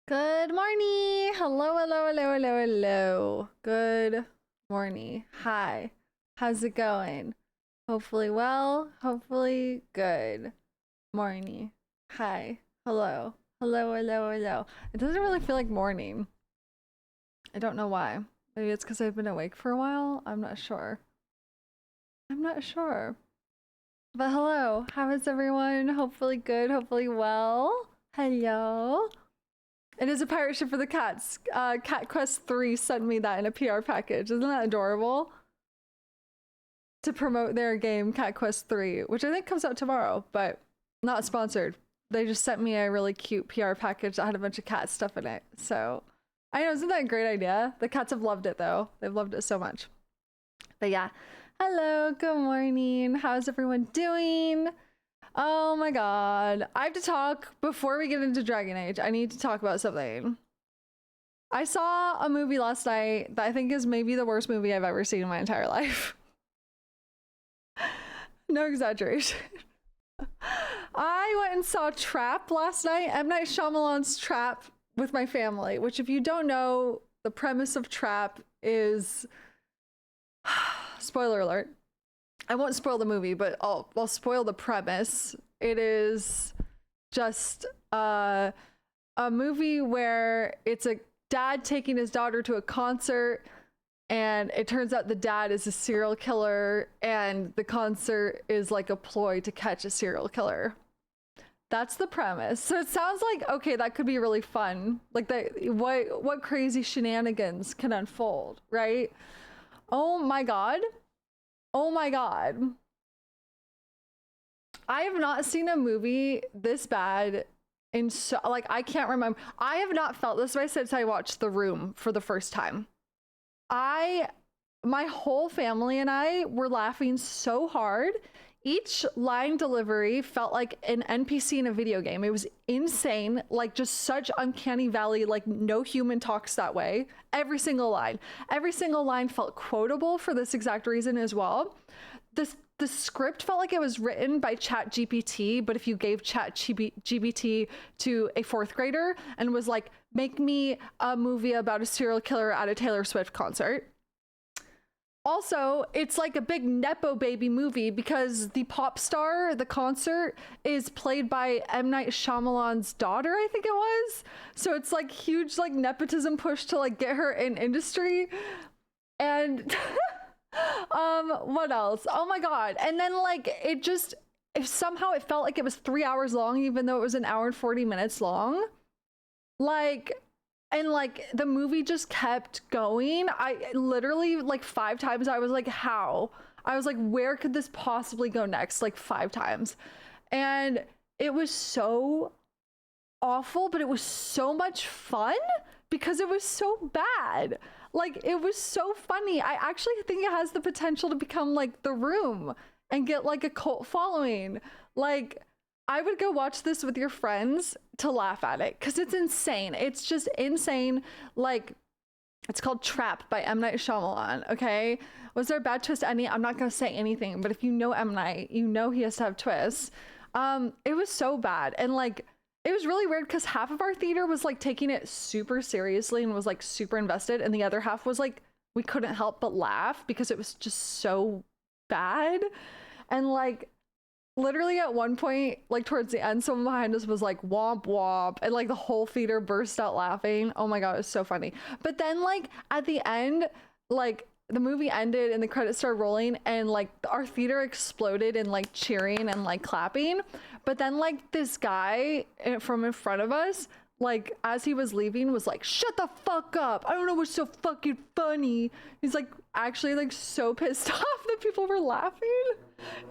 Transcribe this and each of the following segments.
Good morning. Hello, hello, hello, hello, hello. Good morning. Hi. How's it going? Hopefully well. Hopefully good. Morning. Hi. Hello. Hello, hello, hello. It doesn't really feel like morning. I don't know why. Maybe it's because I've been awake for a while. I'm not sure. I'm not sure. But hello. How is everyone? Hopefully good. Hopefully well. Hello. It is a pirate ship for the cats. Cat Quest 3 sent me that in a PR package. Isn't that adorable? To promote their game, Cat Quest 3, which I think comes out tomorrow, but not sponsored. They just sent me a really cute PR package that had a bunch of cat stuff in it. So, I know, isn't that a great idea? The cats have loved it though. They've loved it so much. But yeah. Hello, good morning. How's everyone doing? Oh my god. I have to talk before we get into Dragon Age. I need to talk about something. I saw a movie last night that I think is maybe the worst movie I've ever seen in my entire life. No exaggeration. I went and saw Trap last night. M. Night Shyamalan's Trap with my family, which if you don't know, the premise of Trap is... Spoiler alert. I won't spoil the movie, but I'll spoil the premise. It is just a movie where it's a dad taking his daughter to a concert, and it turns out the dad is a serial killer, and the concert is like a ploy to catch a serial killer. That's the premise. So it sounds like, okay, that could be really fun. Like what crazy shenanigans can unfold, right? Oh my god. Oh my god. I have not seen a movie this bad in so, like, I can't remember. I have not felt this way since I watched The Room for the first time. My whole family and I were laughing so hard. Each line delivery felt like an NPC in a video game. It was insane, like just such uncanny valley, like no human talks that way. Every single line felt quotable for this exact reason as well. The script felt like it was written by ChatGPT, but if you gave ChatGPT to a fourth grader and was like, make me a movie about a serial killer at a Taylor Swift concert. Also, it's like a big Nepo baby movie because the pop star, the concert, is played by M. Night Shyamalan's daughter, I think it was. So it's like huge like nepotism push to like get her in industry. And what else? Oh my god. And then like somehow it felt like it was 3 hours long, even though it was an hour and 40 minutes long. And like the movie just kept going. I literally like 5 times I was like, how? I was like, where could this possibly go next? Like 5 times. And it was so awful, but it was so much fun because it was so bad. Like it was so funny. I actually think it has the potential to become like The Room and get like a cult following. Like I would go watch this with your friends to laugh at it because it's insane. It's just insane. Like, it's called Trap by M. Night Shyamalan, okay? Was there a bad twist ending? I'm not going to say anything, but if you know M. Night, you know he has to have twists. It was so bad. And like, it was really weird because half of our theater was like taking it super seriously and was like super invested. And the other half was like, we couldn't help but laugh because it was just so bad. And like, literally at one point, like towards the end, someone behind us was like womp womp, and like the whole theater burst out laughing. Oh my god, it was so funny. But then like at the end, like the movie ended and the credits started rolling and like our theater exploded in like cheering and like clapping. But then like this guy from in front of us, like as he was leaving, was like, shut the fuck up, I don't know what's so fucking funny. He's like actually like so pissed off that people were laughing.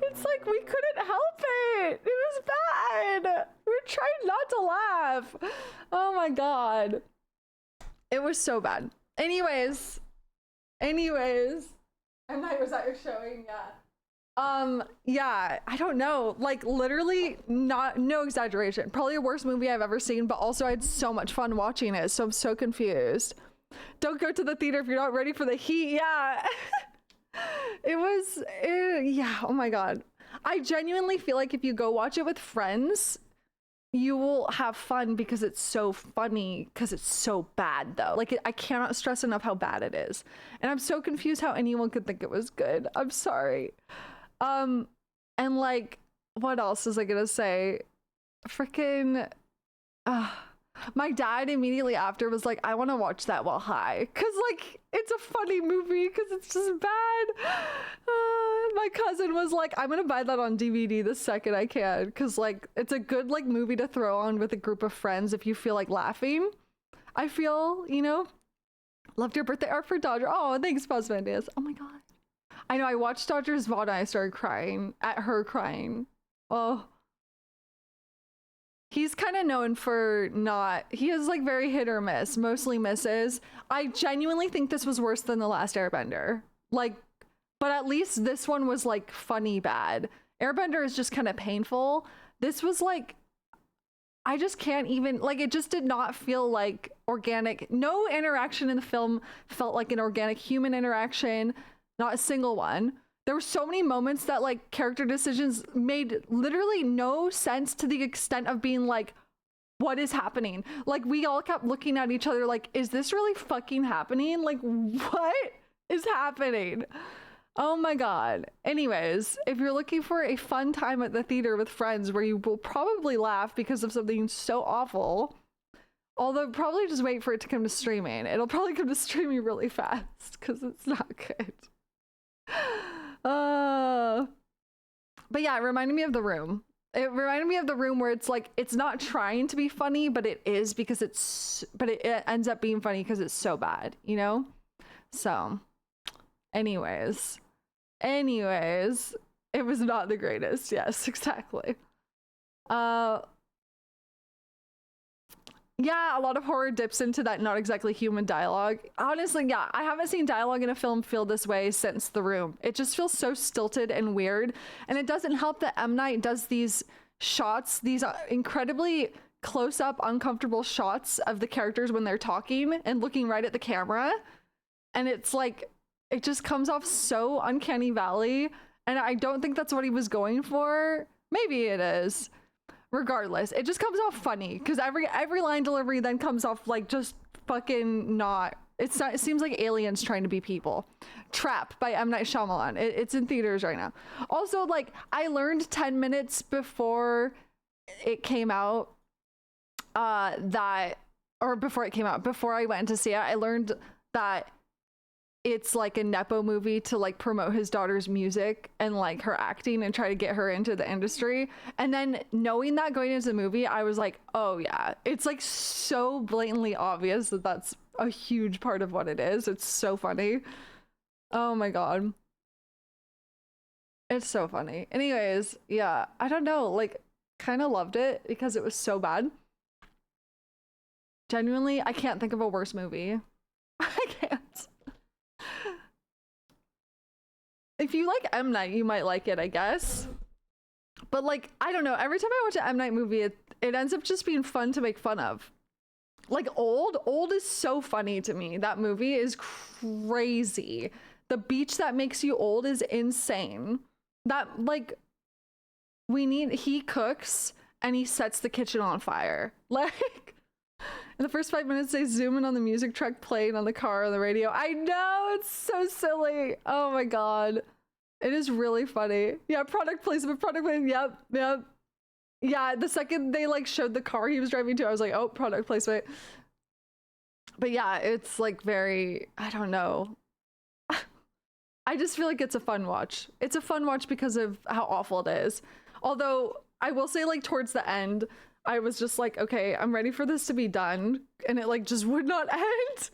It's like we couldn't help it. It was bad. We were trying not to laugh. Oh my god. It was so bad. Anyways. And I was at your showing, yeah. Yeah, I don't know. Like literally no exaggeration. Probably the worst movie I've ever seen, but also I had so much fun watching it, so I'm so confused. Don't go to the theater if you're not ready for the heat. Yeah. Yeah, oh my god. I genuinely feel like if you go watch it with friends, you will have fun because it's so funny, because it's so bad though. Like I cannot stress enough how bad it is. And I'm so confused how anyone could think it was good. I'm sorry. And like, what else was I gonna say? Freaking my dad immediately after was like, I want to watch that while high, because like it's a funny movie because it's just bad. My cousin was like, I'm gonna buy that on DVD the second I can, because like it's a good like movie to throw on with a group of friends if you feel like laughing. I feel, you know. Loved your birthday art for Dodger. Oh, thanks, Buzz. Oh my god. I know, I watched Dodger's VOD and I started crying at her crying. Oh. He's kind of known for not, he is like very hit or miss, mostly misses. I genuinely think this was worse than The Last Airbender. Like, but at least this one was like funny bad. Airbender is just kind of painful. This was like, I just can't even, like, it just did not feel like organic. No interaction in the film felt like an organic human interaction, not a single one. There were so many moments that like character decisions made literally no sense, to the extent of being like, what is happening? Like we all kept looking at each other like, is this really fucking happening? Like what is happening? Oh my god. Anyways, if you're looking for a fun time at the theater with friends where you will probably laugh because of something so awful, although probably just wait for it to come to streaming. It'll probably come to streaming really fast because it's not good. But yeah, it reminded me of The Room. It reminded me of The Room, where it's like, it's not trying to be funny, but it is, because it ends up being funny because it's so bad, you know? So anyways, it was not the greatest. Yes, exactly. Yeah, a lot of horror dips into that not exactly human dialogue. Honestly, yeah, I haven't seen dialogue in a film feel this way since The Room. It just feels so stilted and weird. And it doesn't help that M. Night does these shots, these incredibly close-up, uncomfortable shots of the characters when they're talking and looking right at the camera. And it's like, it just comes off so uncanny valley. And I don't think that's what he was going for. Maybe it is. Regardless, it just comes off funny because every line delivery then comes off like just fucking not. It's not. It seems like aliens trying to be people. Trap by M. Night Shyamalan. It's in theaters right now. Also, like, I learned 10 minutes before it came out before I went to see it, I learned that it's like a Nepo movie to like promote his daughter's music and like her acting and try to get her into the industry. And then knowing that going into the movie, I was like, oh yeah, it's like so blatantly obvious that that's a huge part of what it is. It's so funny. Oh my god. It's so funny. Anyways, yeah, I don't know, like kind of loved it because it was so bad. Genuinely, I can't think of a worse movie. I can't. If you like M. Night, you might like it, I guess. But like, I don't know, every time I watch an M. Night movie, it ends up just being fun to make fun of. Like Old is so funny to me. That movie is crazy. The beach that makes you old is insane. That like, he cooks and he sets the kitchen on fire. Like, in the first 5 minutes, they zoom in on the music track playing on the car on the radio. I know, it's so silly. Oh my god. It is really funny. Yeah, product placement. Yep. Yeah, the second they like showed the car he was driving to, I was like, oh, product placement. But yeah, it's like very, I don't know. I just feel like it's a fun watch. It's a fun watch because of how awful it is. Although I will say, like, towards the end, I was just like, okay, I'm ready for this to be done. And it like just would not end.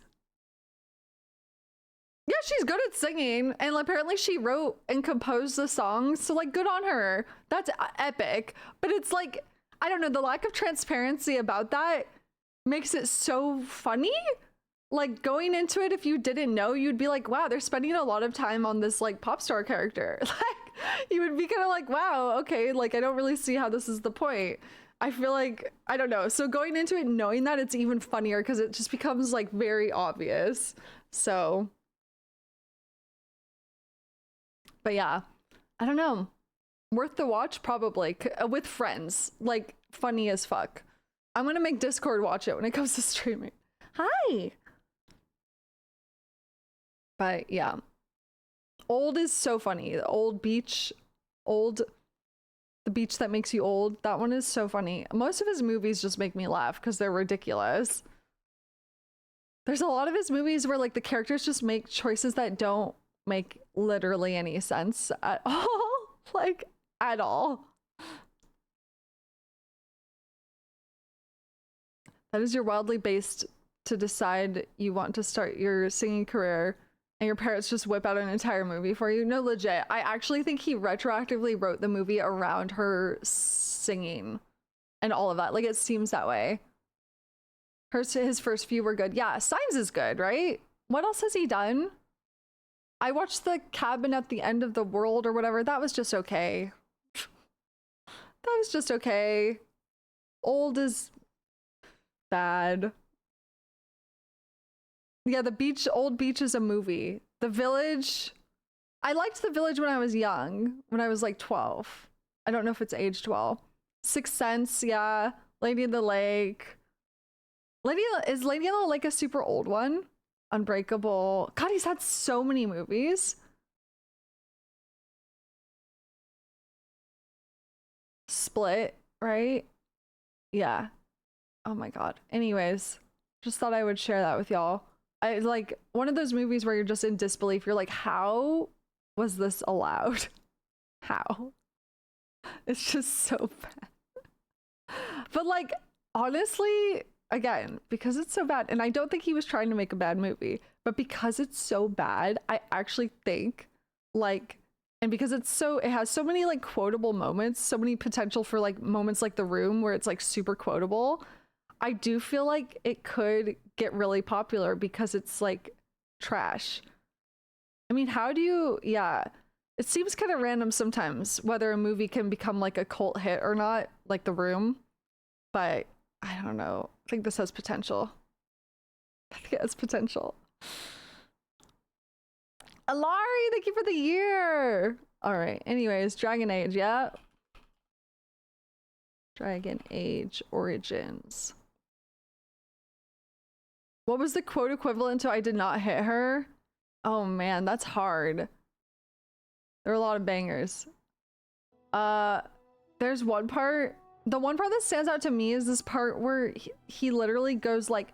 Yeah, she's good at singing. And apparently she wrote and composed the songs. So like, good on her. That's epic. But it's like, I don't know, the lack of transparency about that makes it so funny. Like going into it, if you didn't know, you'd be like, wow, they're spending a lot of time on this like pop star character. Like you would be kind of like, wow, okay, like I don't really see how this is the point. I feel like, I don't know. So going into it knowing that, it's even funnier because it just becomes like very obvious. So, but yeah, I don't know. Worth the watch, probably, with friends. Like, funny as fuck. I'm gonna make Discord watch it when it comes to streaming. Hi. But yeah. Old is so funny. The old beach, old, the beach that makes you old. That one is so funny. Most of his movies just make me laugh because they're ridiculous. There's a lot of his movies where like the characters just make choices that don't make literally any sense at all. Like at all. That is your wildly based to decide you want to start your singing career and your parents just whip out an entire movie for you. No, legit. I actually think he retroactively wrote the movie around her singing and all of that. Like it seems that way. His first few were good. Yeah, Signs is good, right? What else has he done? I watched The Cabin at the End of the World or whatever. That was just okay. That was just okay. Old is bad. Yeah, The Beach, Old Beach is a movie. The Village, I liked The Village when I was young, when I was like 12. I don't know if it's aged well. Sixth Sense, yeah. Lady in the Lake. Is Lady in the Lake a super old one? Unbreakable. God, he's had so many movies. Split, right? Yeah. Oh my God. Anyways, just thought I would share that with y'all. I like one of those movies where you're just in disbelief. You're like, how was this allowed? How? It's just so bad. But like, honestly, again, because it's so bad, and I don't think he was trying to make a bad movie, but because it's so bad, I actually think like, and because it has so many like quotable moments, so many potential for like moments like The Room where it's like super quotable. I do feel like it could get really popular because it's like trash. I mean, how do you, yeah, it seems kind of random sometimes whether a movie can become like a cult hit or not, like The Room, but I don't know. I think this has potential. I think it has potential. Alari, thank you for the year. All right. Anyways, Dragon Age, yeah. Dragon Age Origins. What was the quote equivalent to I did not hit her? Oh man, that's hard. There are a lot of bangers. There's one part. The one part that stands out to me is this part where he literally goes like,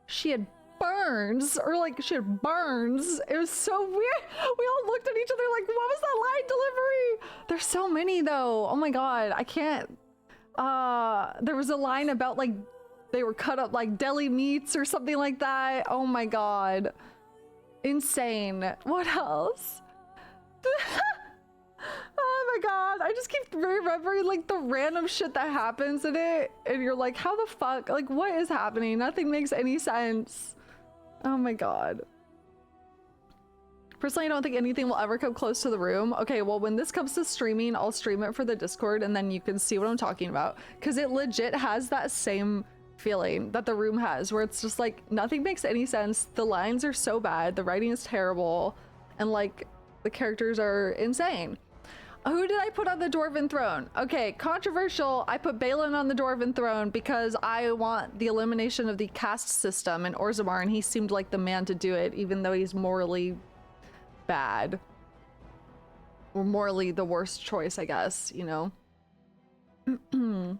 she had burns, or like she had burns. It was so weird. We all looked at each other like, what was that line delivery? There's so many though. Oh my God, I can't. There was a line about like, they were cut up like deli meats or something like that. Oh my God. Insane. What else? Oh my God, I just keep remembering like the random shit that happens in it, and you're like, how the fuck, like what is happening? Nothing makes any sense. Oh my God. Personally, I don't think anything will ever come close to The Room. Okay, well, when this comes to streaming, I'll stream it for the Discord and then you can see what I'm talking about, because it legit has that same feeling that The Room has, where it's just like nothing makes any sense. The lines are so bad, the writing is terrible, and like the characters are insane. Who did I put on the Dwarven Throne? Okay, controversial. I put Balin on the Dwarven Throne because I want the elimination of the caste system in Orzammar, and he seemed like the man to do it, even though he's morally bad. Or morally the worst choice, I guess, you know? What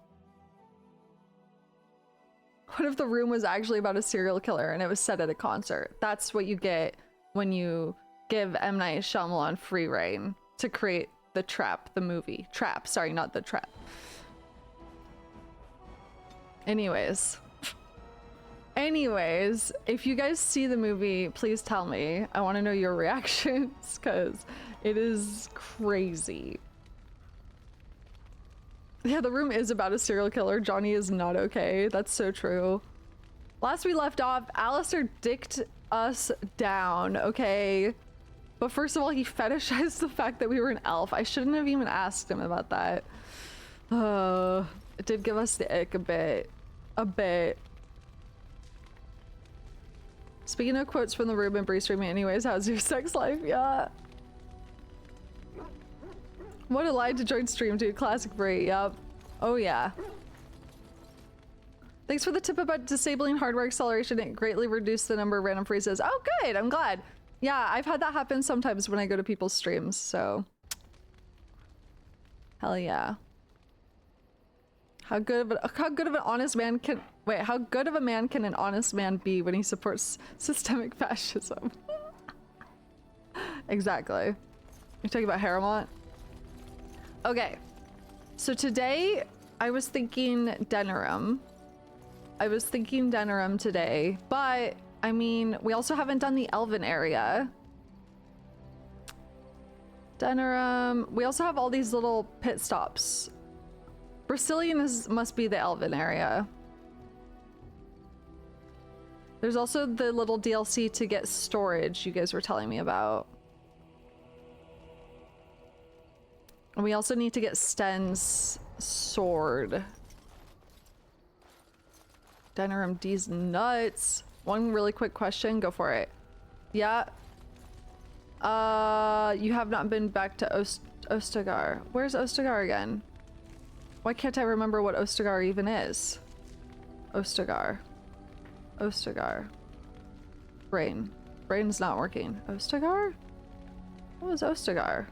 if The Room was actually about a serial killer and it was set at a concert? That's what you get when you give M. Night Shyamalan free reign to create The Trap, the movie. Trap, sorry, not The Trap. Anyways, if you guys see the movie, please tell me. I want to know your reactions because it is crazy. Yeah, The Room is about a serial killer. Johnny is not okay. That's so true. Last we left off, Alistair dicked us down, okay? But first of all, he fetishized the fact that we were an elf. I shouldn't have even asked him about that. It did give us the ick a bit. A bit. Speaking of quotes from The Room and Bree streaming anyways, how's your sex life? Yeah. What a lie to join stream, dude. Classic Brie, yep. Oh yeah. Thanks for the tip about disabling hardware acceleration. It greatly reduced the number of random freezes. Oh, good. I'm glad. Yeah, I've had that happen sometimes when I go to people's streams, so. Hell yeah. How good of an honest man can how good of a man can an honest man be when he supports systemic fascism? Exactly. You're talking about Haramont? Okay. So today I was thinking Denerim. I was thinking Denerim today, but I mean, we also haven't done the Elven area. Denerim. We also have all these little pit stops. Brasilian must be the Elven area. There's also the little DLC to get storage you guys were telling me about. And we also need to get Sten's sword. Denerim D's nuts. One really quick question, go for it. Yeah. You have not been back to Ostagar. Where's Ostagar again? Why can't I remember what Ostagar even is? Ostagar. Ostagar. Brain. Brain's not working. Ostagar? What was Ostagar?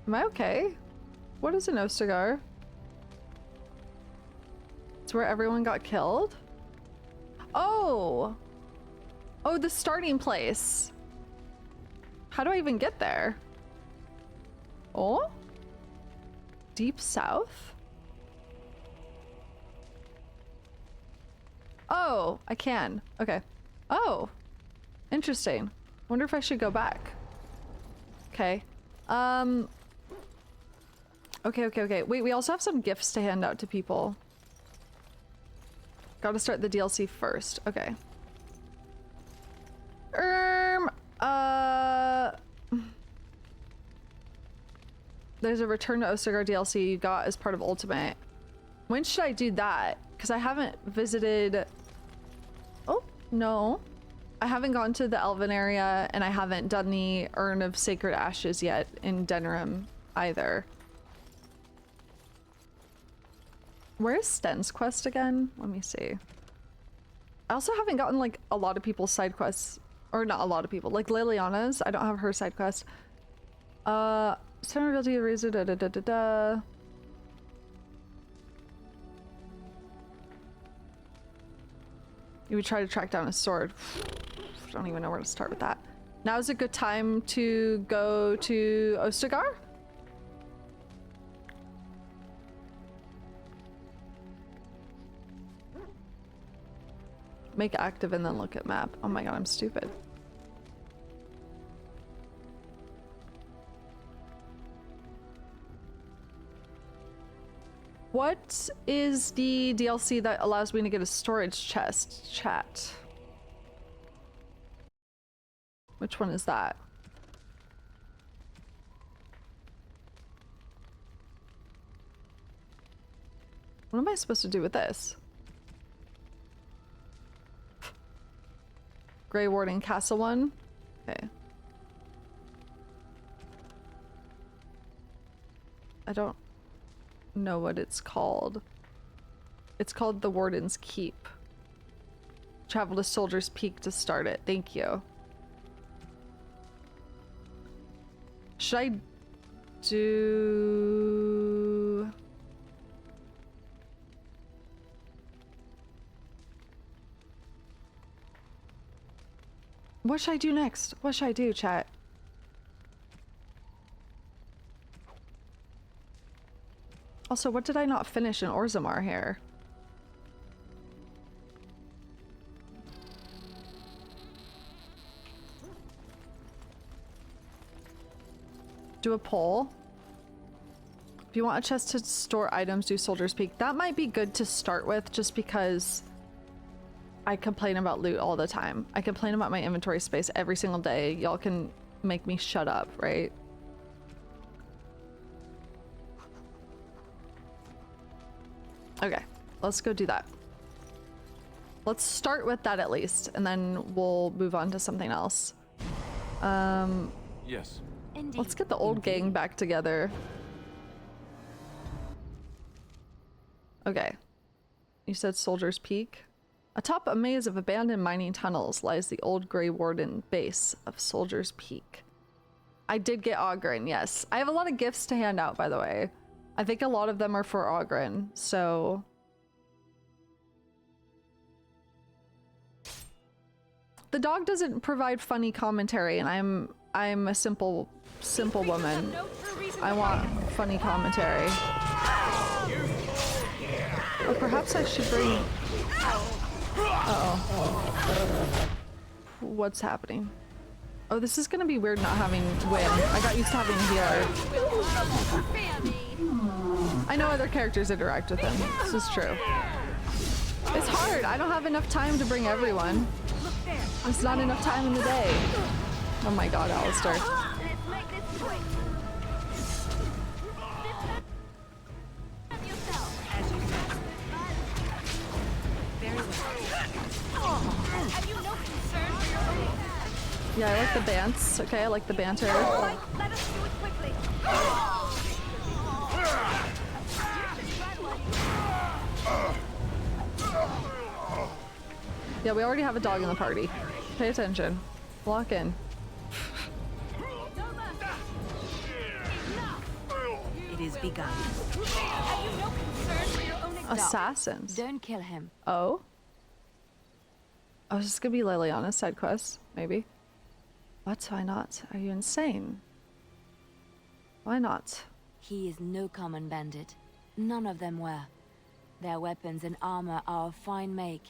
Am I okay? What is an Ostagar? It's where everyone got killed? Oh! Oh, the starting place. How do I even get there? Oh? Deep South? Oh, I can. Okay. Oh, interesting. Wonder if I should go back. Okay. Okay. Wait, we also have some gifts to hand out to people. Gotta start the DLC first. Okay. There's a Return to Ostagar DLC you got as part of Ultimate. When should I do that? Because I haven't visited... Oh, no. I haven't gone to the Elven area, and I haven't done the Urn of Sacred Ashes yet in Denerim either. Where's Sten's quest again? Let me see. I also haven't gotten, like, a lot of people's side quests. Or not a lot of people. Like, Liliana's. I don't have her side quest. Center Realty Razor, da-da-da-da-da. You would try to track down a sword. I don't even know where to start with that. Now is a good time to go to Ostagar? Make active and then look at map. Oh my god, I'm stupid. What is the DLC that allows me to get a storage chest? Chat. Which one is that? What am I supposed to do with this? Grey Warden Castle one? Okay. I don't know what it's called. It's called the Warden's Keep. Travel to Soldier's Peak to start it. Thank you. Should I do... What should I do next? What should I do, chat? Also, what did I not finish in Orzammar here? Do a poll. If you want a chest to store items, do Soldier's Peak. That might be good to start with, just because I complain about loot all the time. I complain about my inventory space every single day. Y'all can make me shut up, right? Okay, let's go do that. Let's start with that at least, and then we'll move on to something else. Yes. Indeed. Let's get the old gang back together. Okay. You said Soldier's Peak? Atop a maze of abandoned mining tunnels lies the old Grey Warden base of Soldier's Peak. I did get Ogren, yes. I have a lot of gifts to hand out, by the way. I think a lot of them are for Ogren, so... The dog doesn't provide funny commentary, and I'm a simple woman. I want funny commentary. Or perhaps I should bring... Uh-oh. What's happening? Oh, this is gonna be weird not having Win. I got used to having a healer. I know other characters interact with him. This is true. It's hard. I don't have enough time to bring everyone. There's not enough time in the day. Oh my god, Alistair. Yeah, I like the bants. Okay, I like the banter. Let us do it quickly. Yeah, we already have a dog in the party. Pay attention. Lock in. It is begun. Have you no concern for your own Assassins. Don't kill him. Oh? Oh, is this gonna be Liliana's side quest? Maybe. What? Why not? Are you insane? Why not? He is no common bandit. None of them were. Their weapons and armor are of fine make,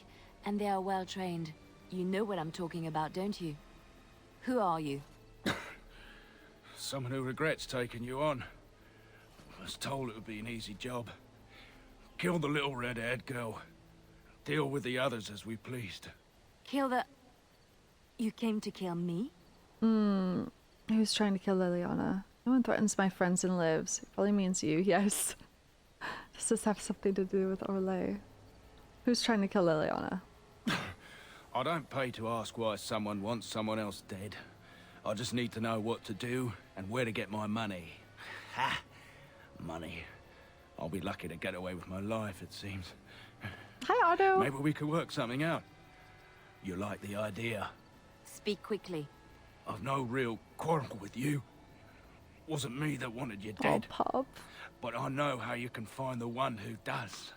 and they are well trained. You know what I'm talking about, don't you? Who are you? Someone who regrets taking you on. I was told it would be an easy job. Kill the little red-haired girl. Deal with the others as we pleased. Kill the... You came to kill me? Who's trying to kill Liliana? No one threatens my friends and lives. It probably means you, yes. Does this have something to do with Orlais? Who's trying to kill Liliana? I don't pay to ask why someone wants someone else dead. I just need to know what to do and where to get my money. Ha! Money. I'll be lucky to get away with my life, it seems. Hi, Otto. Maybe we could work something out. You like the idea? Speak quickly. I've no real quarrel with you. Wasn't me that wanted you Oh, dead. pup. But I know how you can find the one who does.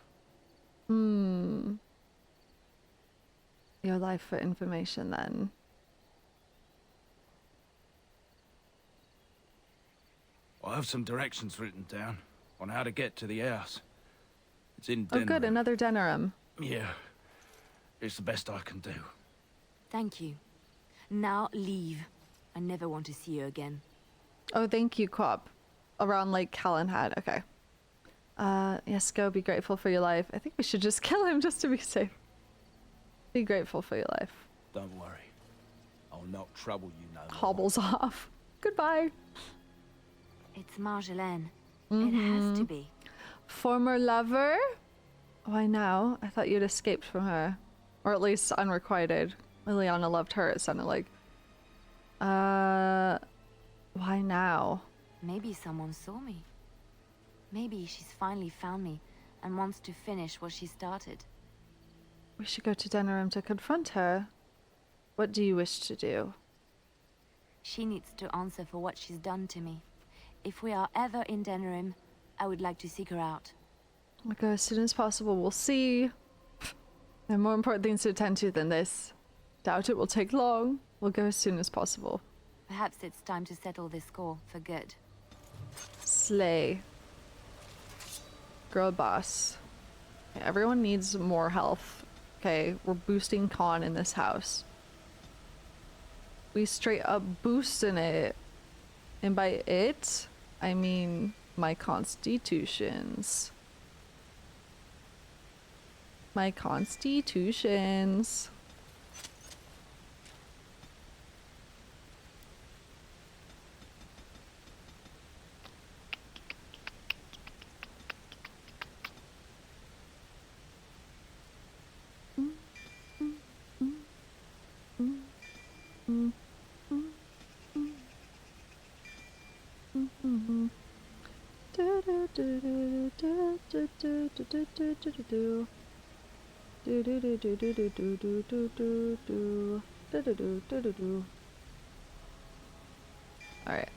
Your life for information, then. I have some directions written down on how to get to the house. It's in Oh, Denver. good. Another Denerim. Yeah. It's the best I can do. Thank you. Now leave. I never want to see you again. Oh, thank you, Quap. Around Lake Calenhad. Okay. Yes, go. Be grateful for your life. I think we should just kill him just to be safe. Be grateful for your life. Don't worry. I'll not trouble you no more. Hobbles off. Goodbye. It's Marjolaine. It has to be. Former lover? Why now? I thought you'd escaped from her. Or at least unrequited. Liliana loved her, it sounded like. Why now? Maybe someone saw me. Maybe she's finally found me and wants to finish what she started. We should go to Denerim to confront her. What do you wish to do? She needs to answer for what she's done to me. If we are ever in Denerim, I would like to seek her out. We'll go as soon as possible. We'll see. There are more important things to attend to than this. Doubt it will take long. We'll go as soon as possible. Perhaps it's time to settle this score for good. Slay. Girl boss. Okay, everyone needs more health. Okay, we're boosting con in this house. We straight up boosting it. And by it, I mean my constitutions. My constitutions. Do do do do do do do do do do do do do do do do do. All right.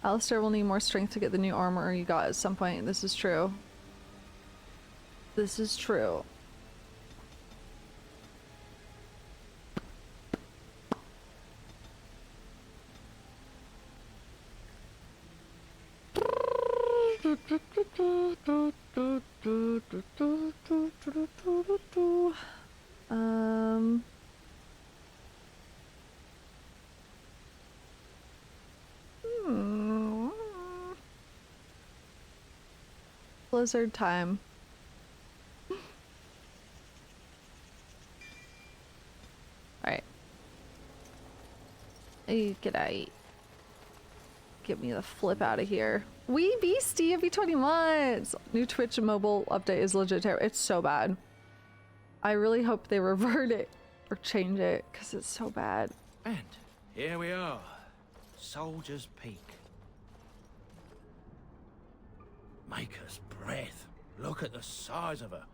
Alistair will need more strength to get the new armor you got at some point. This is true. This is true. Blizzard time. Alright. Hey, g'day. Get me the flip out of here. Wee Beastie, every 20 months! New Twitch mobile update is legit terrible. It's so bad. I really hope they revert it or change it, because it's so bad. And here we are. Soldier's Peak. Maker's breath. Look at the size of her.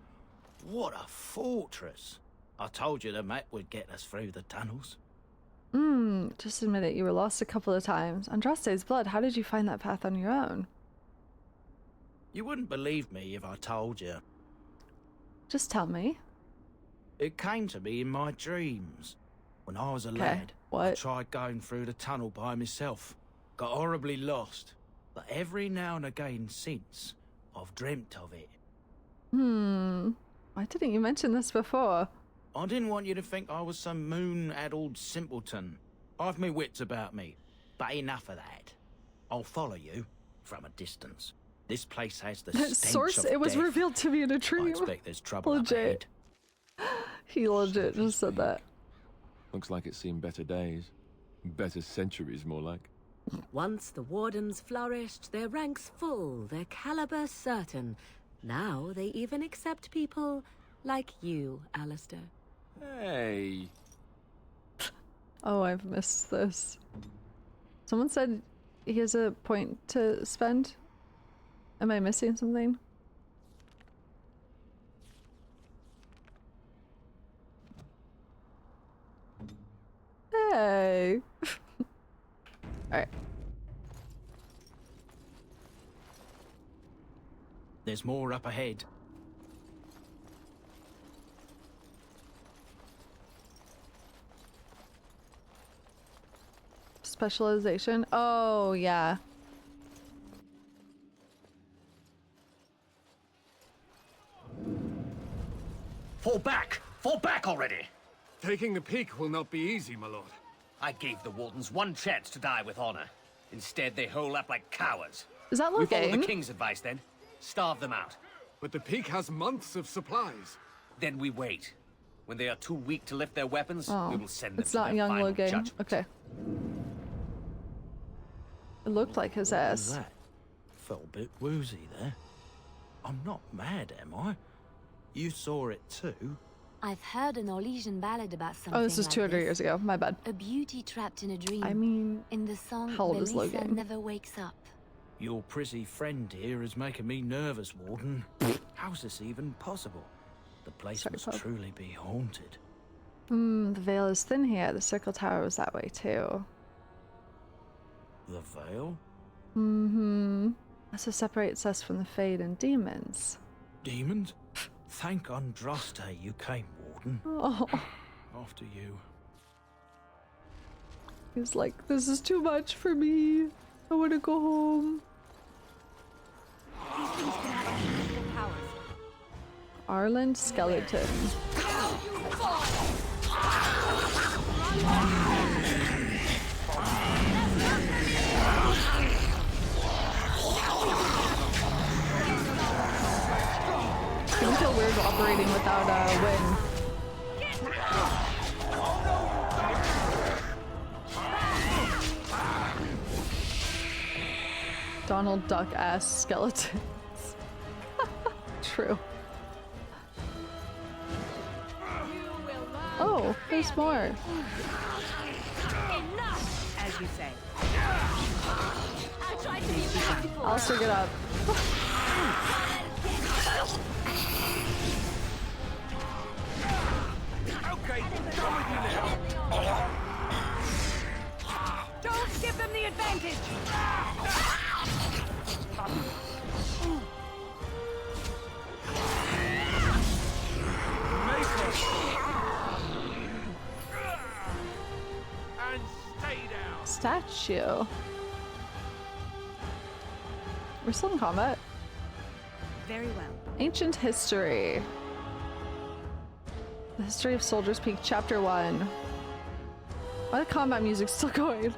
What a fortress. I told you the map would get us through the tunnels. Just admit it, you were lost a couple of times. Andraste's blood, how did you find that path on your own? You wouldn't believe me if I told you. Just tell me. It came to me in my dreams. When I was a lad, I what? tried going through the tunnel by myself. Got horribly lost. But every now and again since, I've dreamt of it. Why didn't you mention this before? I didn't want you to think I was some moon-addled simpleton. I've my wits about me. But enough of that. I'll follow you from a distance. This place has the stench Source, of it was death. revealed to me in a dream. I expect there's trouble up Legit. ahead. He legit just said that. Looks like it's seen better days. Better centuries, more like. Once the wardens flourished, their ranks full, their caliber certain. Now they even accept people like you, Alistair. Hey! Oh, I've missed this. Someone said he has a point to spend. Am I missing something? Hey! Alright. There's more up ahead. Specialization? Oh, yeah. Fall back! Fall back already! Taking the peak will not be easy, my lord. I gave the Wardens one chance to die with honor. Instead, they hole up like cowards. Is that We follow looking? the king's advice then. Starve them out. But the peak has months of supplies. Then we wait. When they are too weak to lift their weapons, Oh, we will send them it's to not their young final looking. judgment. Okay. It looked like his What was ass. that? Felt a bit woozy there. I'm not mad, am I? You saw it too? I've heard an Orlesian ballad about something Oh, this is like 200 this. years ago. My bad. A beauty trapped in a dream. I mean, in the song, how old is Melissa Logan? never wakes up. Your prissy friend here is making me nervous, Warden. How's this even possible? The place Sorry, must Pub. truly be haunted. the veil is thin here. The circle tower was that way too. The veil? That's what separates us from the Fade and demons. Demons? Thank Andraste you came, Warden. Oh, After you. he's like, this is too much for me. I want to go home. These things can have unusual powers. Arland skeleton. It's gonna feel weird operating without a wind. Donald Duck ass skeletons. True. Oh, there's more. As you say. I'll still get up. statue. We're still in combat. Very well. Ancient history. The history of Soldier's Peak, Chapter 1. Why the combat music's still going?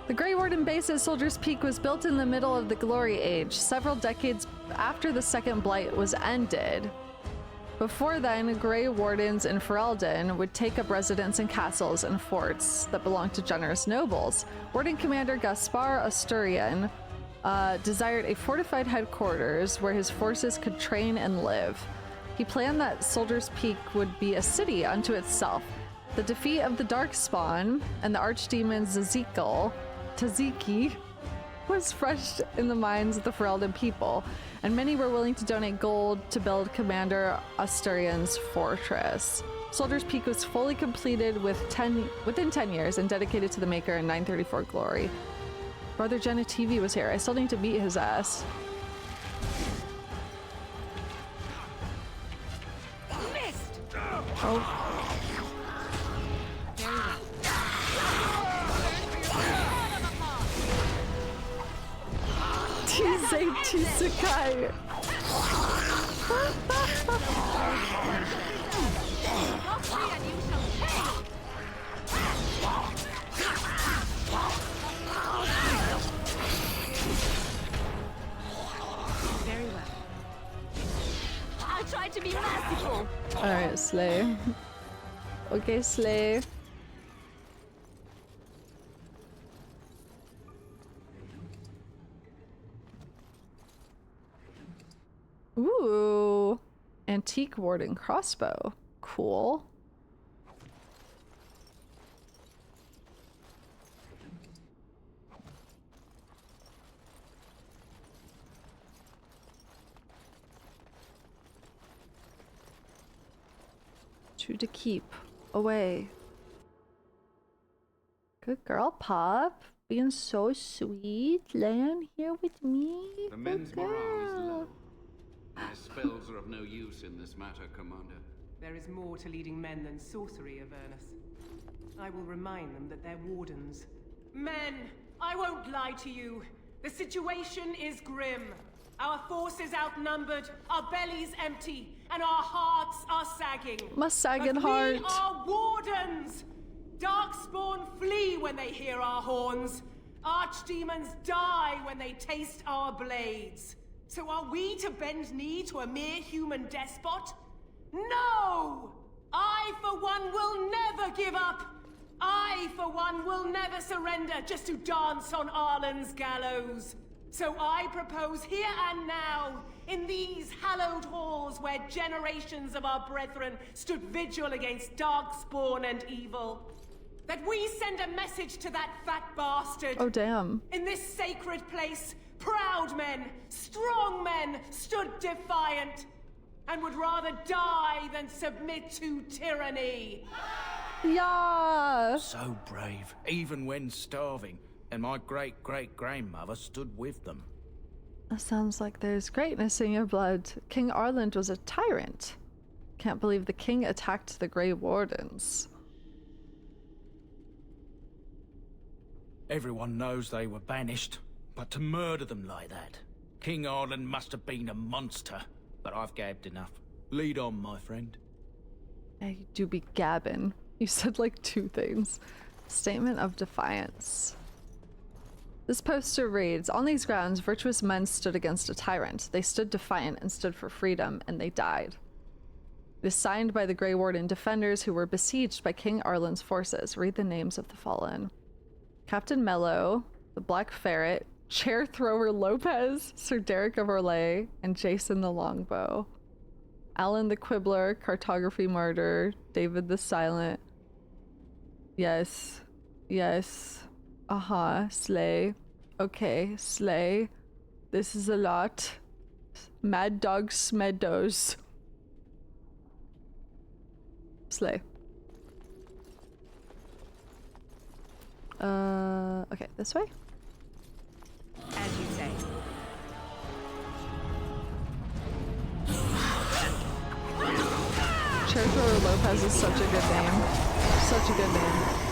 The Grey Warden base at Soldier's Peak was built in the middle of the Glory Age, several decades after the Second Blight was ended. Before then, Grey Wardens in Ferelden would take up residence in castles and forts that belonged to generous nobles. Warden Commander Gaspar Asturian desired a fortified headquarters where his forces could train and live. He planned that Soldier's Peak would be a city unto itself. The defeat of the Darkspawn and the archdemon Taziki was fresh in the minds of the Ferelden people, and many were willing to donate gold to build Commander Asturian's fortress. Soldier's Peak was fully completed within 10 years and dedicated to the Maker in 934 glory. Brother Genitivi was here. I still need to beat his ass. Missed! Oh. Tisakai. Very well. I'll try to be merciful. Alright, Slay. Okay, Slay. Ooh. Antique Warden crossbow. Cool. Two to keep. Away. Good girl, Pop. Being so sweet. Laying here with me. The Good men's morale is girl. low. My spells are of no use in this matter, Commander. There is more to leading men than sorcery, Avernus. I will remind them that they're wardens. Men, I won't lie to you. The situation is grim. Our forces outnumbered, our bellies empty, and our hearts are sagging. My sagging But heart. we are wardens! Darkspawn flee when they hear our horns. Archdemons die when they taste our blades. So are we to bend knee to a mere human despot? No! I, for one, will never give up! I, for one, will never surrender just to dance on Arlen's gallows. So I propose here and now, in these hallowed halls where generations of our brethren stood vigil against darkspawn and evil, that we send a message to that fat bastard. Oh, damn. In this sacred place, proud men, strong men stood defiant, and would rather die than submit to tyranny. Yeah. So brave, even when starving. And my great-great-grandmother stood with them. That sounds like there's greatness in your blood. King Arland was a tyrant. Can't believe the king attacked the Grey Wardens. Everyone knows they were banished, but to murder them like that. King Arland must have been a monster, but I've gabbed enough. Lead on, my friend. Yeah, you do be gabbing. You said like two things. Statement of defiance. This poster reads, on these grounds, virtuous men stood against a tyrant. They stood defiant and stood for freedom, and they died. It is signed by the Grey Warden defenders who were besieged by King Arland's forces. Read the names of the fallen. Captain Mello, the Black Ferret, Chair Thrower Lopez, Sir Derek of Orlais, and Jason the Longbow. Alan the Quibbler, Cartography Martyr, David the Silent. Yes. Yes. Slay. Okay, slay. This is a lot. Mad Dog Smeddos. Slay. Okay, this way? As you say. Chair Thrower Lopez is such a good name. Such a good name.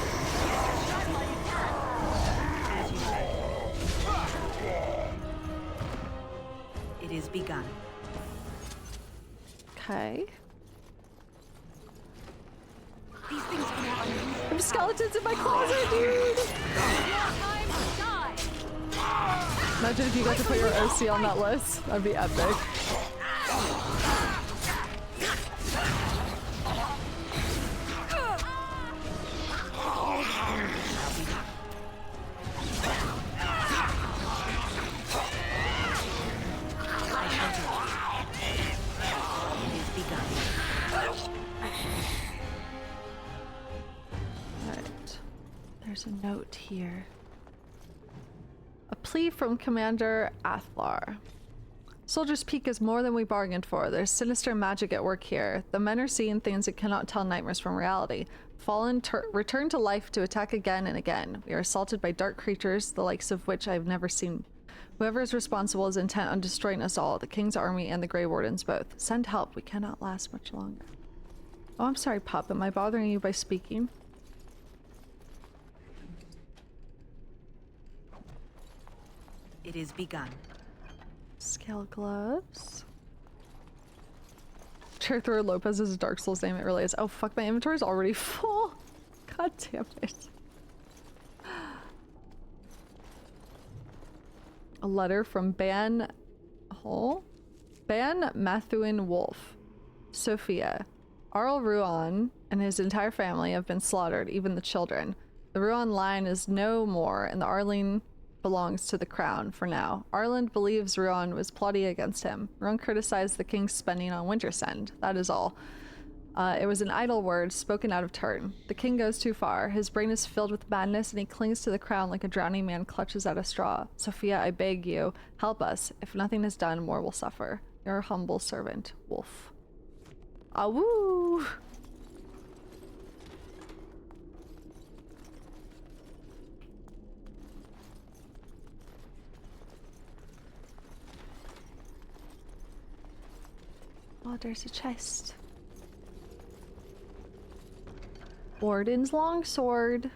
is begun. Okay. These things are now There's skeletons in my closet, dude! Imagine if you got to put your OC on that list. That'd be epic. Alright. There's a note here. A plea from Commander Athlar. Soldier's Peak is more than we bargained for. There's sinister magic at work here. The men are seeing things that cannot tell nightmares from reality. Fallen return to life to attack again and again. We are assaulted by dark creatures, the likes of which I have never seen. Whoever is responsible is intent on destroying us all, the King's army and the Grey Wardens both. Send help. We cannot last much longer. Oh, I'm sorry, Pup. Am I bothering you by speaking? It is begun. Scale gloves. Cherthor Lopez is a Dark Souls name. It really is. Oh fuck, my inventory is already full. God damn it. A letter from Ban Mathuin Wolf. Sophia. Arl Ruan and his entire family have been slaughtered, even the children. The Ruan line is no more, and the Arline belongs to the crown for now. Arland believes Ruan was plotting against him. Ruan criticized the king's spending on Wintersend. That is all. It was an idle word spoken out of turn. The king goes too far. His brain is filled with madness and he clings to the crown like a drowning man clutches at a straw. Sophia, I beg you, help us. If nothing is done, more will suffer. Your humble servant, Wolf. Awoo! Oh, there's a chest. Warden's longsword.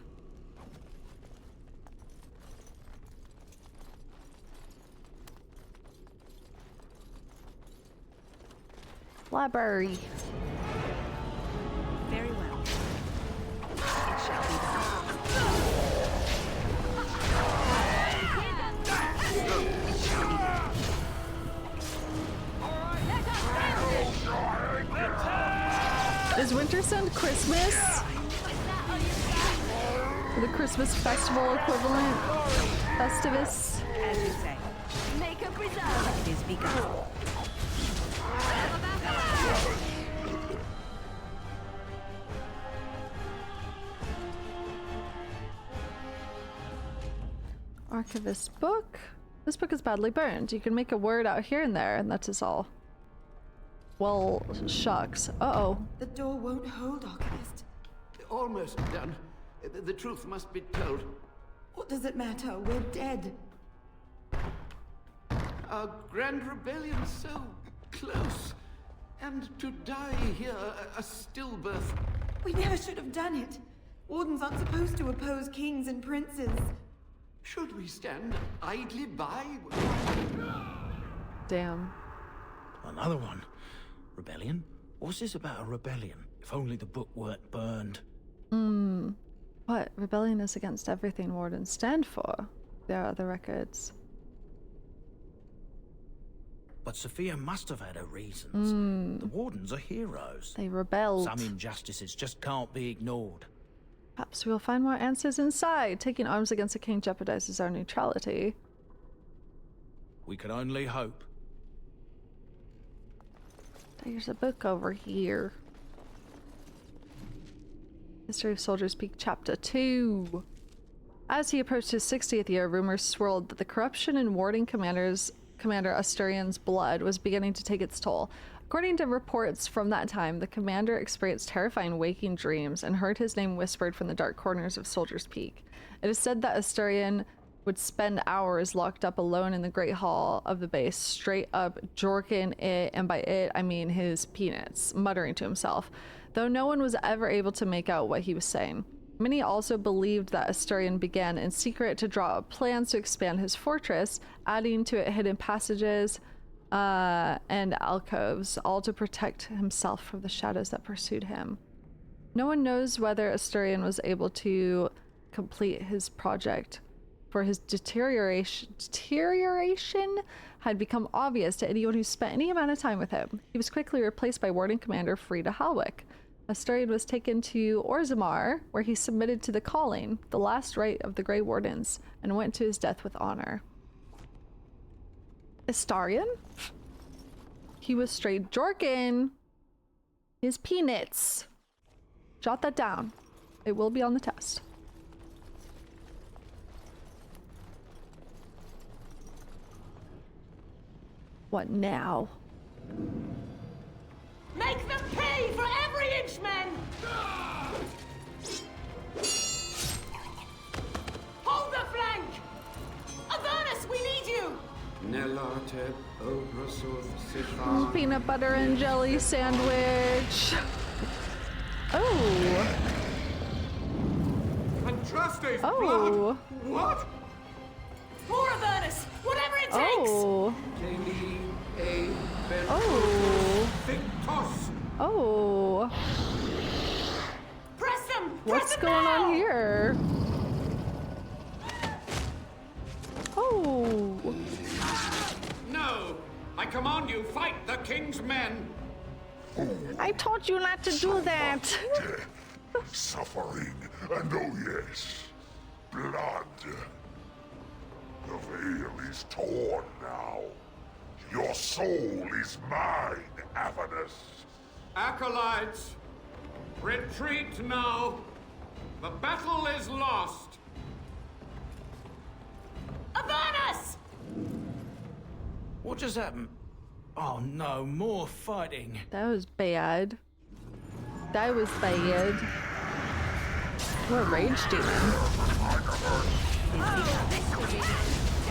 Library. Very well. It shall be done. Is Wintersend Christmas? The Christmas festival equivalent? Festivus? As you say. Make a preserve. It is begun. Archivist book. This book is badly burned. You can make a word out here and there, and that's all. Well, shucks. Uh-oh. The door won't hold, Archivist. Almost done. The truth must be told. What does it matter? We're dead. Our grand rebellion so close. And to die here, a stillbirth. We never should have done it. Wardens aren't supposed to oppose kings and princes. Should we stand idly by? Damn. Another one. Rebellion? What's this about a rebellion? If only the book weren't burned. What? Rebellion is against everything Wardens stand for. There are other records. But Sophia must have had her reasons. The Wardens are heroes. They rebelled. Some injustices just can't be ignored. Perhaps we'll find more answers inside. Taking arms against the king jeopardizes our neutrality. We can only hope. There's a book over here. History of Soldier's Peak, Chapter 2. As he approached his 60th year, rumors swirled that the corruption in warding Commander Asturian's blood was beginning to take its toll. According to reports from that time, the commander experienced terrifying waking dreams and heard his name whispered from the dark corners of Soldier's Peak. It is said that Asturian would spend hours locked up alone in the Great Hall of the base, straight up jorking it, and by it I mean his peanuts, muttering to himself, though no one was ever able to make out what he was saying. Many also believed that Asturian began in secret to draw up plans to expand his fortress, adding to it hidden passages, and alcoves, all to protect himself from the shadows that pursued him. No one knows whether Asturion was able to complete his project, for his deterioration had become obvious to anyone who spent any amount of time with him. He was quickly replaced by Warden Commander Frida Halwick. Asturion was taken to Orzammar, where he submitted to the calling, the last rite of the Grey Wardens, and went to his death with honor. Astarion? He was straight Jorkin. His peanuts. Jot that down. It will be on the test. What now? Make them pay for every inch, men! Hold the flank! Avernus, we need you! Peanut butter and jelly sandwich. Oh. Andraste's Oh. blood! What? More Avernus! Whatever it takes! Oh. Oh. Victos! Oh. Press them! What's going on here? Oh. No! I command you, fight the king's men! I taught you not to do that. Suffering, and oh yes, blood. The veil is torn now. Your soul is mine, Avernus. Acolytes, retreat now. The battle is lost. Avernus! What just happened? Oh no, more fighting. That was bad. That was bad. What a rage demon.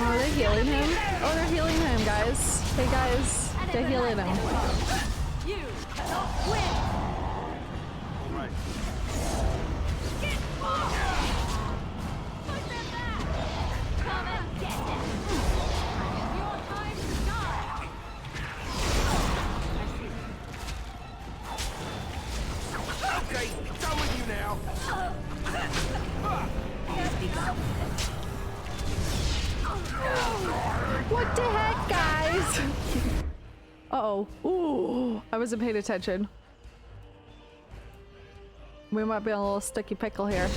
Oh, are they healing him? Oh, they're healing him, guys. Hey, guys. They're healing him. You cannot win! Get off! Put them back! Come and get them! Your time to die! Okay, done with you now. What the heck, guys? Uh-oh. Ooh, I wasn't paying attention. We might be on a little sticky pickle here.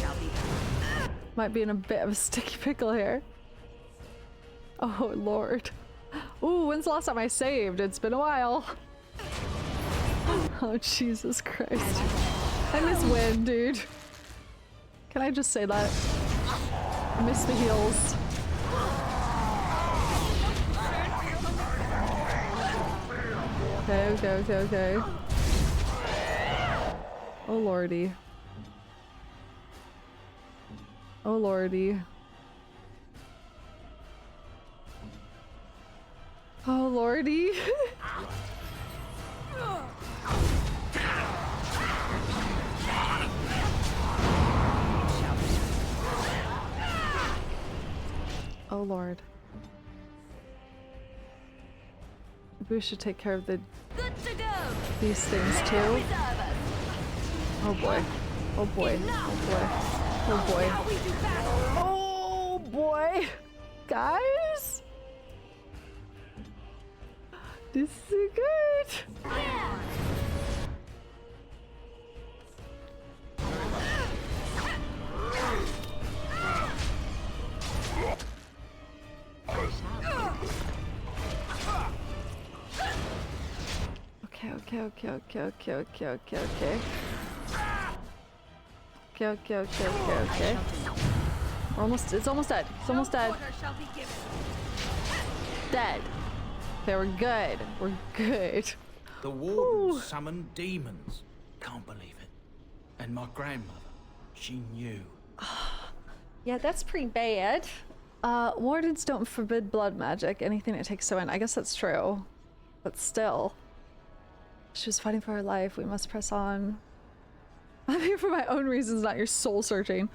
Might be in a bit of a sticky pickle here. Oh, Lord. Ooh, when's the last time I saved? It's been a while. Oh, Jesus Christ. I miss wind, dude. Can I just say that? I miss the heals. Okay. Oh, Lordy. Oh, Lordy. Oh, Lordy. Oh, Lord. Maybe we should take care of Good to go. these things too. Oh boy. Oh boy. Oh boy. Oh boy. Oh boy. Guys? This is good. Okay. We're almost, it's almost dead. It's almost dead. Dead. Okay, we're good. We're good. The Wardens summoned demons. Can't believe it. And my grandmother, she knew. Yeah, that's pretty bad. Wardens don't forbid blood magic, anything it takes to win. I guess that's true. But still. She was fighting for her life. We must press on. I'm here for my own reasons, not your soul searching.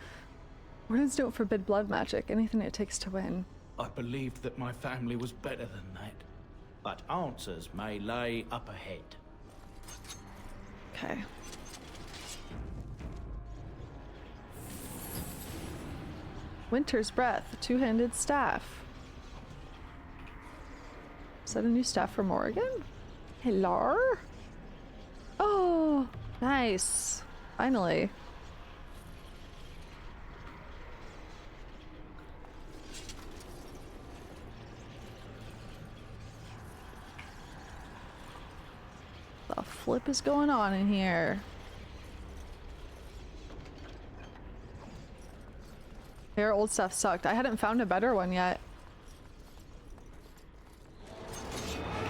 Wardens don't forbid blood magic, anything it takes to win. I believed that my family was better than that. but answers may lay up ahead. Okay. Winter's Breath, two-handed staff. Is that a new staff from Oregon? Hello? Oh, nice. Finally. The flip is going on in here. Their old stuff sucked. I hadn't found a better one yet.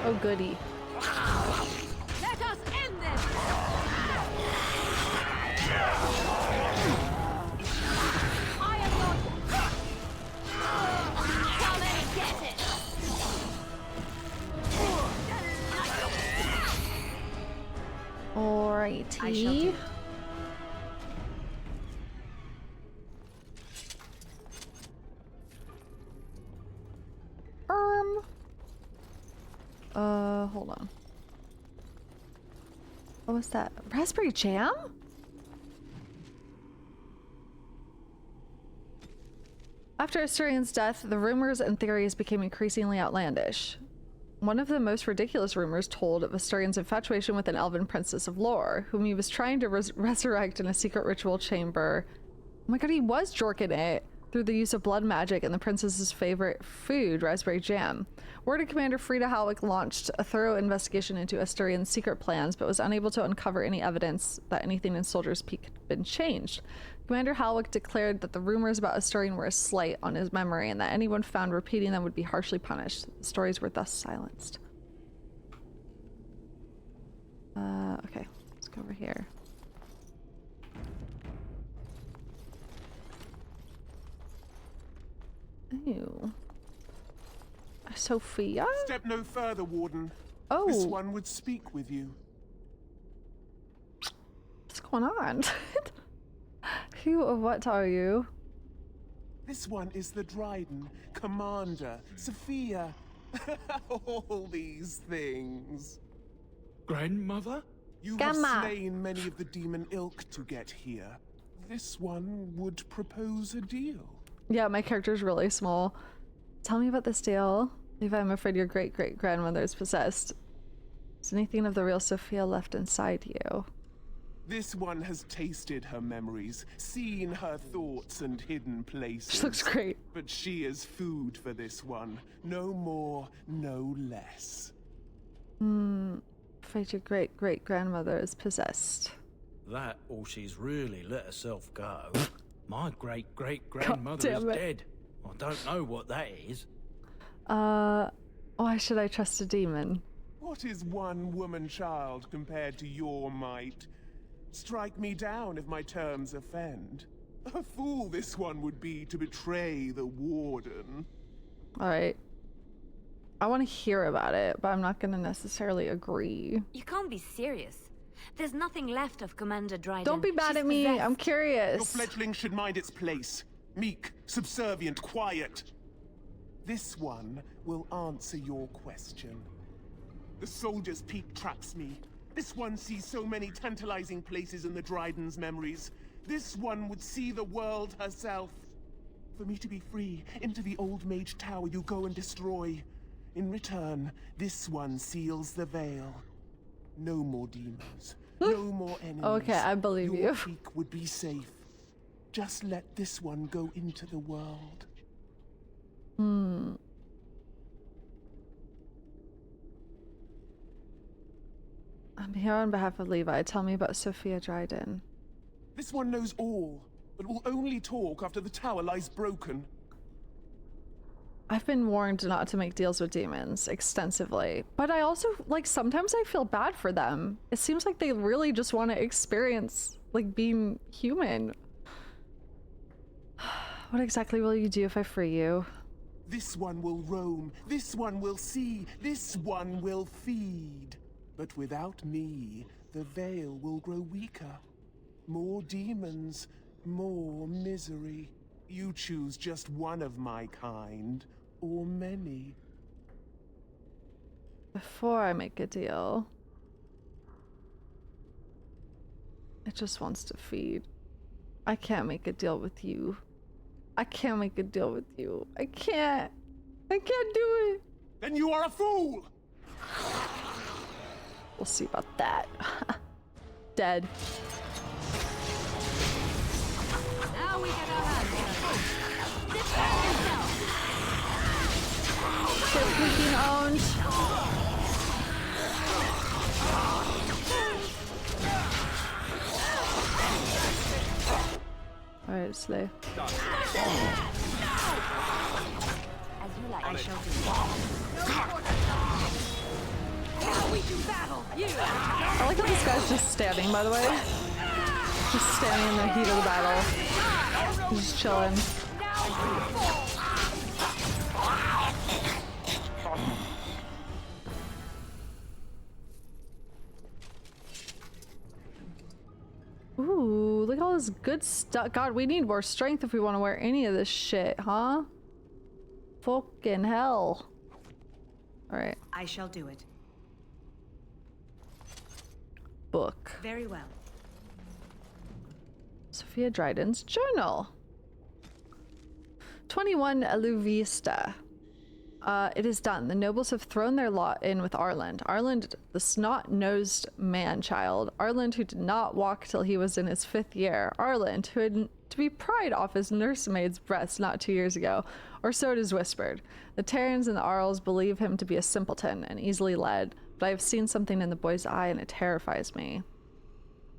Oh goody. Let us end this! I am your... Come and get it! Alrighty. Hold on. What was that? Raspberry jam? After Asturion's death, the rumors and theories became increasingly outlandish. One of the most ridiculous rumors told of Asturion's infatuation with an elven princess of lore, whom he was trying to resurrect in a secret ritual chamber. Oh my god, he was jorking it through the use of blood magic and the princess's favorite food, raspberry jam. Warden Commander Frida Halwick launched a thorough investigation into Asturion's secret plans, but was unable to uncover any evidence that anything in Soldier's Peak had been changed. Commander Halwick declared that the rumors about Asturion were a slight on his memory and that anyone found repeating them would be harshly punished. The stories were thus silenced. Okay, let's go over here. Ew. Sophia? Step no further, Warden. Oh. This one would speak with you. What's going on? Who or what are you? This one is the Dryden, Commander, Sophia. All these things. Grandmother? You have slain many of the demon ilk to get here. This one would propose a deal. Yeah, my character's really small. Tell me about this deal. Levi, I'm afraid your great-great-grandmother is possessed. Is anything of the real Sophia left inside you? This one has tasted her memories, seen her thoughts and hidden places. She looks great. But she is food for this one. No more, no less. Afraid your great-great-grandmother is possessed. That or she's really let herself go. My great-great-grandmother is dead. I don't know what that is. Why should I trust a demon? What is one woman child compared to your might? Strike me down if my terms offend. A fool this one would be to betray the Warden. Alright. I want to hear about it, but I'm not going to necessarily agree. You can't be serious. There's nothing left of Commander Dryden. Don't be mad at me. Possessed. I'm curious. Your fledgling should mind its place. Meek, subservient, quiet. This one will answer your question. The Soldier's Peak traps me. This one sees so many tantalizing places in the Dryden's memories. This one would see the world herself. For me to be free, into the Old Mage Tower you go and destroy. In return, this one seals the veil. No more demons. No more enemies. Okay, I believe Your you. peak would be safe. Just let this one go into the world. I'm here on behalf of Levi. Tell me about Sophia Dryden. This one knows all, but will only talk after the tower lies broken. I've been warned not to make deals with demons extensively, but I also, like, sometimes I feel bad for them. It seems like they really just want to experience, like, being human. What exactly will you do if I free you? This one will roam, this one will see, this one will feed. But without me, the veil will grow weaker. More demons, more misery. You choose just one of my kind, or many. Before I make a deal. It just wants to feed. I can't make a deal with you. I can't make a deal with you. I can't. I can't do it. Then you are a fool! We'll see about that. Dead. Now we get our hands dirty. Sit back yourself. Get freaking owned. Alright, Slay. As you like. I shall do. Now we do battle. You. I like how this guy's just standing, by the way. Just standing in the heat of the battle. He's just chilling. Ooh, look at all this good stuff. God, we need more strength if we want to wear any of this shit, huh? Fucking hell. Alright. I shall do it. Book. Very well. Sophia Dryden's journal. 21 Aluvista. It is done. The nobles have thrown their lot in with Arland. Arland, the snot-nosed man-child. Arland, who did not walk till he was in his 5th year. Arland, who had to be pried off his nursemaid's breast not 2 years ago. Or so it is whispered. The Terrans and the Arls believe him to be a simpleton and easily led, but I have seen something in the boy's eye and it terrifies me.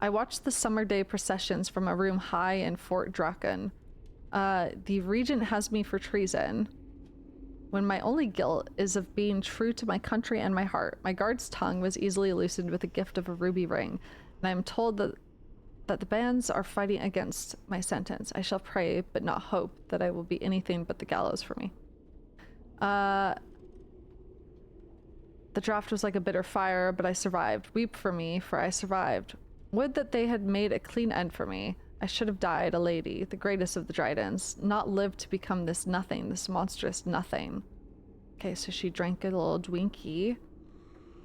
I watched the summer day processions from a room high in Fort Draken. The regent has me for treason, when my only guilt is of being true to my country and my heart. My guard's tongue was easily loosened with the gift of a ruby ring, and I am told that the bands are fighting against my sentence. I shall pray, but not hope, that I will be anything but the gallows for me. The draft was like a bitter fire, but I survived. Weep for me, for I survived. Would that they had made a clean end for me. I should have died a lady, the greatest of the Drydens, not lived to become this nothing, this monstrous nothing. Okay, so she drank a little Dwinkie.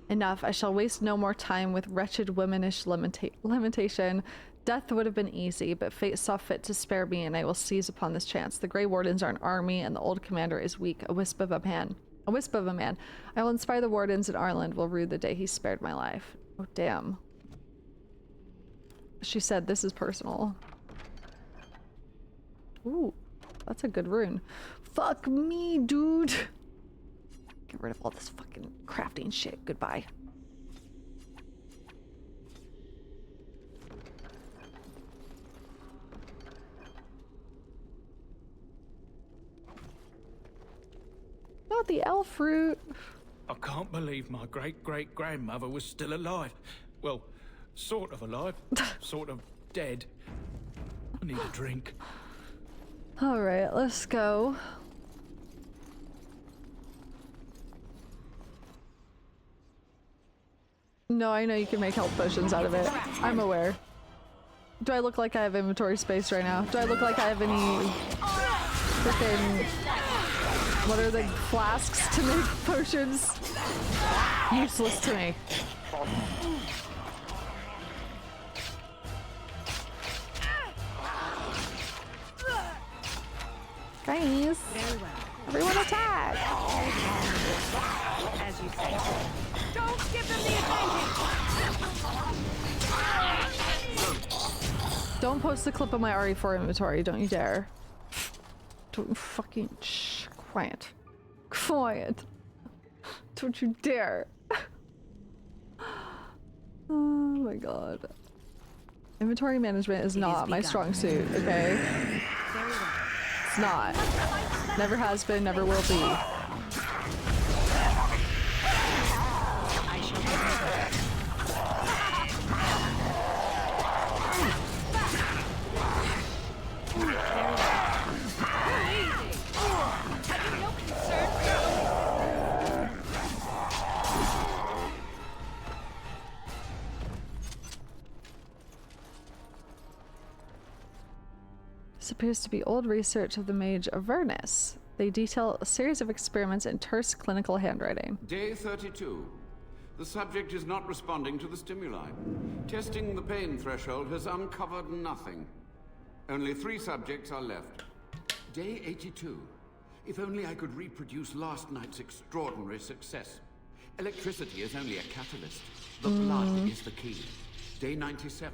Enough, I shall waste no more time with wretched womanish lamentation. Death would have been easy, but fate saw fit to spare me, and I will seize upon this chance. The Grey Wardens are an army, and the old commander is weak, a wisp of a man. A wisp of a man. I will inspire the Wardens, and Arland will rue the day he spared my life. Oh, damn. She said this is personal. Ooh, that's a good rune. Fuck me, dude. Get rid of all this fucking crafting shit. Goodbye. Not the elf fruit. I can't believe my great-great-grandmother was still alive. Well, sort of alive, sort of dead. I need a drink. All right, let's go. No, I know you can make health potions out of it. I'm aware. Do I look like I have inventory space right now? Do I look like I have any freaking... What are the flasks to make potions? Useless to me. Guys, everyone attack! As you say. Don't give them the advantage! Don't post the clip of my RE4 inventory, don't you dare. Don't fucking quiet. Quiet. Don't you dare. Oh my god. Inventory management is not my strong suit, okay? It's not. Never has been, never will be. This appears to be old research of the Mage Avernus. They detail a series of experiments in terse clinical handwriting. Day 32. The subject is not responding to the stimuli. Testing the pain threshold has uncovered nothing. Only 3 subjects are left. Day 82. If only I could reproduce last night's extraordinary success. Electricity is only a catalyst. The blood is the key. Day 97.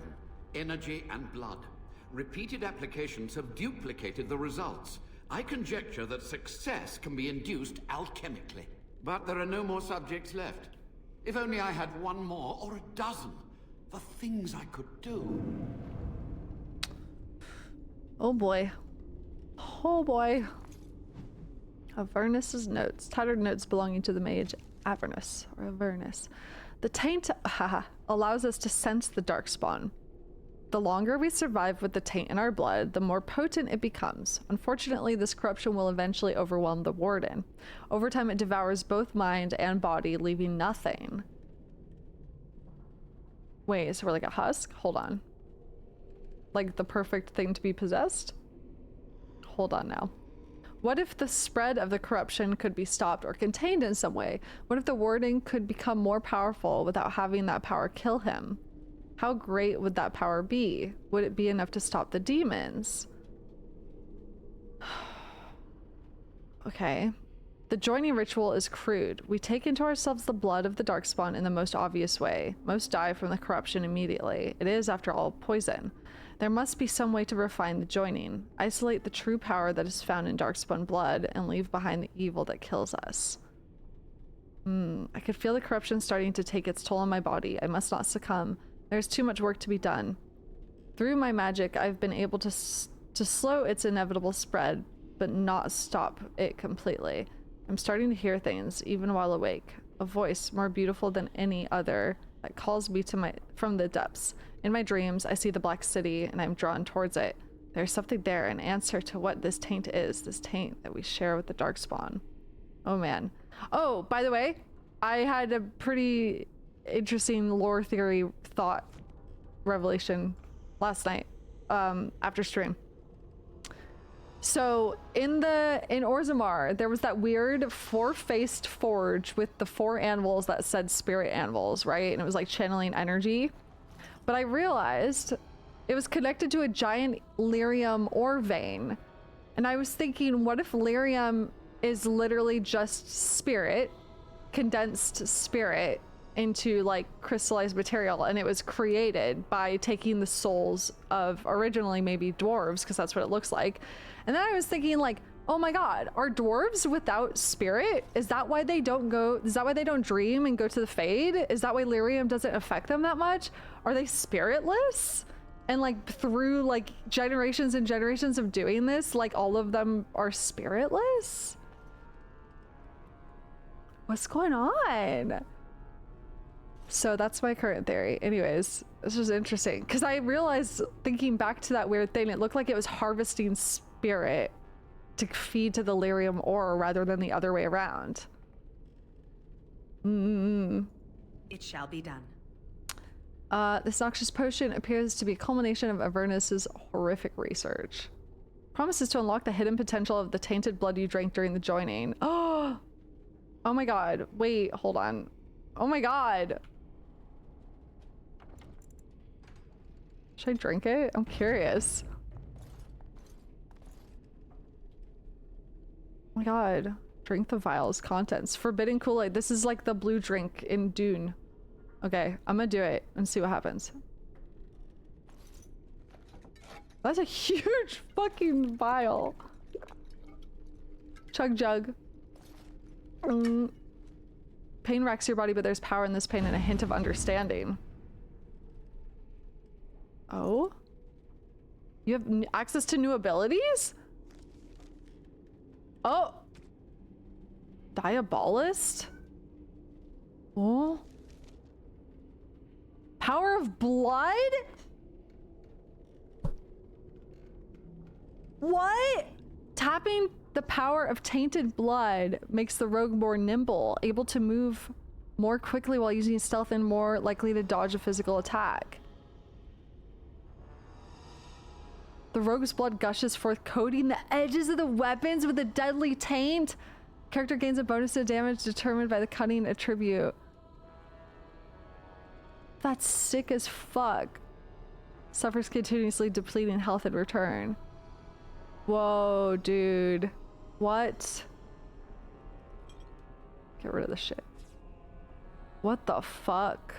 Energy and blood. Repeated applications have duplicated the results. I conjecture that success can be induced alchemically. But there are no more subjects left. If only I had 1 more, or a dozen. The things I could do. Oh boy. Oh boy. Avernus's notes. Tattered notes belonging to the mage Avernus, or Avernus. The taint allows us to sense the darkspawn. The longer we survive with the taint in our blood, the more potent it becomes. Unfortunately, this corruption will eventually overwhelm the warden. Over time, it devours both mind and body, leaving nothing. Wait, so we're like a husk? Hold on. Like the perfect thing to be possessed? Hold on now. What if the spread of the corruption could be stopped or contained in some way? What if the warden could become more powerful without having that power kill him? How great would that power be? Would it be enough to stop the demons? Okay. The joining ritual is crude. We take into ourselves the blood of the darkspawn in the most obvious way. Most die from the corruption immediately. It is, after all, poison. There must be some way to refine the joining, isolate the true power that is found in darkspawn blood, and leave behind the evil that kills us. I could feel the corruption starting to take its toll on my body. I must not succumb. There's too much work to be done. Through my magic, I've been able to slow its inevitable spread, but not stop it completely. I'm starting to hear things, even while awake. A voice, more beautiful than any other, that calls me to from the depths. In my dreams, I see the Black City, and I'm drawn towards it. There's something there, an answer to what this taint is, this taint that we share with the Darkspawn. Oh man. Oh, by the way, I had a pretty interesting lore theory thought revelation last night, after stream. So in Orzammar, there was that weird 4-faced forge with the 4 anvils that said spirit anvils, right? And it was like channeling energy. But I realized it was connected to a giant lyrium ore vein. And I was thinking, what if lyrium is literally just spirit, condensed spirit into like crystallized material, and it was created by taking the souls of originally maybe dwarves, because that's what it looks like. And then I was thinking like, oh my god, are dwarves without spirit? Is that why they don't dream and go to the Fade? Is that why lyrium doesn't affect them that much? Are they spiritless? And like through like generations and generations of doing this, like all of them are spiritless? What's going on? So that's my current theory. Anyways, this was interesting because I realized, thinking back to that weird thing, it looked like it was harvesting spirit to feed to the lyrium ore rather than the other way around. It shall be done. This noxious potion appears to be a culmination of Avernus's horrific research. Promises to unlock the hidden potential of the tainted blood you drank during the joining. Oh my god. Wait, hold on. Oh my god. Should I drink it? I'm curious. Oh my god. Drink the vial's contents. Forbidden Kool-Aid. This is like the blue drink in Dune. Okay, I'm gonna do it and see what happens. That's a huge fucking vial. Chug jug. Pain racks your body, but there's power in this pain and a hint of understanding. Oh? You have access to new abilities? Oh! Diabolist? Oh? Power of blood? What? Tapping the power of tainted blood makes the rogue more nimble, able to move more quickly while using stealth and more likely to dodge a physical attack. The rogue's blood gushes forth, coating the edges of the weapons with a deadly taint. Character gains a bonus to damage determined by the cunning attribute. That's sick as fuck. Suffers continuously depleting health in return. Whoa, dude. What? Get rid of the shit. What the fuck?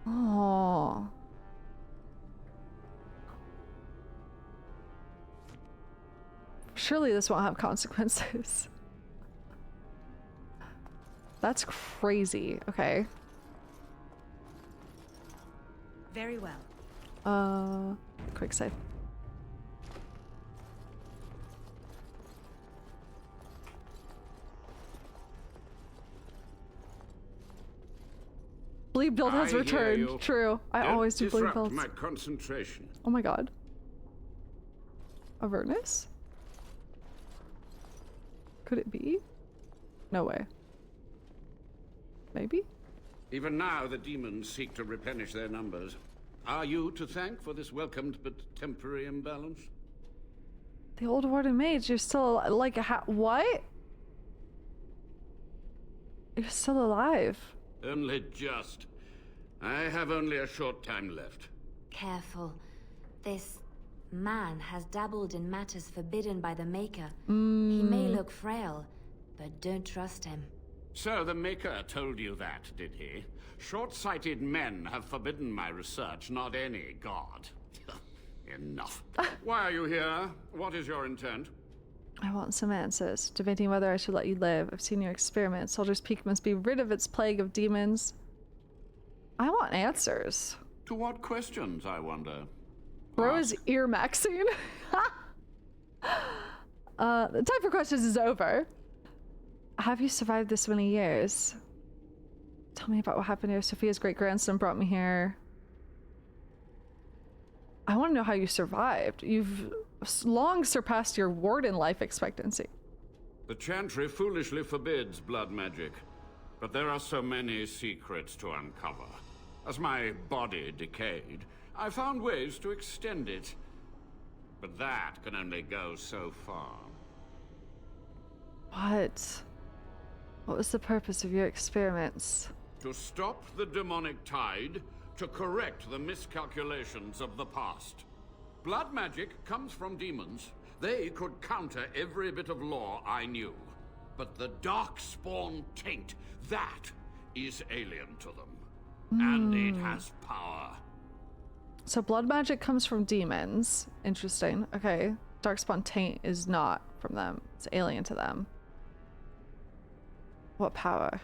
Oh. Surely this won't have consequences. That's crazy. Okay. Very well. Quick save. Bleed build has returned. True. I always do bleed builds. My concentration. Oh my god. Avernus? Could it be? No way. Maybe? Even now, the demons seek to replenish their numbers. Are you to thank for this welcomed but temporary imbalance? The old warden mage, you're still like a what? You're still alive. Only just. I have only a short time left. Careful. This man has dabbled in matters forbidden by the Maker. He may look frail, but don't trust him. So the Maker told you that, did he? Short-sighted men have forbidden my research, not any god. Enough. Why are you here? What is your intent? I want some answers. Debating whether I should let you live. I've seen your experiment. Soldier's Peak must be rid of its plague of demons. I want answers. To what questions, I wonder? Bro is ear maxing. The time for questions is over. Have you survived this many years? Tell me about what happened here. Sophia's great-grandson brought me here. I want to know how you survived. You've long surpassed your warden life expectancy. The Chantry foolishly forbids blood magic, but there are so many secrets to uncover. As my body decayed, I found ways to extend it. But that can only go so far. What? What was the purpose of your experiments? To stop the demonic tide, to correct the miscalculations of the past. Blood magic comes from demons. They could counter every bit of law I knew. But the Darkspawn taint, that is alien to them. And it has power. So blood magic comes from demons. Interesting. Okay. Darkspawn taint is not from them. It's alien to them. What power?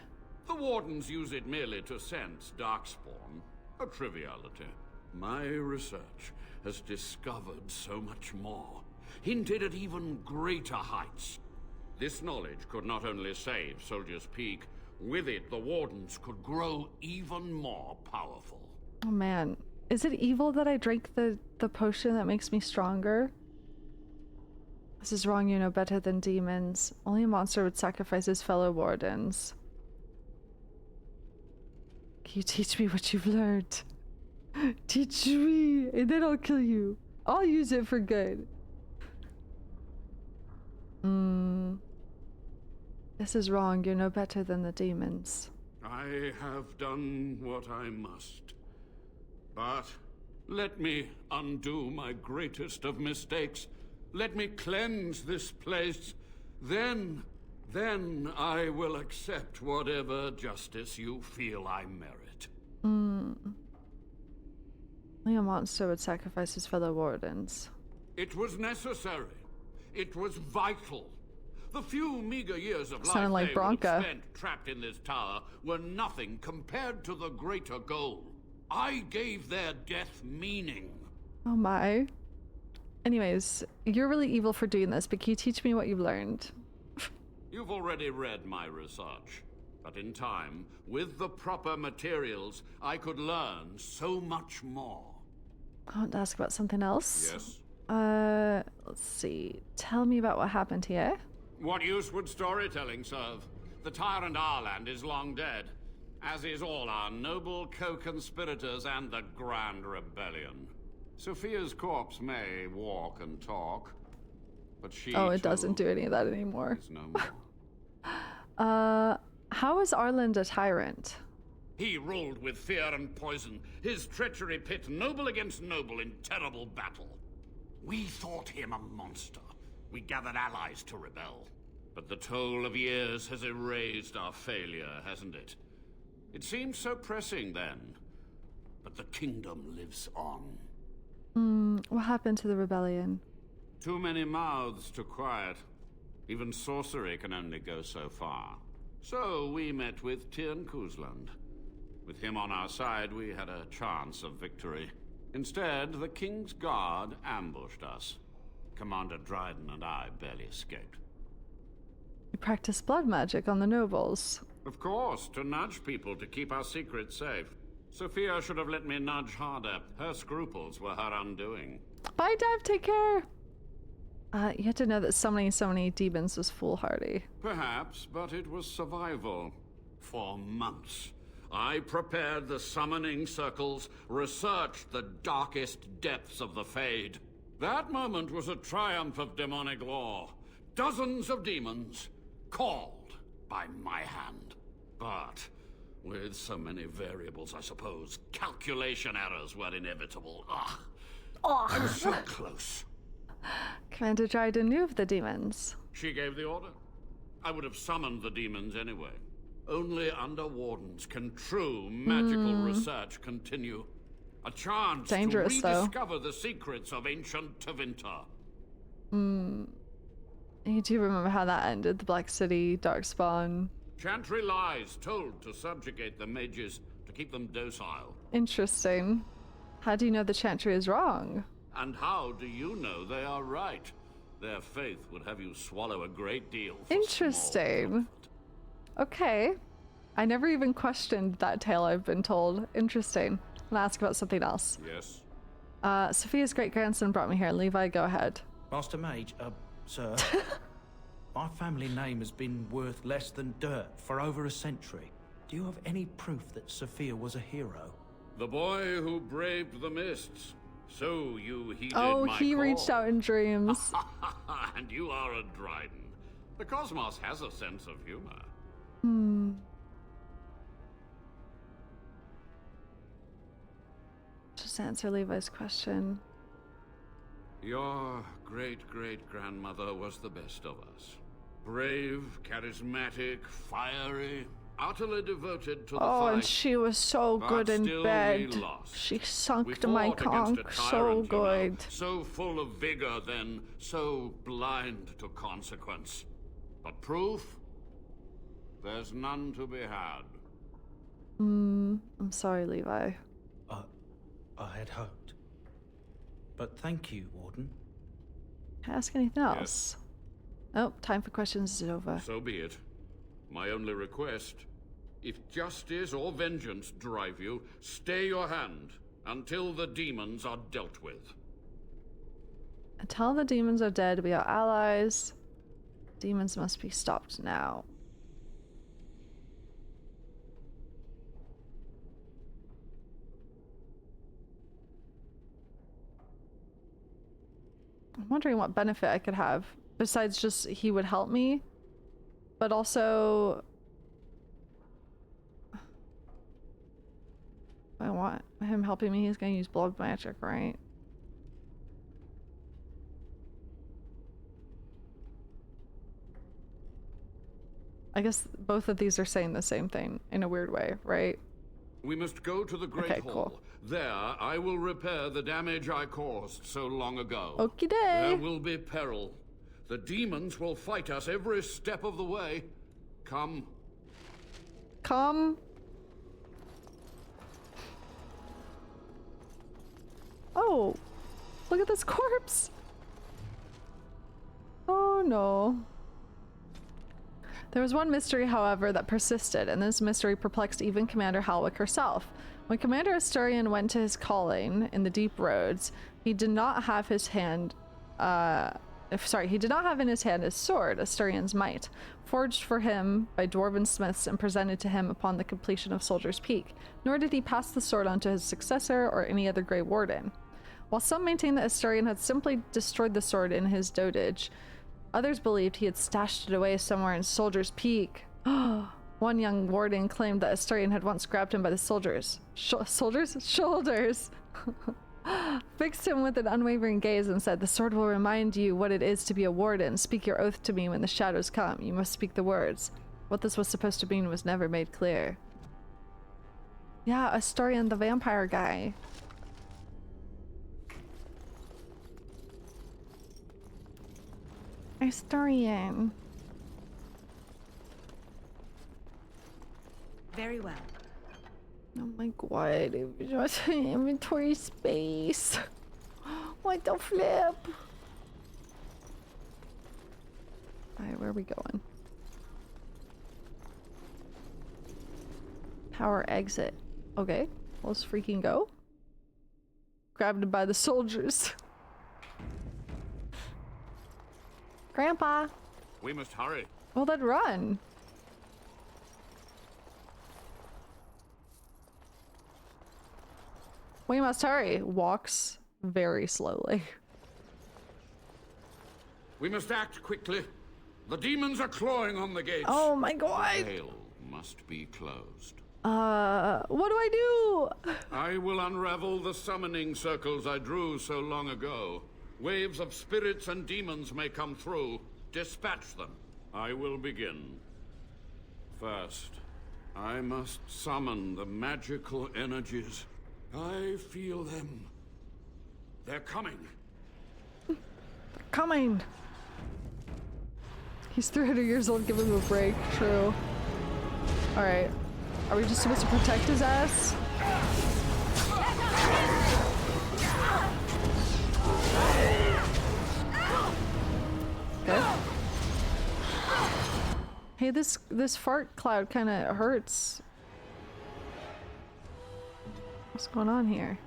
The Wardens use it merely to sense Darkspawn. A triviality. My research has discovered so much more. Hinted at even greater heights. This knowledge could not only save Soldier's Peak, with it the Wardens could grow even more powerful. Oh man. Is it evil that I drank the potion that makes me stronger? This is wrong, you know better than demons. Only a monster would sacrifice his fellow wardens. Can you teach me what you've learned? Teach me, and then I'll kill you. I'll use it for good. This is wrong, you're no better than the demons. I have done what I must. But let me undo my greatest of mistakes. Let me cleanse this place. Then I will accept whatever justice you feel I merit. Only a monster would sacrifice his fellow wardens. It was necessary. It was vital. The few meager years of life Sounded like they would have Bronca. spent trapped in this tower were nothing compared to the greater goal. I gave their death meaning. Oh my. Anyways, you're really evil for doing this, but can you teach me what you've learned? You've already read my research. But in time, with the proper materials, I could learn so much more. I want to ask about something else. Yes? Let's see. Tell me about what happened here. What use would storytelling serve? The tyrant Arland is long dead, as is all our noble co-conspirators and the Grand Rebellion. Sophia's corpse may walk and talk, but she Oh, it doesn't do any of that anymore. is no more. How is Arland a tyrant? He ruled with fear and poison, his treachery pit noble against noble in terrible battle. We thought him a monster. We gathered allies to rebel. But the toll of years has erased our failure, hasn't it? It seemed so pressing then. But the kingdom lives on. What happened to the rebellion? Too many mouths to quiet. Even sorcery can only go so far. So we met with Tirn Kuzland. With him on our side, we had a chance of victory. Instead, the King's Guard ambushed us. Commander Dryden and I barely escaped. You practiced blood magic on the nobles. Of course, to nudge people to keep our secrets safe. Sophia should have let me nudge harder. Her scruples were her undoing. Bye, Dev. Take care. You had to know that summoning so many demons was foolhardy. Perhaps, but it was survival. For months, I prepared the summoning circles, researched the darkest depths of the Fade. That moment was a triumph of demonic law. Dozens of demons, called by my hand. But with so many variables, I suppose, calculation errors were inevitable. Ugh. I was so close. Commander Dryden knew of the demons. She gave the order. I would have summoned the demons anyway. Only under wardens can true magical research continue. A chance Dangerous, to rediscover the secrets of ancient Tevinter. You do remember how that ended, the Black City, Darkspawn. Chantry lies told to subjugate the mages, to keep them docile. Interesting. How do you know the Chantry is wrong? And how do you know they are right? Their faith would have you swallow a great deal for Interesting. Okay. I never even questioned that tale I've been told. Interesting. I'll ask about something else. Yes. Sophia's great-grandson brought me here. Levi, go ahead. Master Mage, sir. My family name has been worth less than dirt for over a century. Do you have any proof that Sophia was a hero? The boy who braved the mists. So you heeded Oh, my he call. reached out in dreams. And you are a Dryden. The cosmos has a sense of humor. Just answer Levi's question. Your great-great-grandmother was the best of us. Brave, charismatic, fiery, utterly devoted to the fight. And she was so But good in still bed. we lost. She sunk We to my fought against a conch so tyrant, you know, good. so full of vigor then, so blind to consequence. But proof? There's none to be had. I'm sorry, Levi. I had hoped. But thank you, Warden. Can I ask anything else? Oh, time for questions is over. So be it. My only request, if justice or vengeance drive you, stay your hand until the demons are dealt with. Until the demons are dead, we are allies. Demons must be stopped now. I'm wondering what benefit I could have besides just he would help me, but also I want him helping me. He's gonna use blood magic, right? I guess both of these are saying the same thing in a weird way, right? We must go to the Great Okay, Hall. cool. There, I will repair the damage I caused so long ago. Okie There day. will be peril. The demons will fight us every step of the way. Come. Come. Oh, look at this corpse. Oh no. There was one mystery, however, that persisted, and this mystery perplexed even Commander Halwick herself. When Commander Asturian went to his calling in the deep roads, he did not have his hand, he did not have in his hand his sword, Asturian's might, forged for him by dwarven smiths and presented to him upon the completion of Soldier's Peak, nor did he pass the sword on to his successor or any other Grey Warden. While some maintained that Asturian had simply destroyed the sword in his dotage, others believed he had stashed it away somewhere in Soldier's Peak, One young warden claimed that Astarion had once grabbed him by the shoulders, fixed him with an unwavering gaze and said, "The sword will remind you what it is to be a warden. Speak your oath to me when the shadows come. You must speak the words." What this was supposed to mean was never made clear. Yeah, Astarion the vampire guy. Astarion. Very well. Oh my god, it was just inventory space. What the flip? Alright, where are we going? Power exit. Okay, let's freaking go. Grabbed by the soldiers. Grandpa! We must hurry. Well, then run. We must hurry. Walks very slowly. We must act quickly. The demons are clawing on the gates. Oh my god! The veil must be closed. What do I do? I will unravel the summoning circles I drew so long ago. Waves of spirits and demons may come through. Dispatch them. I will begin. First, I must summon the magical energies. I feel them. They're coming. Coming. He's 300 years old. Give him a break. True. Alright. Are we just supposed to protect his ass? Okay. Hey, this fart cloud kind of hurts. What's going on here?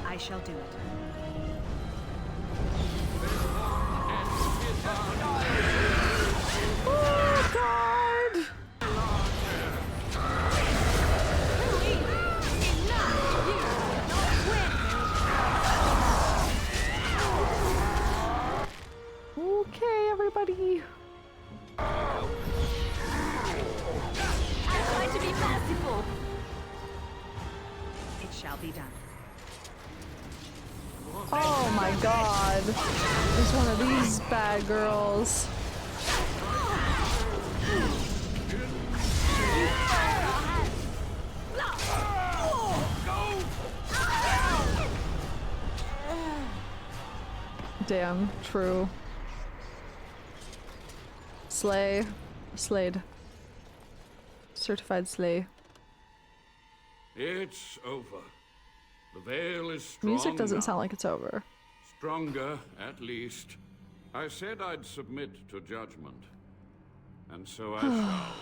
I shall do it. Oh god! Okay, everybody. I try to be merciful. It shall be done. Oh my god. There's one of these bad girls. Damn, true. Slay. Slayed. Certified slay. It's over. The veil is strong. Music doesn't now. sound like it's over. Stronger, at least. I said I'd submit to judgment. And so I shall.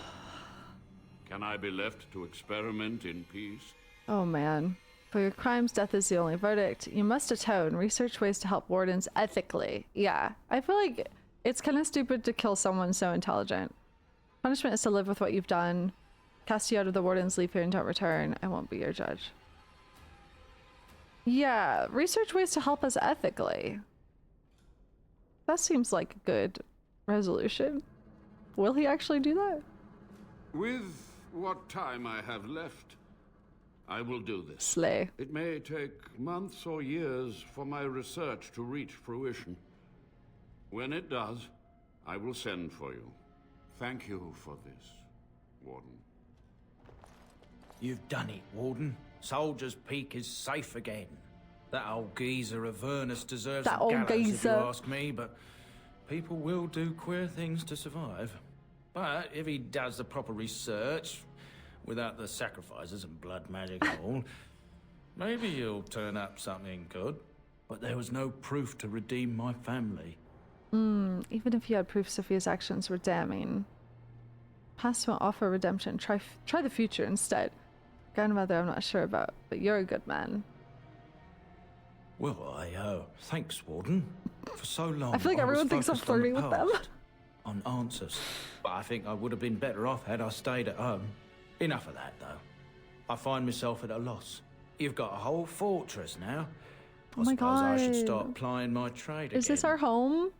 Can I be left to experiment in peace? Oh man. For your crimes, death is the only verdict. You must atone. Research ways to help wardens ethically. Yeah. I feel like it's kind of stupid to kill someone so intelligent. Punishment is to live with what you've done. Cast you out of the wardens, leave here and don't return. I won't be your judge. Yeah, research ways to help us ethically. That seems like a good resolution. Will he actually do that? With what time I have left, I will do this. Slay. It may take months or years for my research to reach fruition. When it does, I will send for you. Thank you for this, Warden. You've done it, Warden. Soldier's Peak is safe again. That old geezer of Avernus deserves That the old gallows, if you geezer. ask me, but people will do queer things to survive. But if he does the proper research, without the sacrifices and blood magic and all, maybe he'll turn up something good. But there was no proof to redeem my family. Even if you had proof Sophia's actions were damning. Past won't offer redemption. Try the future instead. Grandmother, I'm not sure about, but you're a good man. Well, thanks, Warden. For so long, I feel like everyone thinks I'm was focused on the flirting with them. past, on answers. But I think I would have been better off had I stayed at home. Enough of that, though. I find myself at a loss. You've got a whole fortress now. Oh my suppose I should God. start plying my trade Is this again. our home?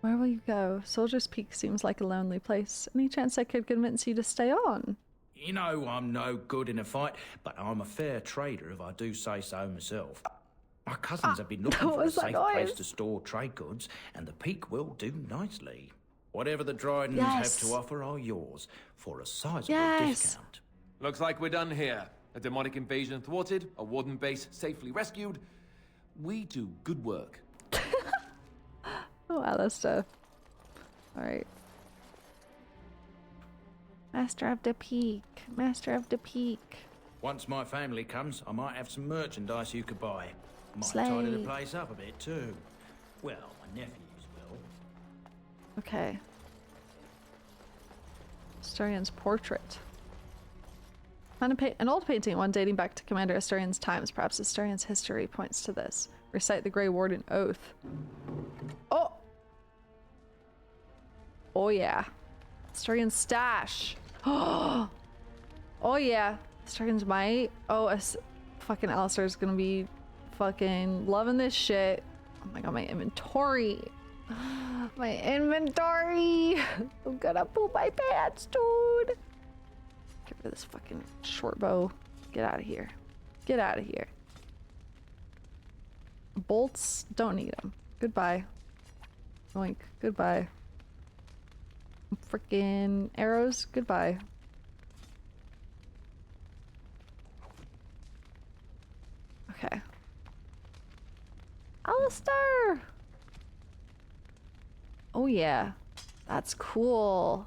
Where will you go? Soldier's Peak seems like a lonely place. Any chance I could convince you to stay on? You know I'm no good in a fight, but I'm a fair trader if I do say so myself. My cousins have been looking for a safe place to store trade goods, and the Peak will do nicely. Whatever the Drydens have to offer are yours, for a sizable discount. Looks like we're done here. A demonic invasion thwarted, a warden base safely rescued. We do good work. Oh, Alistair. Alright. Master of the Peak. Master of the Peak. Once my family comes, I might have some merchandise you could buy. Might Slay. tidy the place up a bit too. Well, my nephews will. Okay. Astarion's portrait. Found an old painting, one dating back to Commander Astarion's times. Perhaps Astarion's history points to this. Recite the Grey Warden Oath. Oh! Oh yeah. Astarion's stash. Oh yeah. Astarion's might. Oh, fucking Alistair's gonna be fucking loving this shit. Oh my god, my inventory. My inventory. I'm gonna poop my pants, dude. Get rid of this fucking short bow. Get out of here. Get out of here. Bolts, don't need them. Goodbye. Oink. Goodbye. Freaking arrows, goodbye. Okay. Alistair! Oh yeah. That's cool.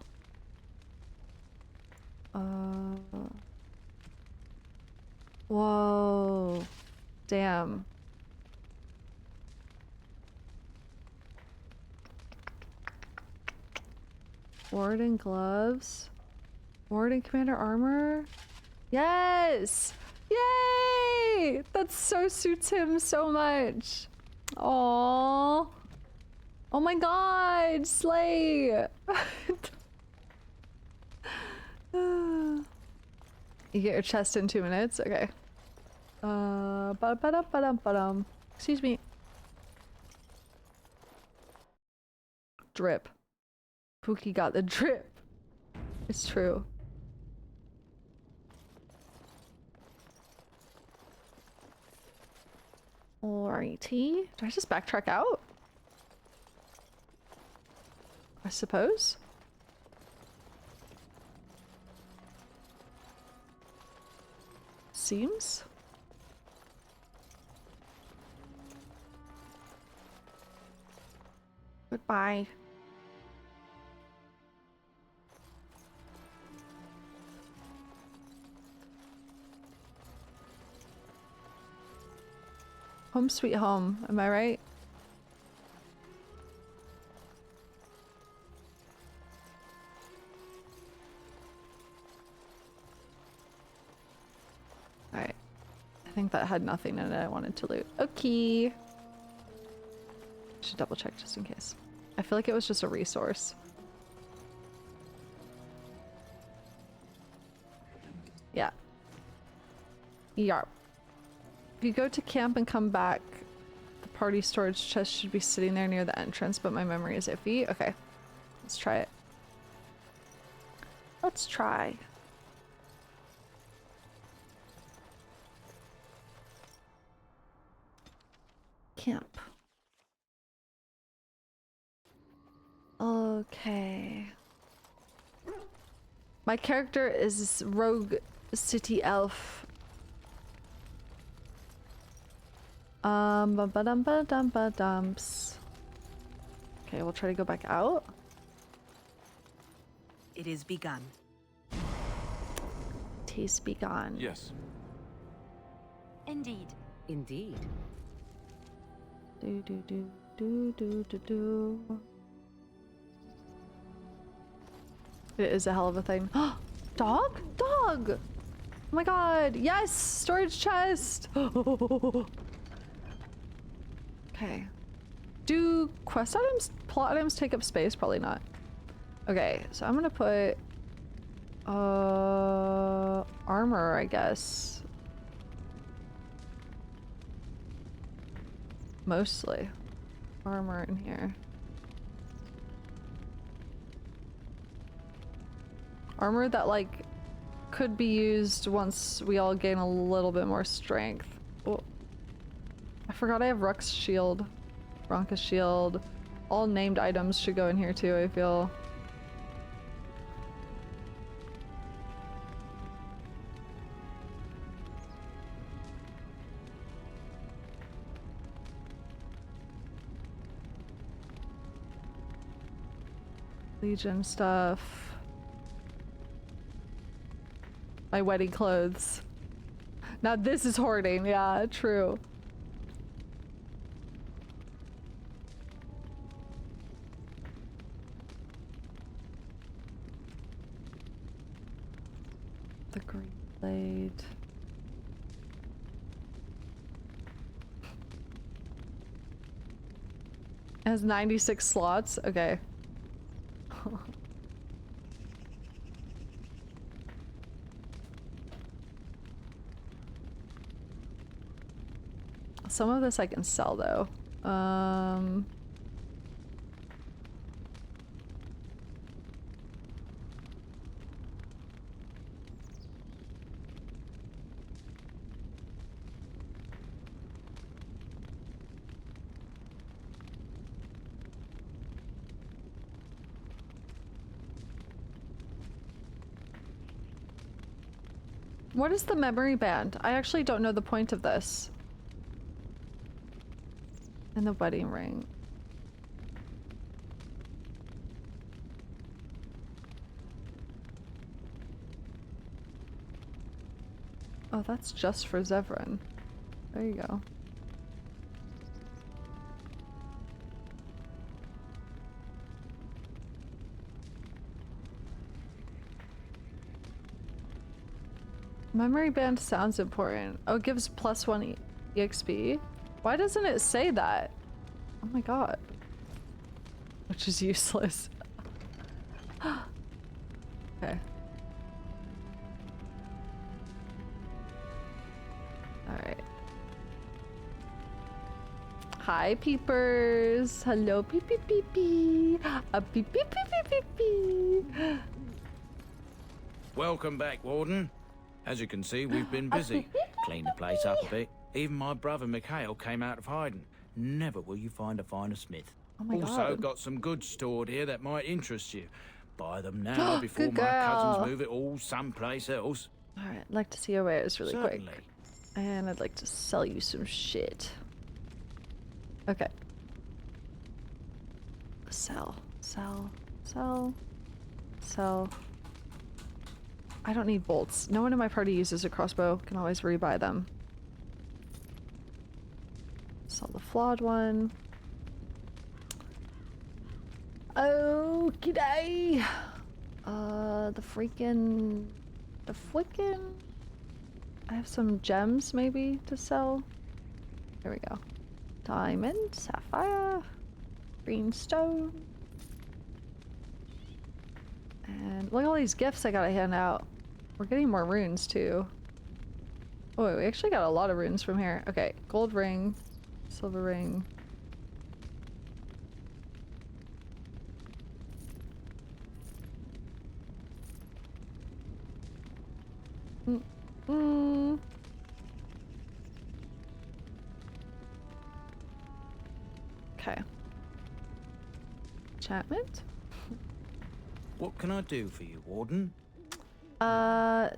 Whoa. Damn. Warden gloves. Warden commander armor. Yes! Yay! That so suits him so much. Aww. Oh my god, slay! You get your chest in 2 minutes? Okay. Ba-da-ba-dum-ba-dum. Excuse me. Drip. Pookie got the drip. It's true. Alrighty. Do I just backtrack out? I suppose. Seems. Goodbye. Home sweet home, am I right? Alright. I think that had nothing in it I wanted to loot. Okay. Should double check just in case. I feel like it was just a resource. Yeah. Yarp. If you go to camp and come back, the party storage chest should be sitting there near the entrance, but my memory is iffy. Okay. Let's try it. Let's try. Camp. Okay. My character is Rogue City Elf. Ba-ba-dum-ba-dum-ba-dumps. Okay, we'll try to go back out. It is begun. Taste be gone. Yes. Indeed. Indeed. Do do do do do do do. It is a hell of a thing. Dog? Dog! Oh my god, yes! Storage chest! Okay. Do quest items, plot items take up space? Probably not. Okay, so I'm gonna put armor, I guess. Mostly armor in here. Armor that like could be used once we all gain a little bit more strength. Oh, I forgot I have Ruck's shield, Bronca's shield. All named items should go in here too, I feel. Legion stuff. My wedding clothes. Now this is hoarding, yeah, true. The great blade. It has 96 slots? Okay. Some of this I can sell though. What is the memory band? I actually don't know the point of this. And the wedding ring. Oh, that's just for Zevran. There you go. Memory band sounds important. Oh, it gives +1 EXP. Why doesn't it say that? Oh my god. Which is useless. Okay. Alright. Hi, peepers. Hello, peep peep peep peep. A peep peep peep peep peep peep. Welcome back, Warden. As you can see, we've been busy. Cleaned the place up a bit. Even my brother Mikhail came out of hiding. Never will you find a finer smith. Oh my also, god. got some goods stored here that might interest you. Buy them now before Good my cousins girl. move it all someplace else. Alright, I'd like to see your wares really Certainly. quick. And I'd like to sell you some shit. Okay. Sell, sell, sell, sell. I don't need bolts. No one in my party uses a crossbow. Can always rebuy them. Sell the flawed one. Okie day. The freaking... I have some gems maybe to sell. There we go. Diamond, sapphire, green stone. And look at all these gifts I gotta hand out. We're getting more runes too. Oh, wait, we actually got a lot of runes from here. Okay, gold ring, silver ring. Okay. Enchantment? What can I do for you, Warden?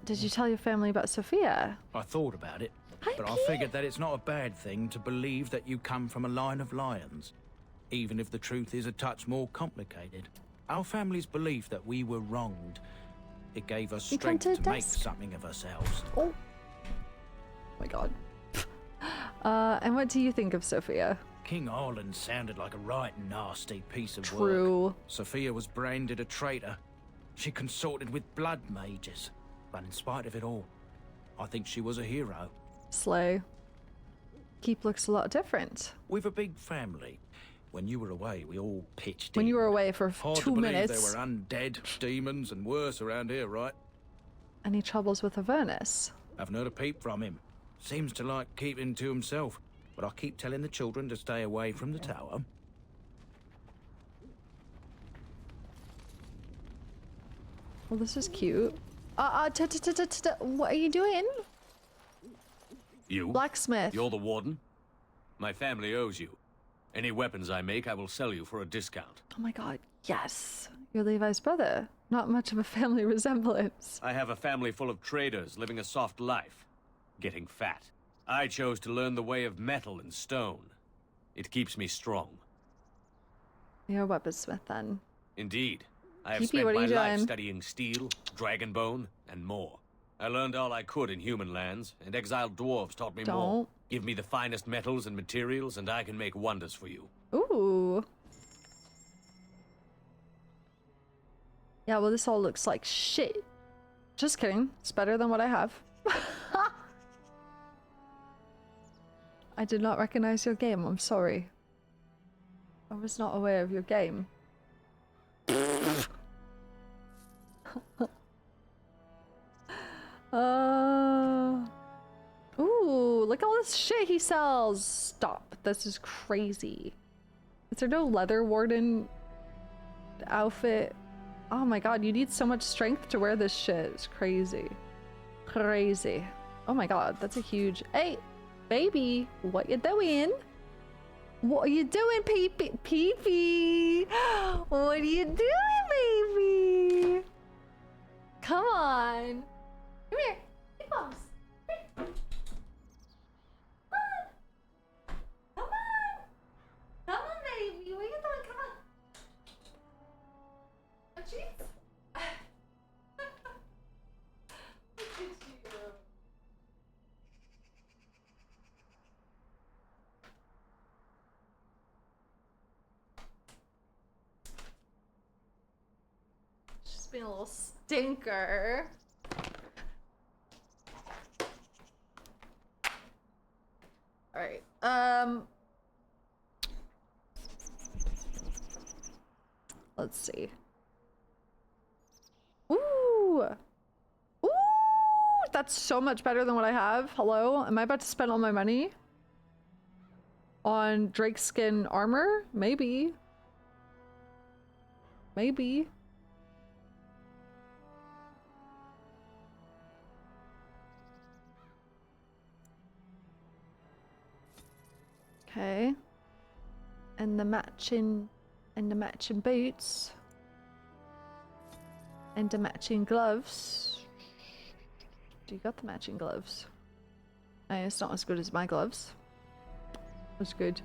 Did you tell your family about Sophia? I thought about it, Hi, but I Pierre. figured that it's not a bad thing to believe that you come from a line of lions, even if the truth is a touch more complicated. Our family's belief that we were wronged, it gave us You come strength to to make desk. something of ourselves. Oh my god. And what do you think of Sophia? King Arlen sounded like a right nasty piece of work. True. Sophia was branded a traitor. She consorted with blood mages. But in spite of it all, I think she was a hero. Slay. Keep looks a lot different. We've a big family. When you were away, we all pitched When in. you were away for Hard 2 to believe minutes. there were undead, demons, and worse around here, right? Any troubles with Avernus? Haven't heard a peep from him. Seems to like keeping to himself. But I keep telling the children to stay away from the tower. Well, this is cute. What are you doing? You? Blacksmith. You're the warden? My family owes you. Any weapons I make, I will sell you for a discount. Oh my god, yes. You're Levi's brother. Not much of a family resemblance. I have a family full of traders living a soft life, getting fat. I chose to learn the way of metal and stone. It keeps me strong. You're a weaponsmith then. Indeed. I have Peepee, spent what are my you life doing? studying steel, dragonbone, and more. I learned all I could in human lands, and exiled dwarves taught me more. Don't. Give me the finest metals and materials, and I can make wonders for you. Ooh. Yeah, well, this all looks like shit. Just kidding. It's better than what I have. I did not recognize your game. I'm sorry. I was not aware of your game. Ooh, look at all this shit he sells. Stop. This is crazy. Is there no leather warden outfit? Oh my god, you need so much strength to wear this shit. It's crazy. Crazy. Oh my god, that's a huge... Hey, baby, what you doing? What are you doing, Peepee? Peepee? What are you doing, baby? Come on. Come here. Hey, Bumps. Come on. Come on. Come on, baby. What are you doing? Come on. Oh, jeez. Look at you. She's being a little stinker. All right. Let's see. Ooh. Ooh, that's so much better than what I have. Hello? Am I about to spend all my money on Drake skin armor? Maybe. Maybe. Okay. And the matching boots. And the matching gloves. Do you got the matching gloves? It's not as good as my gloves. That's good.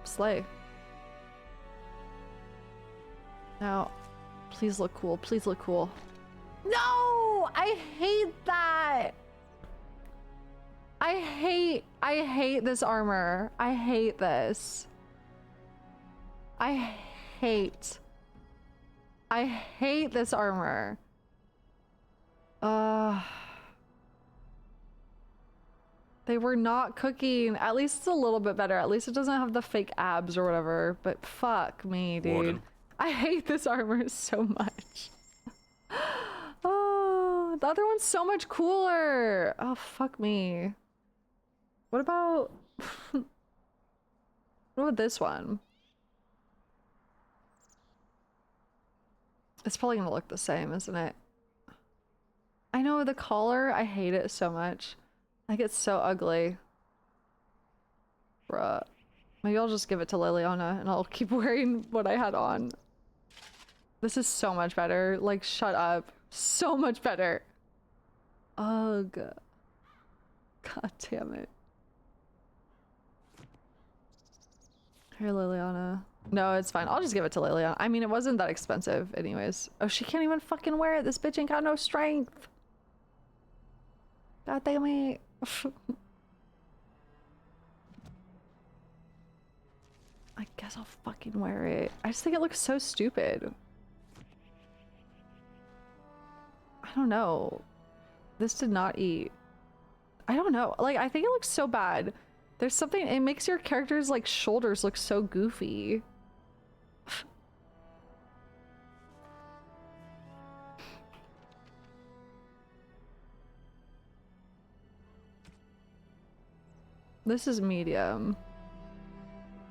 Slay. Now, please look cool. Please look cool. No! I hate that! I hate this armor. I hate this. I hate this armor. They were not cooking. At least it's a little bit better. At least it doesn't have the fake abs or whatever. But fuck me, dude. Warden. I hate this armor so much. Oh, the other one's so much cooler. Oh, fuck me. What about... what about this one? It's probably gonna look the same, isn't it? I know, the collar, I hate it so much. I think it's so ugly. Bruh. Maybe I'll just give it to Liliana and I'll keep wearing what I had on. This is so much better. Like, shut up. So much better. Ugh. God damn it. Here, Liliana. No, it's fine. I'll just give it to Liliana. I mean, it wasn't that expensive anyways. Oh, she can't even fucking wear it. This bitch ain't got no strength. God damn it. I guess I'll fucking wear it. I just think it looks so stupid. I don't know. This did not eat. I don't know. Like, I think it looks so bad There's something, it makes your character's like shoulders look so goofy. This is medium.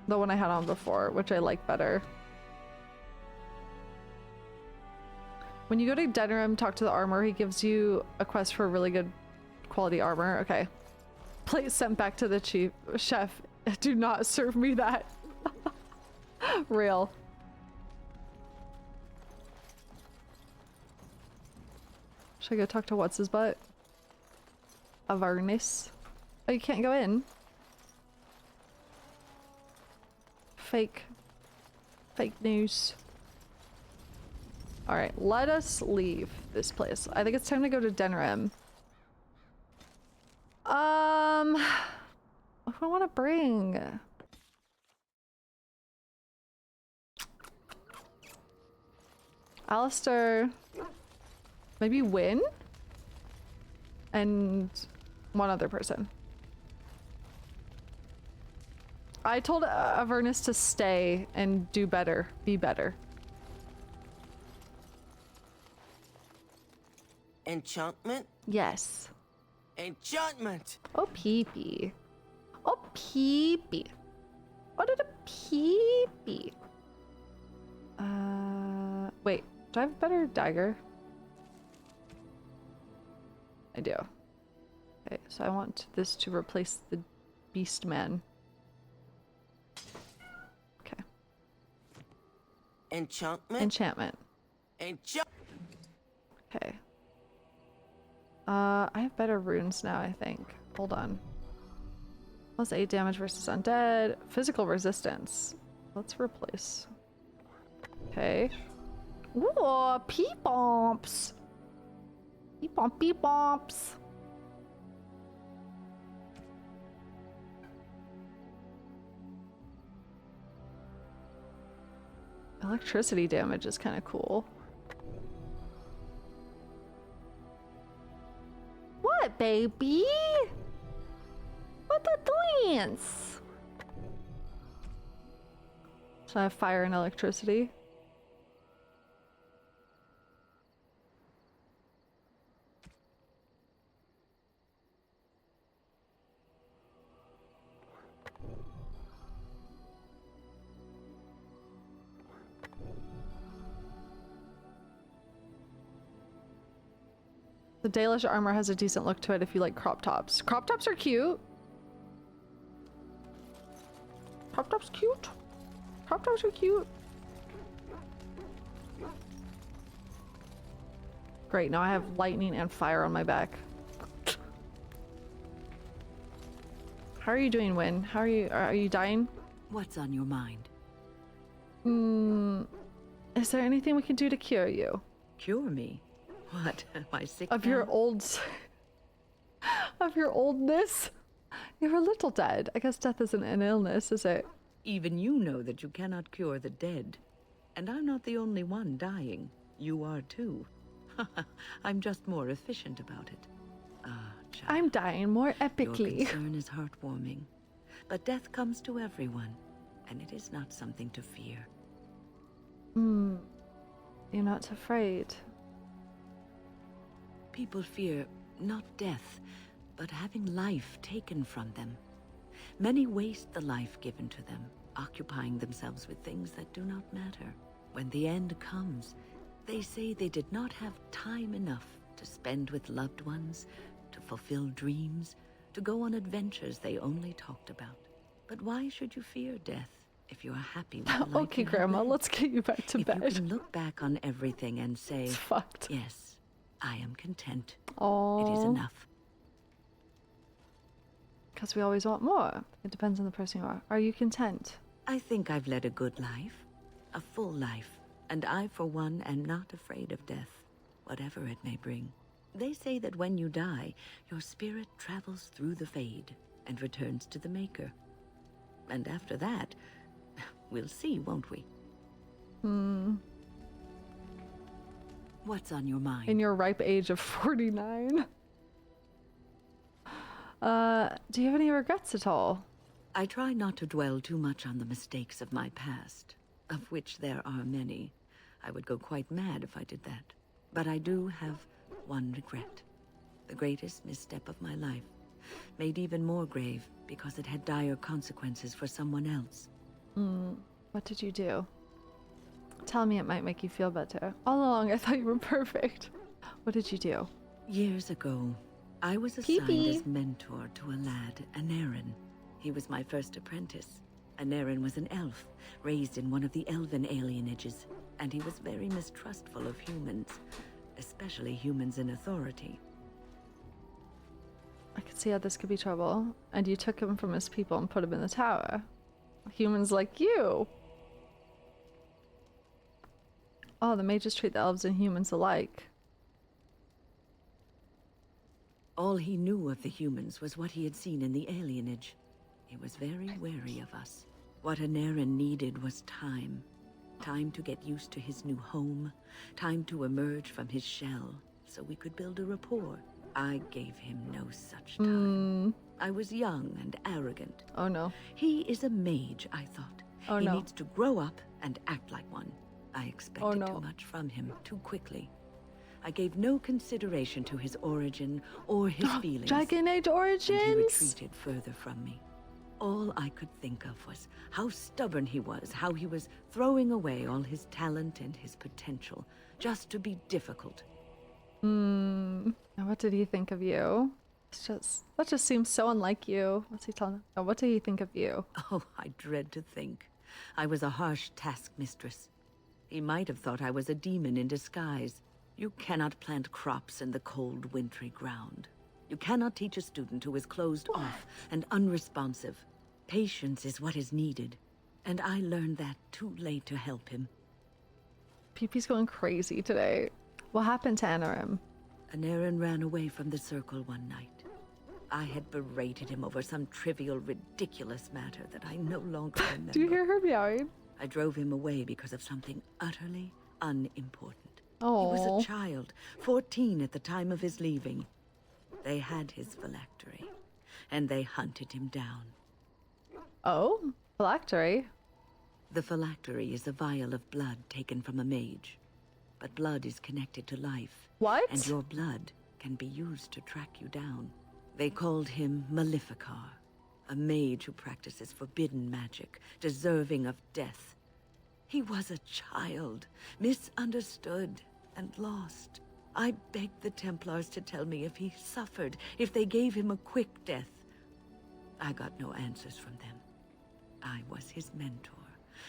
The one I had on before, which I like better. When you go to Denerim, talk to the armor, he gives you a quest for really good quality armor. Okay. Plate sent back to the chief chef. Do not serve me that. Real. Should I go talk to what's his butt? Avernus. Oh, you can't go in. Fake news. All right, let us leave this place. I think it's time to go to Denerim. What do I want to bring? Alistair. Maybe Win? And one other person. I told Avernus to stay and do better. Be better. Enchantment? Yes. Enchantment! Oh, peepee. Oh, peepee. What did a peepee? Wait. Do I have a better dagger? I do. Okay, so I want this to replace the Beast Man. Okay. Enchantment? Enchantment. Okay. I have better runes now, I think. Hold on. Plus 8 damage versus undead. Physical resistance. Let's replace. Okay. Ooh, pee-bomps. Pee-bomp, pee-bomps. Electricity damage is kind of cool. What, baby? What the dance? So I have fire and electricity. The Dalish armor has a decent look to it if you like crop tops. Crop tops are cute. Crop tops cute. Crop tops are cute. Great, now I have lightning and fire on my back. How are you doing, Win? How are you dying? What's on your mind? Is there anything we can do to cure you? Cure me? What? Am I sick Of now? your of your oldness? You're a little dead. I guess death isn't an illness, is it? Even you know that you cannot cure the dead. And I'm not the only one dying. You are too. I'm just more efficient about it. Ah, child. I'm dying more Your epically. concern is heartwarming. But death comes to everyone, and it is not something to fear. You're not afraid. People fear not death, but having life taken from them. Many waste the life given to them, occupying themselves with things that do not matter. When the end comes, they say they did not have time enough to spend with loved ones, to fulfill dreams, to go on adventures they only talked about. But why should you fear death if you are happy with the life Okay, you have Grandma, led? let's get you back to If bed. you can look back on everything and say, It's fucked. yes, I am content. Oh. It is enough. Because we always want more. It depends on the person you are. Are you content? I think I've led a good life, a full life, and I, for one, am not afraid of death, whatever it may bring. They say that when you die, your spirit travels through the fade and returns to the Maker. And after that, we'll see, won't we? What's on your mind? In your ripe age of 49. Do you have any regrets at all? I try not to dwell too much on the mistakes of my past, of which there are many. I would go quite mad if I did that. But I do have one regret. The greatest misstep of my life, made even more grave because it had dire consequences for someone else. What did you do? Tell me, it might make you feel better. All along, I thought you were perfect. What did you do? Years ago, I was assigned as mentor to a lad, Anarin. He was my first apprentice. Anarin was an elf, raised in one of the elven alienages, and he was very mistrustful of humans, especially humans in authority. I could see how this could be trouble. And you took him from his people and put him in the tower. Humans like you. Oh, the mages treat the elves and humans alike. All he knew of the humans was what he had seen in the alienage. He was very wary of us. What Anarin needed was time. Time to get used to his new home. Time to emerge from his shell, so we could build a rapport. I gave him no such time. I was young and arrogant. Oh no. He is a mage, I thought. Oh he no. needs to grow up and act like one. I expected Oh, no. too much from him too quickly. I gave no consideration to his origin or his feelings. Dragon Age Origins? And he retreated further from me. All I could think of was how stubborn he was, how he was throwing away all his talent and his potential just to be difficult. And what did he think of you? That just seems so unlike you. What's he telling? Oh, what did he think of you? Oh, I dread to think. I was a harsh taskmistress. He might have thought I was a demon in disguise. You cannot plant crops in the cold, wintry ground. You cannot teach a student who is closed off and unresponsive. Patience is what is needed, and I learned that too late to help him. Pee-Pee's going crazy today. What happened to Anarim? Anarin ran away from the circle one night. I had berated him over some trivial, ridiculous matter that I no longer remember. Do you hear her meowing? I drove him away because of something utterly unimportant. Oh. He was a child, 14 at the time of his leaving. They had his phylactery, and they hunted him down. Oh? Phylactery? The phylactery is a vial of blood taken from a mage. But blood is connected to life. What? And your blood can be used to track you down. They called him Maleficar, a mage who practices forbidden magic, deserving of death. He was a child, misunderstood and lost. I begged the Templars to tell me if he suffered, if they gave him a quick death. I got no answers from them. I was his mentor,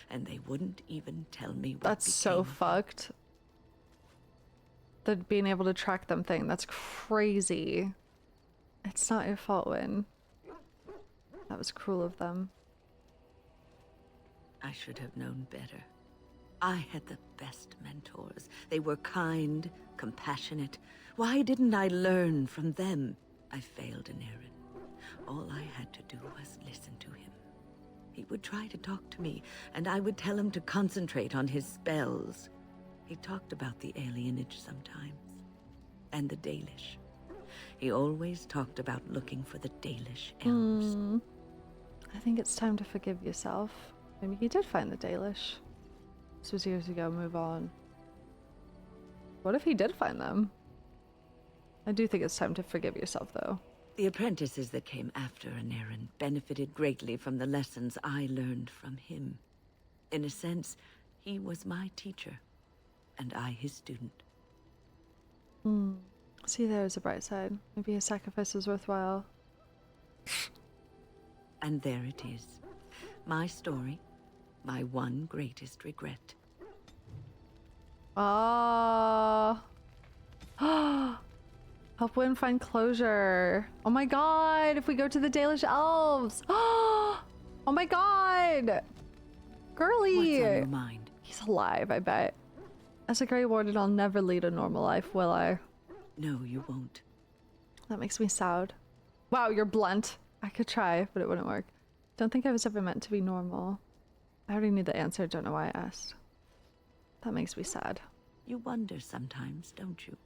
and they wouldn't even tell me what That's so fucked. The being able to track them thing, that's crazy. It's not your fault, Win. That was cruel of them. I should have known better. I had the best mentors. They were kind, compassionate. Why didn't I learn from them? I failed in Aaron. All I had to do was listen to him. He would try to talk to me, and I would tell him to concentrate on his spells. He talked about the alienage sometimes, and the Dalish. He always talked about looking for the Dalish elves. I think it's time to forgive yourself. Maybe he did find the Dalish. This was years ago, move on. What if he did find them? I do think it's time to forgive yourself, though. The apprentices that came after Anarin benefited greatly from the lessons I learned from him. In a sense, he was my teacher, and I his student. See, there's a bright side. Maybe his sacrifice was worthwhile. And there it is. My story, my one greatest regret. Ah. Help Win find closure. Oh my god, if we go to the Dalish elves. Oh my god. Girly. What's on your mind? He's alive, I bet. As a Grey Warden, I'll never lead a normal life, will I? No, you won't. That makes me sad. Wow, you're blunt. I could try, but it wouldn't work. Don't think I was ever meant to be normal. I already knew the answer, don't know why I asked. That makes me sad. You wonder sometimes, don't you?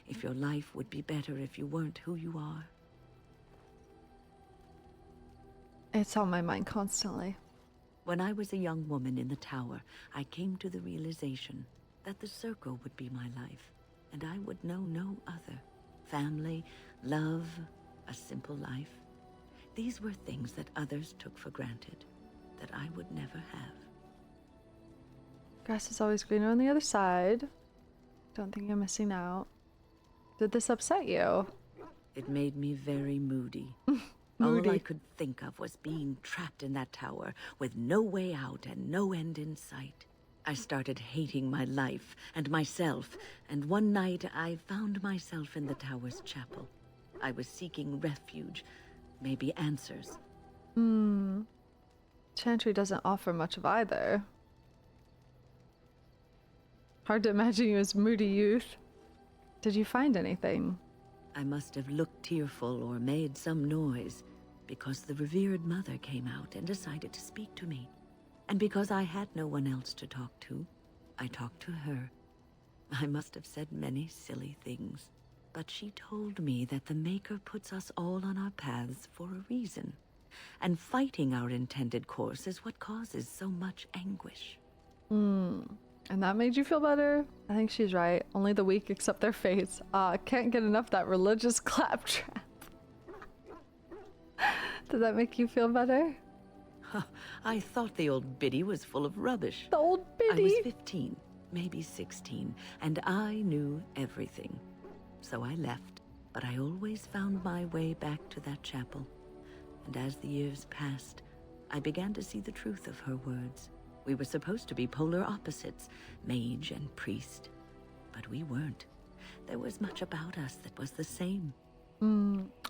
If your life would be better if you weren't who you are. It's on my mind constantly. When I was a young woman in the tower, I came to the realization that the circle would be my life, and I would know no other. Family, love, a simple life. These were things that others took for granted, that I would never have. Grass is always greener on the other side. Don't think you're missing out. Did this upset you? It made me very moody. Moody. All I could think of was being trapped in that tower with no way out and no end in sight. I started hating my life and myself, and one night I found myself in the tower's chapel. I was seeking refuge, maybe answers. Chantry doesn't offer much of either. Hard to imagine you as moody youth. Did you find anything? I must have looked tearful or made some noise, because the revered mother came out and decided to speak to me. And because I had no one else to talk to, I talked to her. I must have said many silly things, but she told me that the Maker puts us all on our paths for a reason, and fighting our intended course is what causes so much anguish. And that made you feel better? I think she's right. Only the weak accept their fates. Can't get enough that religious claptrap. Did that make you feel better? I thought the old biddy was full of rubbish. The old biddy? I was 15, maybe 16, and I knew everything. So I left, but I always found my way back to that chapel. And as the years passed, I began to see the truth of her words. We were supposed to be polar opposites, mage and priest. But we weren't. There was much about us that was the same.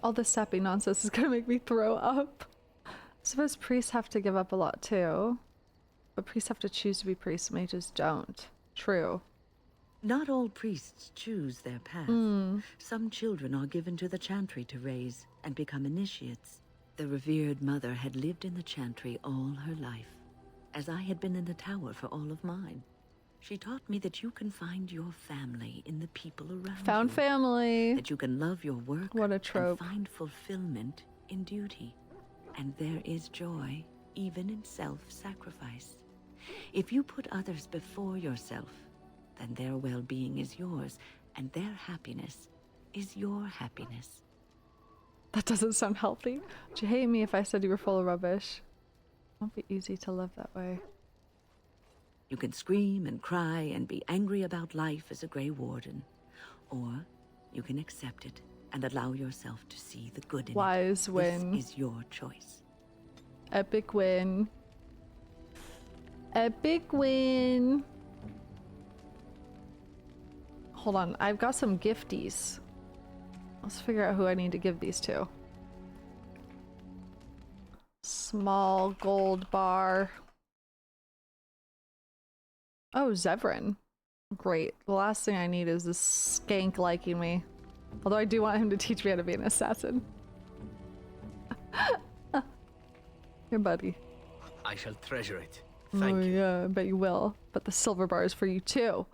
All this sappy nonsense is gonna make me throw up. I suppose priests have to give up a lot too. But priests have to choose to be priests, mages don't. True. Not all priests choose their path. Some children are given to the chantry to raise and become initiates. The revered mother had lived in the chantry all her life, as I had been in the tower for all of mine. She taught me that you can find your family in the people around Found you. family. That you can love your work What a trope. and find fulfillment in duty. And there is joy even in self-sacrifice. If you put others before yourself, then their well-being is yours, and their happiness is your happiness. That doesn't sound healthy. Would you hate me if I said you were full of rubbish? It won't be easy to live that way. You can scream and cry and be angry about life as a Grey Warden, or you can accept it and allow yourself to see the good in Wise it. win. This is your choice. Epic win. Epic win. Hold on, I've got some gifties. Let's figure out who I need to give these to. Small gold bar. Oh, Zevran. Great. The last thing I need is this skank liking me. Although I do want him to teach me how to be an assassin. Here, buddy. I shall treasure it. Thank you. Yeah, I bet you will. But the silver bar is for you too.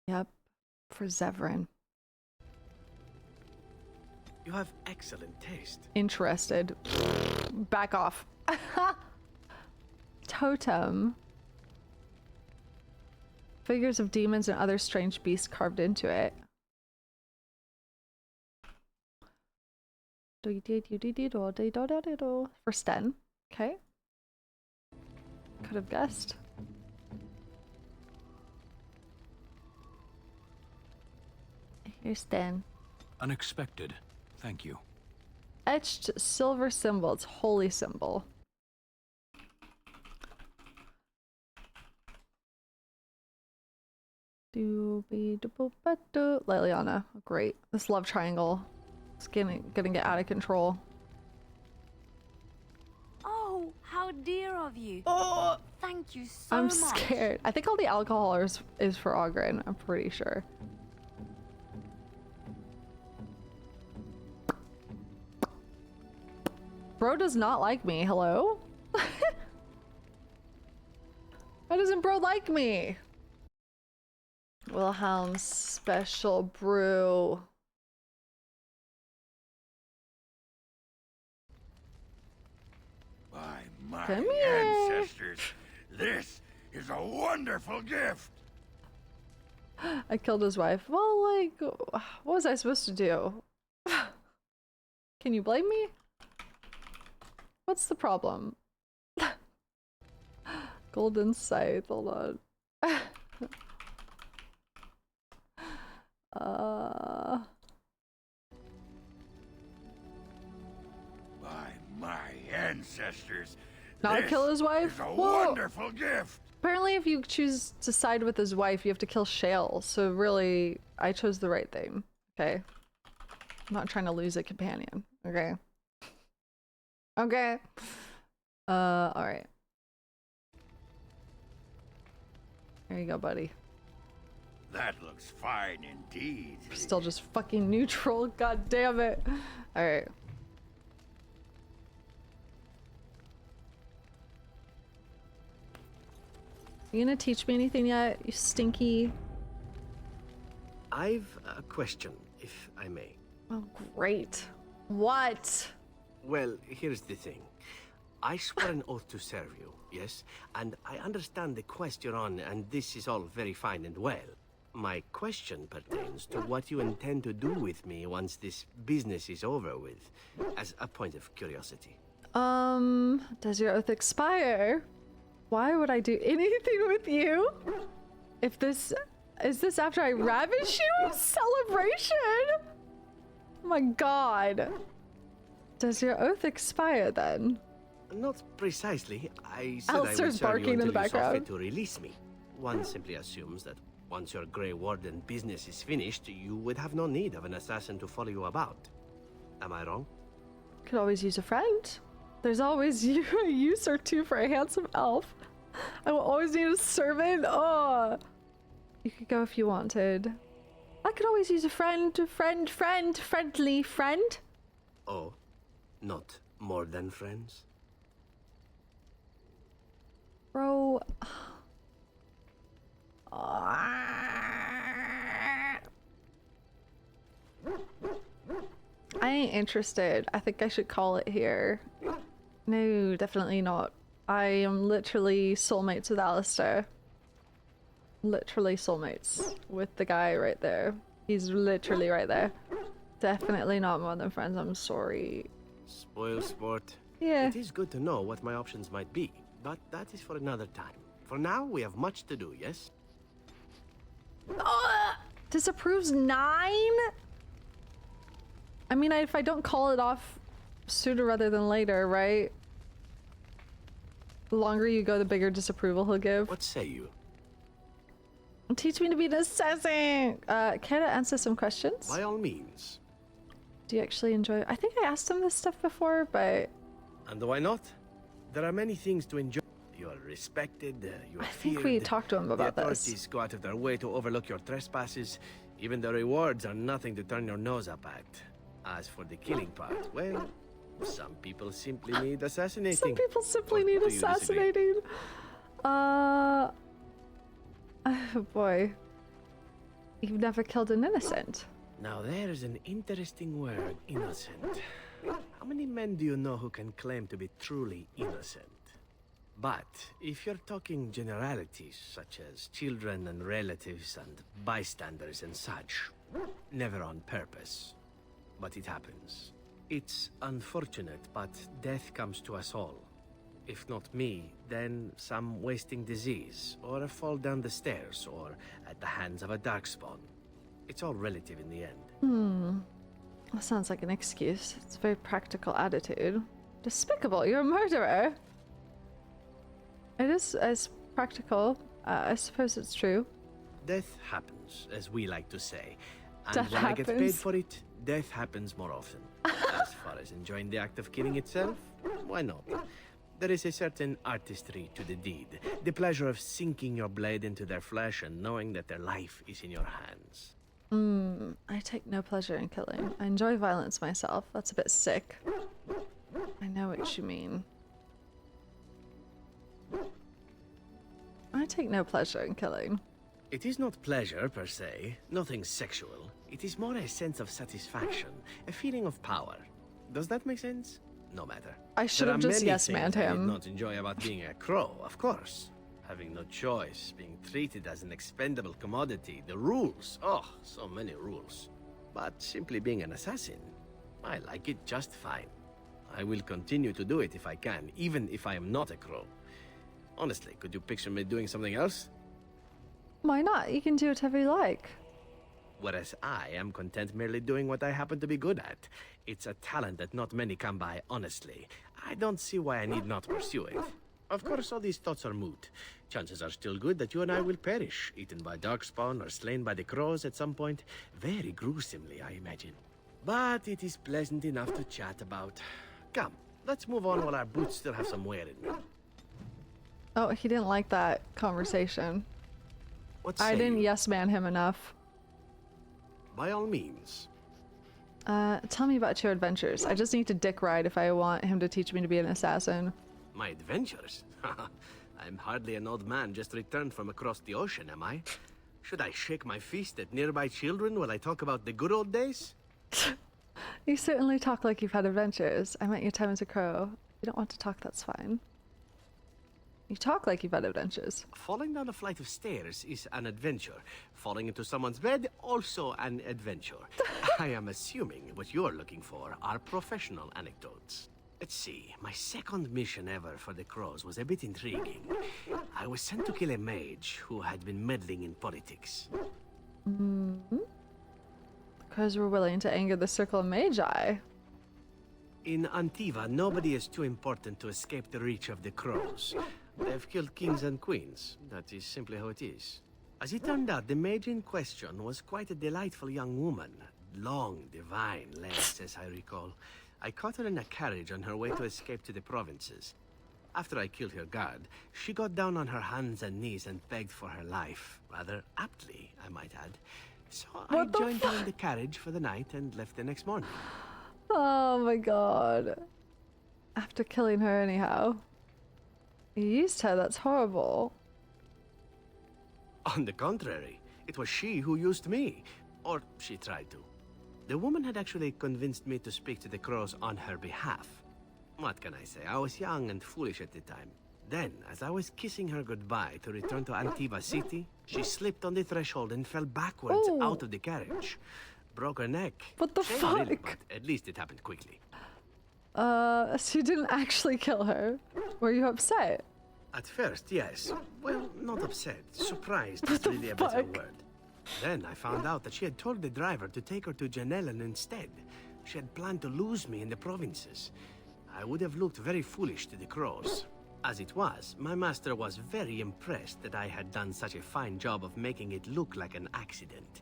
Yep, for Zevran. You have excellent taste. Interested. Back off. Totem. Figures of demons and other strange beasts carved into it. For Sten. Okay. Could have guessed. Here's Sten. Unexpected. Thank you. Etched silver symbol. It's holy symbol. Liliana. Great. This love triangle is gonna get out of control. Oh, how dear of you. Oh, Thank you so I'm much. scared. I think all the alcohol is for Ogren. I'm pretty sure. Bro does not like me. Hello? Why doesn't bro like me? Wilhelm's special brew. By my Come here. ancestors, this is a wonderful gift. I killed his wife. Well, like, what was I supposed to do? Can you blame me? What's the problem? Golden scythe, hold on. By my ancestors, Not this kill his wife? is a Well, wonderful gift. apparently if you choose to side with his wife, you have to kill Shale. So really, I chose the right thing. Okay. I'm not trying to lose a companion. Okay. Okay. Alright. There you go, buddy. That looks fine indeed. Still just fucking neutral. God damn it. Alright. You gonna teach me anything yet, you stinky? I've a question, if I may. Oh, great. What? Well, here's the thing. I swore an oath to serve you, yes? And I understand the quest you're on, and this is all very fine and well. My question pertains to what you intend to do with me once this business is over with, as a point of curiosity. Does your oath expire? Why would I do anything with you? If this... Is this after I ravish you? Celebration? Oh my god. Does your oath expire then? Not precisely. I said Alistair's I would serve barking you in the until you saw fit background. to release me. One simply assumes that once your Grey Warden business is finished, you would have no need of an assassin to follow you about. Am I wrong? Could always use a friend. There's always a use or two for a handsome elf. I will always need a servant. Oh, you could go if you wanted. I could always use a friendly friend. Oh, not more than friends? Bro. I ain't interested. I think I should call it here. No, definitely not. I am literally soulmates with Alistair. Literally soulmates with the guy right there. He's literally right there. Definitely not more than friends, I'm sorry. Spoil sport. Yeah. It is good to know what my options might be, but that is for another time. For now, we have much to do, yes? Disapproves 9? I mean, if I don't call it off sooner rather than later, right? The longer you go, the bigger disapproval he'll give. What say you? Teach me to be an assassin! Can I answer some questions? By all means. Do you actually enjoy... I think I asked him this stuff before, but... And why not? There are many things to enjoy. You are respected, you are I think feared. we talked to him about the this. authorities go out of their way to overlook your trespasses. Even the rewards are nothing to turn your nose up at. As for the killing part, well, some people simply need assassinating. Some people simply need do you disagree? assassinating. Oh boy. You've never killed an innocent. Now there's an interesting word, innocent. How many men do you know who can claim to be truly innocent? But if you're talking generalities, such as children and relatives and bystanders and such, never on purpose. But it happens. It's unfortunate, but death comes to us all. If not me, then some wasting disease, or a fall down the stairs, or at the hands of a darkspawn. It's all relative in the end. That sounds like an excuse. It's a very practical attitude. Despicable, you're a murderer! It is as practical. I suppose it's true. Death happens, as we like to say. And Death when I get paid happens. for it, death happens more often. As far as enjoying the act of killing itself, why not? There is a certain artistry to the deed. The pleasure of sinking your blade into their flesh and knowing that their life is in your hands. I take no pleasure in killing. I enjoy violence myself. That's a bit sick. I know what you mean. I take no pleasure in killing. It is not pleasure per se, nothing sexual. It is more a sense of satisfaction, a feeling of power. Does that make sense? No matter. I should have just yes-manned I did him. not enjoy about being a crow, of course. Having no choice, being treated as an expendable commodity, the rules. Oh, so many rules. But simply being an assassin, I like it just fine. I will continue to do it if I can, even if I am not a crow. Honestly, could you picture me doing something else? Why not? You can do whatever you like. Whereas I am content merely doing what I happen to be good at. It's a talent that not many come by, honestly. I don't see why I need not pursue it. Of course, all these thoughts are moot. Chances are still good that you and I will perish, eaten by darkspawn or slain by the crows at some point. Very gruesomely, I imagine. But it is pleasant enough to chat about. Come, let's move on while our boots still have some wear in them. Oh, he didn't like that conversation. I didn't yes-man him enough. By all means. Tell me about your adventures. I just need to dick ride if I want him to teach me to be an assassin. My adventures? I'm hardly an old man just returned from across the ocean, am I? Should I shake my fist at nearby children while I talk about the good old days? You certainly talk like you've had adventures. I meant your time as a crow. If you don't want to talk, that's fine. You talk like you've had adventures. Falling down a flight of stairs is an adventure. Falling into someone's bed, also an adventure. I am assuming what you're looking for are professional anecdotes. Let's see, my second mission ever for the Crows was a bit intriguing. I was sent to kill a mage who had been meddling in politics. Mm-hmm. The Crows were willing to anger the Circle of Magi. In Antiva, nobody is too important to escape the reach of the Crows. They've killed kings and queens. That is simply how it is. As it turned out, the mage in question was quite a delightful young woman. Long, divine legs, as I recall. I caught her in a carriage on her way to escape to the provinces. After I killed her guard, she got down on her hands and knees and begged for her life. Rather aptly, I might add. So I joined her in the carriage for the night and left the next morning. Oh my god. After killing her anyhow. You used her, that's horrible. On the contrary, it was she who used me. Or she tried to. The woman had actually convinced me to speak to the Crows on her behalf. What can I say? I was young and foolish at the time. Then, as I was kissing her goodbye to return to Antiva City, she slipped on the threshold and fell backwards out of the carriage. Broke her neck. What the fuck? Really, but at least it happened quickly. So you didn't actually kill her? Were you upset? At first, yes. Well, not upset. Surprised is really a better word. Then I found out that she had told the driver to take her to Janellen instead. She had planned to lose me in the provinces. I would have looked very foolish to the Crows. As it was, my master was very impressed that I had done such a fine job of making it look like an accident.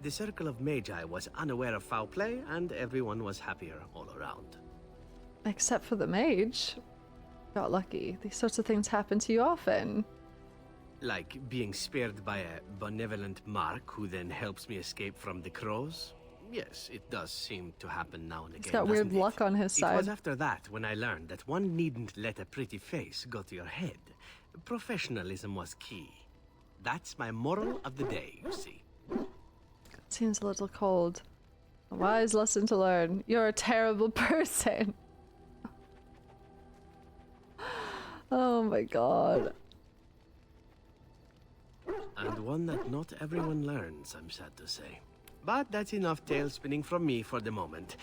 The Circle of Magi was unaware of foul play, and everyone was happier all around. Except for the mage. Got lucky. These sorts of things happen to you often. Like being spared by a benevolent mark who then helps me escape from the Crows? Yes, it does seem to happen now and again. He's got weird luck on his side. It was after that when I learned that one needn't let a pretty face go to your head. Professionalism was key. That's my moral of the day, you see. Seems a little cold. A wise lesson to learn. You're a terrible person. Oh my god. And one that not everyone learns, I'm sad to say. But that's enough tale spinning from me for the moment.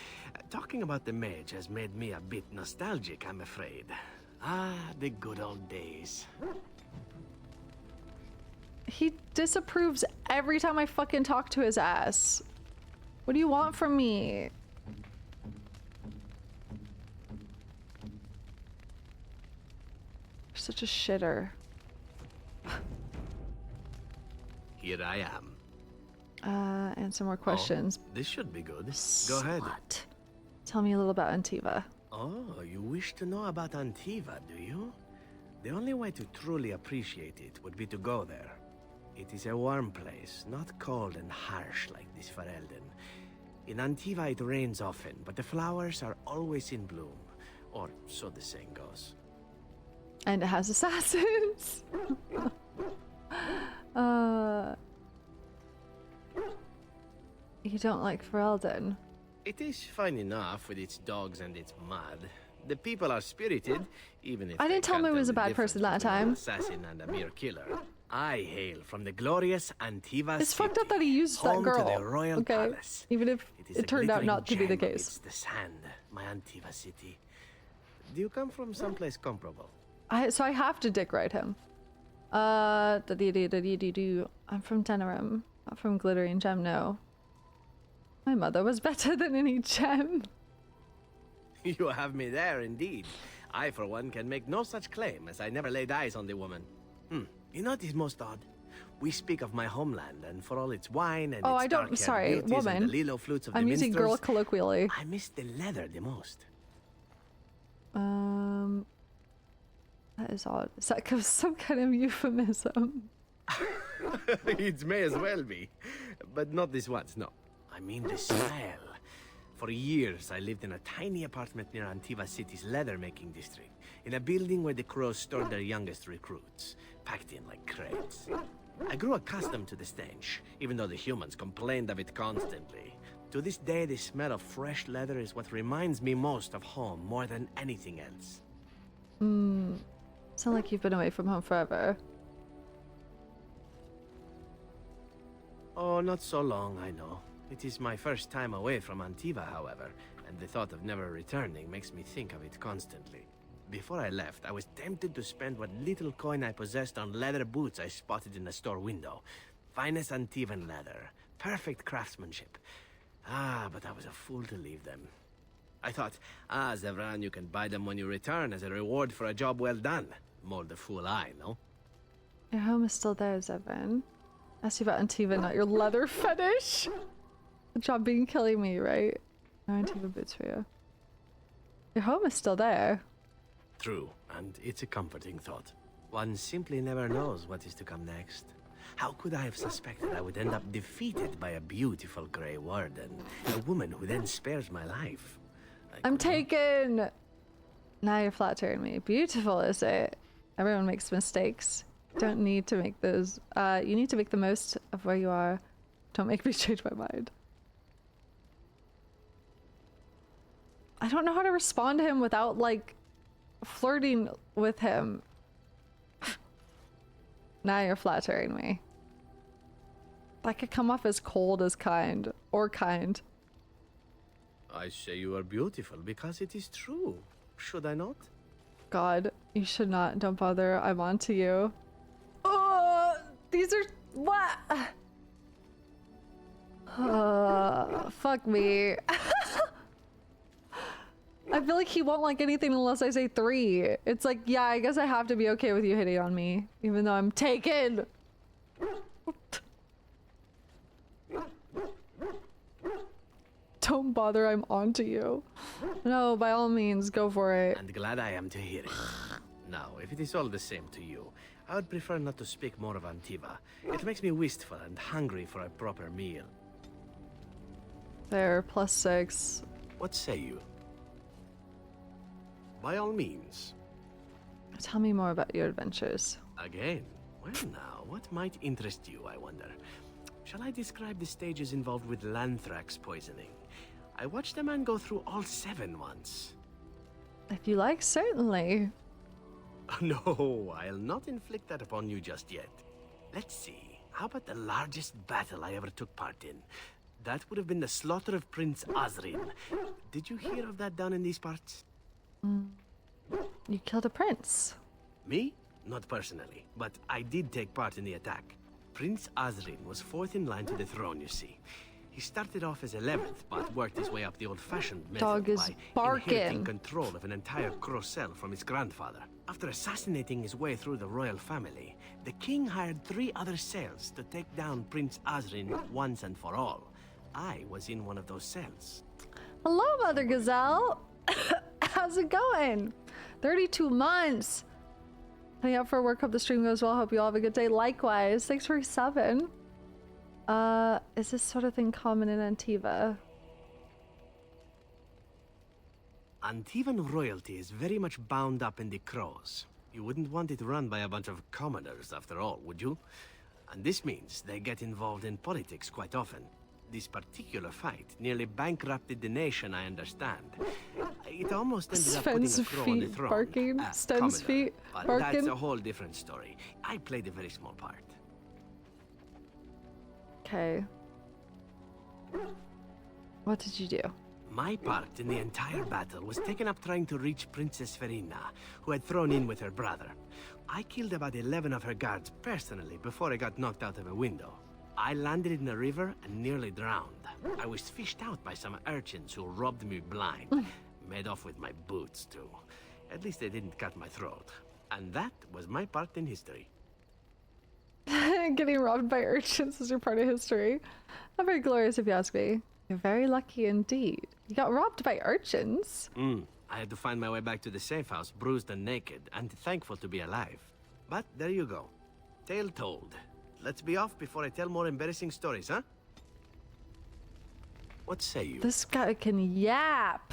Talking about the mage has made me a bit nostalgic, I'm afraid. Ah, the good old days. He disapproves every time I fucking talk to his ass. What do you want from me? You're such a shitter. Here I am. Answer more questions. Oh, this should be good. Go ahead. What? Tell me a little about Antiva. Oh, you wish to know about Antiva, do you? The only way to truly appreciate it would be to go there. It is a warm place, not cold and harsh like this Ferelden. In Antiva it rains often, but the flowers are always in bloom. Or so the saying goes. And it has assassins. You don't like Ferelden? It is fine enough with its dogs and its mud. The people are spirited, even if I didn't they tell him can't I was tell a the bad person difference that between an time. assassin and a mere killer. I hail from the glorious Antiva It's city, fucked up that he used that home girl. to the royal Okay, palace. even if is it a turned out glittering not to be the gem case. amidst the sand, my Antiva city. Do you come from someplace comparable? So I have to dick ride him. I'm from Denerim, not from Glittering Gem. No, my mother was better than any gem. You have me there, indeed. I, for one, can make no such claim, as I never laid eyes on the woman. You know what is most odd? We speak of my homeland, and for all its wine and its dark-haired beauties woman. and the lilo flutes of I'm the using girl minstrels, colloquially. I miss the leather the most. That is odd. Is that some kind of euphemism? It may as well be. But not this once, no. I mean the smell. For years, I lived in a tiny apartment near Antiva City's leather-making district, in a building where the crows stored their youngest recruits, packed in like crates. I grew accustomed to the stench, even though the humans complained of it constantly. To this day, the smell of fresh leather is what reminds me most of home more than anything else. Sound like you've been away from home forever. Oh, not so long, I know. It is my first time away from Antiva, however, and the thought of never returning makes me think of it constantly. Before I left, I was tempted to spend what little coin I possessed on leather boots I spotted in the store window. Finest Antivan leather, perfect craftsmanship. But I was a fool to leave them. I thought, Zevran, you can buy them when you return as a reward for a job well done. More the fool I, no? Your home is still there, Zevran. Ask you about Antiva, not your leather fetish. Good job being killing me, right? No Antiva boots for you. Your home is still there. True, and it's a comforting thought. One simply never knows what is to come next. How could I have suspected I would end up defeated by a beautiful Grey Warden, a woman who then spares my life? I'm taken! Now you're flattering me. Beautiful, is it? Everyone makes mistakes. Don't need to make those. You need to make the most of where you are. Don't make me change my mind. I don't know how to respond to him without, like, flirting with him. Now you're flattering me. That could come off as cold as kind. Or kind. I say you are beautiful because it is true. Should I not? God, you should not. Don't bother. I'm on to you. Oh, these are... What? Fuck me. I feel like he won't like anything unless I say 3. It's like, yeah, I guess I have to be okay with you hitting on me, even though I'm taken. Don't bother, I'm on to you. No, by all means, go for it. And glad I am to hear it. Now, if it is all the same to you, I would prefer not to speak more of Antiva. It makes me wistful and hungry for a proper meal. There, +6. What say you? By all means. Tell me more about your adventures. Again? Well now, what might interest you, I wonder? Shall I describe the stages involved with Lanthrax poisoning? I watched a man go through all 7 once. If you like, certainly. No, I'll not inflict that upon you just yet. Let's see, how about the largest battle I ever took part in? That would have been the slaughter of Prince Azrin. Did you hear of that down in these parts? You killed a prince. Me? Not personally, but I did take part in the attack. Prince Azrin was 4th in line to the throne, you see. He started off as 11th, but worked his way up the old-fashioned method Dog is by inheriting barking. control of an entire Crocel from his grandfather. After assassinating his way through the royal family, the king hired 3 other cells to take down Prince Azrin once and for all. I was in one of those cells. Hello, Mother Gazelle. How's it going? 32 months. Hang out for work. Hope the stream goes well. Hope you all have a good day. Likewise. Thanks for 7. Is this sort of thing common in Antiva? Antivan royalty is very much bound up in the crows. You wouldn't want it run by a bunch of commoners, after all, would you? And this means they get involved in politics quite often. This particular fight nearly bankrupted the nation, I understand. It almost ended up putting a crow on the feet throne. barking. Sten's Commodore, feet but barking. that's a whole different story. I played a very small part. Okay. What did you do? My part in the entire battle was taken up trying to reach Princess Verina, who had thrown in with her brother. I killed about 11 of her guards personally before I got knocked out of a window. I landed in the river and nearly drowned. I was fished out by some urchins who robbed me blind. Made off with my boots, too. At least they didn't cut my throat. And that was my part in history. Getting robbed by urchins is your part of history. Not very glorious if you ask me. You're very lucky indeed. You got robbed by urchins? I had to find my way back to the safe house, bruised and naked, and thankful to be alive. But there you go. Tale told. Let's be off before I tell more embarrassing stories, huh? What say you? This guy can yap.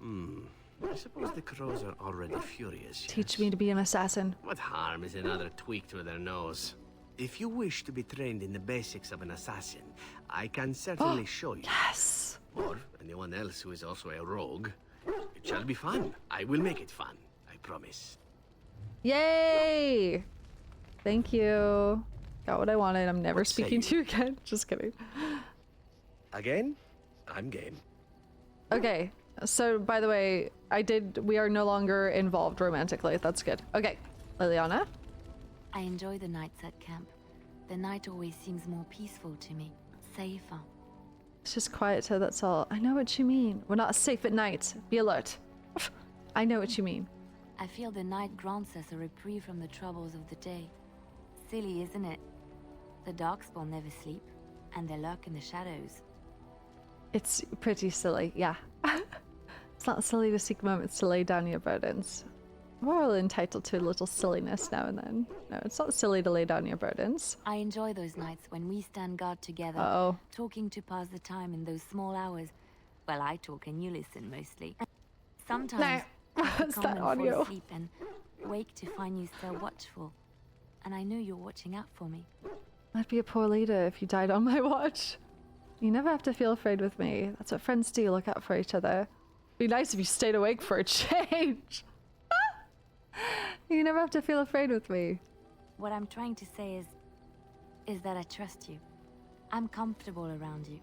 I suppose the crows are already furious. Teach me to be an assassin. What harm is another tweak to their nose? If you wish to be trained in the basics of an assassin, I can certainly show you. Yes. Or anyone else who is also a rogue. It shall be fun. I will make it fun. I promise. Yay! Thank you. Got what I wanted. I'm never What say speaking to you again. Just kidding. Again? I'm game. Okay. So, by the way, we are no longer involved romantically. That's good. Okay. Liliana? I enjoy the nights at camp. The night always seems more peaceful to me. Safer. It's just quieter, that's all. I know what you mean. We're not safe at night. Be alert. I know what you mean. I feel the night grants us a reprieve from the troubles of the day. Silly, isn't it? The Darkspawn never sleep, and they lurk in the shadows. It's pretty silly, yeah. It's not silly to seek moments to lay down your burdens. We're all entitled to a little silliness now and then. No, it's not silly to lay down your burdens. I enjoy those nights when we stand guard together, Uh-oh. talking to pass the time in those small hours. Well, I talk and you listen mostly. Sometimes I What's come that and fall audio? asleep and wake to find you still watchful. And I know you're watching out for me. I'd be a poor leader if you died on my watch. You never have to feel afraid with me. That's what friends do, look out for each other. Be nice if you stayed awake for a change. You never have to feel afraid with me. What I'm trying to say is that I trust you. I'm comfortable around you.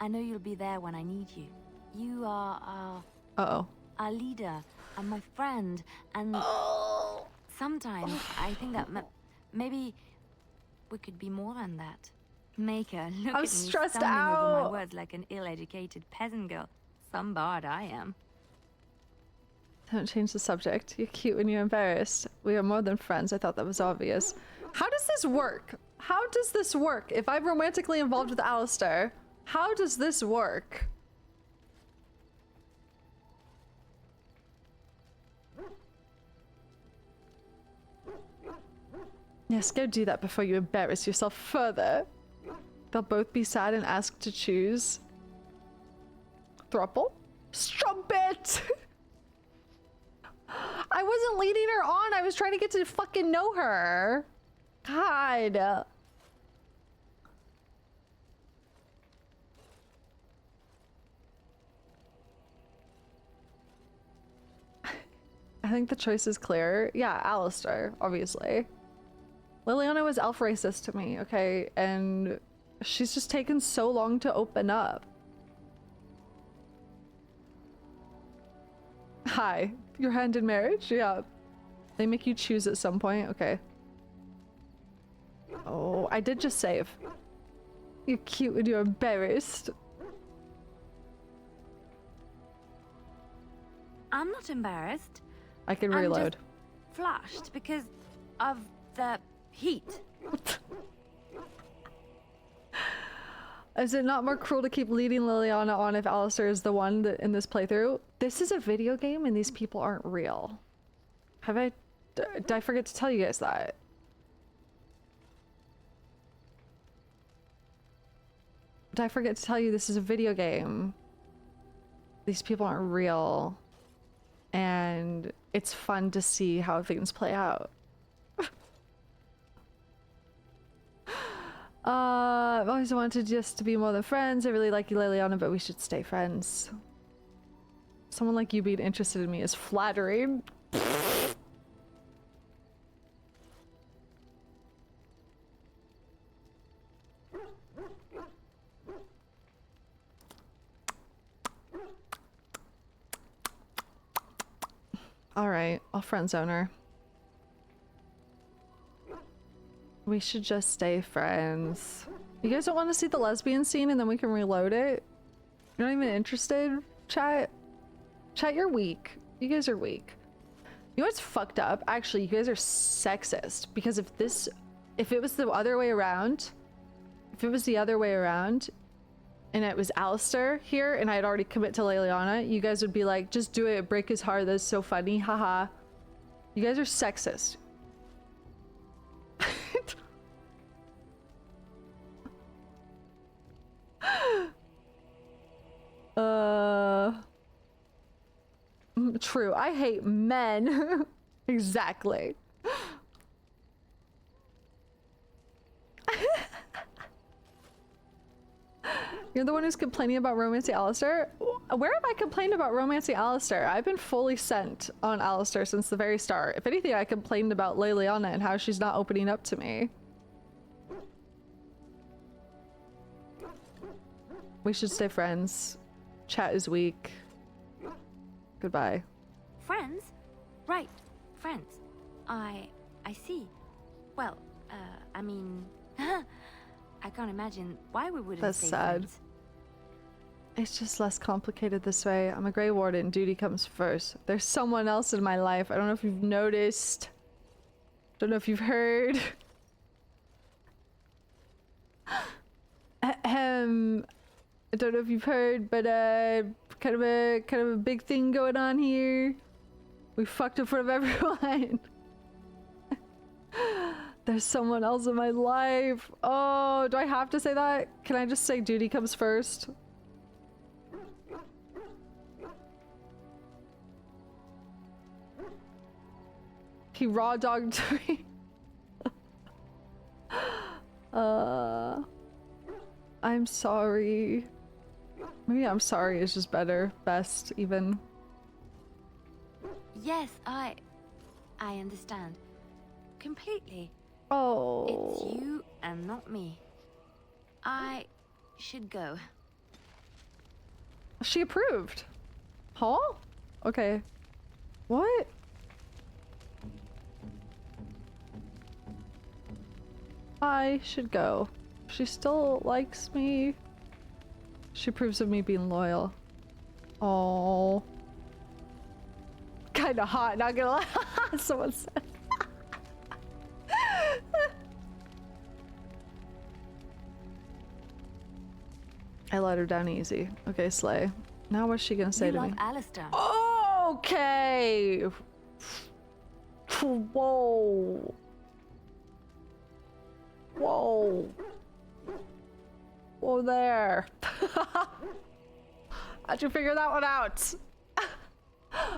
I know you'll be there when I need you. You are our leader and my friend, and sometimes I think that maybe we could be more than that. Maker, look I'm at me stressed stumbling over my out. words like an ill-educated peasant girl. Some bard I am. Don't change the subject. You're cute when you're embarrassed. We are more than friends. I thought that was obvious. How does this work? How does this work? If I'm romantically involved with Alistair, how does this work? Yes, go do that before you embarrass yourself further. They'll both be sad and ask to choose. Thruple? Strumpet! I wasn't leading her on. I was trying to get to fucking know her. God. I think the choice is clear. Yeah, Alistair, obviously. Liliana was elf racist to me, okay? And she's just taken so long to open up. Hi. Your hand in marriage? Yeah. They make you choose at some point? Okay. Oh, I did just save. You're cute when you're embarrassed. I'm not embarrassed. I can I'm reload. just flushed because of the heat. Is it not more cruel to keep leading Liliana on if Alistair is the one that in this playthrough? This is a video game and these people aren't real. Did I forget to tell you guys that? Did I forget to tell you this is a video game? These people aren't real. And it's fun to see how things play out. I've always wanted just to be more than friends. I really like you, Liliana, but we should stay friends. Someone like you being interested in me is flattering. Alright, I'll friend zone her. We should just stay friends. You guys don't want to see the lesbian scene and then we can reload it? You're not even interested, chat? Chat, you're weak. You guys are weak. You know what's fucked up? Actually, you guys are sexist. Because if it was the other way around, and it was Alistair here and I'd already commit to Liliana, you guys would be like, just do it, break his heart, that's so funny, haha. You guys are sexist. True, I hate men. Exactly. You're the one who's complaining about romancing Alistair? Where have I complained about romancing Alistair? I've been fully sent on Alistair since the very start. If anything, I complained about Liliana and how she's not opening up to me. We should stay friends. Chat is weak. Goodbye. Friends? Right, friends. I see. Well, I mean, I can't imagine why we wouldn't That's stay sad. friends. It's just less complicated this way. I'm a Grey Warden. Duty comes first. There's someone else in my life. I don't know if you've noticed. Don't know if you've heard. I don't know if you've heard, but kind of a big thing going on here. We fucked in front of everyone. There's someone else in my life. Oh, do I have to say that? Can I just say duty comes first? He raw dogged me. I'm sorry. Maybe I'm sorry is just better. Best, even. Yes, I understand. Completely. Oh. It's you and not me. I should go. She approved. Huh? Okay. What? I should go. She still likes me. She approves of me being loyal. Oh. Kinda hot, not gonna lie. Someone said. I let her down easy. Okay, slay. Now what's she gonna say You to love me? Alistair. Okay. Whoa. Whoa. Whoa there. How'd you figure that one out?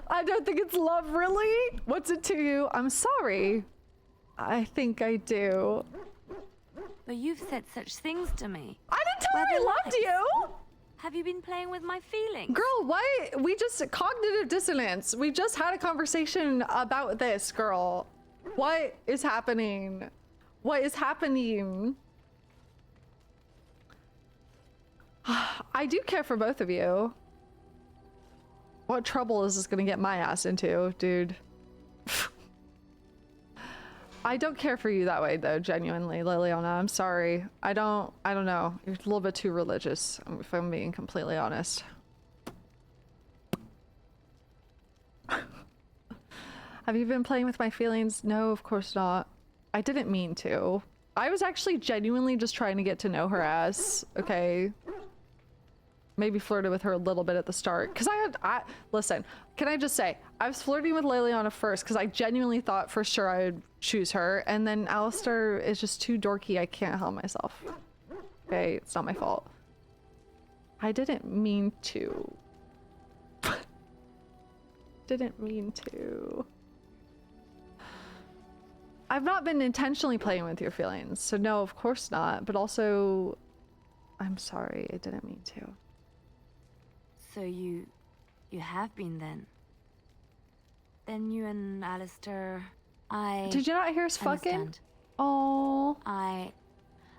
I don't think it's love, really? What's it to you? I'm sorry. I think I do. But you've said such things to me. I didn't tell her I loved you! Have you been playing with my feelings? Girl, why? We just cognitive dissonance. We just had a conversation about this, girl. What is happening? What is happening? I do care for both of you. What trouble is this gonna get my ass into, dude? I don't care for you that way though, genuinely, Liliana. I'm sorry. I don't know. You're a little bit too religious, if I'm being completely honest. Have you been playing with my feelings? No, of course not. I didn't mean to. I was actually genuinely just trying to get to know her ass, okay? Maybe flirted with her a little bit at the start. Because listen, can I just say, I was flirting with Liliana first because I genuinely thought for sure I would choose her. And then Alistair is just too dorky. I can't help myself. Okay, it's not my fault. I didn't mean to. Didn't mean to. I've not been intentionally playing with your feelings, so no, of course not. But also, I'm sorry, I didn't mean to. So you have been then? Then you and Alistair, Did you not hear us fucking? understand. Oh. I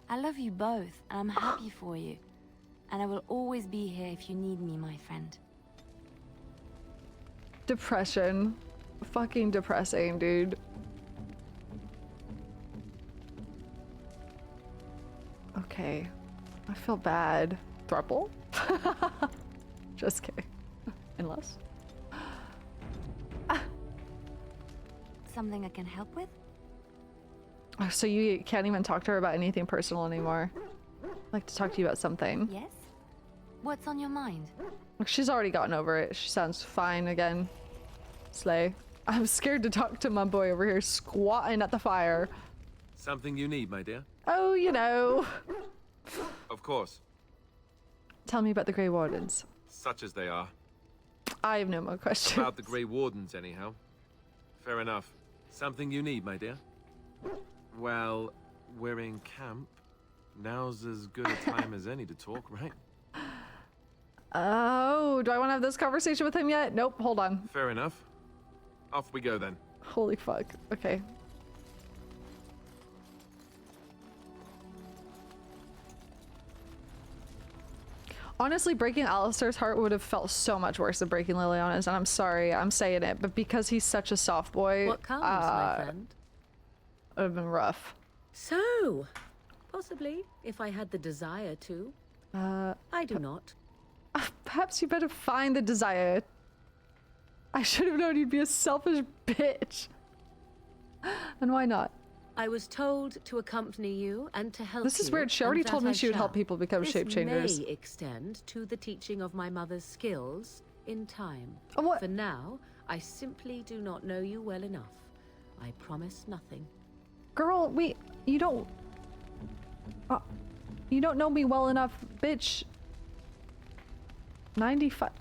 love you both, and I'm happy for you. And I will always be here if you need me, my friend. Depression. Fucking depressing, dude. Okay. I feel bad. Thruple? Just kidding. Unless. Something I can help with? Oh, so you can't even talk to her about anything personal anymore? I'd like to talk to you about something. Yes? What's on your mind? Look, she's already gotten over it. She sounds fine again. Slay. I'm scared to talk to my boy over here squatting at the fire. Something you need, my dear? Oh, you know. Of course. Tell me about the Grey Wardens. Such as they are. I have no more questions. About the Grey Wardens, anyhow. Fair enough. Something you need, my dear? Well, we're in camp. Now's as good a time as any to talk, right? Oh, do I want to have this conversation with him yet? Nope, hold on. Fair enough. Off we go then. Holy fuck. Okay. Honestly, breaking Alistair's heart would have felt so much worse than breaking Liliana's, and I'm sorry, I'm saying it, but because he's such a soft boy, What comes, my friend? It would have been rough. So, possibly, if I had the desire to. I do not. Perhaps you better find the desire. I should have known you'd be a selfish bitch. And why not? I was told to accompany you and to help you. This is weird. She already told me she would help people become shape changers. This may extend to the teaching of my mother's skills in time. What? For now, I simply do not know you well enough. I promise nothing. Girl, you don't know me well enough, bitch. 95.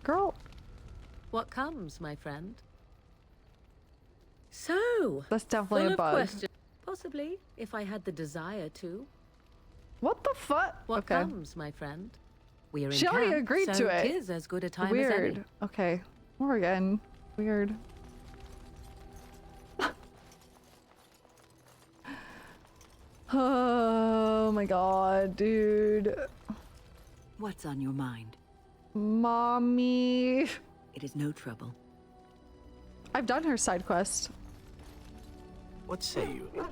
Girl. What comes, my friend? So, that's definitely full a bug. Of question. Possibly, if I had the desire to. What the fuck? What comes, my friend? We are in She already camp, agreed so to it. It is as good a time Weird. as any. Okay. Morgan. Weird. Oh my god, dude. What's on your mind? Mommy. It is no trouble. I've done her side quest. What say you?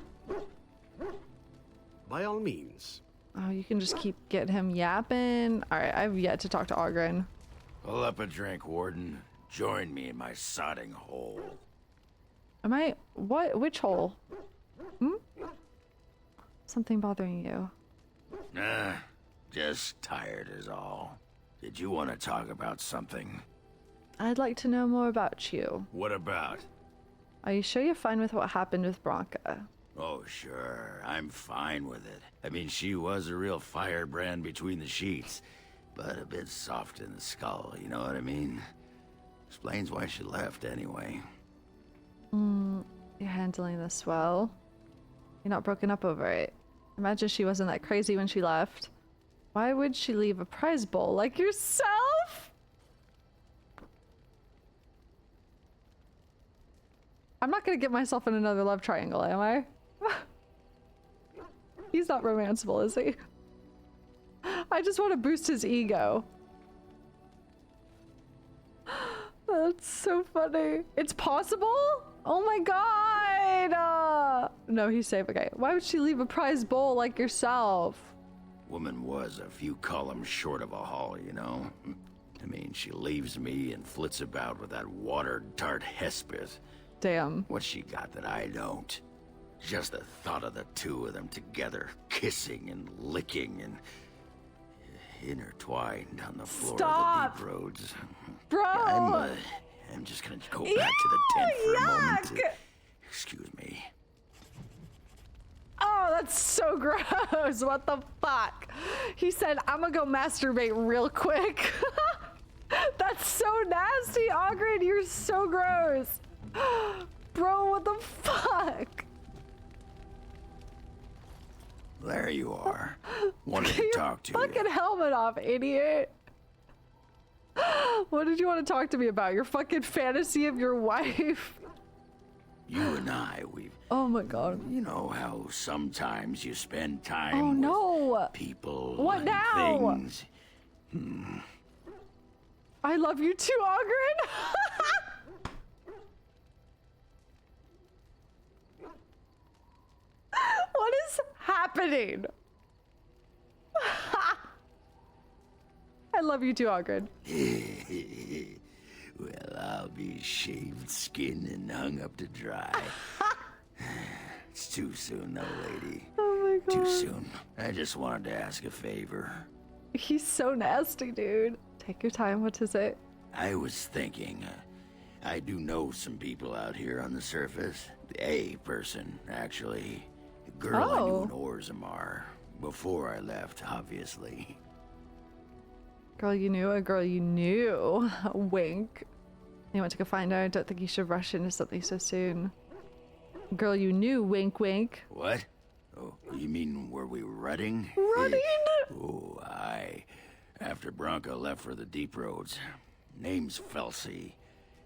By all means. Oh, you can just keep getting him yapping. Alright, I've yet to talk to Ogren. Pull up a drink, Warden. Join me in my sodding hole. Am I... what? Which hole? Hmm? Something bothering you. Nah, just tired is all. Did you want to talk about something? I'd like to know more about you. What about? Are you sure you're fine with what happened with Bronca? Oh, sure. I'm fine with it. I mean, she was a real firebrand between the sheets, but a bit soft in the skull, you know what I mean? Explains why she left, anyway. You're handling this well. You're not broken up over it. Imagine she wasn't that crazy when she left. Why would she leave a prize bowl like yourself? I'm not gonna get myself in another love triangle, am I? He's not romanceable, is he? I just want to boost his ego. That's so funny. It's possible? Oh my god! No, he's safe. Okay. Why would she leave a prize bowl like yourself? Woman was a few columns short of a haul, you know? I mean, she leaves me and flits about with that water-dart Hespith. Damn. What she got that I don't? Just the thought of the two of them together, kissing and licking and intertwined on the floor of the deep roads. Bro! Yeah, I'm just gonna go back to the tent for a moment. Excuse me. Oh, that's so gross. What the fuck? He said, I'm gonna go masturbate real quick. That's so nasty, Ogren. You're so gross. Bro, what the fuck? there you are. Wanted Get to your talk to you. fucking helmet off, idiot. What did you want to talk to me about? Your fucking fantasy of your wife? You and I, we've... Oh my god. You know how sometimes you spend time with people What and now? things. I love you too, Ogren. What is happening? I love you too, Ogren. Well, I'll be shaved, skinned, and hung up to dry. It's too soon, though, lady. Oh my god. Too soon. I just wanted to ask a favor. He's so nasty, dude. Take your time. What is it? I was thinking, I do know some people out here on the surface. A person, actually. A girl I knew in Orzammar. Before I left, obviously. Girl you knew, a girl you knew. Wink. You want to go find her? I don't think you should rush into something so soon. Girl you knew, wink wink. What? Oh, you mean were we rutting? Rutting? Oh, aye. After Bronca left for the deep roads. Name's Felsi.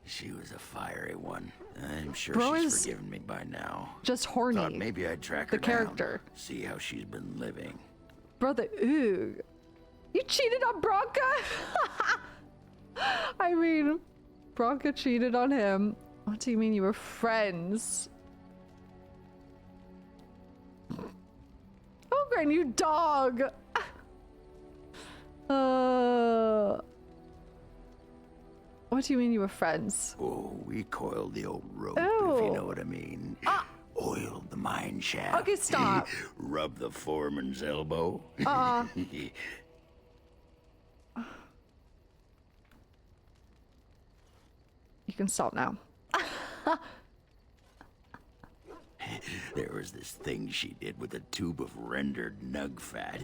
She was a fiery one. I'm sure she's forgiven me by now. Just horny. Thought maybe I'd track her the character. down, see how she's been living. Brother, ooh. You cheated on Bronca? I mean, Bronca cheated on him. What do you mean you were friends? Oh, Gran, you dog! What do you mean you were friends? Oh, we coiled the old rope, if you know what I mean. Oiled the mine shaft. Okay, stop. Rub the foreman's elbow. You can stop now. There was this thing she did with a tube of rendered nug fat.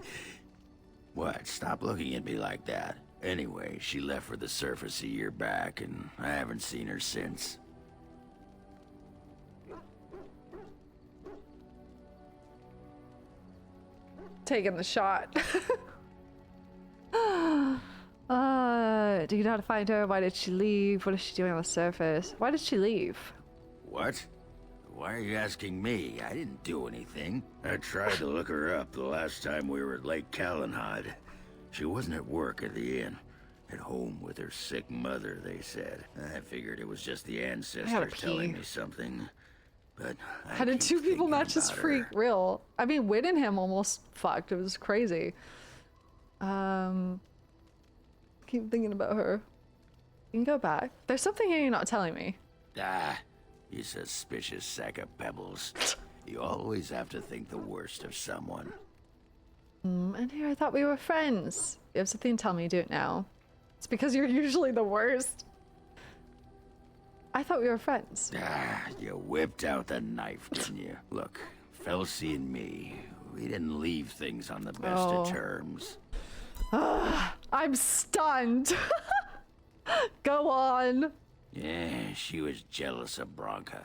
What? Stop looking at me like that. Anyway, she left for the surface a year back, and I haven't seen her since. Taking the shot. Do you know how to find her? Why did she leave? What is she doing on the surface? Why did she leave? What? Why are you asking me? I didn't do anything. I tried to look her up the last time we were at Lake Calenhad. She wasn't at work at the inn. At home with her sick mother, they said. I figured it was just the ancestors telling me something. But how did two people match this freak? Real. I mean, Win and him almost fucked. It was crazy. Keep thinking about her. You can go back. There's something here you're not telling me. Ah, you suspicious sack of pebbles. You always have to think the worst of someone. And here I thought we were friends. You have something to tell me, do it now. It's because you're usually the worst. I thought we were friends. Ah, you whipped out the knife, didn't you? Look, Felsi and me, we didn't leave things on the best of terms. I'm stunned. Go on. Yeah, she was jealous of Bronca.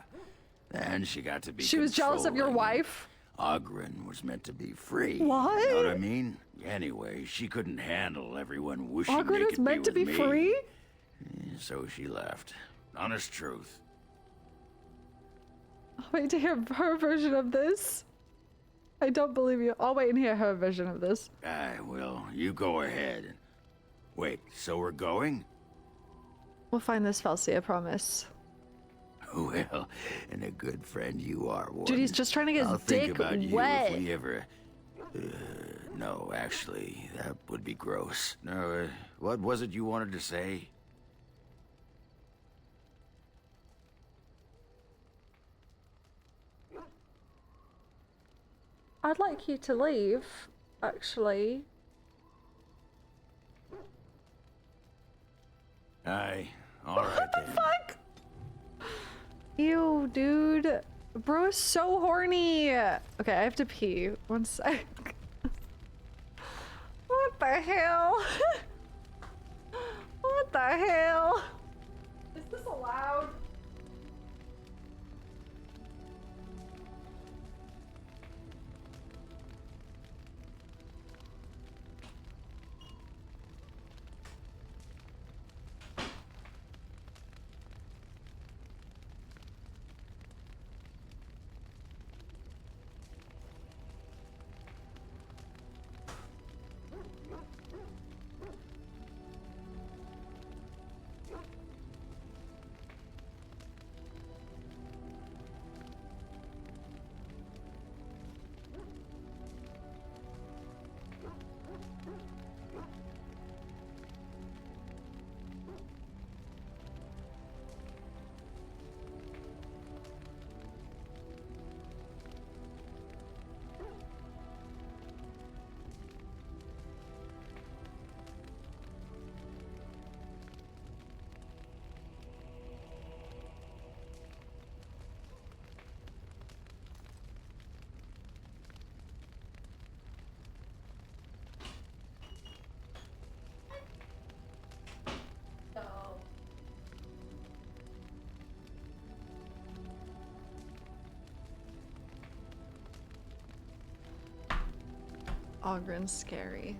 And she got to be She was jealous of your wife? Ogren was meant to be free. What? You know what I mean? Anyway, she couldn't handle everyone wishing Ogren they was could meant to be me. free? So she left. Honest truth. I'll wait to hear her version of this. I don't believe you. I'll wait and hear her version of this. Well, you go ahead. Wait, so we're going? We'll find this Felsi, I promise. Well, and a good friend you are, Warden. Dude, he's just trying to get his dick think about wet. You if we ever... no, actually, that would be gross. No, what was it you wanted to say? I'd like you to leave, actually. Aye, all right What the fuck? Ew, dude. Bro is so horny. Okay, I have to pee. One sec. What the hell? What the hell? Is this allowed? Ogren's scary.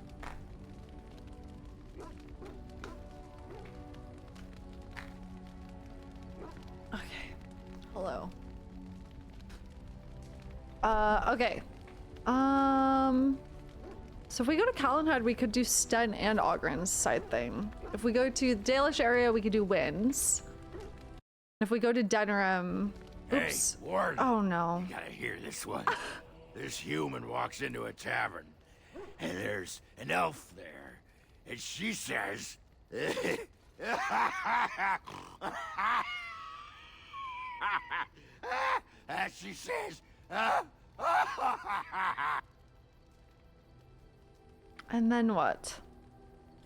Okay. Hello. Okay. So if we go to Calenhead, we could do Sten and Ogren's side thing. If we go to the Dalish area, we could do Winds. If we go to Denerim... Oops. Hey, Warden. Oh no. You gotta hear this one. This human walks into a tavern, and there's an elf there, and she says... she says... And then what?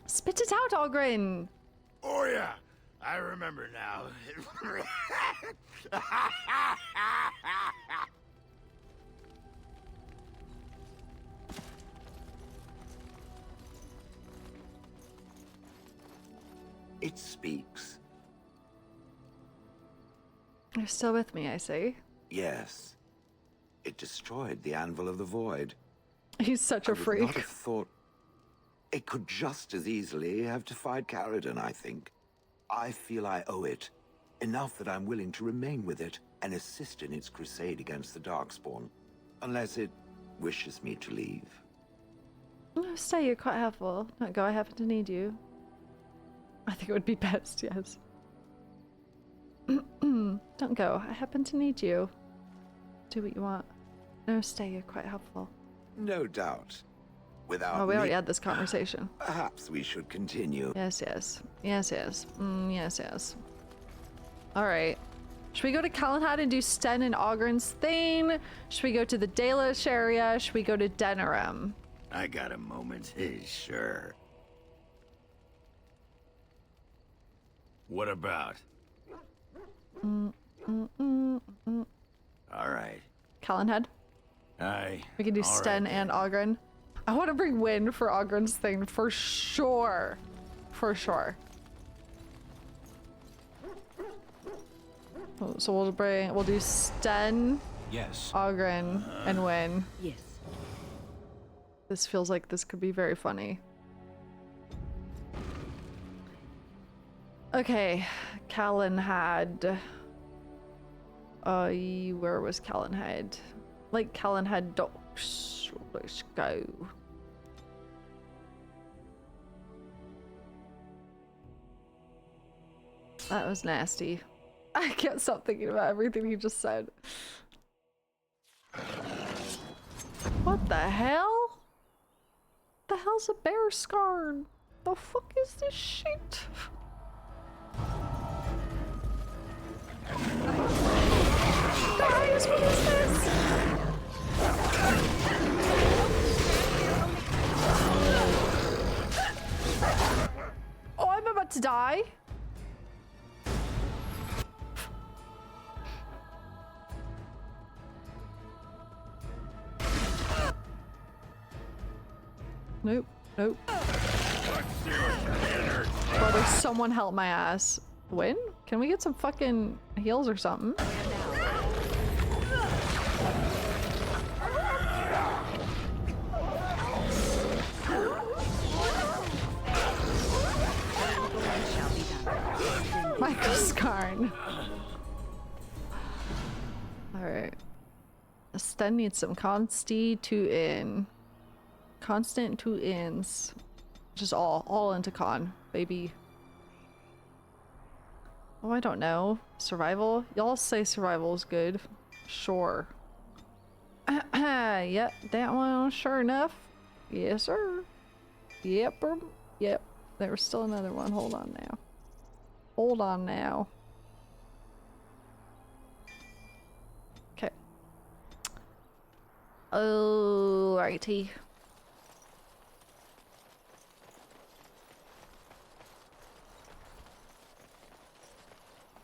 Spit it out, Ogren! Oh yeah, I remember now. It speaks. You're still with me, I see. Yes. It destroyed the Anvil of the Void. He's such a I would freak. not have thought... It could just as easily have defied Caradon, I think. I feel I owe it. Enough that I'm willing to remain with it and assist in its crusade against the Darkspawn. Unless it wishes me to leave. No, stay, you're quite helpful. Don't go, I happen to need you. I think it would be best, yes. Don't go, I happen to need you. Do what you want. No, stay, you're quite helpful. No doubt. Without Oh, we already me, had this conversation. perhaps we should continue. Yes, yes. Yes, yes. Yes, yes. Alright. Should we go to Calenhead and do Sten and Ogren's thing? Should we go to the Dalish area? Should we go to Denerim? I got a moment, sure. What about? Mm. All right. Calenhead? Aye. We can do all Sten right, and Ogren. I want to bring Wynn for Ogren's thing for sure. For sure. So we'll do Sten, Yes. Ogren, and Wynn. Yes. This feels like this could be very funny. Okay, Calenhead. Where was Calenhead? Like Calenhead Docks. Let's go. That was nasty. I can't stop thinking about everything he just said. What the hell? The hell's a bear scar? The fuck is this shit? Guys, what is this? Oh, I'm about to die. Nope, nope. Brother, someone help my ass. Win? Can we get some fucking heals or something? Michael Scarn. Alright. Sten needs some constituting. Constant 2 ins. Just all into con, baby. Oh, I don't know. Survival? Y'all say survival is good. Sure. Yep, that one, sure enough. Yes, sir. Yep, yep. There was still another one. Hold on now. Hold on now. Okay. Alrighty.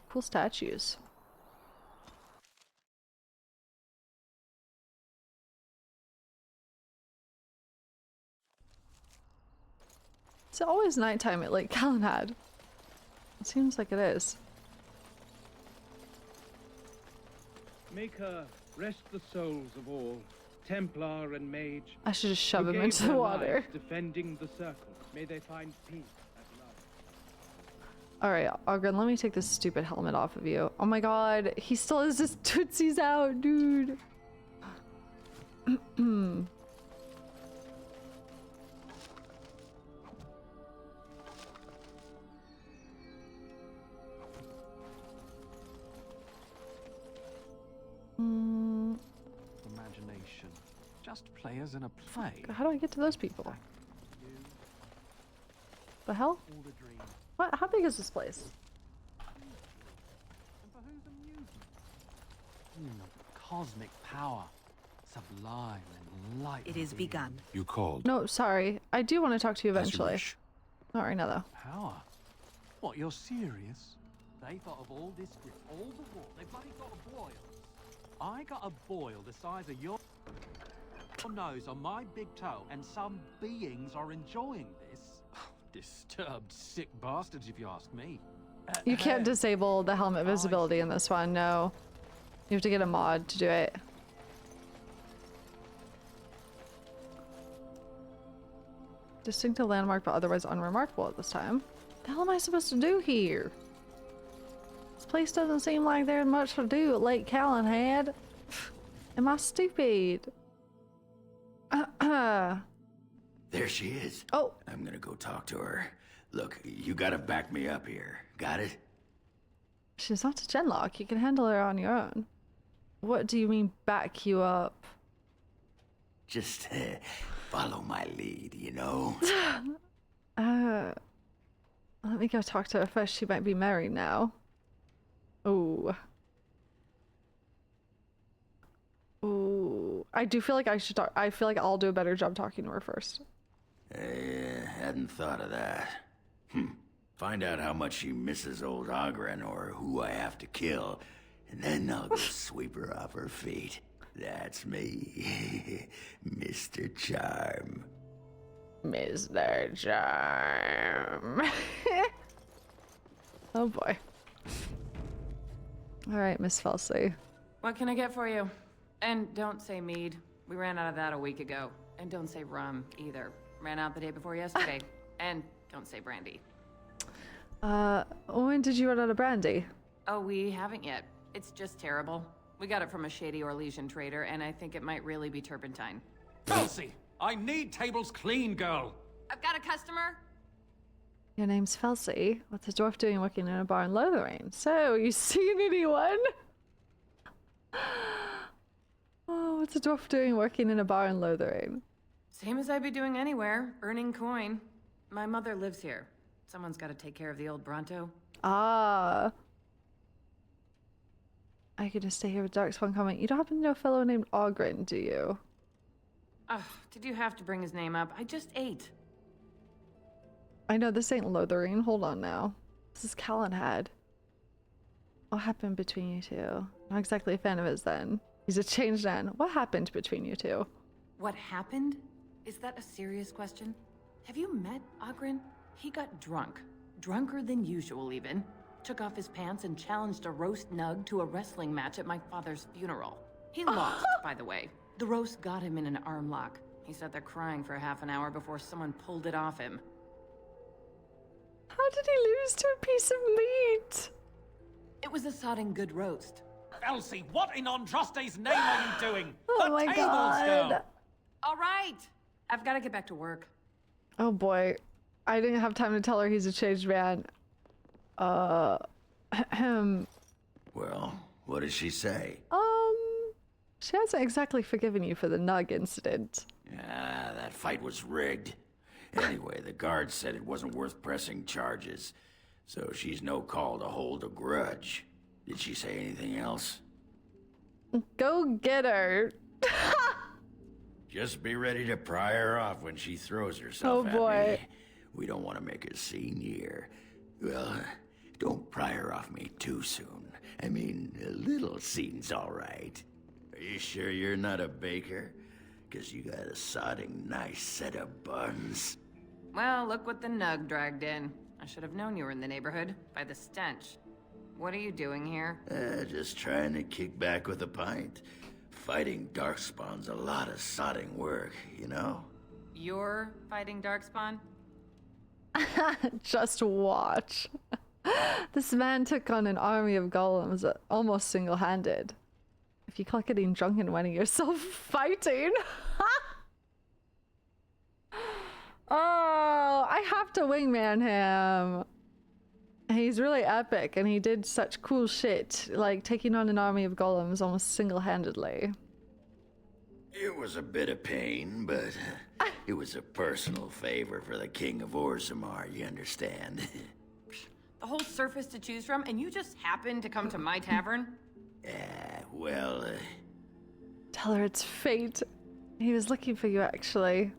Cool statues. It's always nighttime at Lake Calenhead. It seems like it is. Make her rest the souls of all. Templar and mage. I should just shove who him gave into the their water. lives defending the circle. May they find peace at last. Alright, Ogren, let me take this stupid helmet off of you. Oh my god, he still has his tootsies out, dude. Imagination. Just players in a play. How do I get to those people? The hell? What? How big is this place? Cosmic power. Sublime and light. It is begun. You called. No, sorry. I do want to talk to you As you eventually. wish. Not right now, though. Power? What, you're serious? They thought of all this grip, all the war. They bloody got a boil. I got a boil the size of your nose on my big toe, and some beings are enjoying this. Disturbed, sick bastards, if you ask me. You can't disable the helmet visibility in this one, no. You have to get a mod to do it. Distinctive landmark, but otherwise unremarkable at this time. The hell am I supposed to do here? This place doesn't seem like there's much to do at Lake Calenhad. Am I stupid? There she is. Oh. I'm gonna go talk to her. Look, you gotta back me up here. Got it? She's not a genlock. You can handle her on your own. What do you mean back you up? Just follow my lead, you know? Let me go talk to her first. She might be married now. Ooh. Ooh. I do feel like I should talk. I feel like I'll do a better job talking to her first. Hadn't thought of that. Find out how much she misses old Ogren or who I have to kill, and then I'll go sweep her off her feet. That's me, Mr. Charm. Mr. Charm. Oh boy. Alright, Miss Felsi. What can I get for you? And don't say mead. We ran out of that a week ago. And don't say rum, either. Ran out the day before yesterday. And don't say brandy. When did you run out of brandy? Oh, we haven't yet. It's just terrible. We got it from a shady Orlesian trader, and I think it might really be turpentine. Elsie, I need tables clean, girl. I've got a customer. Your name's Felsi. What's a dwarf doing working in a bar in Lothlorien? So, you seen anyone? Oh, what's a dwarf doing working in a bar in Lothlorien? Same as I'd be doing anywhere, earning coin. My mother lives here. Someone's got to take care of the old Bronto. Ah. I could just stay here with Darkspawn comment. You don't happen to know a fellow named Ogren, do you? Ugh, did you have to bring his name up? I just ate. I know this ain't Lothlorien. Hold on now. This is Calenhad. What happened between you two? Not exactly a fan of his then. He's a changed man. What happened between you two? What happened? Is that a serious question? Have you met Ogren? He got drunk. Drunker than usual, even. Took off his pants and challenged a roast nug to a wrestling match at my father's funeral. He lost, by the way. The roast got him in an arm lock. He sat there crying for half an hour before someone pulled it off him. How did he lose to a piece of meat? It was a sodding good roast. Elsie, what in Andraste's name are you doing? Oh the my tables, God. girl. All right. I've got to get back to work. Oh boy. I didn't have time to tell her he's a changed man. Well, what did she say? She hasn't exactly forgiven you for the Nug incident. Ah, that fight was rigged. Anyway, the guard said it wasn't worth pressing charges, so she's no call to hold a grudge. Did she say anything else? Go get her. Just be ready to pry her off when she throws herself Oh at boy. me. We don't want to make a scene here. Well, don't pry her off me too soon. I mean, a little scene's all right. Are you sure you're not a baker? 'Cause you got a sodding nice set of buns. Well, look what the nug dragged in. I should have known you were in the neighborhood by the stench. What are you doing here? Just trying to kick back with a pint. Fighting Darkspawn's a lot of sodding work, you know? You're fighting Darkspawn? Just watch. This man took on an army of golems almost single-handed. If you call getting drunk and winning yourself fighting. Oh, I have to wingman him. He's really epic and he did such cool shit, like taking on an army of golems almost single-handedly. It was a bit of pain, but it was a personal favor for the King of Orzammar, you understand? The whole surface to choose from, and you just happened to come to my tavern? Well, Tell her it's fate. He was looking for you, actually.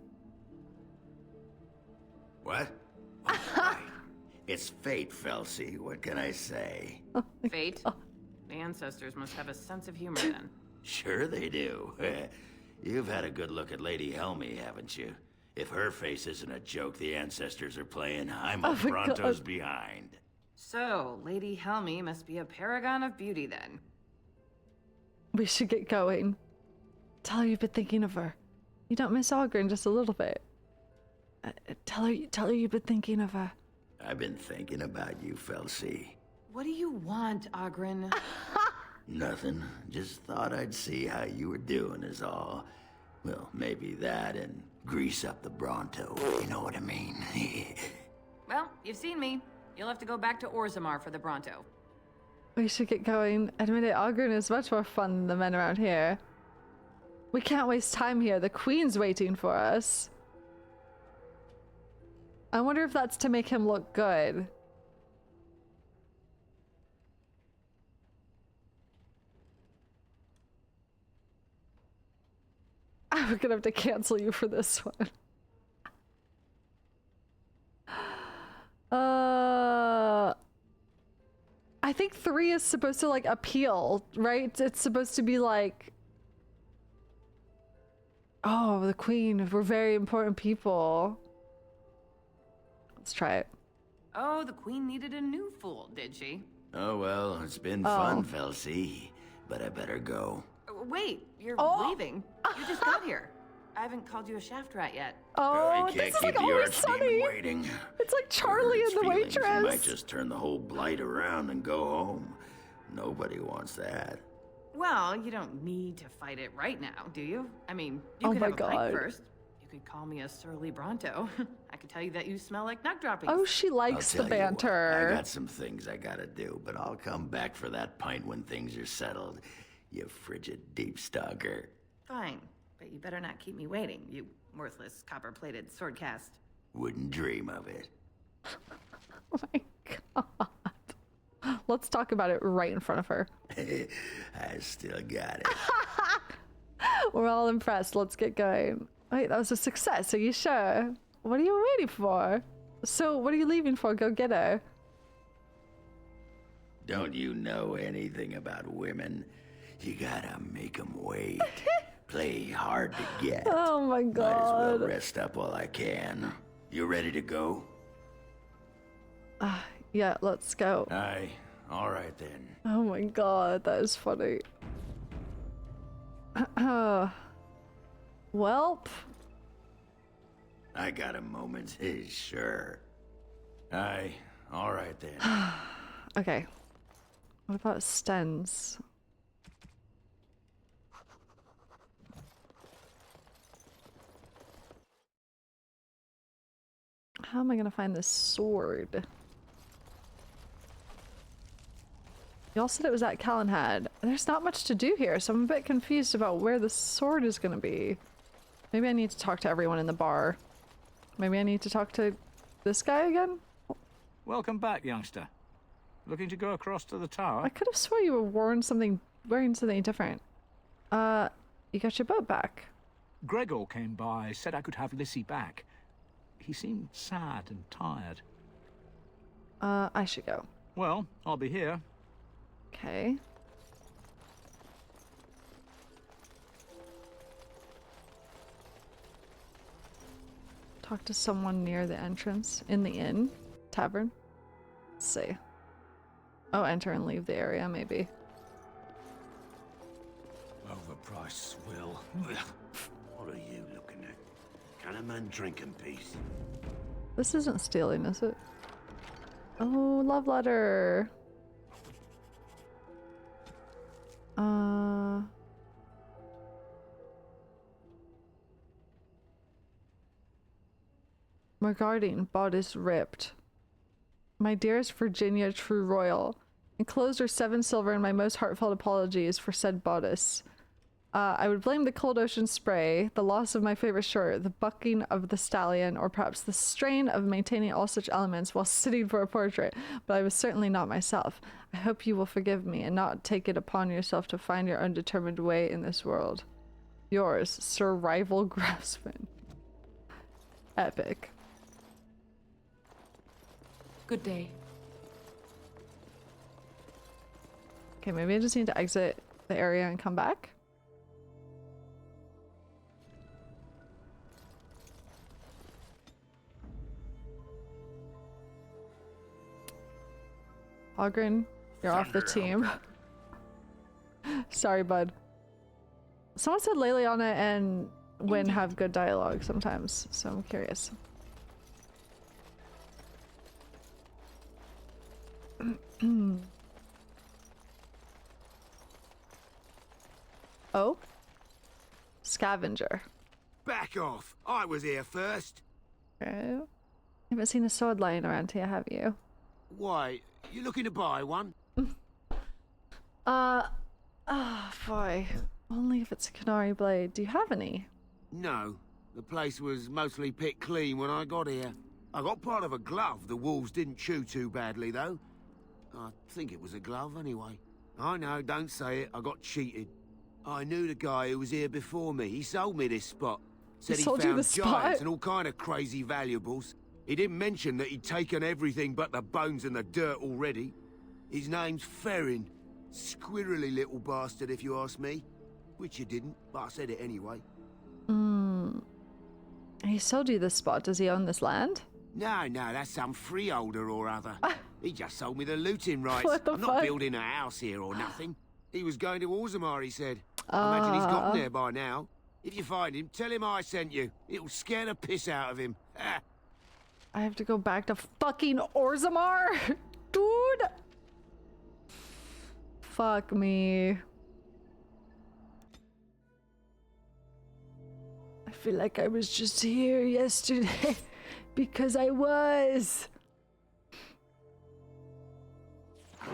What? Oh, right. It's fate, Felsi. What can I say? Fate? The ancestors must have a sense of humor then. Sure they do. You've had a good look at Lady Helmy, haven't you? If her face isn't a joke the ancestors are playing, I'm a Bronto's behind. So, Lady Helmy must be a paragon of beauty then. We should get going. Tell her you've been thinking of her. You don't miss Ogren just a little bit. Tell her you've been thinking of her. I've been thinking about you, Felsi. What do you want, Ogren? Nothing. Just thought I'd see how you were doing is all. Well, maybe that and grease up the Bronto, if you know what I mean. Well, you've seen me. You'll have to go back to Orzammar for the Bronto. We should get going. Admit it, Ogren is much more fun than the men around here. We can't waste time here. The Queen's waiting for us. I wonder if that's to make him look good. I'm gonna have to cancel you for this one. I think 3 is supposed to like appeal, right? It's supposed to be like, oh, the Queen, we're very important people. Let's try it. Oh, the Queen needed a new fool, did she? Oh, well, it's been fun, Felsi. But I better go. Wait, you're leaving. You just got here. I haven't called you a shaft rat yet. Oh, I this can't is keep like the Always Archdemon Sunny. waiting. It's like Charlie and the Feelings, waitress. You might just turn the whole blight around and go home. Nobody wants that. Well, you don't need to fight it right now, do you? I mean, you Oh could my have a pint God. first. You could call me a surly Bronto. I could tell you that you smell like nug droppings. Oh, she likes the I'll tell you what, banter. I got some things I gotta do, but I'll come back for that pint when things are settled. You frigid deep stalker. Fine, but you better not keep me waiting, you worthless copper-plated sword cast. Wouldn't dream of it. Oh my God. Let's talk about it right in front of her. I still got it. We're all impressed. Let's get going. Wait, that was a success. Are you sure? What are you waiting for? So, what are you leaving for? Go get her. Don't you know anything about women? You gotta make 'em wait. Play hard to get. Oh my Might as God. well rest up while I can. You ready to go? Yeah, let's go. Aye. All right then. Oh my God, that is funny. Welp. I got a moment. Sure. Aye. All right then. Okay. What about Stens? How am I gonna find this sword? Y'all said it was at Calenhad. There's not much to do here, so I'm a bit confused about where the sword is gonna be. Maybe I need to talk to everyone in the bar. Maybe I need to talk to this guy again? Welcome back, youngster. Looking to go across to the tower? I could have swore you were wearing something different. You got your boat back. Gregor came by, said I could have Lissy back. He seemed sad and tired. I should go. Well, I'll be here. Okay. Talk to someone near the entrance in the inn tavern. Let's see. Oh, enter and leave the area, maybe. Christ, Will. What are you looking at? Can a man drink in peace? This isn't stealing, is it? Oh, love letter. Regarding bodice ripped. My dearest Virginia True Royal, enclosed are 7 silver and my most heartfelt apologies for said bodice. I would blame the cold ocean spray, the loss of my favorite shirt, the bucking of the stallion, or perhaps the strain of maintaining all such elements while sitting for a portrait, but I was certainly not myself. I hope you will forgive me and not take it upon yourself to find your undetermined way in this world. Yours, Sir Rival Grassman. Epic. Good day. Okay, maybe I just need to exit the area and come back. Ogren, you're off the team. Sorry, bud. Someone said Leliana and Wynn have good dialogue sometimes, so I'm curious. Oh? Scavenger. Back off! I was here first! Okay. You haven't seen a sword lying around here, have you? Why, you looking to buy one? Oh boy. Only if it's a Canary blade. Do you have any? No. The place was mostly picked clean when I got here. I got part of a glove the wolves didn't chew too badly, though. I think it was a glove, anyway. I know, don't say it. I got cheated. I knew the guy who was here before me. He sold me this spot. Said he sold you found the spot? giants and all kind of crazy valuables. He didn't mention that he'd taken everything but the bones and the dirt already. His name's Ferrin. Squirrely little bastard, if you ask me. Which you didn't, but I said it anyway. He sold you this spot. Does he own this land? No, that's some freeholder or other. He just sold me the looting rights. What the I'm fuck? not building a house here or nothing. He was going to Orzammar, he said. I imagine he's gotten there by now. If you find him, tell him I sent you. It'll scare the piss out of him. I have to go back to fucking Orzammar? Dude! Fuck me. I feel like I was just here yesterday. Because I was.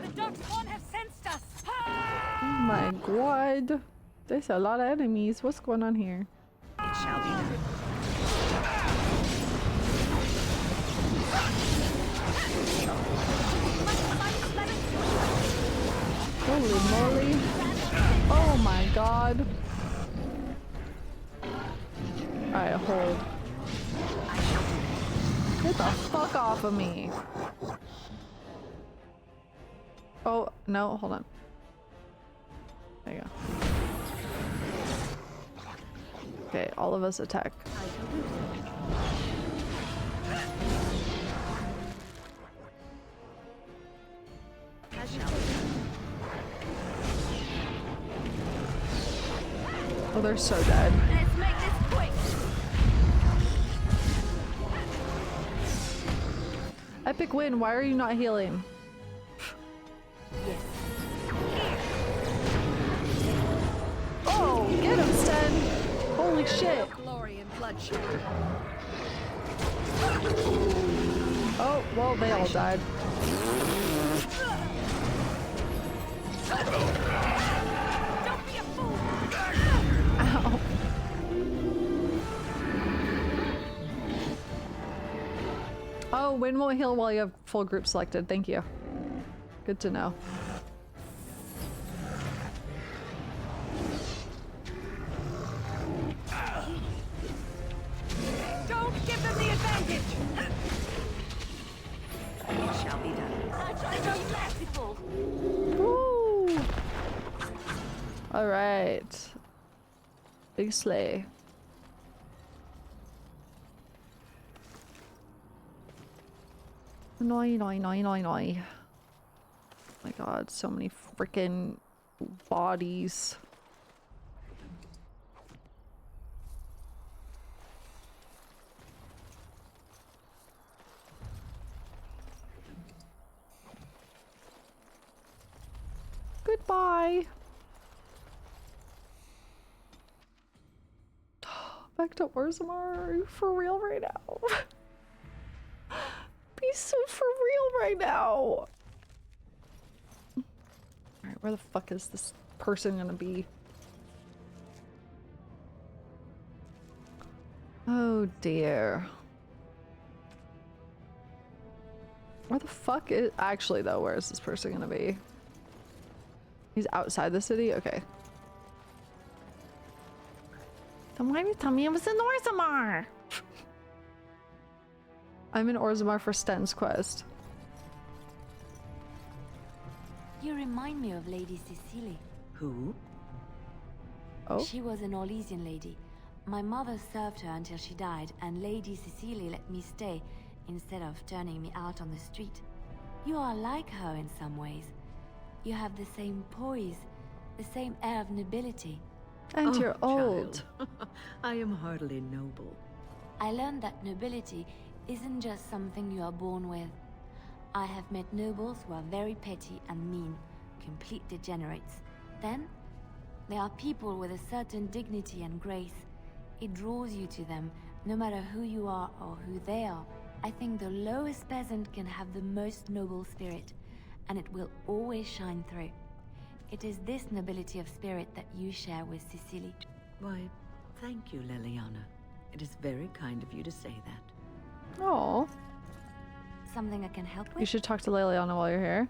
The Darkspawn have sensed us! Oh my god. There's a lot of enemies. What's going on here? It shall be done. Holy moly. Oh my god. Alright, hold. Get the fuck off of me. Oh, no, hold on. There you go. Okay, all of us attack. Oh, they're so dead. Let's make this quick! Epic win, why are you not healing? Yes. Oh, get him, Sten! Holy shit! Glory and bloodshed. Oh, well, they all died. Don't be a fool! Ow. Oh, Win won't heal while you have full group selected. Thank you. Good to know. Don't give them the advantage! It shall be done. Merciful! Woo! Alright. Big sleigh. Noi. Oh my god, so many freaking bodies. Goodbye. Back to Orzammar. Are you for real right now? Be so for real right now. Alright, where the fuck is this person gonna be? Oh dear. Where the fuck is— actually though, where is this person gonna be? He's outside the city? Okay. Then why did you tell me I was in Orzammar? I'm in Orzammar for Sten's quest. You remind me of Lady Cecily. Who? Oh? She was an Orlesian lady. My mother served her until she died, and Lady Cecily let me stay instead of turning me out on the street. You are like her in some ways. You have the same poise, the same air of nobility. And you're old. I am hardly noble. I learned that nobility isn't just something you are born with. I have met nobles who are very petty and mean, complete degenerates. Then, there are people with a certain dignity and grace. It draws you to them, no matter who you are or who they are. I think the lowest peasant can have the most noble spirit, and it will always shine through. It is this nobility of spirit that you share with Cecily. Why, thank you, Liliana. It is very kind of you to say that. Oh. Something I can help with? You should talk to Liliana while you're here.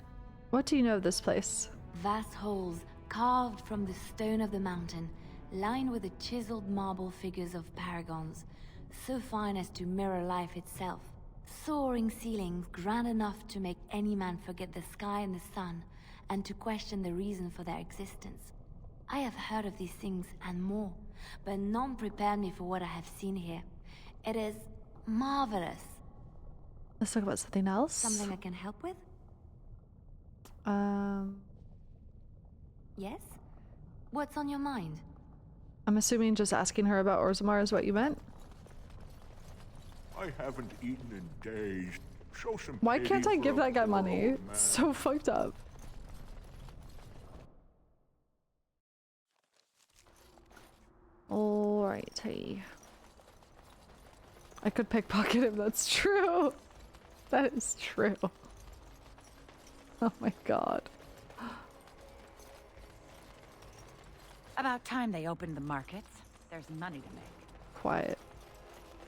What do you know of this place? Vast halls, carved from the stone of the mountain, lined with the chiseled marble figures of paragons, so fine as to mirror life itself. Soaring ceilings, grand enough to make any man forget the sky and the sun, and to question the reason for their existence. I have heard of these things and more, but none prepared me for what I have seen here. It is marvelous. Let's talk about something else. Something I can help with? Yes? What's on your mind? I'm assuming just asking her about Orzammar is what you meant? I haven't eaten in days. Show some Why pity can't I for give a that guy poor money? old It's so fucked up. Alrighty. I could pickpocket him, that's true. That is true. Oh my god. About time they opened the markets. There's money to make. Quiet.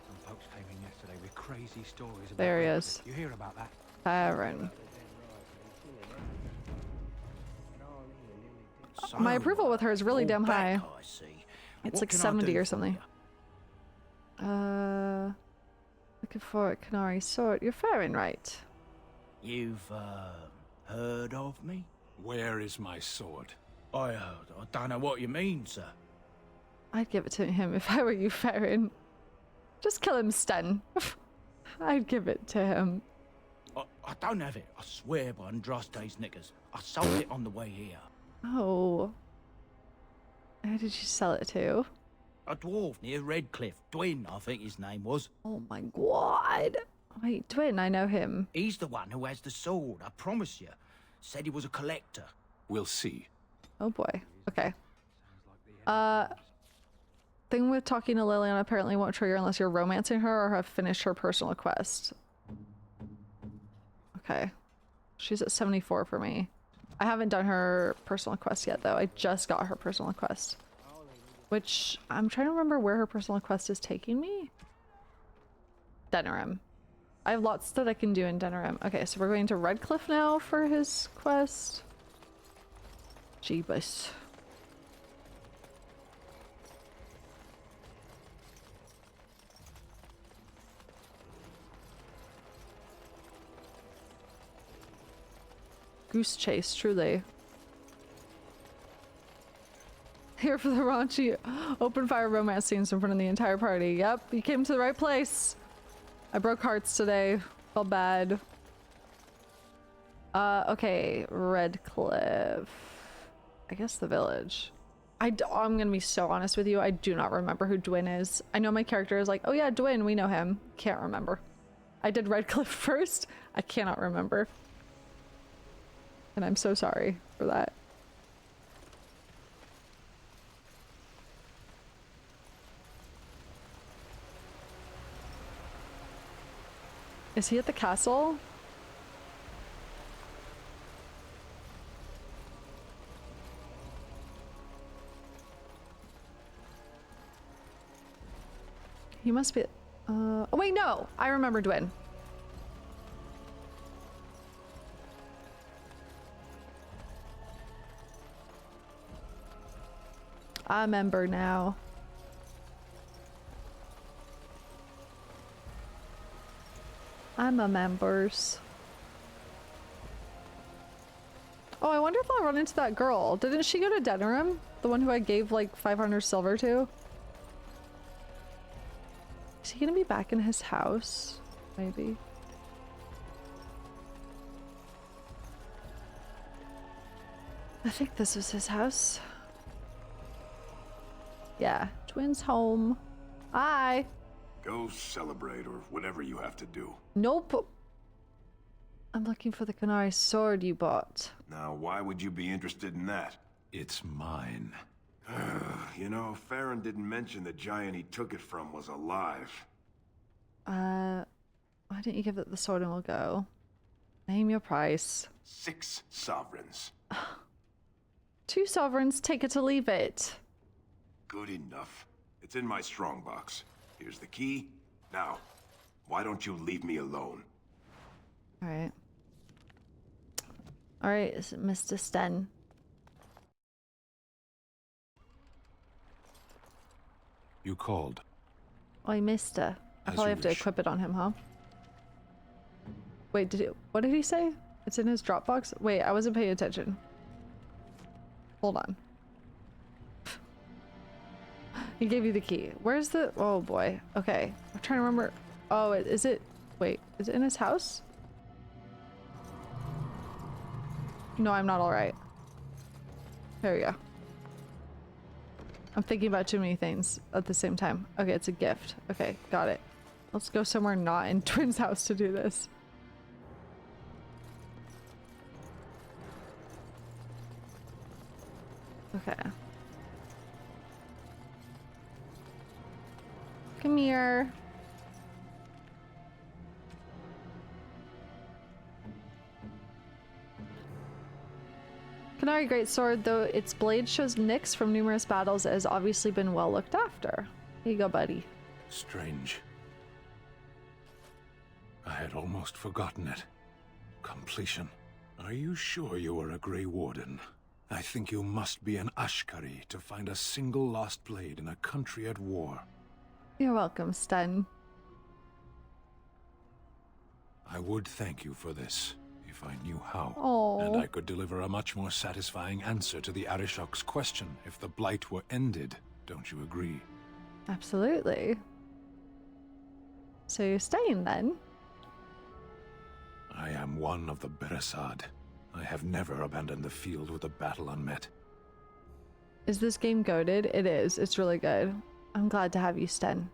Some folks came in yesterday with crazy stories about There he Breebunn. is. You hear about that? Baron. So, My approval with her is really all damn high. back, I see. It's What like can I 70 do or for something. Looking for a Canary sword. You're faring right. You've, heard of me? Where is my sword? I don't know what you mean, sir. I'd give it to him if I were you, Farron. Just kill him, Sten. I'd give it to him. I don't have it, I swear by Andraste's knickers. I sold it on the way here. Oh. Who did you sell it to? A dwarf near Redcliffe. Dwyn, I think his name was. Oh my god. Wait, Dwyn, I know him. He's the one who has the sword, I promise you. Said he was a collector. We'll see. Oh boy. Okay. Thing with talking to Liliana apparently won't trigger unless you're romancing her or have finished her personal quest. Okay. She's at 74 for me. I haven't done her personal quest yet though. I just got her personal quest. Which, I'm trying to remember where her personal quest is taking me. Denerim. I have lots that I can do in Denerim. Okay, so we're going to Redcliffe now for his quest. Jeebus. Goose chase, truly. Here for the raunchy open fire romance scenes in front of the entire party. Yep, you came to the right place. I broke hearts today. Felt bad. Okay, Redcliffe. I guess the village. I'm gonna be so honest with you. I do not remember who Dwyn is. I know my character is like, oh yeah, Dwyn, we know him. Can't remember. I did Redcliffe first. I cannot remember. And I'm so sorry for that. Is he at the castle? He must be. Oh wait, no! I remember Dwin. I remember now. I'm a members. Oh, I wonder if I'll run into that girl. Didn't she go to Denerim? The one who I gave like 500 silver to? Is he gonna be back in his house? Maybe. I think this was his house. Yeah, Twins home. Hi. Go celebrate or whatever you have to do. Nope. I'm looking for the Canary sword you bought. Now, why would you be interested in that? It's mine. You know, Farron didn't mention the giant he took it from was alive. Why don't you give it the sword and we'll go? Name your price. 6 sovereigns. 2 sovereigns, take it to leave it. Good enough. It's in my strongbox. Here's the key. Now, why don't you leave me alone? Alright. Alright, Mr. Sten. You called. Oi, mister. I probably have to equip it on him, huh? Wait, what did he say? It's in his Dropbox? Wait, I wasn't paying attention. Hold on. He gave you the key. Where's the... Oh boy. Okay. I'm trying to remember. Oh, is it... Wait, is it in his house? No, I'm not alright. There we go. I'm thinking about too many things at the same time. Okay, it's a gift. Okay, got it. Let's go somewhere not in Twin's house to do this. Okay. Come here. Canary Greatsword, though its blade shows nicks from numerous battles, it has obviously been well looked after. Here you go, buddy. Strange. I had almost forgotten it. Completion. Are you sure you are a Grey Warden? I think you must be an Ashkari to find a single lost blade in a country at war. You're welcome, Sten. I would thank you for this, if I knew how. Oh. And I could deliver a much more satisfying answer to the Arishok's question if the Blight were ended. Don't you agree? Absolutely. So you're staying then? I am one of the Beresad. I have never abandoned the field with a battle unmet. Is this game goated? It is. It's really good. I'm glad to have you, Sten.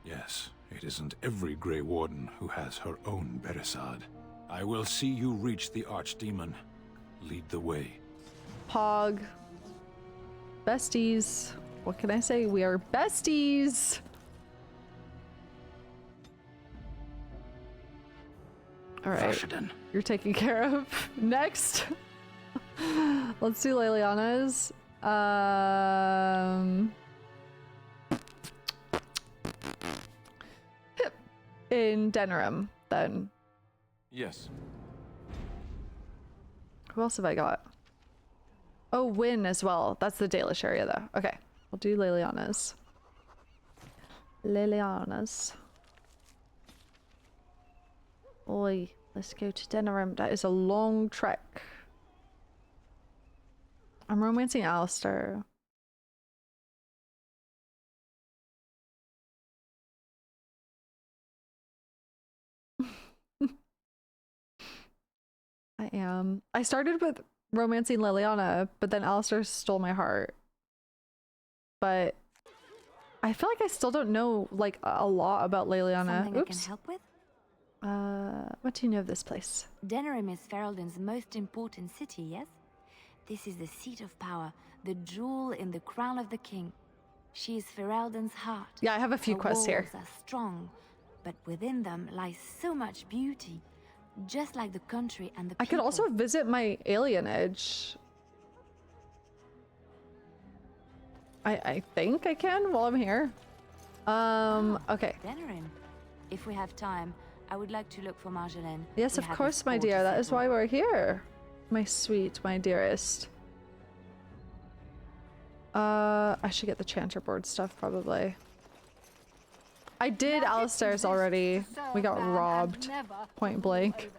Yes, it isn't every Grey Warden who has her own Beresad. I will see you reach the Archdemon. Lead the way. Pog. Besties. What can I say? We are besties! Alright. You're taken care of. Next. Let's do Leliana's. In Denerim, then. Yes. Who else have I got? Oh, Wynn as well. That's the Dalish area, though. Okay. We'll do Leliana's. Leliana's. Oi, let's go to Denerim. That is a long trek. I'm romancing Alistair. I am. I started with romancing Leliana, but then Alistair stole my heart. But I feel like I still don't know like a lot about Leliana. Something I can help with? What do you know of this place? Denerim is Ferelden's most important city, yes? This is the seat of power, the jewel in the crown of the king. She is Ferelden's heart. Yeah, I have a few Her quests here. walls are strong, but within them lies so much beauty, just like the country and the people. I could also visit my alienage. I think I can while I'm here. Okay. Denerim. If we have time, I would like to look for Marjolaine. Yes, of course, my dear. That is why we're here. My sweet, my dearest. I should get the Chanter board stuff, probably. I did Alistair's already. We got robbed. Point blank.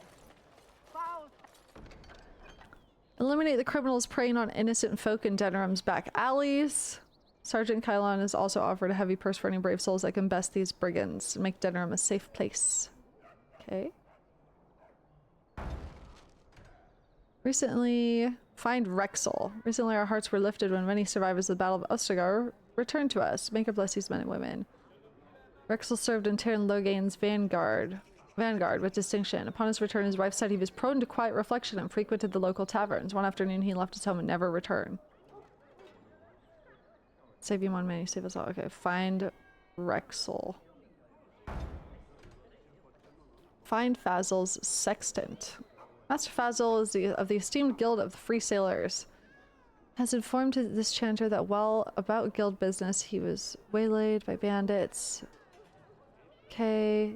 Eliminate the criminals preying on innocent folk in Denerim's back alleys. Sergeant Kylon has also offered a heavy purse for any brave souls that can best these brigands and make Denerim a safe place. Okay. Recently, find Rexel. Recently our hearts were lifted when many survivors of the Battle of Ostagar returned to us. Make her bless these men and women. Rexel served in Terran Loghain's vanguard with distinction. Upon his return, his wife said he was prone to quiet reflection and frequented the local taverns. One afternoon, he left his home and never returned. Save you 1 minute, save us all. Okay, find Rexel. Find Fazil's sextant. Master Fazil is of the esteemed guild of the Free Sailors. Has informed this chanter that while about guild business, he was waylaid by bandits. Okay.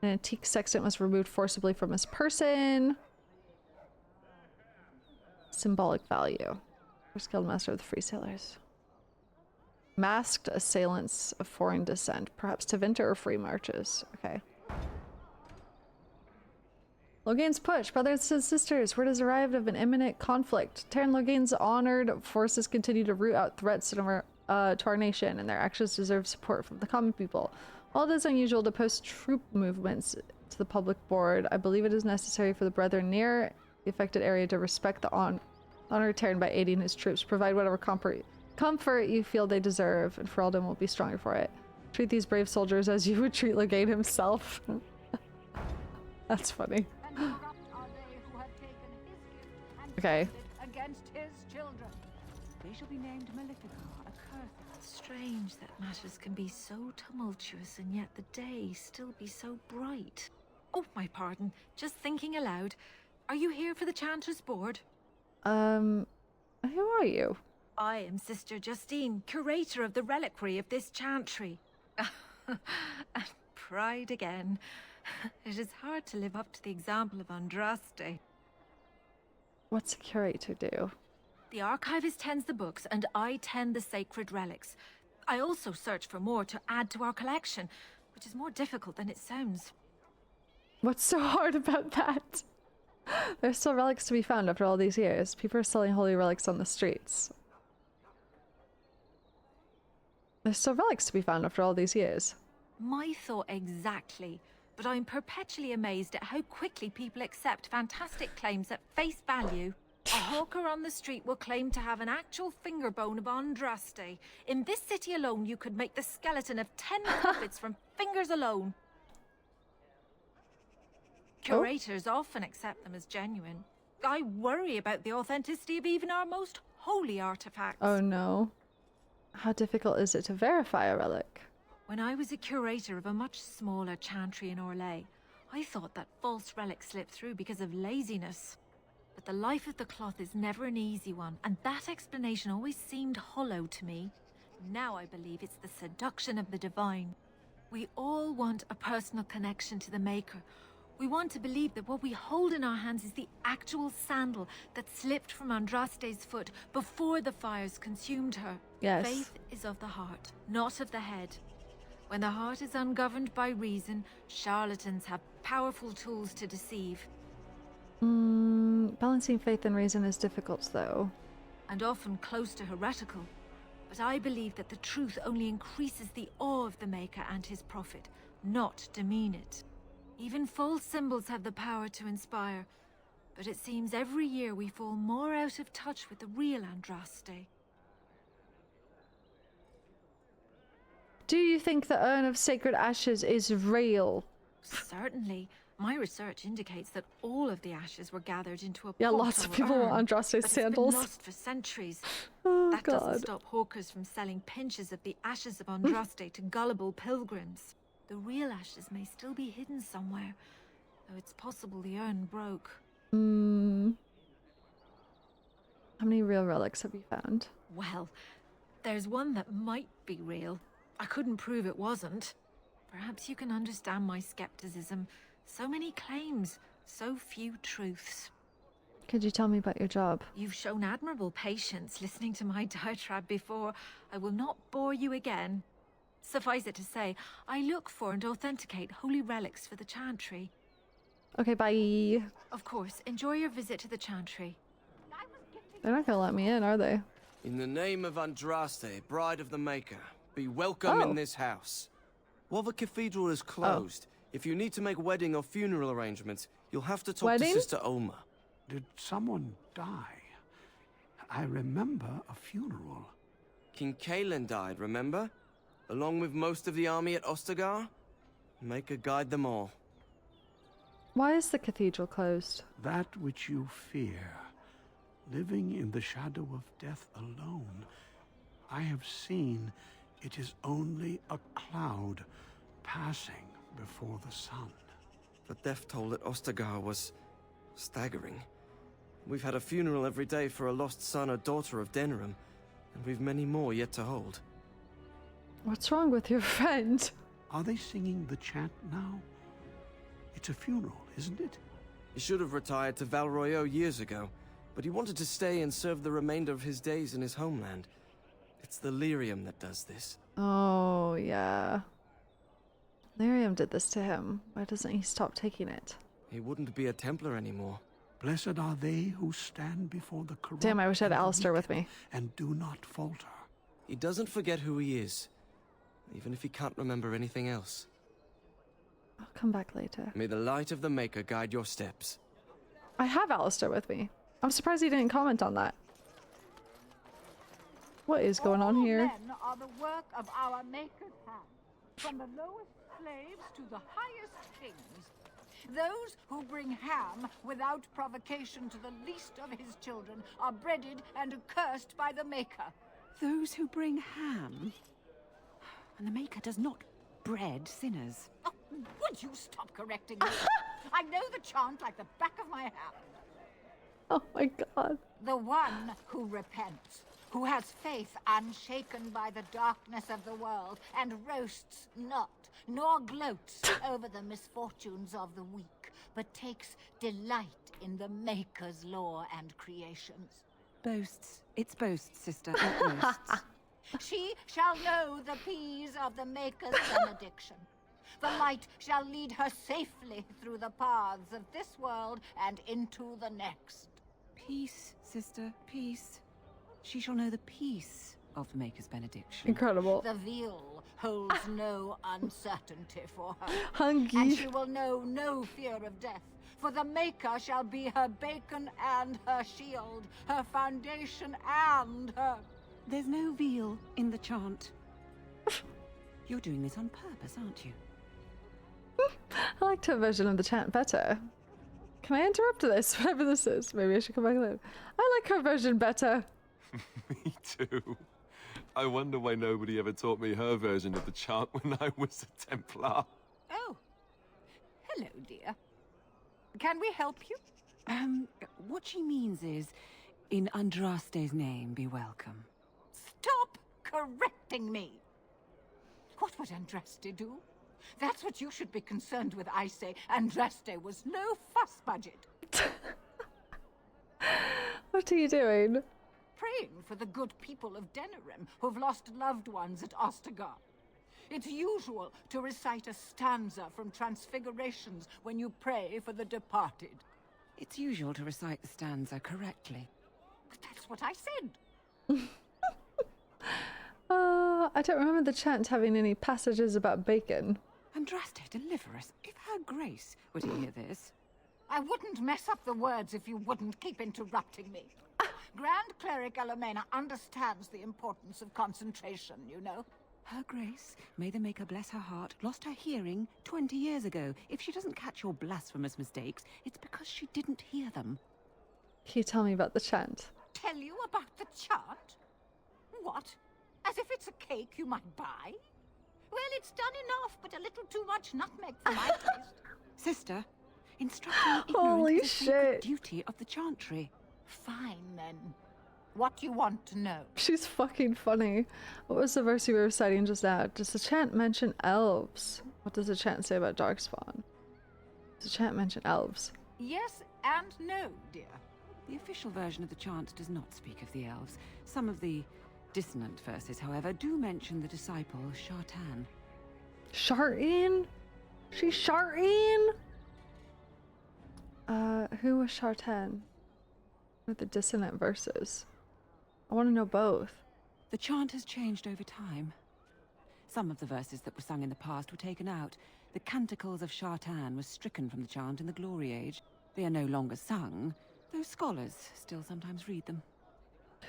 An antique sextant was removed forcibly from his person. Symbolic value. First guild master of the Free Sailors. Masked assailants of foreign descent. Perhaps Tevinter or Free Marches. Okay. Loghain's push. Brothers and sisters, word has arrived of an imminent conflict. Terran Loghain's honored forces continue to root out threats to our nation, and their actions deserve support from the common people. While it is unusual to post troop movements to the public board, I believe it is necessary for the brethren near the affected area to respect the honor Terran by aiding his troops. Provide whatever comfort you feel they deserve, and Ferelden will be stronger for it. Treat these brave soldiers as you would treat Loghain himself. That's funny. Okay. Against his children. They shall be named Maleficar, accursed. Strange that matters can be so tumultuous and yet the day still be so bright. Oh, my pardon. Just thinking aloud. Are you here for the Chanter's board? Who are you? I am Sister Justine, curator of the reliquary of this chantry. And pride again. It is hard to live up to the example of Andraste. What's a curator do? The archivist tends the books, and I tend the sacred relics. I also search for more to add to our collection, which is more difficult than it sounds. What's so hard about that? There's still relics to be found after all these years. People are selling holy relics on the streets. There's still relics to be found after all these years. My thought exactly. But I'm perpetually amazed at how quickly people accept fantastic claims at face value. A hawker on the street will claim to have an actual finger bone of Andraste. In this city alone, you could make the skeleton of 10 puppets from fingers alone. Curators often accept them as genuine. I worry about the authenticity of even our most holy artifacts. Oh no. How difficult is it to verify a relic? When I was a curator of a much smaller chantry in Orlais, I thought that false relics slipped through because of laziness. But the life of the cloth is never an easy one, and that explanation always seemed hollow to me. Now I believe it's the seduction of the divine. We all want a personal connection to the Maker. We want to believe that what we hold in our hands is the actual sandal that slipped from Andraste's foot before the fires consumed her. Yes. Faith is of the heart, not of the head. When the heart is ungoverned by reason, charlatans have powerful tools to deceive. Balancing faith and reason is difficult, though. And often close to heretical. But I believe that the truth only increases the awe of the Maker and his prophet, not demean it. Even false symbols have the power to inspire, but it seems every year we fall more out of touch with the real Andraste. Do you think the urn of sacred ashes is real? Certainly. My research indicates that all of the ashes were gathered into a Yeah, pot lots or of people want urn, Andraste's but sandals. It's been lost for centuries. Oh, Doesn't God. stop hawkers from selling pinches of the ashes of Andraste to gullible pilgrims. The real ashes may still be hidden somewhere, though it's possible the urn broke. How many real relics have you found? Well, there's one that might be real. I couldn't prove it wasn't. Perhaps you can understand my skepticism. So many claims, so few truths. Could you tell me about your job? You've shown admirable patience listening to my diatribe before. I will not bore you again. Suffice it to say, I look for and authenticate holy relics for the Chantry. Okay, bye. Of course, enjoy your visit to the Chantry. They're not gonna let me in, are they? In the name of Andraste, Bride of the Maker, be welcome in this house. While the cathedral is closed, if you need to make wedding or funeral arrangements, you'll have to talk to Sister Oma. Did someone die? I remember a funeral. King Kalen died, remember? Along with most of the army at Ostagar? Maker guide them all. Why is the cathedral closed? That which you fear, living in the shadow of death alone, I have seen it is only a cloud passing before the sun. The death toll at Ostagar was staggering. We've had a funeral every day for a lost son or daughter of Denerim, and we've many more yet to hold. What's wrong with your friend? Are they singing the chant now? It's a funeral, isn't it? He should have retired to Valroyo years ago, but he wanted to stay and serve the remainder of his days in his homeland. It's the lyrium that does this. Oh, yeah. Lyrium did this to him. Why doesn't he stop taking it? He wouldn't be a Templar anymore. Blessed are they who stand before the corrupt. Damn, I wish I had Alistair with me. And do not falter. He doesn't forget who he is, even if he can't remember anything else. I'll come back later. May the light of the Maker guide your steps. I have Alistair with me. I'm surprised he didn't comment on that. What is going on here? Men are the work of our Maker's hand, from the lowest slaves to the highest kings. Those who bring ham without provocation to the least of his children are breaded and accursed by the Maker. Those who bring ham? And the Maker does not bread sinners. Oh, would you stop correcting me? I know the chant like the back of my hand. Oh my god. The one who repents, who has faith unshaken by the darkness of the world, and roasts not, nor gloats over the misfortunes of the weak, but takes delight in the Maker's law and creations. Boasts. It's boasts, sister, not roasts. She shall know the peace of the Maker's benediction. The light shall lead her safely through the paths of this world and into the next. Peace, sister, peace. She shall know the peace of the Maker's benediction. Incredible. The veil holds no uncertainty for her. Hunky. And she will know no fear of death, for the Maker shall be her beacon and her shield, her foundation and her... There's no veal in the chant. You're doing this on purpose, aren't you? I liked her version of the chant better. Can I interrupt this? Whatever this is. Maybe I should come back later. I like her version better. Me too. I wonder why nobody ever taught me her version of the chant when I was a Templar. Oh. Hello, dear. Can we help you? What she means is, in Andraste's name, be welcome. Stop correcting me! What would Andraste do? That's what you should be concerned with, I say. Andraste was no fuss budget. What are you doing? Praying for the good people of Denerim who've lost loved ones at Ostagar. It's usual to recite a stanza from Transfigurations when you pray for the departed. It's usual to recite the stanza correctly. But that's what I said. I don't remember the chant having any passages about bacon. Andraste, deliver us. If her grace were to hear this... I wouldn't mess up the words if you wouldn't keep interrupting me. Grand Cleric Elomena understands the importance of concentration, you know. Her grace, may the Maker bless her heart, lost her hearing 20 years ago. If she doesn't catch your blasphemous mistakes, it's because she didn't hear them. Can you tell me about the chant? Tell you about the chant? What? As if it's a cake you might buy? Well, it's done enough, but a little too much nutmeg for my taste. Sister, instructing Holy ignorant is the sacred shit. duty of the chantry. Fine, then. What do you want to know? She's fucking funny. What was the verse you were reciting just now? Does the chant mention elves? What does the chant say about Darkspawn? Does the chant mention elves? Yes and no, dear. The official version of the chant does not speak of the elves. Some of the dissonant verses, however, do mention the disciple Shartan. Shartan? She's Shartan? Who was Shartan? With the dissonant verses. I want to know both. The chant has changed over time. Some of the verses that were sung in the past were taken out. The canticles of Shartan were stricken from the chant in the Glory Age. They are no longer sung, though scholars still sometimes read them.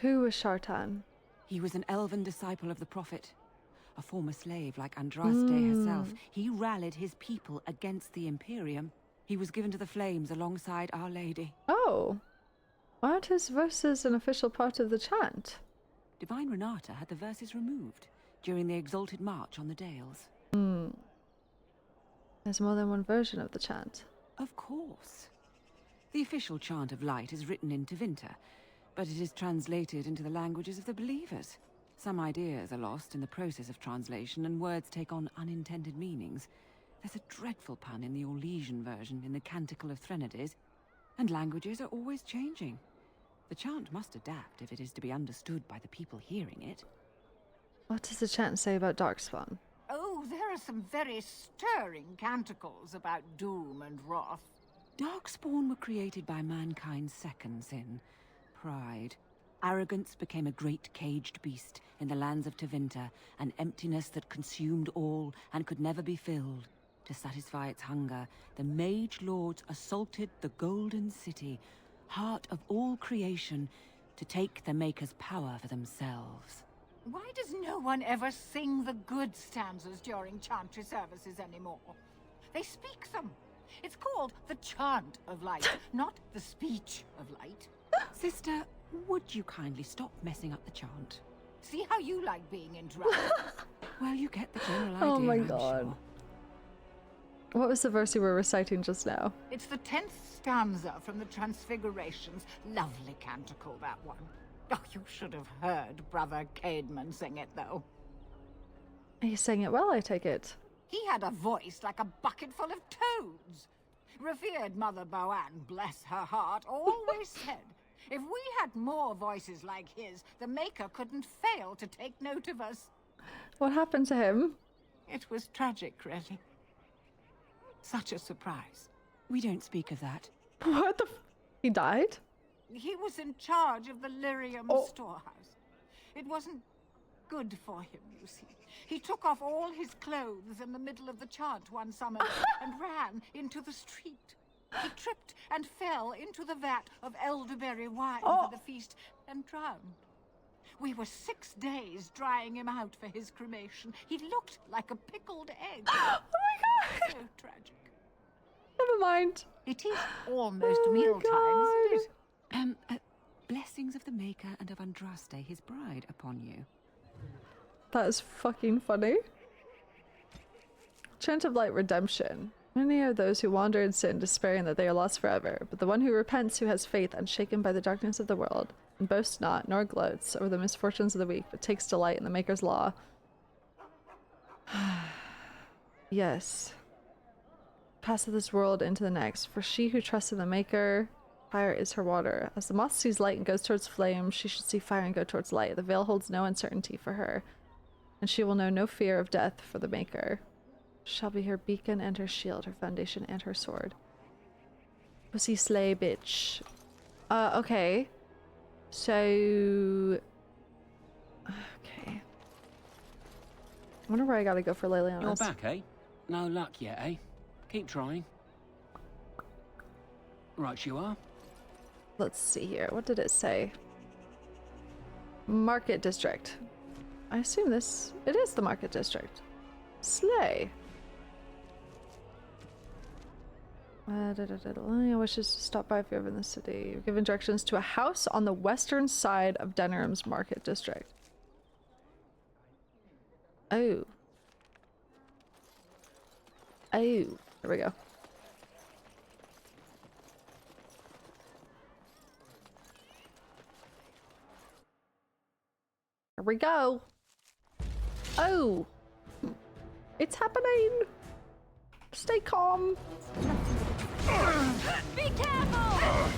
Who was Shartan? He was an elven disciple of the Prophet. A former slave like Andraste herself. He rallied his people against the Imperium. He was given to the flames alongside Our Lady. Oh. Why aren't his verses an official part of the chant? Divine Renata had the verses removed during the Exalted March on the Dales. There's more than one version of the chant. Of course. The official chant of light is written in Tevinter, but it is translated into the languages of the believers. Some ideas are lost in the process of translation, and words take on unintended meanings. There's a dreadful pun in the Orlesian version in the Canticle of Threnodies, and languages are always changing. The chant must adapt if it is to be understood by the people hearing it. What does the chant say about Darkspawn? Oh, there are some very stirring canticles about doom and wrath. Darkspawn were created by mankind's second sin, pride. Arrogance became a great caged beast in the lands of Tevinter, an emptiness that consumed all and could never be filled. To satisfy its hunger, the mage lords assaulted the Golden City, heart of all creation, to take the Maker's power for themselves. Why does no one ever sing the good stanzas during chantry services anymore? They speak them. It's called the chant of light, not the speech of light. Sister, would you kindly stop messing up the chant? See how you like being interrupted? Well, you get the general idea, Oh my I'm god. sure. What was the verse you were reciting just now? It's the 10th stanza from the Transfigurations. Lovely canticle, that one. Oh, you should have heard Brother Caedmon sing it, though. He sang it well, I take it. He had a voice like a bucket full of toads. Revered Mother Boanne, bless her heart, always said, if we had more voices like his, the Maker couldn't fail to take note of us. What happened to him? It was tragic, really. Such a surprise. We don't speak of that. What the He died? He was in charge of the lyrium storehouse. It wasn't good for him, you see. He took off all his clothes in the middle of the chant one summer and ran into the street. He tripped and fell into the vat of elderberry wine for the feast and drowned. We were 6 days drying him out for his cremation. He looked like a pickled egg. Oh my god! So tragic. Never mind. It is almost mealtime, isn't it? Blessings of the Maker and of Andraste, his bride, upon you. That is fucking funny. Chant of Light Redemption. Many are those who wander in sin, despairing that they are lost forever. But the one who repents, who has faith, unshaken by the darkness of the world, and boasts not, nor gloats over the misfortunes of the weak, but takes delight in the Maker's law. Yes. Passeth this world into the next. For she who trusts in the Maker, fire is her water. As the moth sees light and goes towards flame, she should see fire and go towards light. The veil holds no uncertainty for her, and she will know no fear of death for the Maker. Shall be her beacon and her shield, her foundation and her sword. Pussy slay bitch. Okay. So... Okay. I wonder where I gotta go for Leliana's. You're back, eh? No luck yet, eh? Keep trying. Right you are. Let's see here. What did it say? Market District. I assume this... It is the Market District. Slay. Wishes to stop by if you're ever in the city. You're given directions to a house on the western side of Denerim's Market District. Oh. Oh, here we go. Here we go. Oh, it's happening. Stay calm. Be careful!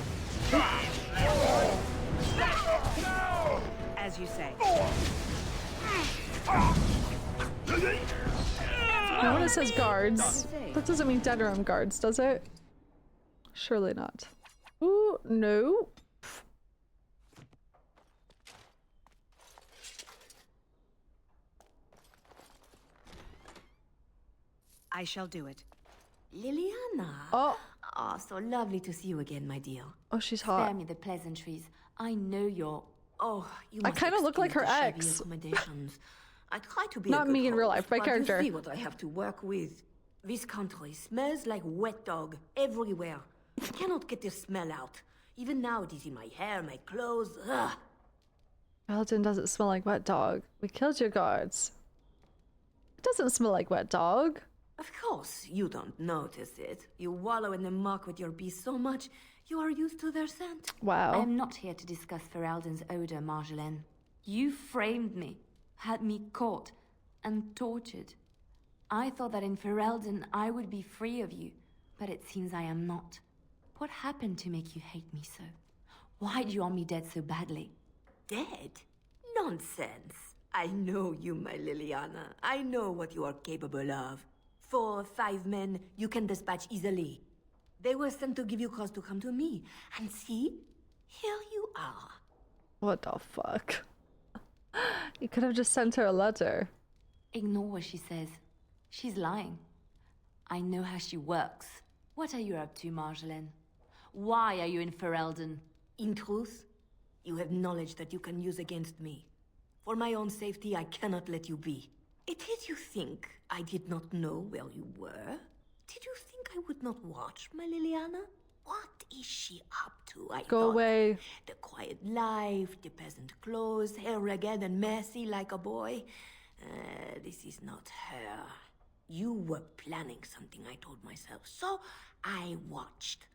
As you say. Now when it says guards, that doesn't mean dead room guards, does it? Surely not. Ooh, no. I shall do it. Liliana. Oh. Oh, so lovely to see you again, my dear. Oh, she's hot. Spare me the pleasantries. I know you're... Oh, you I must kind of look like her excuse the shabby ex. accommodations. I try to be Not a good me in real host, life, my but character. You see what I have to work with. This country smells like wet dog everywhere. I cannot get this smell out. Even now it is in my hair, my clothes. Ugh. Elton doesn't smell like wet dog. We killed your guards. It doesn't smell like wet dog. Of course, you don't notice it. You wallow in the muck with your beast so much, you are used to their scent. Wow. I am not here to discuss Ferelden's odor, Marjolaine. You framed me, had me caught, and tortured. I thought that in Ferelden I would be free of you, but it seems I am not. What happened to make you hate me so? Why do you want me dead so badly? Dead? Nonsense. I know you, my Liliana. I know what you are capable of. 4 or 5 men you can dispatch easily. They were sent to give you cause to come to me. And see, here you are. What the fuck? You could have just sent her a letter. Ignore what she says. She's lying. I know how she works. What are you up to, Marjolaine? Why are you in Ferelden? In truth, you have knowledge that you can use against me. For my own safety, I cannot let you be. It is you think I did not know where you were? Did you think I would not watch, my Liliana? What is she up to? I Go thought away. The quiet life, the peasant clothes, hair ragged and messy like a boy. This is not her. You were planning something, I told myself, so I watched.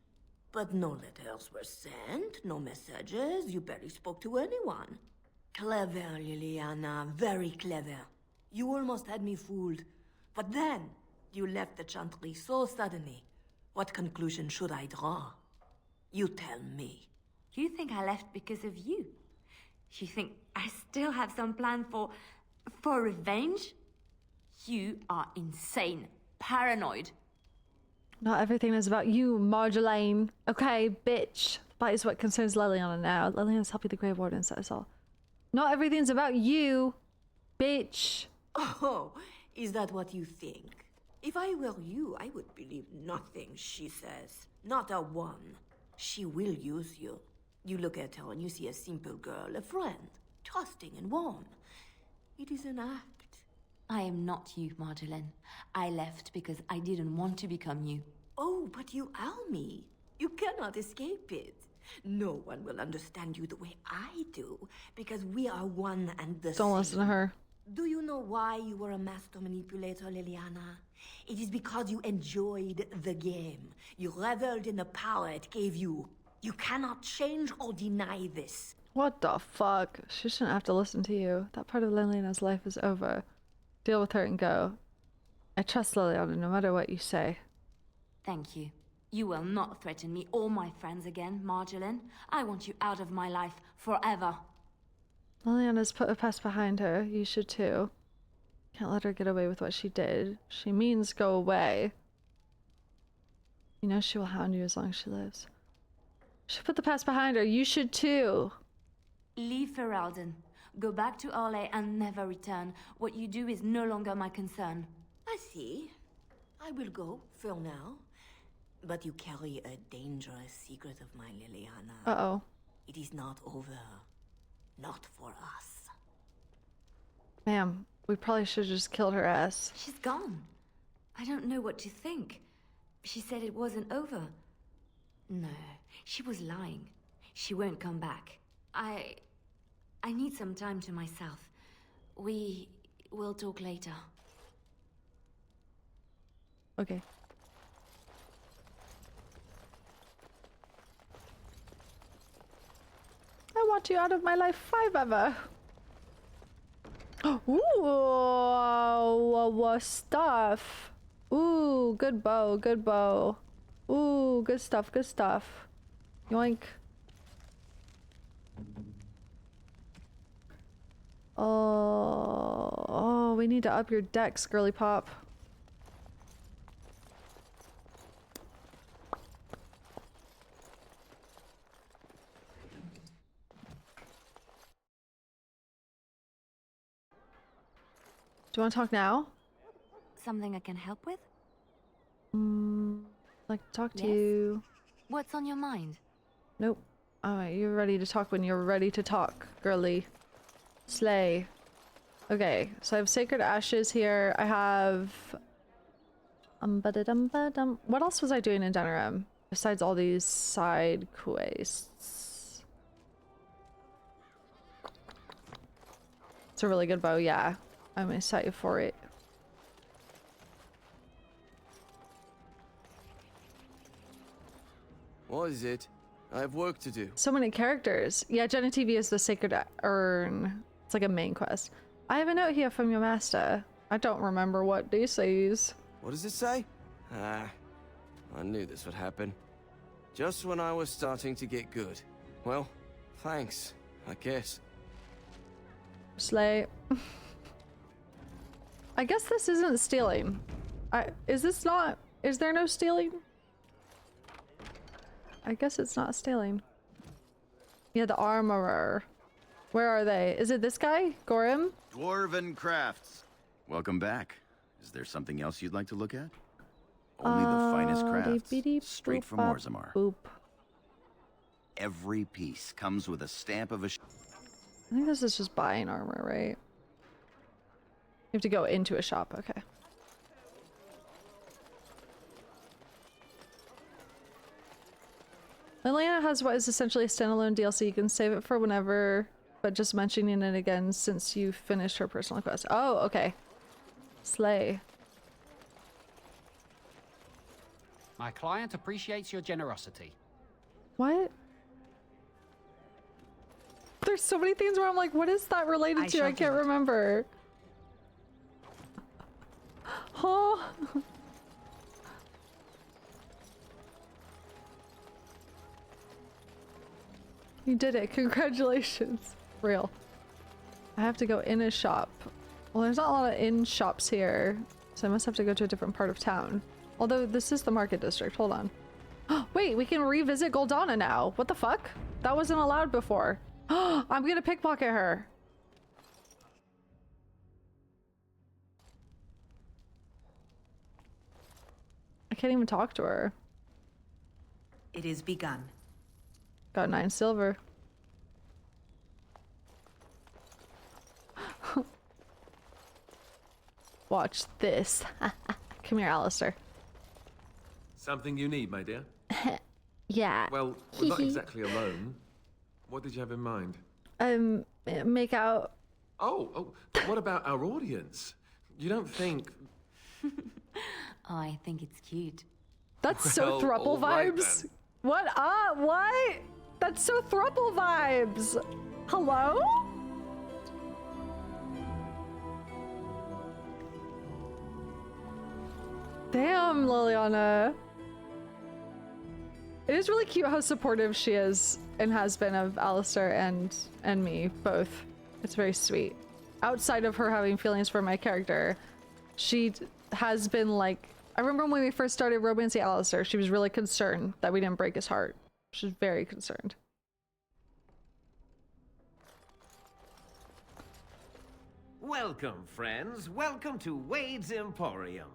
But no letters were sent, no messages, you barely spoke to anyone. Clever, Liliana, very clever. You almost had me fooled. But then, you left the Chantry so suddenly. What conclusion should I draw? You tell me. You think I left because of you? You think I still have some plan for revenge? You are insane, paranoid. Not everything is about you, Marjolaine. Okay, bitch. That is what concerns Liliana now. Liliana's helping the Grey Wardens, that is all. Not everything's about you, bitch. Oh, is that what you think? If I were you, I would believe nothing she says. Not a one. She will use you. You look at her and you see a simple girl, a friend, trusting and warm. It is an act. I am not you, Marjolaine. I left because I didn't want to become you. Oh, but you are me. You cannot escape it. No one will understand you the way I do, because we are one and the same. Don't listen to her. Do you know why you were a master manipulator, Liliana? It is because you enjoyed the game. You reveled in the power it gave you. You cannot change or deny this. What the fuck? She shouldn't have to listen to you. That part of Liliana's life is over. Deal with her and go. I trust Liliana no matter what you say. Thank you. You will not threaten me or my friends again, Marjolaine. I want you out of my life forever. Liliana's put her past behind her. You should too. Can't let her get away with what she did. She means go away. You know she will hound you as long as she lives. She put the past behind her. You should too. Leave Ferelden. Go back to Orlais and never return. What you do is no longer my concern. I see. I will go, for now. But you carry a dangerous secret of mine, Liliana. Uh-oh. It is not over. Not for us. Ma'am, we probably should have just killed her ass. She's gone. I don't know what to think. She said it wasn't over. No, she was lying. She won't come back. I need some time to myself. We will talk later. Okay. I want you out of my life forever. Ooh, stuff. Ooh, good bow, good bow. Ooh, good stuff, good stuff. Yoink. Oh, we need to up your dex, girly pop. Do you want to talk now? Something I can help with? Like to talk to Yes? you. What's on your mind? Nope. Alright, you're ready to talk when you're ready to talk, girly. Slay. Okay, so I have Sacred Ashes here. I have... ba-da-dum-ba-dum. What else was I doing in Denerim? Besides all these side quests. It's a really good bow, yeah. I'm excited for it. What is it? I have work to do. So many characters. Yeah, Jenna TV is the Sacred Urn. It's like a main quest. I have a note here from your master. I don't remember what this says. What does it say? Ah, I knew this would happen. Just when I was starting to get good. Well, thanks, I guess. Slay. I guess this isn't stealing. Is this not? Is there no stealing? I guess it's not stealing. Yeah, the armorer. Where are they? Is it this guy? Gorim? Dwarven Crafts. Welcome back. Is there something else you'd like to look at? Only the finest crafts, straight from Orzammar. Boop. Every piece comes with a stamp of a... I think this is just buying armor, right? You have to go into a shop, okay. Atlanta has what is essentially a standalone DLC. You can save it for whenever, but just mentioning it again since you finished her personal quest. Oh, okay. Slay. My client appreciates your generosity. What? There's so many things where I'm like, what is that related to? I can't remember. Huh? You did it. Congratulations. Real. I have to go in a shop. Well, there's not a lot of inn shops here, so I must have to go to a different part of town. Although this is the market district. Hold on. Wait, we can revisit Goldana now. What the fuck? That wasn't allowed before. I'm gonna pickpocket her. I can't even talk to her. It is begun. Got 9 silver. Watch this. Come here, Alistair. Something you need, my dear? Yeah. Well, we're not exactly alone. What did you have in mind? Make out. Oh, but what about our audience? You don't think... Oh, I think it's cute. That's so thruple vibes. Then. What? What? That's so thruple vibes. Hello? Damn, Liliana. It is really cute how supportive she is and has been of Alistair and me both. It's very sweet. Outside of her having feelings for my character, she has been like, I remember when we first started romancing Alistair, she was really concerned that we didn't break his heart. She was very concerned. Welcome, friends. Welcome to Wade's Emporium.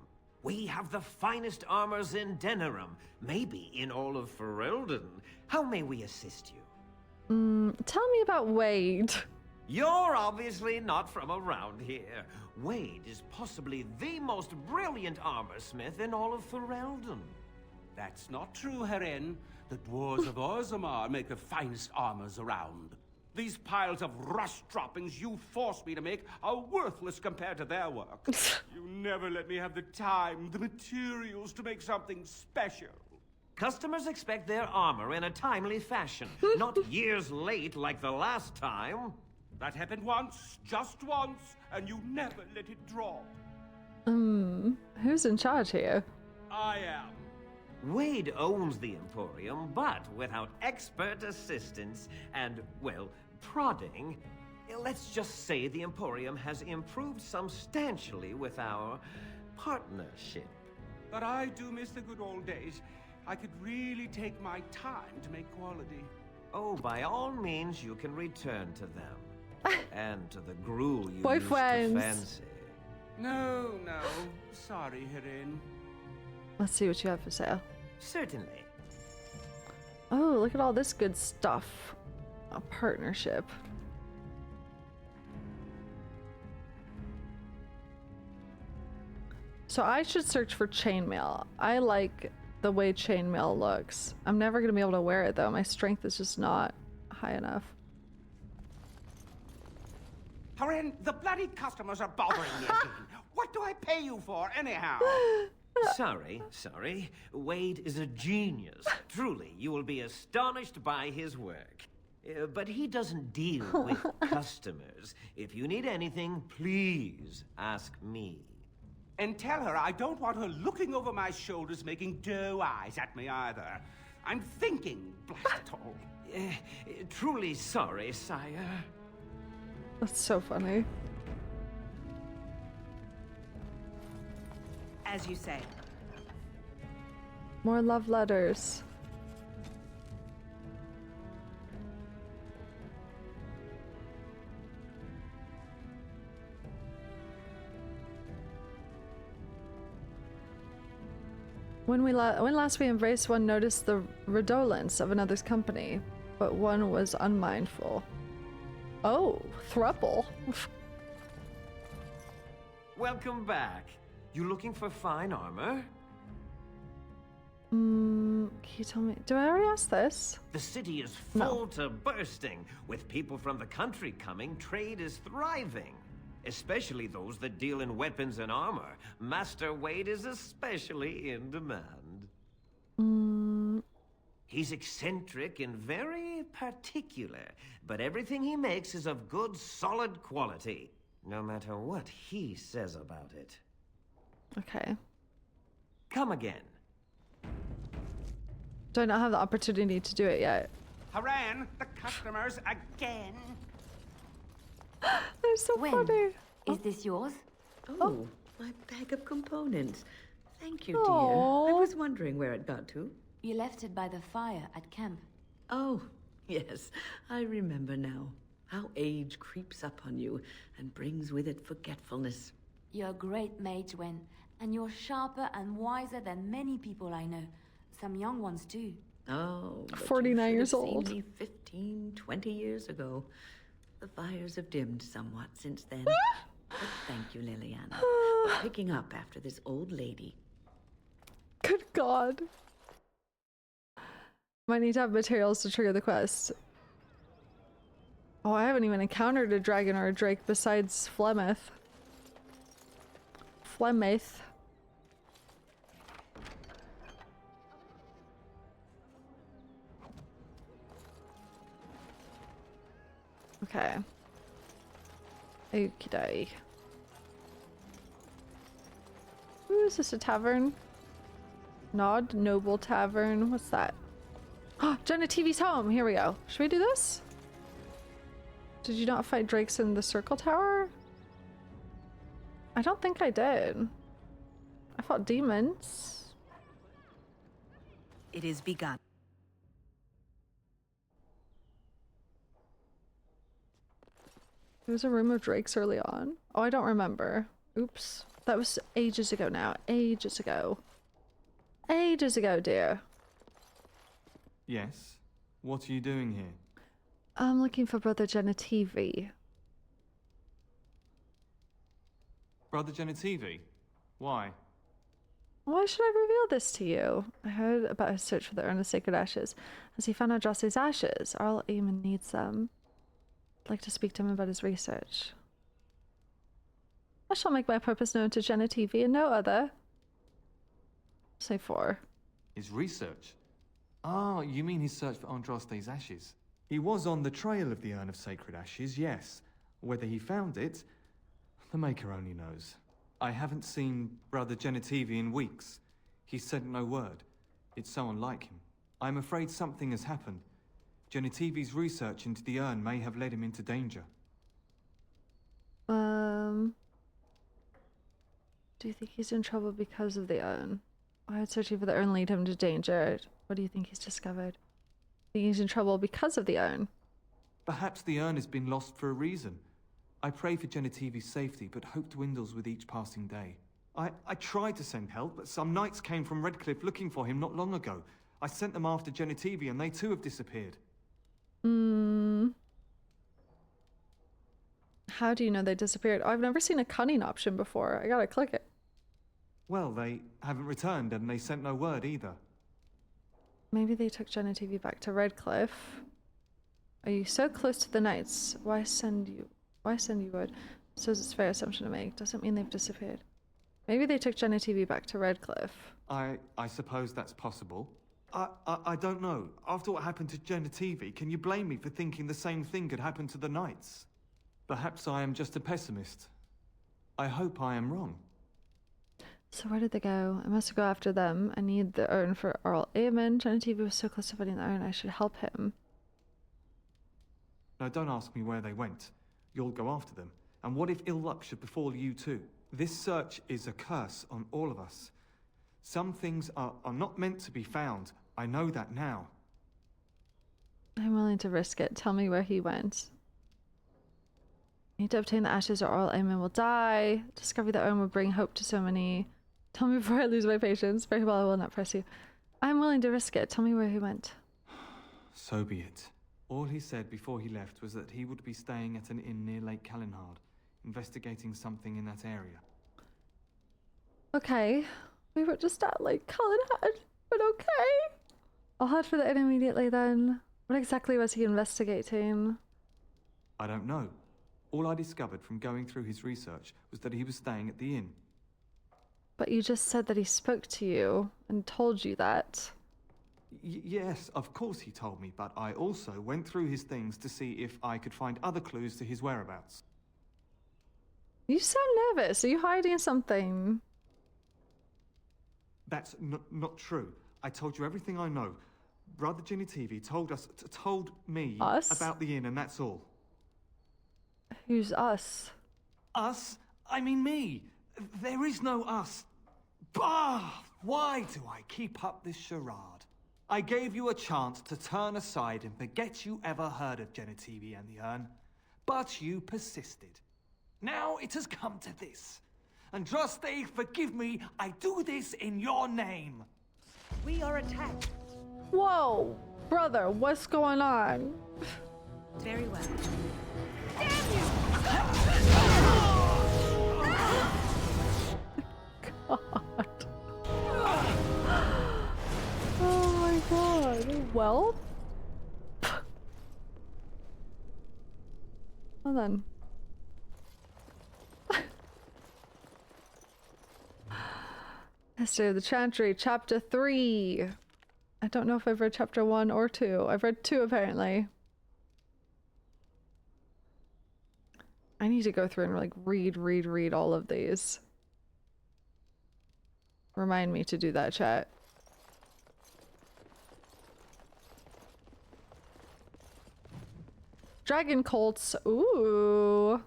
We have the finest armors in Denerim, maybe in all of Ferelden. How may we assist you? Tell me about Wade. You're obviously not from around here. Wade is possibly the most brilliant armorsmith in all of Ferelden. That's not true, Herin. The dwarves of Orzammar make the finest armors around. These piles of rust droppings you forced me to make are worthless compared to their work. You never let me have the time, the materials to make something special. Customers expect their armor in a timely fashion, not years late like the last time. That happened once, just once, and you never let it drop. Who's in charge here? I am. Wade owns the Emporium, but without expert assistance and, well, prodding, let's just say the Emporium has improved substantially with our partnership. But I do miss the good old days. I could really take my time to make quality. Oh, by all means, you can return to them. And to the gruel you Boyfriends. used to fancy. No, no. Sorry, Hirin. Let's see what you have for sale. Certainly. Oh, look at all this good stuff. A partnership. So I should search for chainmail. I like the way chainmail looks. I'm never gonna be able to wear it though. My strength is just not high enough. Hirin, the bloody customers are bothering me again. What do I pay you for, anyhow? Sorry. Wade is a genius. Truly, you will be astonished by his work. But he doesn't deal with customers. If you need anything, please ask me. And tell her I don't want her looking over my shoulders making doe eyes at me either. I'm thinking, blast it all. Truly sorry, sire. That's so funny. As you say. More love letters. When last we embraced, one noticed the redolence of another's company, but one was unmindful. Oh, thruple. Welcome back. You looking for fine armor? Can you tell me? Do I already ask this? The city is full to bursting. With people from the country coming, trade is thriving. Especially those that deal in weapons and armor. Master Wade is especially in demand. He's eccentric and very particular, but everything he makes is of good, solid quality, no matter what he says about it. Okay. Come again. Do I not have the opportunity to do it yet? Hirin, the customers again. They're so funny. Is this yours? Oh, my bag of components. Thank you, dear. Aw. I was wondering where it got to. You left it by the fire at camp. Oh, yes. I remember now. How age creeps up on you and brings with it forgetfulness. You're a great mage, Wen, and you're sharper and wiser than many people I know. Some young ones, too. Oh, but 49 you years should have old. seen me 15, 20 years ago. The fires have dimmed somewhat since then. But thank you, Liliana, for picking up after this old lady. Good God. Might need to have materials to trigger the quest. Oh, I haven't even encountered a dragon or a drake besides Flemeth. Okay. Okie dokie. Ooh, is this a tavern? Nod Noble Tavern. What's that? Oh, Jenna TV's home. Here we go. Should we do this? Did you not fight drakes in the circle tower? I don't think I did. I fought demons. It is begun. There was a room of drakes early on. Oh, I don't remember. Oops. That was ages ago now. Ages ago. Ages ago, dear. Yes? What are you doing here? I'm looking for Brother Genitivi. Brother Genitivi? Why? Why should I reveal this to you? I heard about his search for the Urn of Sacred Ashes. Has he found Andraste's ashes? Arl Eamon needs them. I'd like to speak to him about his research. I shall make my purpose known to Genitivi and no other. Say 4. His research? Ah, you mean his search for Andraste's ashes? He was on the trail of the Urn of Sacred Ashes, yes. Whether he found it, the Maker only knows. I haven't seen Brother Genitivi in weeks. He sent no word. It's so unlike him. I'm afraid something has happened. Genitivi's research into the urn may have led him into danger. Do you think he's in trouble because of the urn? Why would searching for the urn lead him to danger? What do you think he's discovered? Think he's in trouble because of the urn? Perhaps the urn has been lost for a reason. I pray for Genitivi's safety, but hope dwindles with each passing day. I tried to send help, but some knights came from Redcliffe looking for him not long ago. I sent them after Genitivi, and they too have disappeared. How do you know they disappeared? Oh, I've never seen a cunning option before. I gotta click it. Well, they haven't returned, and they sent no word either. Maybe they took Genitivi back to Redcliffe. Are you so close to the knights? Why send you word? So it's a fair assumption to make. Doesn't mean they've disappeared. Maybe they took Genitivi back to Redcliffe. I suppose that's possible. I don't know. After what happened to Genitivi, can you blame me for thinking the same thing could happen to the knights? Perhaps I am just a pessimist. I hope I am wrong. So where did they go? I must go after them. I need the urn for Earl Aemon. Genitivi was so close to finding the urn. I should help him. No, don't ask me where they went. You'll go after them. And what if ill luck should befall you too? This search is a curse on all of us. Some things are not meant to be found. I know that now. I'm willing to risk it. Tell me where he went. Need to obtain the ashes or Earl Aemon will die. Discovery the urn will bring hope to so many. Tell me before I lose my patience. Very well, I will not press you. I'm willing to risk it. Tell me where he went. So be it. All he said before he left was that he would be staying at an inn near Lake Calenhard, investigating something in that area. Okay. We were just at Lake Calenhard, but okay. I'll head for the inn immediately then. What exactly was he investigating? I don't know. All I discovered from going through his research was that he was staying at the inn. But you just said that he spoke to you and told you that. Yes, of course he told me, but I also went through his things to see if I could find other clues to his whereabouts. You sound nervous. Are you hiding something? That's not true. I told you everything I know. Brother Genitivi told me about the inn, and that's all. Who's us? Us? I mean me. There is no us. Bah! Why do I keep up this charade? I gave you a chance to turn aside and forget you ever heard of Genitivi and the urn, but you persisted. Now it has come to this. Andraste, forgive me, I do this in your name. We are attacked. Whoa, brother, what's going on? Very well. Damn you! God. Oh my god. Well. Well then. History of the Chantry, Chapter 3. I don't know if I've read Chapter 1 or 2. I've read 2 apparently. I need to go through and like read all of these. Remind me to do that, chat. Dragon colts. Ooh.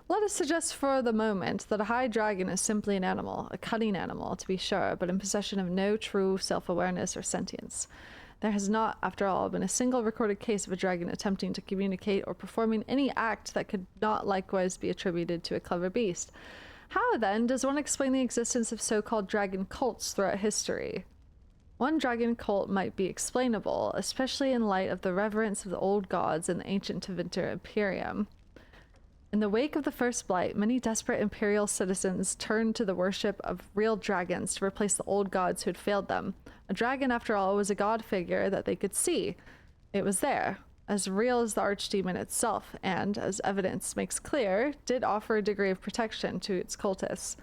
Let us suggest for the moment that a high dragon is simply an animal, a cunning animal to be sure, but in possession of no true self-awareness or sentience. There has not, after all, been a single recorded case of a dragon attempting to communicate or performing any act that could not likewise be attributed to a clever beast. How, then, does one explain the existence of so-called dragon cults throughout history? One dragon cult might be explainable, especially in light of the reverence of the old gods in the ancient Tevinter Imperium. In the wake of the First Blight, many desperate imperial citizens turned to the worship of real dragons to replace the old gods who had failed them. A dragon, after all, was a god figure that they could see. It was there. as real as the archdemon itself, and, as evidence makes clear, did offer a degree of protection to its cultists.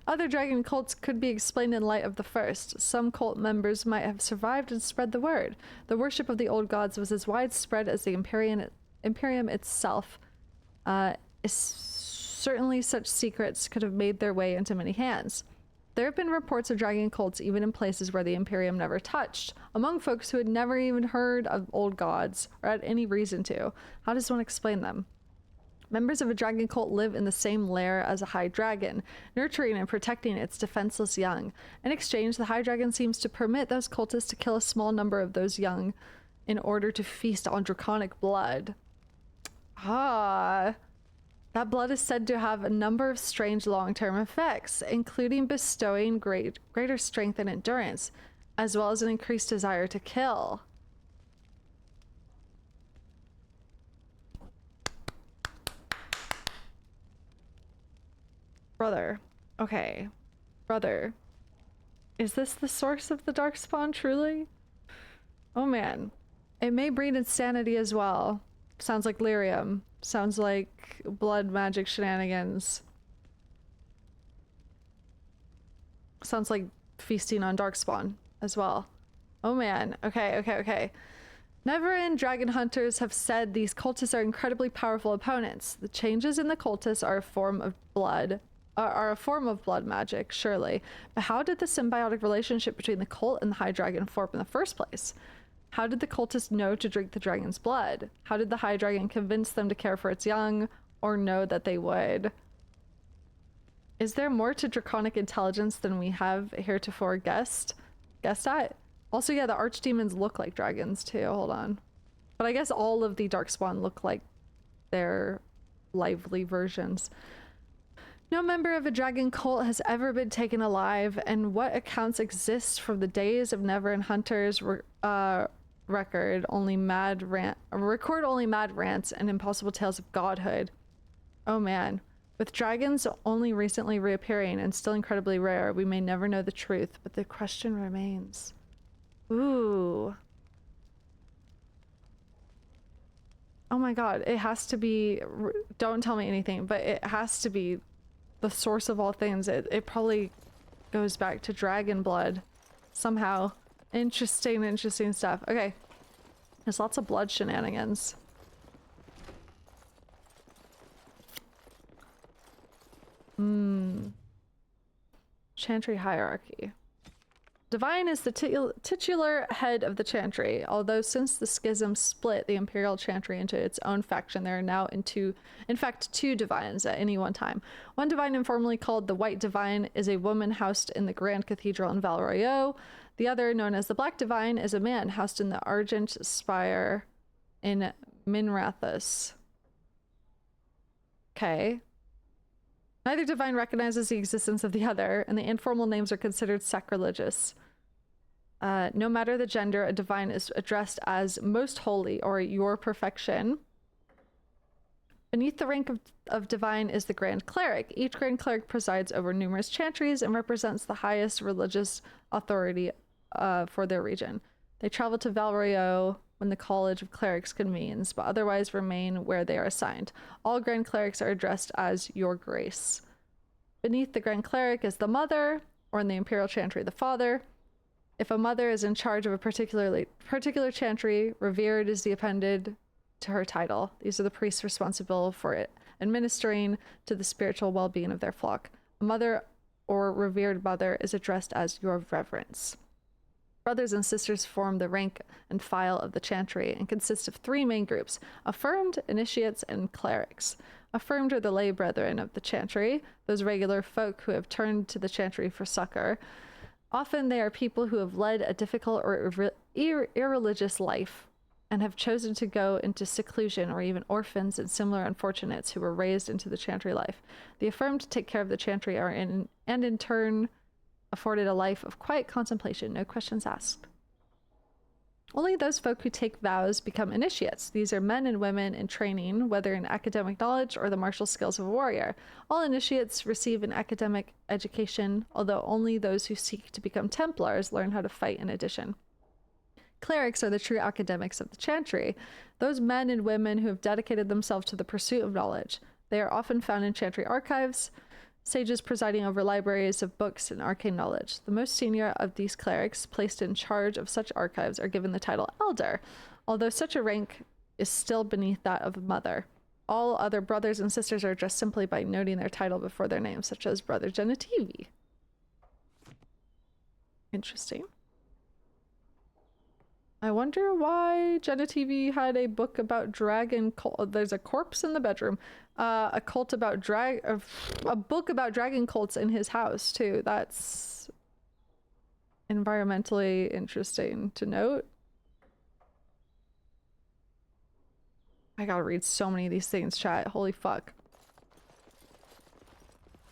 Other dragon cults could be explained in light of the first. Some cult members might have survived and spread the word. The worship of the old gods was as widespread as the Imperium itself. Certainly such secrets could have made their way into many hands. There have been reports of dragon cults even in places where the Imperium never touched, among folks who had never even heard of old gods or had any reason to. How does one explain them? Members of a dragon cult live in the same lair as a high dragon, nurturing and protecting its defenseless young. In exchange, the high dragon seems to permit those cultists to kill a small number of those young in order to feast on draconic blood. That blood is said to have a number of strange long-term effects, including bestowing greater strength and endurance, as well as an increased desire to kill. Brother. Okay. Brother. Is this the source of the darkspawn, truly? Oh man. It may breed insanity as well. Sounds like lyrium. Sounds like blood magic shenanigans. Sounds like feasting on darkspawn as well. Oh man. Okay. Never-end dragon hunters have said these cultists are incredibly powerful opponents. The changes in the cultists are a form of blood magic, surely. But how did the symbiotic relationship between the cult and the high dragon form in the first place? How did the cultists know to drink the dragon's blood? How did the high dragon convince them to care for its young, or know that they would? Is there more to draconic intelligence than we have heretofore guessed at? Also, yeah, the archdemons look like dragons too. Hold on. But I guess all of the darkspawn look like their lively versions. No member of a dragon cult has ever been taken alive, and what accounts exist from the days of Never-End Hunters record only mad rants and impossible tales of godhood. Oh man. With dragons only recently reappearing and still incredibly rare, we may never know the truth, but the question remains. Ooh. Oh my god, it has to be, don't tell me anything, but it has to be the source of all things. It probably goes back to dragon blood somehow. Interesting stuff. Okay. There's lots of blood shenanigans. Chantry hierarchy. Divine is the titular head of the Chantry, although since the schism split the Imperial Chantry into its own faction, there are now in fact two Divines at any one time. One Divine, informally called the White Divine, is a woman housed in the Grand Cathedral in Val Royeaux. The other, known as the Black Divine, is a man housed in the Argent Spire in Minrathous. Okay. Neither divine recognizes the existence of the other, and the informal names are considered sacrilegious. No matter the gender, a divine is addressed as Most Holy or Your Perfection. Beneath the rank of divine is the Grand Cleric. Each Grand Cleric presides over numerous chantries and represents the highest religious authority for their region. They travel to Val Royeaux when the College of Clerics convenes, but otherwise remain where they are assigned. All Grand Clerics are addressed as Your Grace. Beneath the Grand Cleric is the Mother, or in the Imperial Chantry, the Father. If a mother is in charge of a particular chantry, revered is the appended to her title. These are the priests responsible for it, administering to the spiritual well-being of their flock. A mother or revered mother is addressed as Your Reverence. Brothers and sisters form the rank and file of the Chantry and consist of three main groups: Affirmed, Initiates, and Clerics. Affirmed are the lay brethren of the Chantry, those regular folk who have turned to the Chantry for succor. Often they are people who have led a difficult or irreligious life and have chosen to go into seclusion, or even orphans and similar unfortunates who were raised into the Chantry life. The Affirmed take care of the Chantry and in turn afforded a life of quiet contemplation, no questions asked. Only those folk who take vows become initiates. These are men and women in training, whether in academic knowledge or the martial skills of a warrior. All initiates receive an academic education, although only those who seek to become Templars learn how to fight in addition. Clerics are the true academics of the Chantry, those men and women who have dedicated themselves to the pursuit of knowledge. They are often found in Chantry archives, sages presiding over libraries of books and arcane knowledge. The most senior of these clerics, placed in charge of such archives, are given the title Elder, although such a rank is still beneath that of Mother. All other brothers and sisters are addressed simply by noting their title before their name, such as Brother Genitivi. Interesting. I wonder why Genitivi had a book about dragon cult. There's a corpse in the bedroom. A cult about a book about dragon cults in his house too. That's environmentally interesting to note. I gotta read so many of these things, chat. Holy fuck.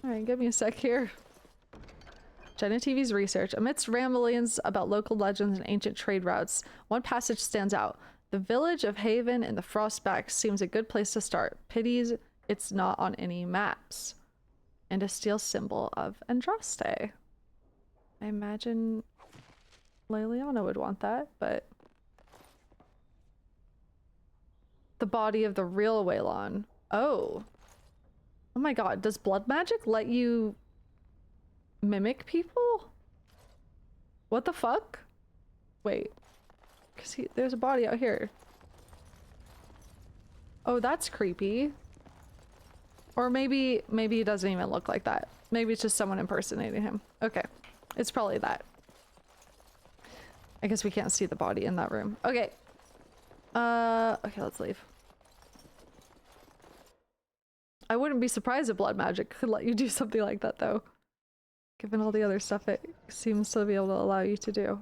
Alright, give me a sec here. Genitivi's research. Amidst ramblings about local legends and ancient trade routes, one passage stands out. The village of Haven in the Frostback seems a good place to start. Pities it's not on any maps. And a steel symbol of Andraste. I imagine Leliana would want that, but... The body of the real Waylon. Oh. Oh my god, does blood magic let you mimic people? What the fuck? Wait. Cause there's a body out here. Oh, that's creepy. Or maybe he doesn't even look like that. Maybe it's just someone impersonating him. Okay. It's probably that. I guess we can't see the body in that room. Okay. Okay, let's leave. I wouldn't be surprised if blood magic could let you do something like that though. Given all the other stuff it seems to be able to allow you to do.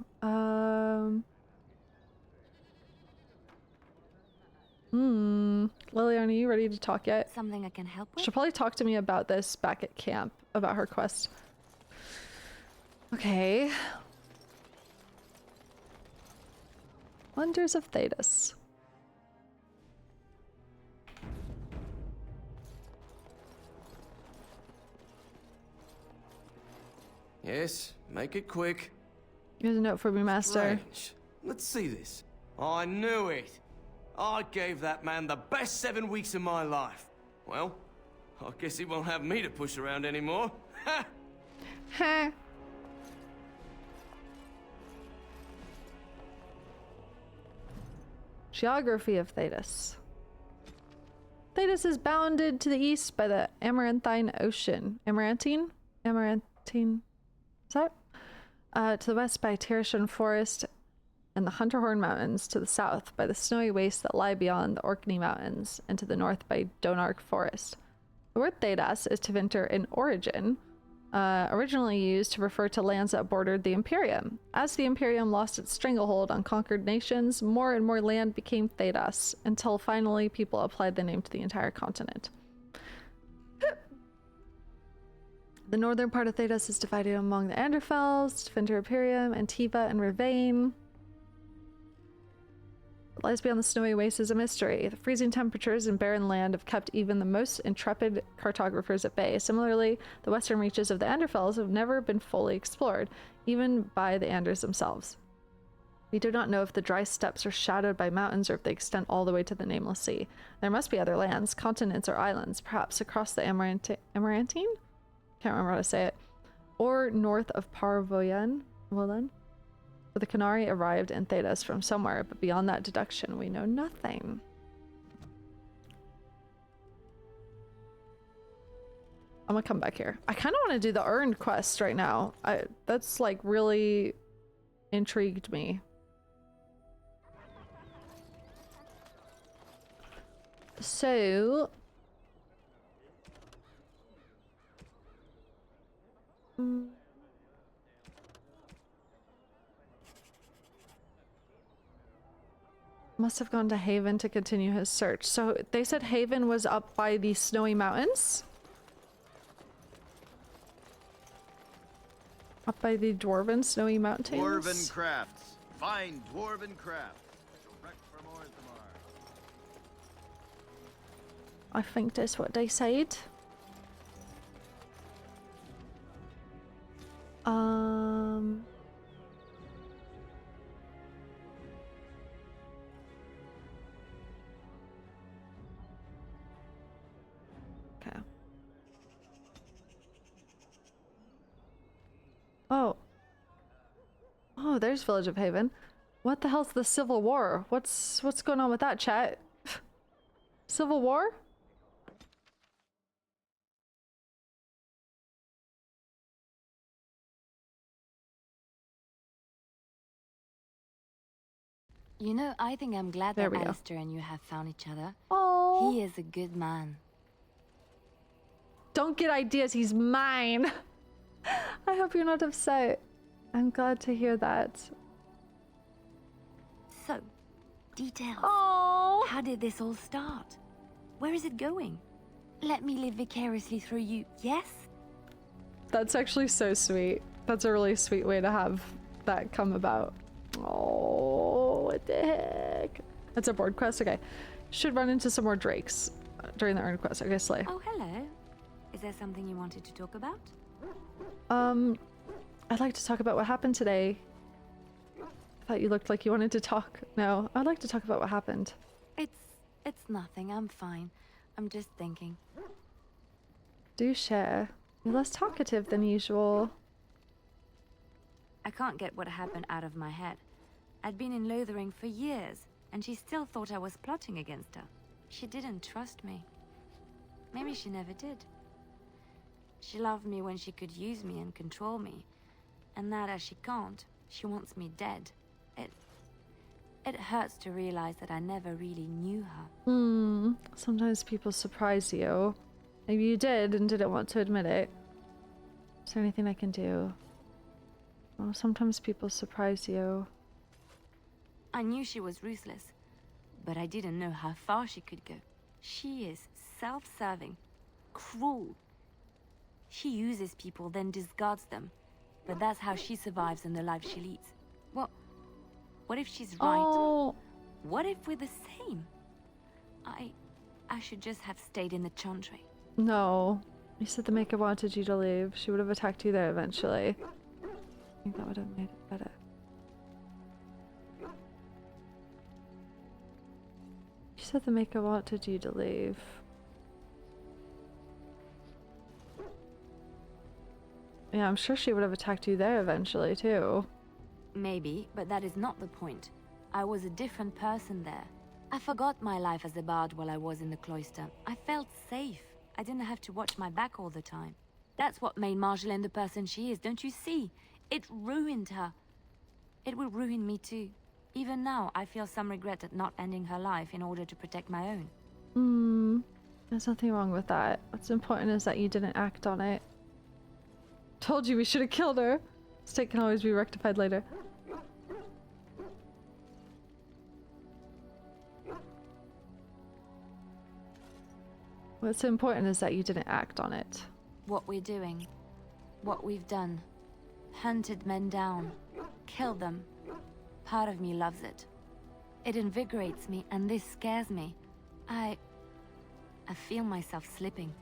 Liliana, are you ready to talk yet? Something I can help with? She'll probably talk to me about this back at camp, about her quest. Okay. Wonders of Thedas. Yes, make it quick. Here's a note for me, Master. Strange. Let's see this. I knew it. I gave that man the best 7 weeks of my life. Well, I guess he won't have me to push around anymore. Ha! Ha! Geography of Thedas. Thedas is bounded to the east by the Amaranthine Ocean. Amarantine? Amarantine. Is that? To the west by Tirashan Forest and the Hunterhorn Mountains, to the south by the snowy wastes that lie beyond the Orkney Mountains, and to the north by Donark Forest. The word Thedas is Tevinter in origin, originally used to refer to lands that bordered the Imperium. As the Imperium lost its stranglehold on conquered nations, more and more land became Thedas, until finally people applied the name to the entire continent. The northern part of Thedas is divided among the Anderfels, Tevinter Imperium, Antiva, and Ravane. What lies beyond the snowy wastes is a mystery. The freezing temperatures and barren land have kept even the most intrepid cartographers at bay. Similarly, the western reaches of the Anderfels have never been fully explored, even by the Anders themselves. We do not know if the dry steppes are shadowed by mountains or if they extend all the way to the Nameless Sea. There must be other lands, continents, or islands, perhaps across the Amarantine? Can't remember how to say it. Or north of Parvoyan, Wolan. The Canary arrived in Thedas from somewhere, but beyond that deduction, we know nothing. I'm gonna come back here. I kind of want to do the earned quest right now. That's like really intrigued me. So... Must have gone to Haven to continue his search. So they said Haven was up by the snowy mountains? Up by the dwarven snowy mountains? Dwarven crafts. Fine dwarven crafts. Direct from Orthamar. I think that's what they said. Okay. Oh. Oh, there's Village of Haven. What the hell's the Civil War? What's going on with that, chat? Civil War? You know, I think I'm glad There that we go. Alistair and you have found each other. Oh. He is a good man. Don't get ideas, he's mine. I hope you're not upset. I'm glad to hear that. So, details. Oh. How did this all start? Where is it going? Let me live vicariously through you, yes? That's actually so sweet. That's a really sweet way to have that come about. Oh, what the heck? That's a board quest? Okay. Should run into some more drakes during the earn quest. Okay, slay. Oh, hello. Is there something you wanted to talk about? I'd like to talk about what happened today. I thought you looked like you wanted to talk. No, I'd like to talk about what happened. It's nothing. I'm fine. I'm just thinking. Do share. You're less talkative than usual. I can't get what happened out of my head. I'd been in Lothering for years, and she still thought I was plotting against her. She didn't trust me. Maybe she never did. She loved me when she could use me and control me. And now that she can't, she wants me dead. It hurts to realize that I never really knew her. Sometimes people surprise you. Maybe you did and didn't want to admit it. Is there anything I can do? Oh, sometimes people surprise you. I knew she was ruthless, but I didn't know how far she could go. She is self-serving, cruel. She uses people, then discards them. But that's how she survives in the life she leads. What if she's right? Oh. What if we're the same? I should just have stayed in the Chantry. No. You said the Maker wanted you to leave. She would have attacked you there eventually. I think that would have made it better. You said the Maker wanted you to leave. Yeah, I'm sure she would have attacked you there eventually, too. Maybe, but that is not the point. I was a different person there. I forgot my life as a bard while I was in the cloister. I felt safe. I didn't have to watch my back all the time. That's what made Marjolaine the person she is, don't you see? It ruined her. It will ruin me too. Even now, I feel some regret at not ending her life in order to protect my own. There's nothing wrong with that. What's important is that you didn't act on it. Told you we should have killed her. Mistake can always be rectified later. What's important is that you didn't act on it. What we're doing, what we've done, hunted men down, killed them. Part of me loves it. It invigorates me, and this scares me. I feel myself slipping.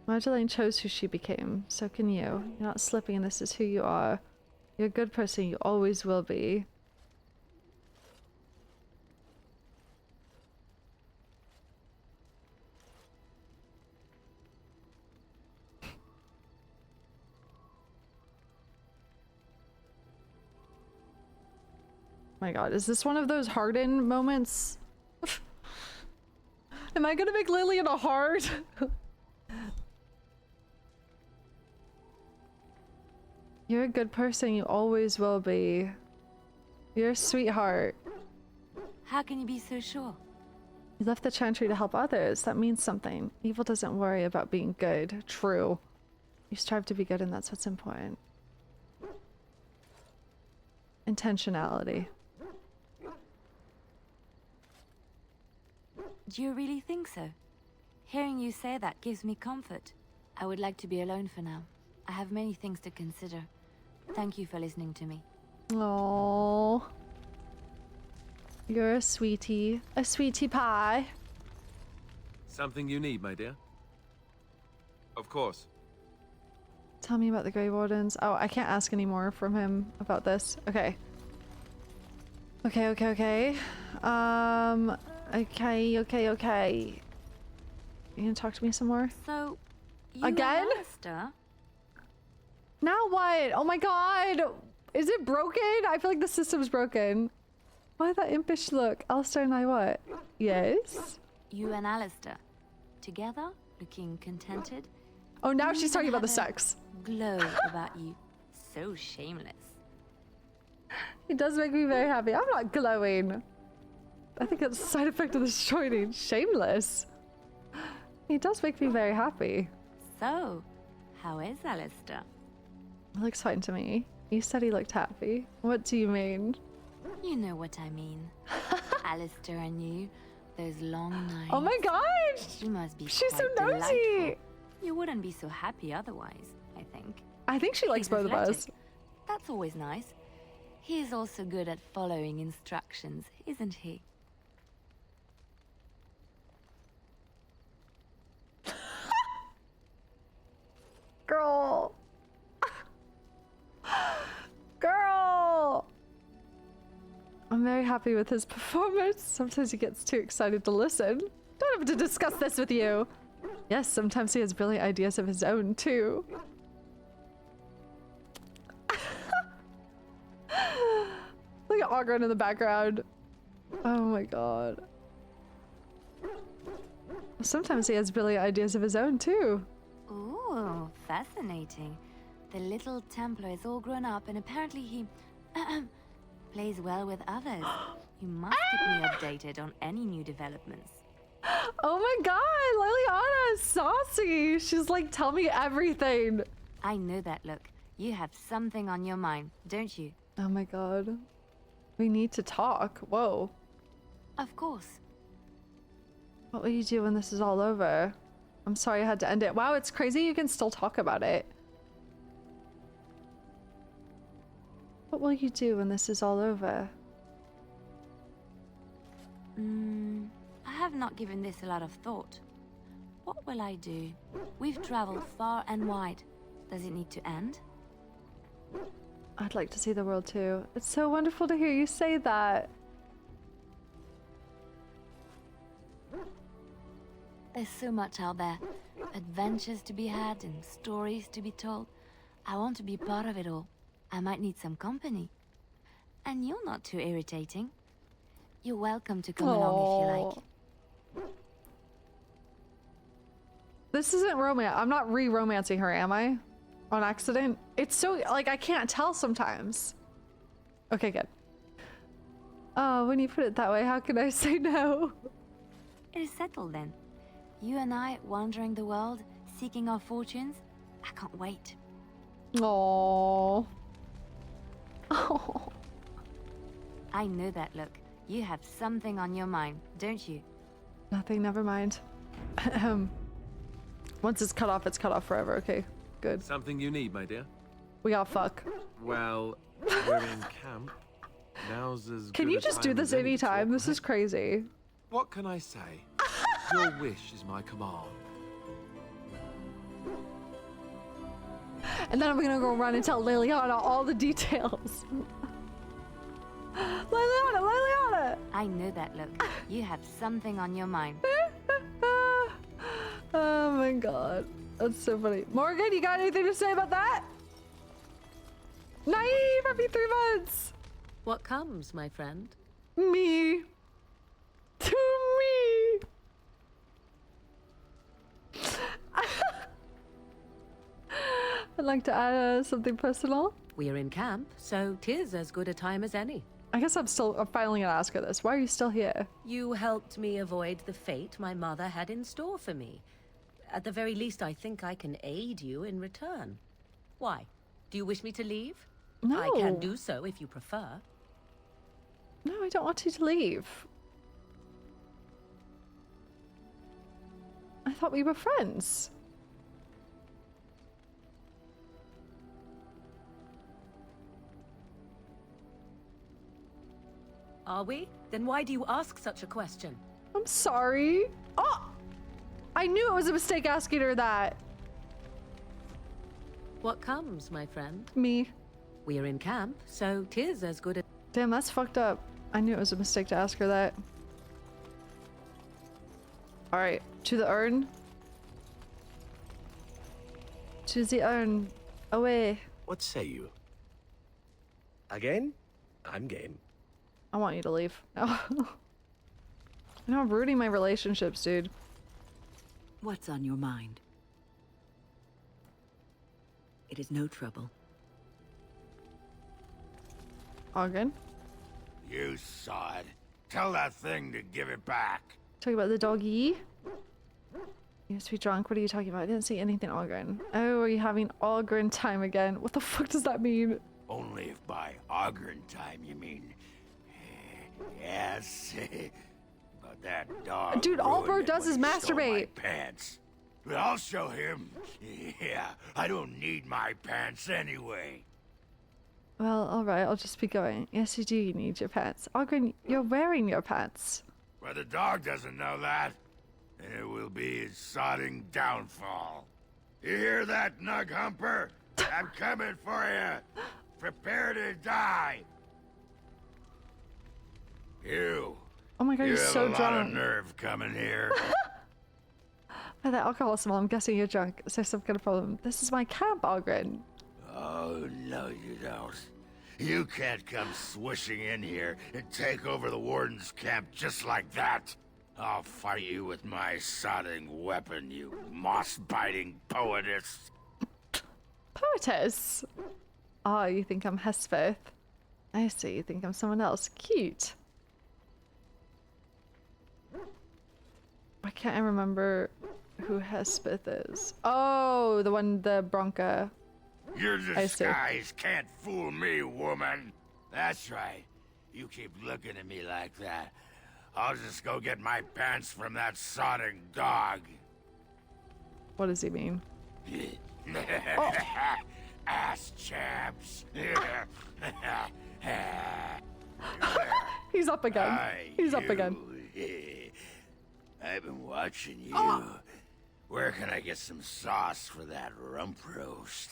Marjolaine chose who she became, so can you. You're not slipping, and this is who you are. You're a good person, you always will be. My god, is this one of those harden moments? Am I gonna make Lillian a heart? You're a good person, you always will be. You're a sweetheart. How can you be so sure? You left the Chantry to help others. That means something. Evil doesn't worry about being good. True. You strive to be good, and that's what's important. Intentionality. Do you really think so? Hearing you say that gives me comfort. I would like to be alone for now. I have many things to consider. Thank you for listening to me. Aww. You're a sweetie pie. Something you need, my dear? Of course. Tell me about the Grey Wardens. Oh, I can't ask any more from him about this. Okay. Okay. Okay. You gonna talk to me some more? So, you Again? and Alistair? Now what? Oh my god! Is it broken? I feel like the system's broken. Why that impish look? Alistair and I what? Yes? You and Alistair. Together, looking contented. Oh, now You she's talking even about the have a sex. Glow about you. So shameless. It does make me very happy. I'm not glowing. I think it's a side effect of the shorting. Shameless. He does make me very happy. So, how is Alistair? He looks fine to me. You said he looked happy. What do you mean? You know what I mean. Alistair and you, those long nights. Oh my god! You must be She's so quite nosy! delightful. You wouldn't be so happy otherwise, I think. I think she likes He's both of us. athletic. That's always nice. He is also good at following instructions, isn't he? Girl. Girl. I'm very happy with his performance. Sometimes he gets too excited to listen. Don't have to discuss this with you. Yes, sometimes he has brilliant ideas of his own too. Look at Ogren in the background. Oh my god. Sometimes he has brilliant ideas of his own too. Ooh, fascinating. The little Templar is all grown up and apparently he plays well with others. You must keep me updated on any new developments. Oh my god, Liliana is saucy. She's like, tell me everything. I know that look. You have something on your mind, don't you? Oh my god. We need to talk. Whoa. Of course. What will you do when this is all over? I'm sorry I had to end it. Wow, it's crazy you can still talk about it. What will you do when this is all over? I have not given this a lot of thought. What will I do? We've traveled far and wide. Does it need to end? I'd like to see the world too. It's so wonderful to hear you say that. There's so much out there. Adventures to be had and stories to be told. I want to be part of it all. I might need some company. And you're not too irritating. You're welcome to come along if you like. This isn't romance. I'm not re-romancing her, am I? On accident? It's so, like, I can't tell sometimes. Okay, good. Oh, when you put it that way, how can I say no? It is settled then. You and I wandering the world, seeking our fortunes. I can't wait. Aww. Oh. I know that look. You have something on your mind, don't you? Nothing, never mind. Once it's cut off forever. Okay, good. Something you need, my dear? We got fuck. Well, we're in camp. Now's as Can good you a just time do this as any to anytime? talk. This is crazy. What can I say? Your wish is my command. And then I'm gonna go run and tell Liliana all the details. Liliana! I know that look. You have something on your mind. Oh my god. That's so funny. Morgan, you got anything to say about that? Naive, happy 3 months. What comes, my friend? Me. To me. I'd like to add something personal. We're in camp, so 'tis as good a time as any. I guess I'm finally gonna ask her this. Why are you still here? You helped me avoid the fate my mother had in store for me. At the very least, I think I can aid you in return. Why? Do you wish me to leave? No. I can do so if you prefer. No, I don't want you to leave. I thought we were friends. Are we? Then why do you ask such a question? I'm sorry. Oh! I knew it was a mistake asking her that. What comes, my friend? Me. We're in camp, so 'tis as good a... Damn, that's fucked up. I knew it was a mistake to ask her that. Alright, to the urn. To the urn. Away. What say you? Again? I'm game. I want you to leave. No. You're not ruining my relationships, dude. What's on your mind? It is no trouble. All good? You sod. Tell that thing to give it back. Talking about the doggy? You must be drunk. What are you talking about? I didn't see anything Ogren. Oh, are you having Ogren time again? What the fuck does that mean? Only if by Ogren time you mean. Yes. But that dog. Dude, all bro does is masturbate. Pants. But I'll show him. Yeah, I don't need my pants anyway. Well, alright, I'll just be going. Yes, you do need your pants. Ogren, you're wearing your pants. But the dog doesn't know that. And it will be his sodding downfall. You hear that, Nug Humper? I'm coming for you. Prepare to die. You. Oh my god, you you're have so a lot drunk. of nerve coming here. By the alcohol smell, I'm guessing you're drunk. Is there some kind of problem? This is my camp, Ogren. Oh, no you don't. You can't come swishing in here and take over the Warden's camp just like that. I'll fight you with my sodding weapon, you moss-biting poetess. Poetess? Oh, you think I'm Hespeth? I see, you think I'm someone else. Cute. Why can't I remember who Hespeth is? Oh, the one, the Bronca. Your disguise can't fool me, woman. That's right. You keep looking at me like that. I'll just go get my pants from that sodding dog. What does he mean? Oh. Ass chaps. He's up again. He's up again. I've been watching you. Where can I get some sauce for that rump roast?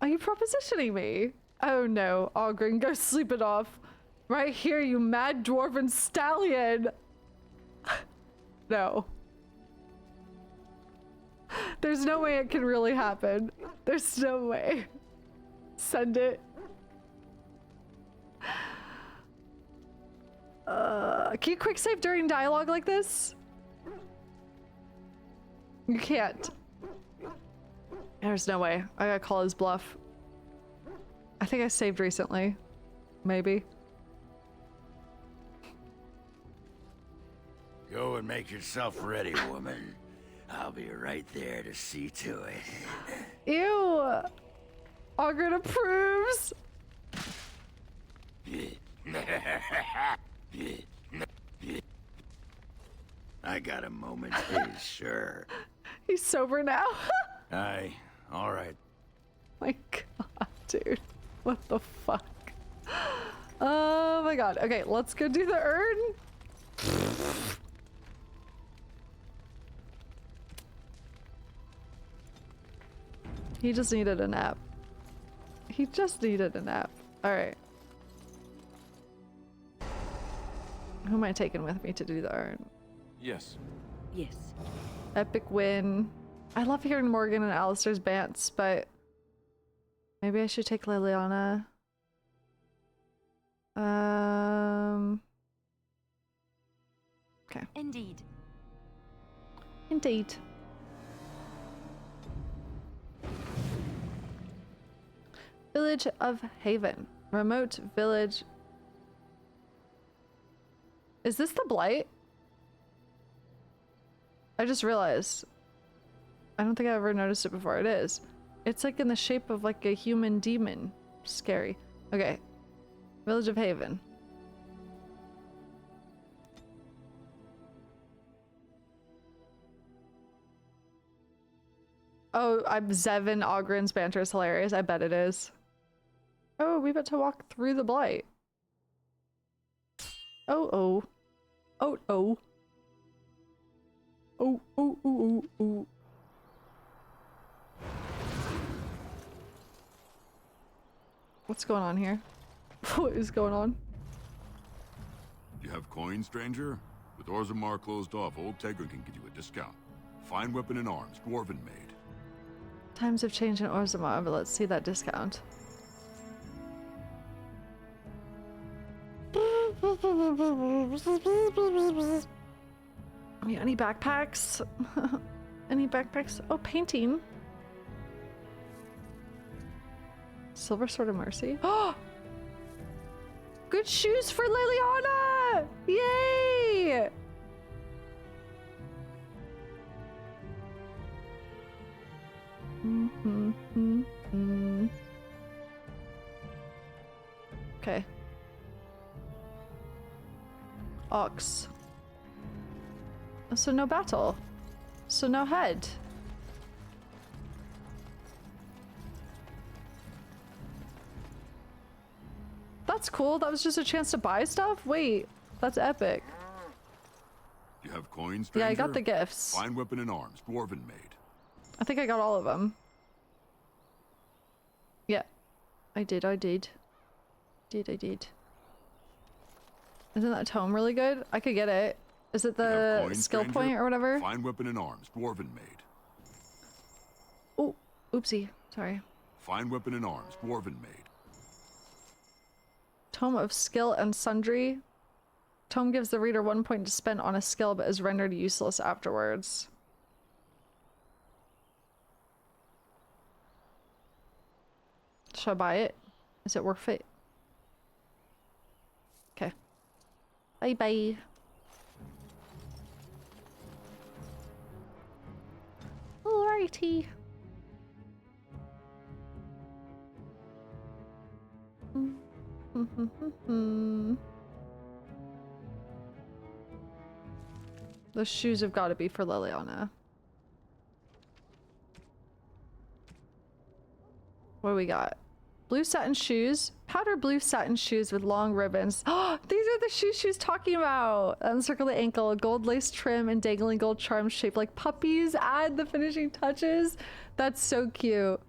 Are you propositioning me? Oh no, Ogren, go sleep it off. Right here, you mad dwarven stallion. No. There's no way it can really happen. There's no way. Send it. Can you quick save during dialogue like this? You can't. There's no way. I gotta call his bluff. I think I saved recently. Maybe. Go and make yourself ready, woman. I'll be right there to see to it. Ew! Ogren approves! I got a moment, sure. He's sober now? Aye, alright. My god, dude. What the fuck? Oh my god. Okay, let's go do the urn. He just needed a nap. He just needed a nap. Alright. Who am I taking with me to do the urn? Yes. Yes. Epic win. I love hearing Morgan and Alistair's bants, but maybe I should take Liliana. Okay. Indeed. Indeed. Village of Haven. Remote village. Is this the Blight? I just realized. I don't think I ever noticed it before. It is. It's like in the shape of like a human demon. Scary. Okay. Village of Haven. Oh, I'm Zevin Ogren's banter is hilarious. I bet it is. Oh, we about to walk through the Blight. Oh. Oh. Oh. Oh. What's going on here? What is going on? You have coin, stranger? With Orzammar closed off, old Tegra can give you a discount. Fine weapon and arms, dwarven made. Times have changed in Orzammar, but let's see that discount. Yeah, any backpacks? Any backpacks? Oh, painting. Silver Sword of Mercy. Oh! Good shoes for Liliana! Yay! Okay. Ox. So no battle. So no head. That's cool. That was just a chance to buy stuff? Wait, that's epic. You have coins, Yeah, I got the gifts. Fine weapon and arms, dwarven made. I think I got all of them. Yeah. I did. I did. I did. Isn't that tome really good? I could get it. Is it the Coins, skill stranger? point or whatever? Fine weapon and arms, dwarven made. Oh, oopsie. Sorry. Fine weapon and arms, dwarven made. Tome of Skill and Sundry. Tome gives the reader 1 point to spend on a skill but is rendered useless afterwards. Should I buy it? Is it worth it? Okay. Bye bye. Alrighty. Those shoes have got to be for Liliana. What do we got? Blue satin shoes. Powder blue satin shoes with long ribbons. Oh, these are the shoes she was talking about. Encircle the ankle, gold lace trim, and dangling gold charms shaped like puppies. Add the finishing touches. That's so cute.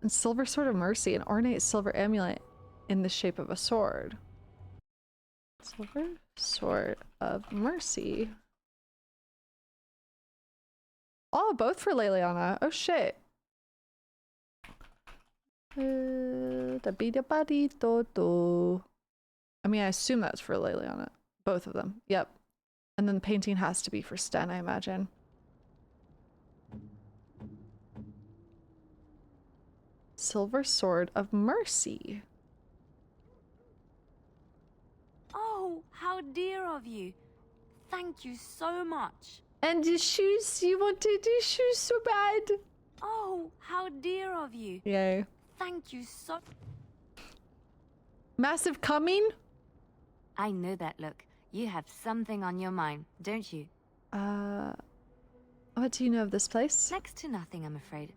And Silver Sword of Mercy, an ornate silver amulet in the shape of a sword. Silver Sword of Mercy. Oh, both for Liliana. Oh shit. I mean, I assume that's for Liliana. Both of them. Yep. And then the painting has to be for Sten, I imagine. Silver Sword of Mercy. Oh, how dear of you. Thank you so much. And the shoes, you wanted the shoes so bad. Oh, how dear of you. Yay. Thank you so... Massive coming? I know that look. You have something on your mind, don't you? What do you know of this place? Next to nothing, I'm afraid.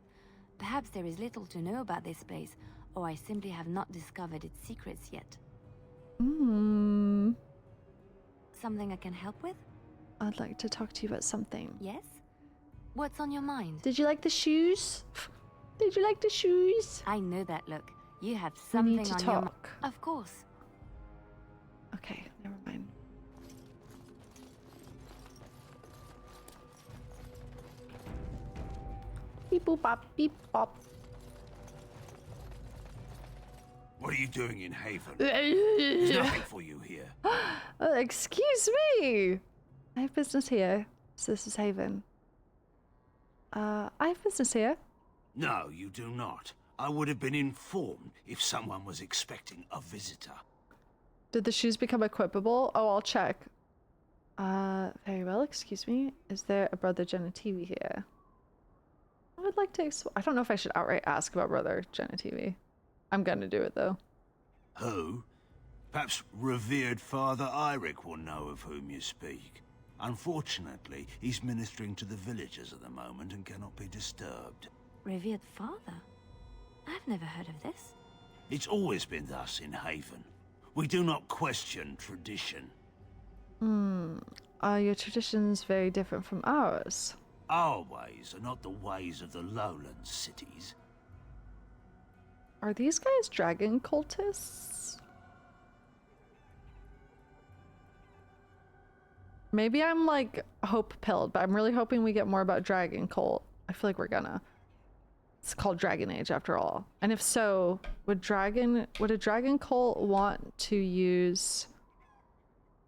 Perhaps there is little to know about this place, or I simply have not discovered its secrets yet. Hmm. Something I can help with? I'd like to talk to you about something. Yes? What's on your mind? Did you like the shoes? Did you like the shoes? I know that look. You have We something need to on your mind. talk. Of course. Okay, never mind. Beep boop bop, beep bop. What are you doing in Haven? There's nothing for you here. Excuse me. I have business here. So this is Haven. I have business here. No, you do not. I would have been informed if someone was expecting a visitor. Did the shoes become equipable? Oh, I'll check. Very well, excuse me. Is there a Brother Genitivi here? I would like to I don't know if I should outright ask about Brother Genitivi. I'm gonna do it though. Who? Perhaps revered Father Eirik will know of whom you speak. Unfortunately, he's ministering to the villagers at the moment and cannot be disturbed. Revered father? I've never heard of this. It's always been thus in Haven. We do not question tradition. Are your traditions very different from ours? Our ways are not the ways of the lowland cities. Are these guys dragon cultists? Maybe I'm like hope-pilled, but I'm really hoping we get more about dragon cult. I feel like we're gonna. It's called Dragon Age after all. And if so, would a dragon cult want to use...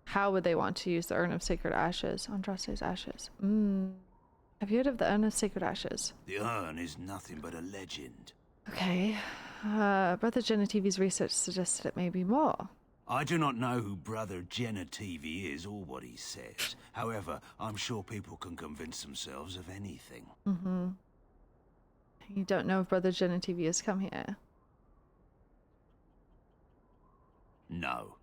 How would they want to use the Urn of Sacred Ashes? Andraste's ashes. Have you heard of the Urn of Sacred Ashes? The urn is nothing but a legend. Okay. Brother Genetivi's research suggested it may be more. I do not know who Brother Genetivi is or what he says. However, I'm sure people can convince themselves of anything. You don't know if Brother Genetivi has come here? No.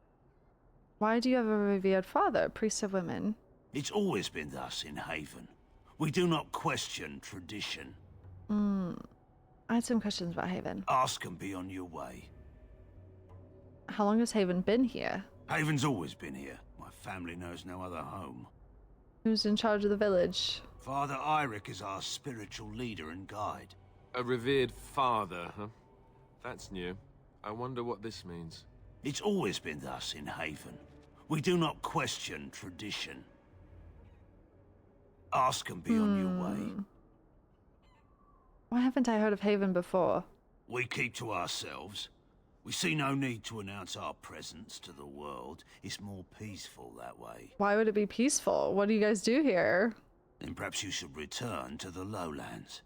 Why do you have a revered father, priest of women? It's always been thus in Haven. We do not question tradition. I had some questions about Haven. Ask and be on your way. How long has Haven been here? Haven's always been here. My family knows no other home. Who's in charge of the village? Father Eirik is our spiritual leader and guide. A revered father, huh? That's new. I wonder what this means. It's always been thus in Haven. We do not question tradition. Ask and be on your way. Why haven't I heard of Haven before? We keep to ourselves. We see no need to announce our presence to the world. It's more peaceful that way. Why would it be peaceful? What do you guys do here? Then perhaps you should return to the lowlands.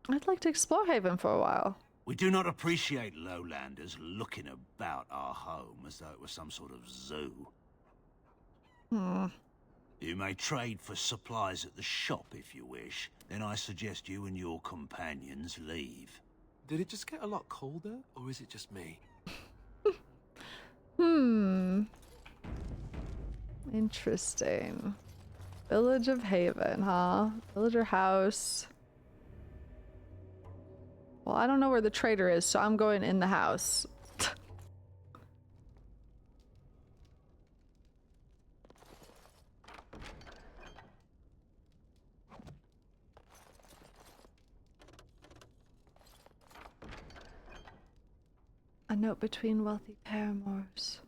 I'd like to explore Haven for a while. We do not appreciate lowlanders looking about our home as though it was some sort of zoo. You may trade for supplies at the shop if you wish. Then I suggest you and your companions leave. Did it just get a lot colder, or is it just me? Interesting. Village of Haven, huh? Villager house. Well, I don't know where the trader is, so I'm going in the house. A note between wealthy paramours.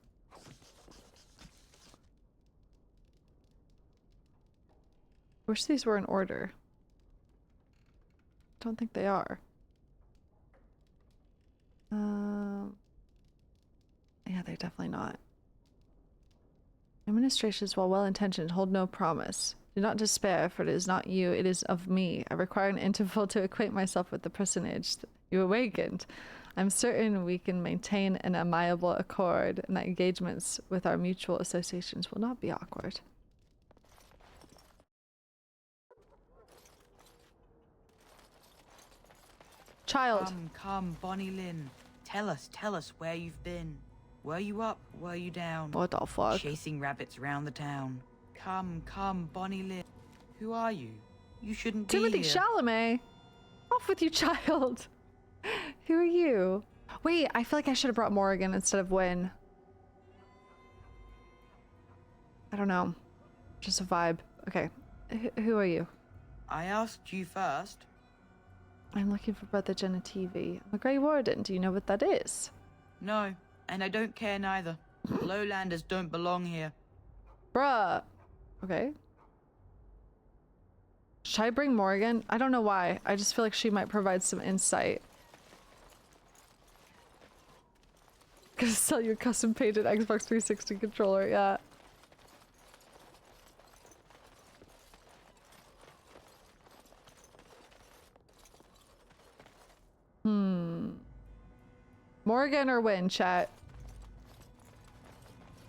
Wish these were in order. Don't think they are. Yeah, they're definitely not. Administrations, while well-intentioned, hold no promise. Do not despair, for it is not you, it is of me. I require an interval to acquaint myself with the personage you awakened. I'm certain we can maintain an amiable accord, and that engagements with our mutual associations will not be awkward. Child. Come, Bonnie Lynn. Tell us where you've been. Were you up? Were you down? What the fuck? Chasing rabbits around the town. Come, Bonnie Lynn. Who are you? You shouldn't be Timothy here. Chalamet. Off with you, child. Who are you? Wait, I feel like I should have brought Morrigan instead of Wynn. I don't know. Just a vibe. Okay. Who are you? I asked you first. I'm looking for Brother Genetivi. I'm a Grey Warden. Do you know what that is? No, and I don't care neither. Lowlanders don't belong here. Bruh. Okay. Should I bring Morrigan? I don't know why. I just feel like she might provide some insight. Gonna sell you a custom painted Xbox 360 controller, yeah. Morrigan or Wynn, chat?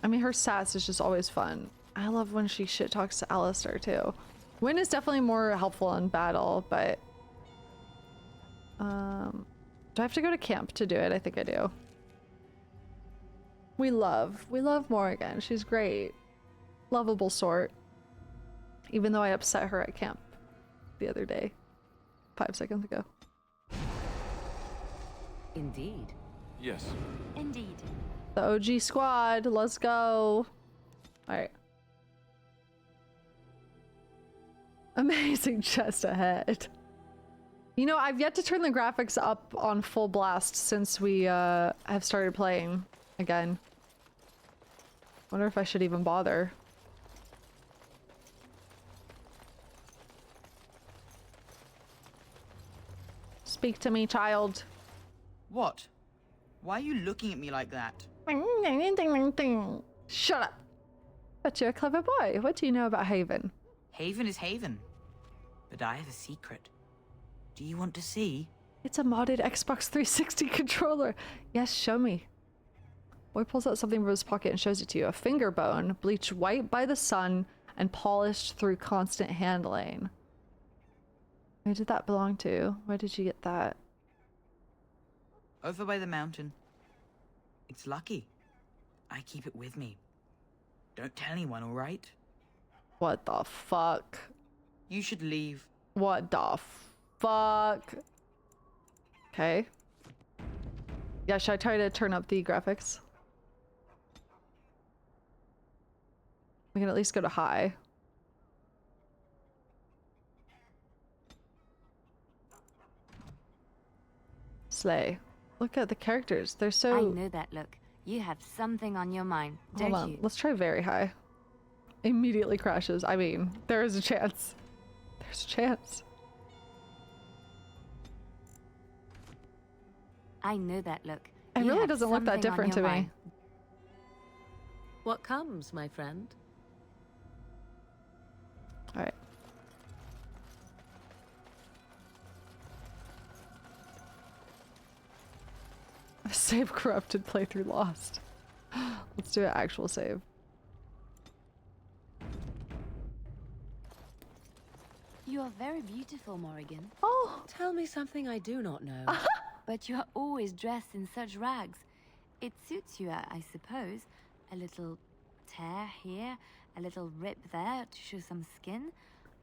I mean, her sass is just always fun. I love when she shit talks to Alistair too. Wynn is definitely more helpful in battle, but do I have to go to camp to do it? I think I do. We love Morrigan. She's great. Lovable sort. Even though I upset her at camp the other day. 5 seconds ago. Indeed. Yes. Indeed. The OG squad, let's go. Alright. Amazing chest ahead. You know, I've yet to turn the graphics up on full blast since we have started playing again. Wonder if I should even bother. Speak to me, child. What? Why are you looking at me like that? Shut up. But you're a clever boy. What do you know about Haven? Haven is Haven. But I have a secret. Do you want to see? It's a modded Xbox 360 controller. Yes, show me. Boy pulls out something from his pocket and shows it to you. A finger bone, bleached white by the sun and polished through constant handling. Where did that belong to? Where did you get that? Over by the mountain. It's lucky. I keep it with me. Don't tell anyone, all right? What the fuck? You should leave. What the fuck? Okay. Yeah, should I try to turn up the graphics? We can at least go to high. Slay. Look at the characters. They're so... I know that look. You have something on your mind, don't Hold on. you? Let's try very high. Immediately crashes. I mean, there is a chance. There's a chance. I know that look. It really doesn't look that different to me. What comes, my friend? All right. Save corrupted, playthrough lost. Let's do an actual save. You are very beautiful, Morrigan. Oh! Tell me something I do not know. But you are always dressed in such rags. It suits you, I suppose. A little tear here, a little rip there to show some skin.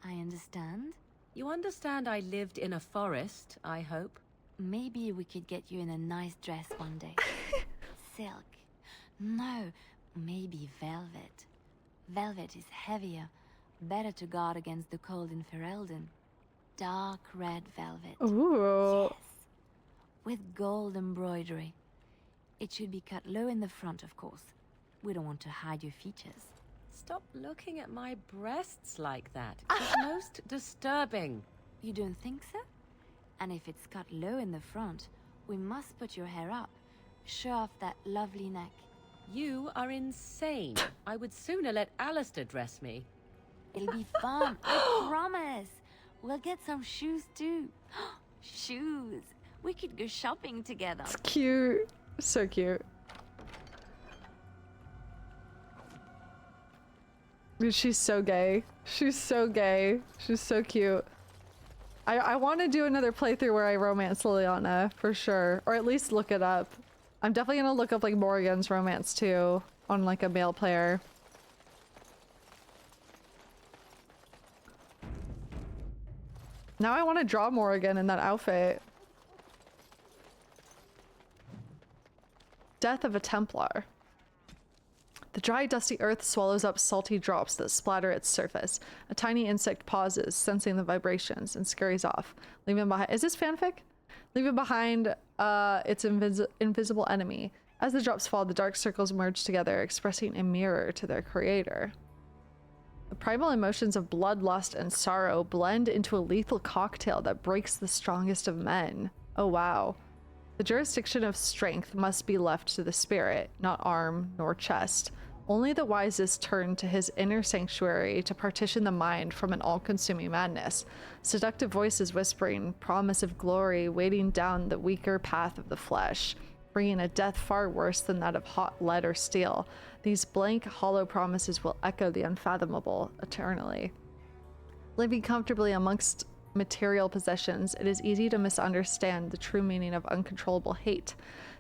I understand. You understand I lived in a forest, I hope? Maybe we could get you in a nice dress one day. Silk. No, maybe velvet. Velvet is heavier, better to guard against the cold in Ferelden. Dark red velvet. Ooh. Yes. With gold embroidery. It should be cut low in the front, of course. We don't want to hide your features. Stop looking at my breasts like that. It's most disturbing. You don't think so? And if it's cut low in the front, we must put your hair up. Show off that lovely neck. You are insane. I would sooner let Alistair dress me. It'll be fun, I promise. We'll get some shoes too. Shoes. We could go shopping together. It's cute. So cute. Dude, she's so gay. She's so gay. She's so cute. I want to do another playthrough where I romance Liliana, for sure. Or at least look it up. I'm definitely gonna look up like Morrigan's romance too, on like a male player. Now I want to draw Morrigan in that outfit. Death of a Templar. The dry, dusty earth swallows up salty drops that splatter its surface. A tiny insect pauses, sensing the vibrations, and scurries off, leaving behind— is this fanfic? Leaving behind its invisible enemy. As the drops fall, the dark circles merge together, expressing a mirror to their creator. The primal emotions of bloodlust and sorrow blend into a lethal cocktail that breaks the strongest of men. Oh wow. The jurisdiction of strength must be left to the spirit, not arm nor chest. Only the wisest turn to his inner sanctuary to partition the mind from an all-consuming madness. Seductive voices whispering, promise of glory, weighting down the weaker path of the flesh, bringing a death far worse than that of hot lead or steel. These blank, hollow promises will echo the unfathomable eternally. Living comfortably amongst material possessions, it is easy to misunderstand the true meaning of uncontrollable hate,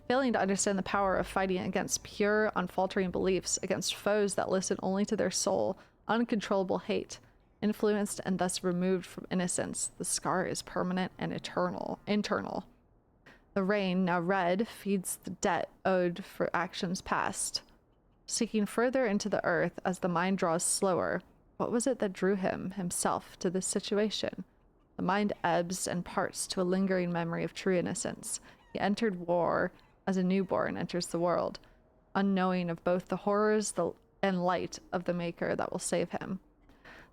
failing to understand the power of fighting against pure, unfaltering beliefs, against foes that listen only to their soul. Uncontrollable hate, influenced and thus removed from innocence. The scar is permanent and internal. The rain, now red, feeds the debt owed for actions past. Seeking further into the earth as the mind draws slower, what was it that drew himself, to this situation? The mind ebbs and parts to a lingering memory of true innocence. He entered war as a newborn enters the world, unknowing of both the horrors and light of the maker that will save him.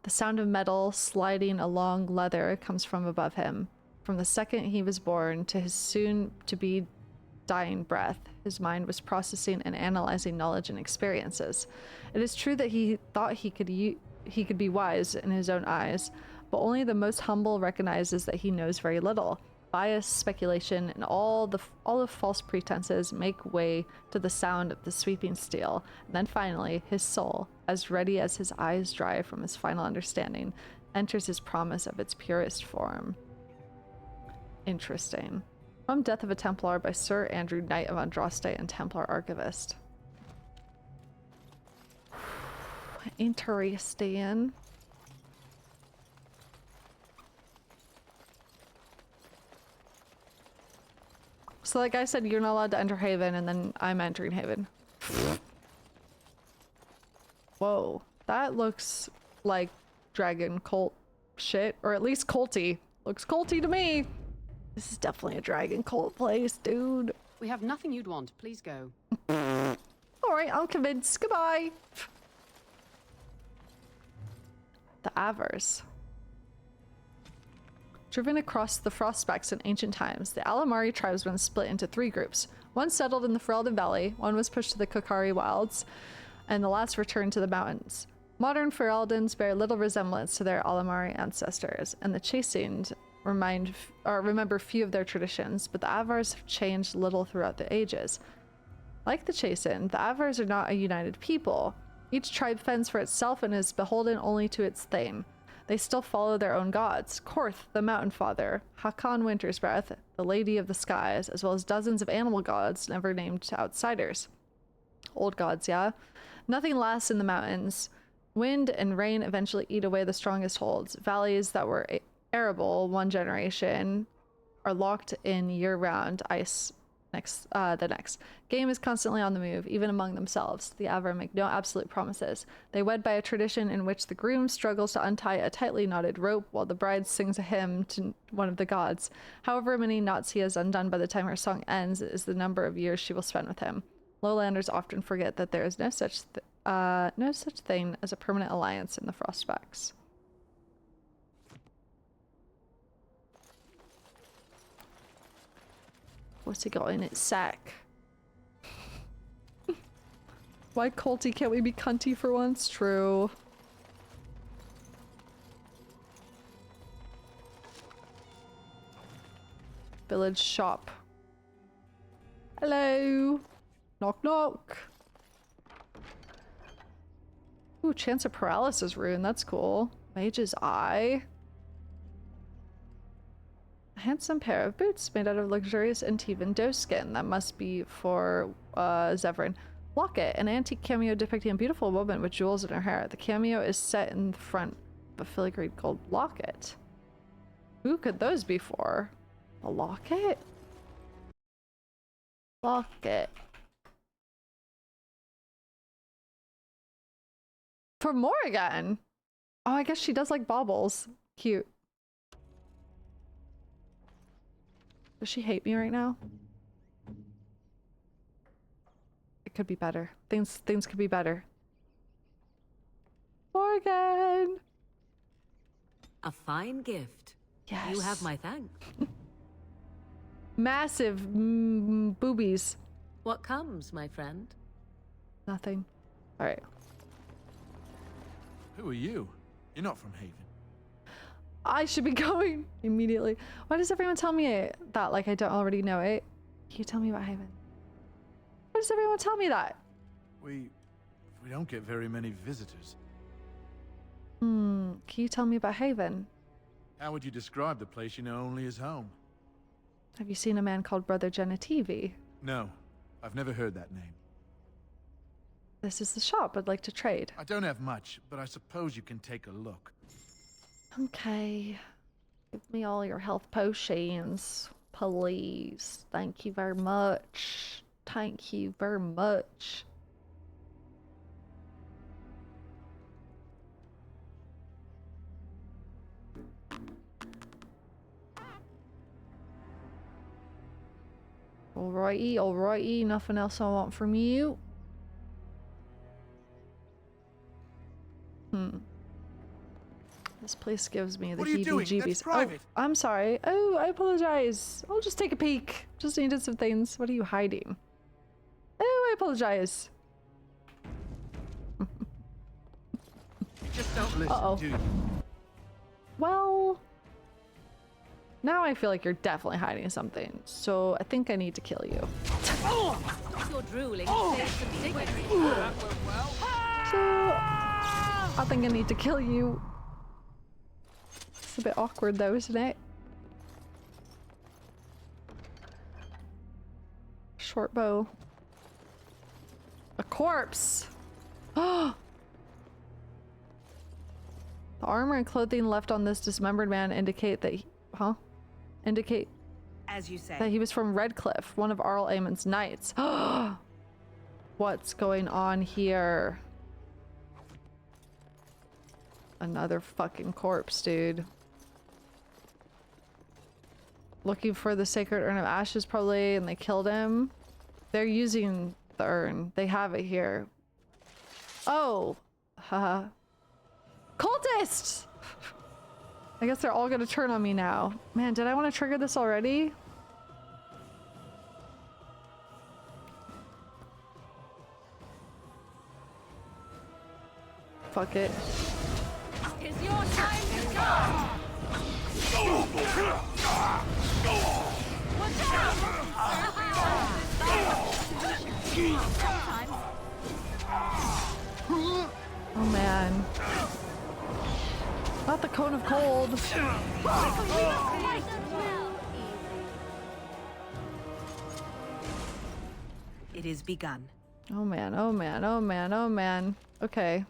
The sound of metal sliding along leather comes from above him. From the second he was born to his soon-to-be dying breath, his mind was processing and analyzing knowledge and experiences. It is true that he thought he could be wise in his own eyes, but only the most humble recognizes that he knows very little. Bias, speculation, and all of false pretenses make way to the sound of the sweeping steel. And then finally, his soul, as ready as his eyes dry from his final understanding, enters his promise of its purest form. Interesting. From Death of a Templar by Sir Andrew, Knight of Andraste and Templar Archivist. Interesting. So like I said, you're not allowed to enter Haven, and then I'm entering Haven. Whoa. That looks like dragon cult shit, or at least culty. Looks culty to me. This is definitely a dragon cult place, dude. We have nothing you'd want. Please go. Alright, I'm convinced. Goodbye. The Avars. Driven across the Frostbacks in ancient times, the Alamari tribesmen split into 3 groups. One settled in the Ferelden Valley, one was pushed to the Kokari Wilds, and the last returned to the mountains. Modern Fereldans bear little resemblance to their Alamari ancestors, and the Chastened remember few of their traditions, but the Avars have changed little throughout the ages. Like the Chastened, the Avars are not a united people. Each tribe fends for itself and is beholden only to its thane. They still follow their own gods: Korth, the Mountain Father, Hakan Winter's Breath, the Lady of the Skies, as well as dozens of animal gods never named to outsiders. Old gods, yeah? Nothing lasts in the mountains. Wind and rain eventually eat away the strongest holds. Valleys that were arable one generation are locked in year-round ice the next. Game is constantly on the move, even among themselves. The Avar make no absolute promises. They wed by a tradition in which the groom struggles to untie a tightly knotted rope while the bride sings a hymn to one of the gods. However many knots he has undone by the time her song ends is the number of years she will spend with him. Lowlanders often forget that there is no such thing as a permanent alliance in the Frostbacks. What's he got in its sack? Why culty? Can't we be cunty for once? True. Village shop. Hello. Knock knock. Ooh, chance of paralysis rune. That's cool. Mage's Eye. A handsome pair of boots made out of luxurious Antivan doeskin. That must be for Zevran. Locket, an antique cameo depicting a beautiful woman with jewels in her hair. The cameo is set in the front of a filigreed gold locket. Who could those be for? A locket? Locket. For Morrigan! Oh, I guess she does like baubles. Cute. Does she hate me right now? It could be better. Things could be better. Morgan! A fine gift. Yes. You have my thanks. Massive boobies. What comes, my friend? Nothing. Alright. Who are you? You're not from Haven. I should be going immediately. Why does everyone tell me that like I don't already know it? Can you tell me about Haven? Why does everyone tell me that? We don't get very many visitors. Can you tell me about Haven? How would you describe the place you know only as home? Have you seen a man called Brother Genetivi? No, I've never heard that name. This is the shop. I'd like to trade. I don't have much, but I suppose you can take a look. Okay. Give me all your health potions, please. Thank you very much. Thank you very much. Alrighty, alrighty. Nothing else I want from you. This Place gives me the What are you doing? That's heebie-jeebies. Oh, private. I'm sorry. Oh, I apologize. I'll just take a peek. Just needed some things. What are you hiding? Oh, I apologize. Just don't listen, Uh-oh. do you? Well, now I feel like you're definitely hiding something. So I think I need to kill you. You're drooling. So I think I need to kill you. It's a bit awkward though, isn't it? Short bow. A corpse. Oh. The armor and clothing left on this dismembered man indicate that indicate As you say. that he was from Redcliffe, one of Arl Amon's knights. What's going on here? Another fucking corpse, dude. Looking for the sacred urn of ashes probably, and they killed him. They're using the urn. They have it here. Oh. Haha. Cultists! I guess they're all gonna turn on me now. Man, did I want to trigger this already? Fuck it. Is your time to come? What's Oh man. Not the cone of cold. It is begun. Oh man, oh man, oh man, oh man. Okay.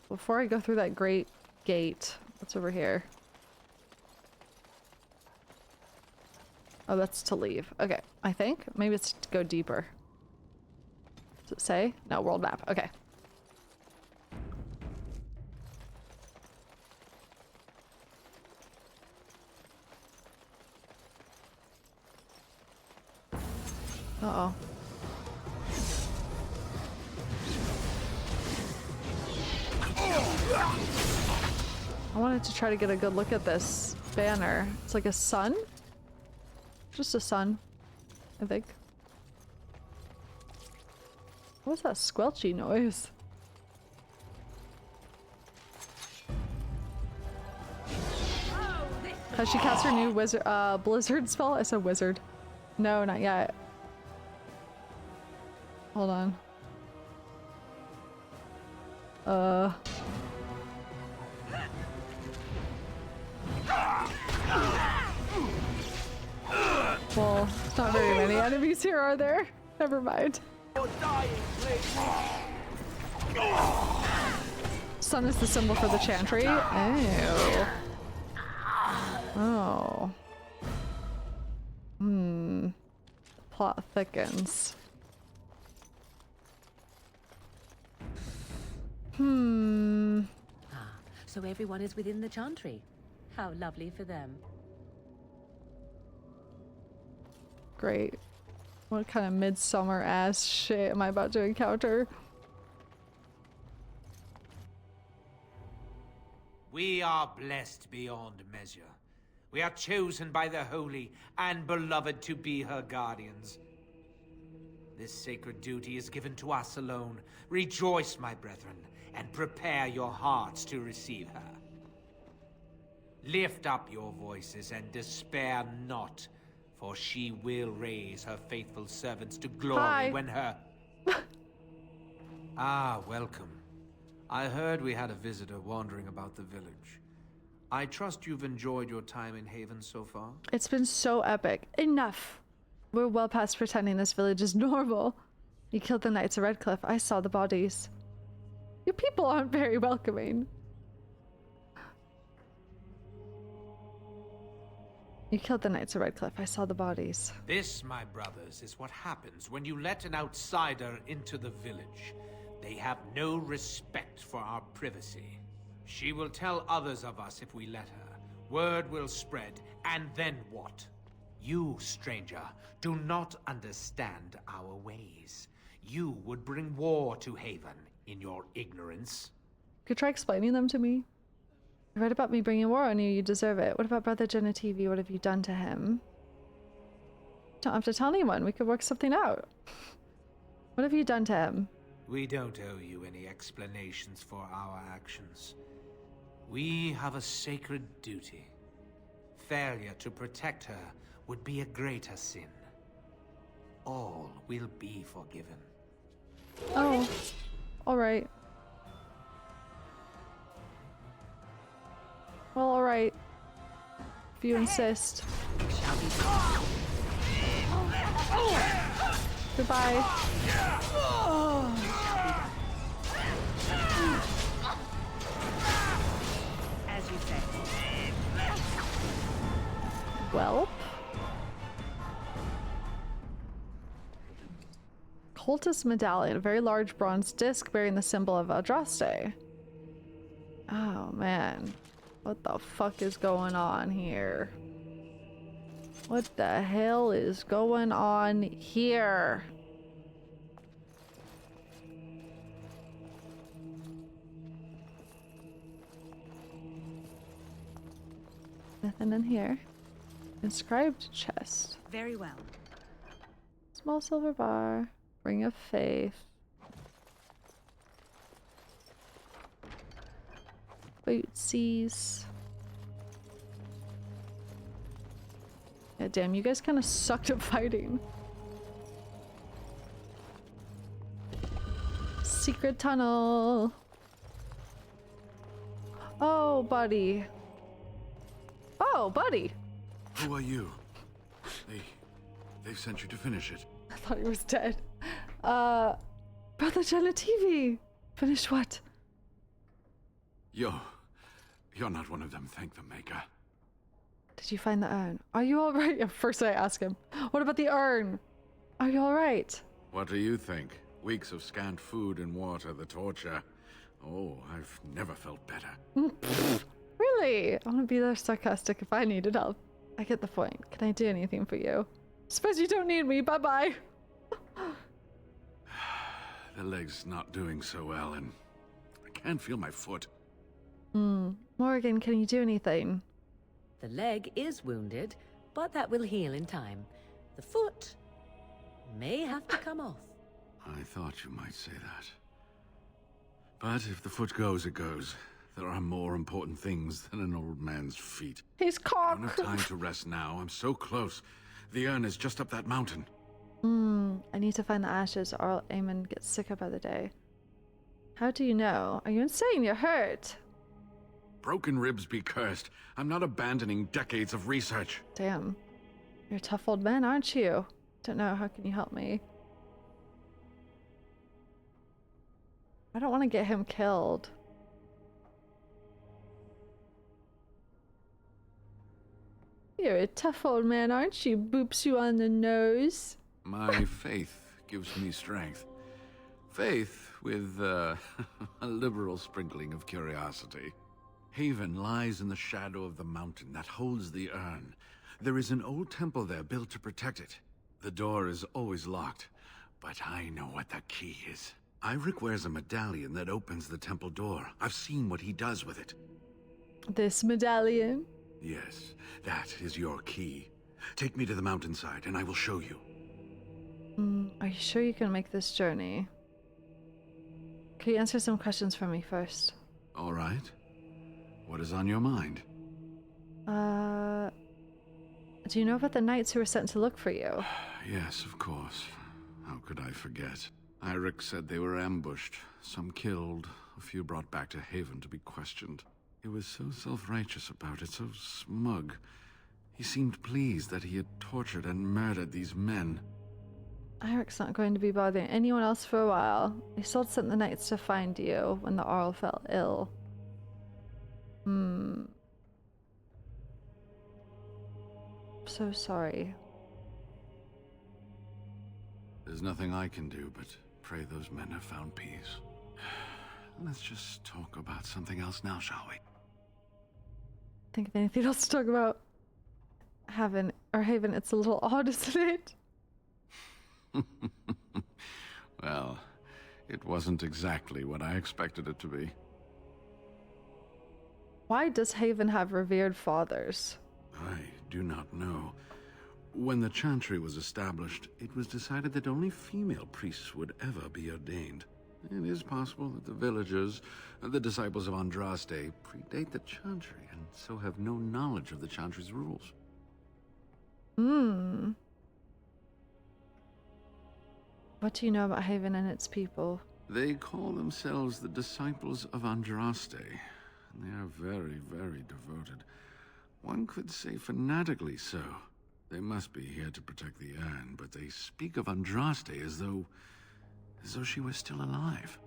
Before I go through that great gate, what's over here? Oh, that's to leave. Okay, I think. Maybe it's to go deeper. Does it say? No, world map. Okay. Uh-oh. I wanted to try to get a good look at this banner. It's like a sun? Just a sun, I think. What's that squelchy noise? Has she cast her new wizard blizzard spell? I said wizard. No, not yet. Hold on. Well, it's not very many enemies here, are there? Never mind. Sun is the symbol for the chantry. Ew. Oh. Hmm. Plot thickens. Hmm. So everyone is within the chantry. How lovely for them. Great. What kind of midsummer ass shit am I about to encounter? We are blessed beyond measure. We are chosen by the holy and beloved to be her guardians. This sacred duty is given to us alone. Rejoice, my brethren, and prepare your hearts to receive her. Lift up your voices and despair not, for she will raise her faithful servants to glory when her... Ah, welcome. I heard we had a visitor wandering about the village. I trust you've enjoyed your time in Haven so far? It's been so epic. Enough! We're well past pretending this village is normal. You killed the Knights of Redcliffe. I saw the bodies. Your people aren't very welcoming. You killed the Knights of Redcliffe. I saw the bodies. This, my brothers, is what happens when you let an outsider into the village. They have no respect for our privacy. She will tell others of us if we let her. Word will spread, and then what? You, stranger, do not understand our ways. You would bring war to Haven in your ignorance. Could you try explaining them to me? You read about me bringing war on you. You deserve it. What about Brother Genetivi? What have you done to him? Don't have to tell anyone. We could work something out. What have you done to him? We don't owe you any explanations for our actions. We have a sacred duty. Failure to protect her would be a greater sin. All will be forgiven. Oh, alright. Well, alright. If you insist. Goodbye. As you say. Welp. Cultist medallion, a very large bronze disc bearing the symbol of Andraste. Oh man. What the fuck is going on here? What the hell is going on here? Nothing in here. Inscribed chest. Very well. Small silver bar. Ring of faith. Bootsies. Yeah, damn, you guys kind of sucked at fighting. Secret tunnel. Oh, buddy. Oh, buddy. Who are you? They've sent you to finish it. I thought he was dead. Brother Genetivi. Finished what? You're not one of them, thank the Maker. Did you find the urn? Are you alright? Yeah, first I ask him. What about the urn? Are you alright? What do you think? Weeks of scant food and water, the torture. Oh, I've never felt better. Really? I want to be there sarcastic if I needed help. I get the point. Can I do anything for you? Suppose you don't need me. Bye-bye. The leg's not doing so well, and I can't feel my foot. Morgan, can you do anything? The leg is wounded, but that will heal in time. The foot may have to come off. I thought you might say that. But if the foot goes, it goes. There are more important things than an old man's feet. His cock. I don't have time to rest now. I'm so close. The urn is just up that mountain. I need to find the ashes or Eamon gets sicker by the day. How do you know? Are you insane? You're hurt. Broken ribs be cursed. I'm not abandoning decades of research. Damn. You're a tough old man, aren't you? Don't know. How can you help me? I don't want to get him killed. You're a tough old man, aren't you? Boops you on the nose. My faith gives me strength. Faith with a liberal sprinkling of curiosity. Haven lies in the shadow of the mountain that holds the urn. There is an old temple there built to protect it. The door is always locked, but I know what the key is. Iric wears a medallion that opens the temple door. I've seen what he does with it. This medallion? Yes, that is your key. Take me to the mountainside and I will show you. Are you sure you can make this journey? Can you answer some questions for me first? All right. What is on your mind? Do you know about the knights who were sent to look for you? Yes, of course. How could I forget? Iric said they were ambushed, some killed, a few brought back to Haven to be questioned. He was so self-righteous about it, so smug. He seemed pleased that he had tortured and murdered these men. Iric's not going to be bothering anyone else for a while. Isolde sent the knights to find you when the Arl fell ill. So sorry. There's nothing I can do but pray those men have found peace. Let's just talk about something else now, shall we? Think of anything else to talk about? Haven, it's a little odd, isn't it? Well, it wasn't exactly what I expected it to be. Why does Haven have revered fathers? I do not know. When the chantry was established, it was decided that only female priests would ever be ordained. It is possible that the villagers, the disciples of Andraste, predate the chantry and so have no knowledge of the chantry's rules. What do you know about Haven and its people? They call themselves the disciples of Andraste, and they are very, very devoted. One could say fanatically so. They must be here to protect the urn, but they speak of Andraste as though she was still alive.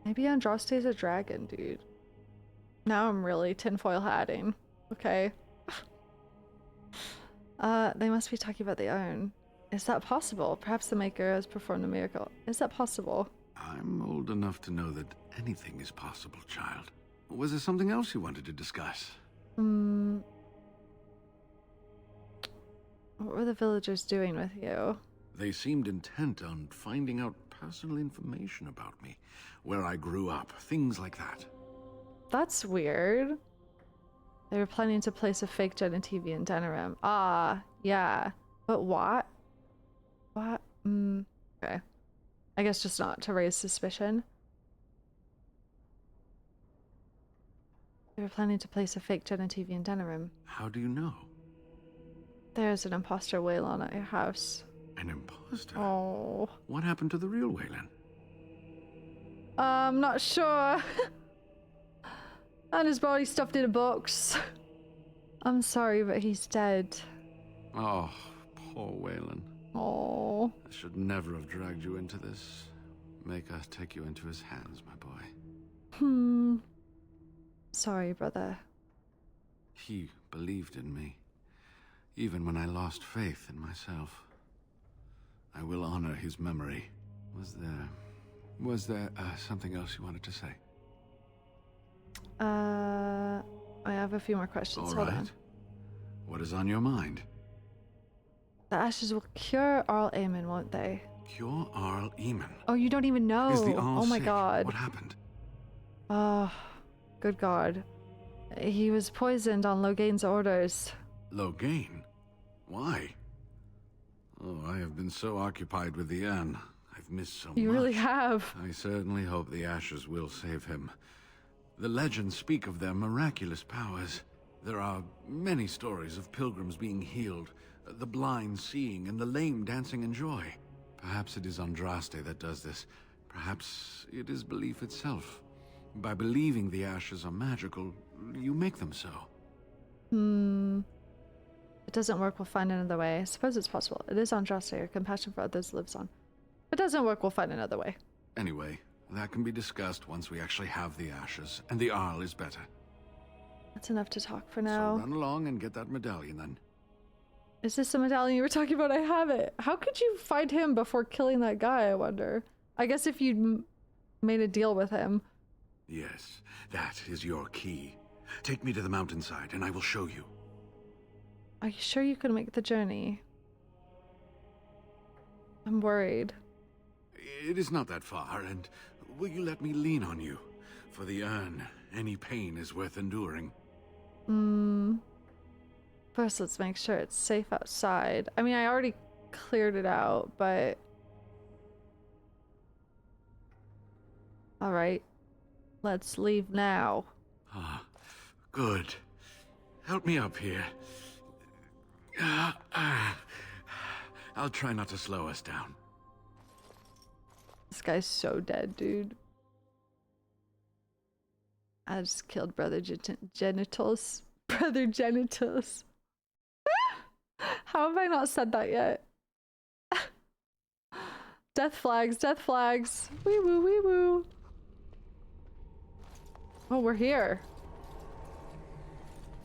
Maybe Andraste's a dragon, dude. Now I'm really tinfoil hatting. Okay. They must be talking about the urn. Is that possible? Perhaps the Maker has performed a miracle. Is that possible? I'm old enough to know that anything is possible, child. Was there something else you wanted to discuss? What were the villagers doing with you? They seemed intent on finding out personal information about me, where I grew up, things like that. That's weird. They were planning to place a fake Genitivi in Denerim. Ah, yeah. But what? What? Okay. I guess just not to raise suspicion. They were planning to place a fake Genitivi in Denerim. How do you know? There's an imposter Waylon at your house. An imposter? Oh. What happened to the real Waylon? I'm not sure. And his body stuffed in a box. I'm sorry, but he's dead. Oh, poor Waylon. Oh. I should never have dragged you into this. Maker take you into his hands, my boy. Sorry, brother. He believed in me, even when I lost faith in myself. I will honor his memory. Was there something else you wanted to say? I have a few more questions. All Hold right. on. What is on your mind? The ashes will cure Arl Eamon, won't they? Cure Arl Eamon? Oh, you don't even know. Is the Arl Oh my sick? god. What happened? Oh, good god. He was poisoned on Loghain's orders. Loghain? Why? Oh, I have been so occupied with the urn. I've missed so much. You really have. I certainly hope the ashes will save him. The legends speak of their miraculous powers. There are many stories of pilgrims being healed, the blind seeing, and the lame dancing in joy. Perhaps it is Andraste that does this. Perhaps it is belief itself. By believing the ashes are magical, you make them so. If it doesn't work, we'll find another way. I suppose it's possible. It is Andraste, your compassion for others lives on. If it doesn't work, we'll find another way. Anyway, that can be discussed once we actually have the ashes, and the Arl is better. That's enough to talk for now. So run along and get that medallion then. Is this the medallion you were talking about? I have it. How could you find him before killing that guy, I wonder? I guess if you'd made a deal with him. Yes, that is your key. Take me to the mountainside and I will show you. Are you sure you can make the journey? I'm worried. It is not that far, and will you let me lean on you? For the urn, any pain is worth enduring. First, let's make sure it's safe outside. I mean, I already cleared it out, but... Alright. Let's leave now. Ah, good. Help me up here. I'll try not to slow us down. This guy's so dead, dude. I just killed Brother Genitals. Brother Genitals. How have I not said that yet? Death flags, death flags. Wee woo, wee woo. Oh, we're here.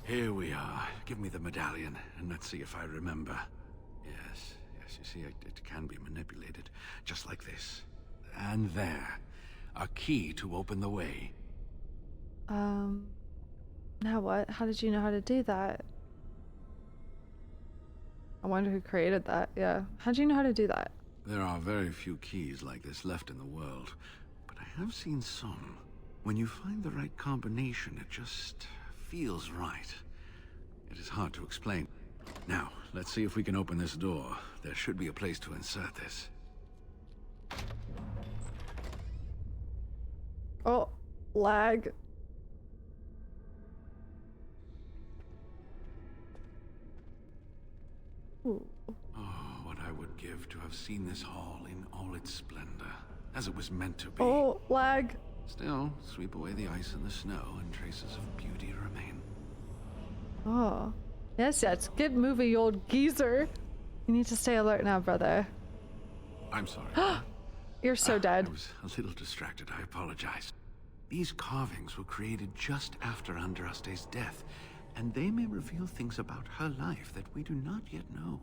Here we are. Give me the medallion, and let's see if I remember. Yes, you see, it can be manipulated, just like this. And there. A key to open the way. Now what? How did you know how to do that? I wonder who created that. Yeah. How do you know how to do that? There are very few keys like this left in the world, but I have seen some. When you find the right combination, it just feels right. It is hard to explain. Now, let's see if we can open this door. There should be a place to insert this. Oh, lag. Ooh. Oh, what I would give to have seen this hall in all its splendor, as it was meant to be. Oh, lag. Still, sweep away the ice and the snow, and traces of beauty remain. Oh. Yes, yes. Get moving, you old geezer. You need to stay alert now, brother. I'm sorry. You're so dead. I was a little distracted. I apologize. These carvings were created just after Andraste's death, and they may reveal things about her life that we do not yet know.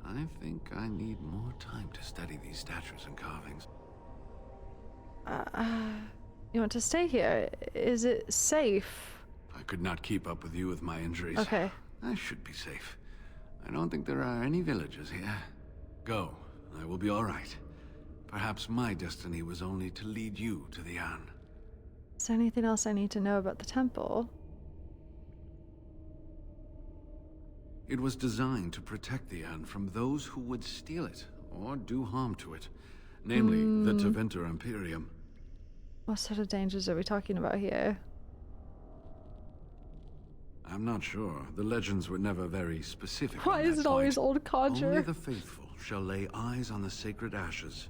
I think I need more time to study these statues and carvings. You want to stay here? Is it safe? I could not keep up with you with my injuries. Okay. I should be safe. I don't think there are any villagers here. Go. I will be all right. Perhaps my destiny was only to lead you to the urn. Is there anything else I need to know about the temple? It was designed to protect the urn from those who would steal it or do harm to it. Namely, the Tevinter Imperium. What sort of dangers are we talking about here? I'm not sure. The legends were never very specific. Why is it always old codger? Only the faithful shall lay eyes on the sacred ashes.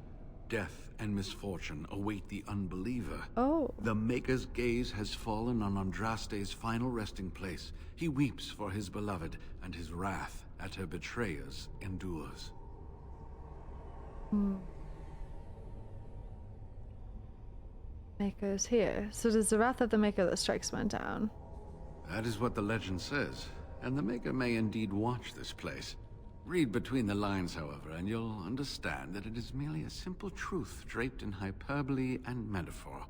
Death and misfortune await the unbeliever. Oh. The Maker's gaze has fallen on Andraste's final resting place. He weeps for his beloved, and his wrath at her betrayers endures. Maker is here. So does the wrath of the Maker that strikes men down? That is what the legend says, and the Maker may indeed watch this place. Read between the lines, however, and you'll understand that it is merely a simple truth draped in hyperbole and metaphor.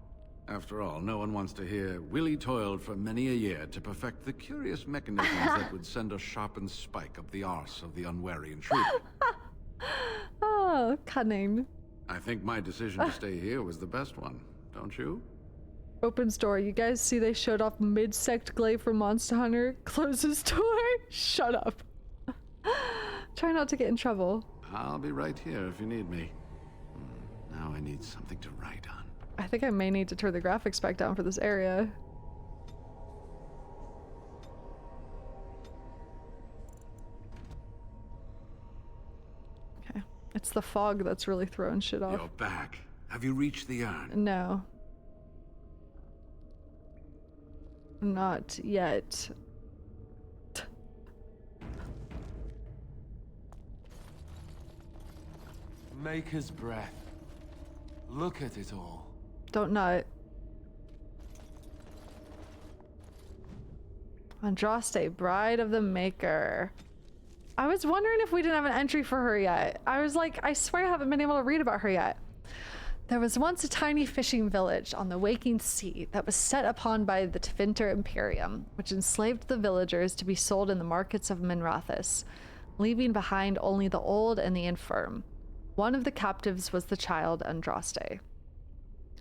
After all, no one wants to hear Willie toiled for many a year to perfect the curious mechanisms that would send a sharpened spike up the arse of the unwary intruder. Oh, cunning. I think my decision to stay here was the best one, don't you? Opens door. You guys see they showed off mid-sect glaive for Monster Hunter? Closes door. Shut up. Try not to get in trouble. I'll be right here if you need me. Now I need something to write on. I think I may need to turn the graphics back down for this area. Okay. It's the fog that's really throwing shit off. You're back. Have you reached the urn? No. Not yet. Maker's breath. Look at it all. Don't nut. Andraste, Bride of the Maker. I was wondering if we didn't have an entry for her yet. I was like, I swear I haven't been able to read about her yet. There was once a tiny fishing village on the waking sea that was set upon by the Tevinter Imperium, which enslaved the villagers to be sold in the markets of Minrathis, leaving behind only the old and the infirm. One of the captives was the child Andraste.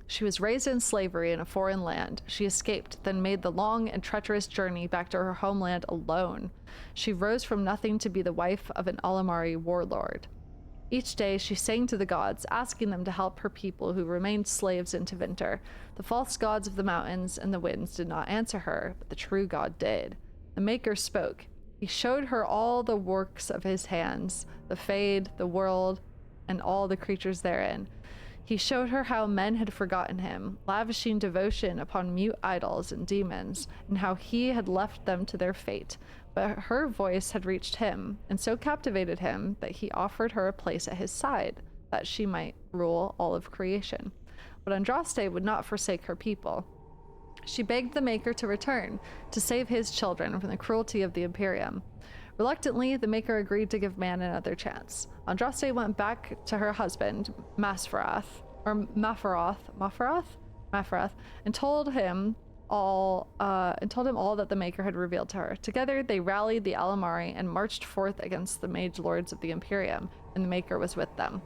She was raised in slavery in a foreign land. She escaped, then made the long and treacherous journey back to her homeland alone. She rose from nothing to be the wife of an Alamari warlord. Each day she sang to the gods, asking them to help her people who remained slaves in Tevinter. The false gods of the mountains and the winds did not answer her, but the true god did. The Maker spoke. He showed her all the works of his hands, the Fade, the world, and all the creatures therein. He showed her how men had forgotten him, lavishing devotion upon mute idols and demons, and how he had left them to their fate. But her voice had reached him, and so captivated him that he offered her a place at his side, that she might rule all of creation. But Andraste would not forsake her people. She begged the Maker to return, to save his children from the cruelty of the Imperium. Reluctantly, the Maker agreed to give man another chance. Andraste went back to her husband, Mafarath, and told him all that the Maker had revealed to her. Together, they rallied the Alamari and marched forth against the mage lords of the Imperium, and the Maker was with them.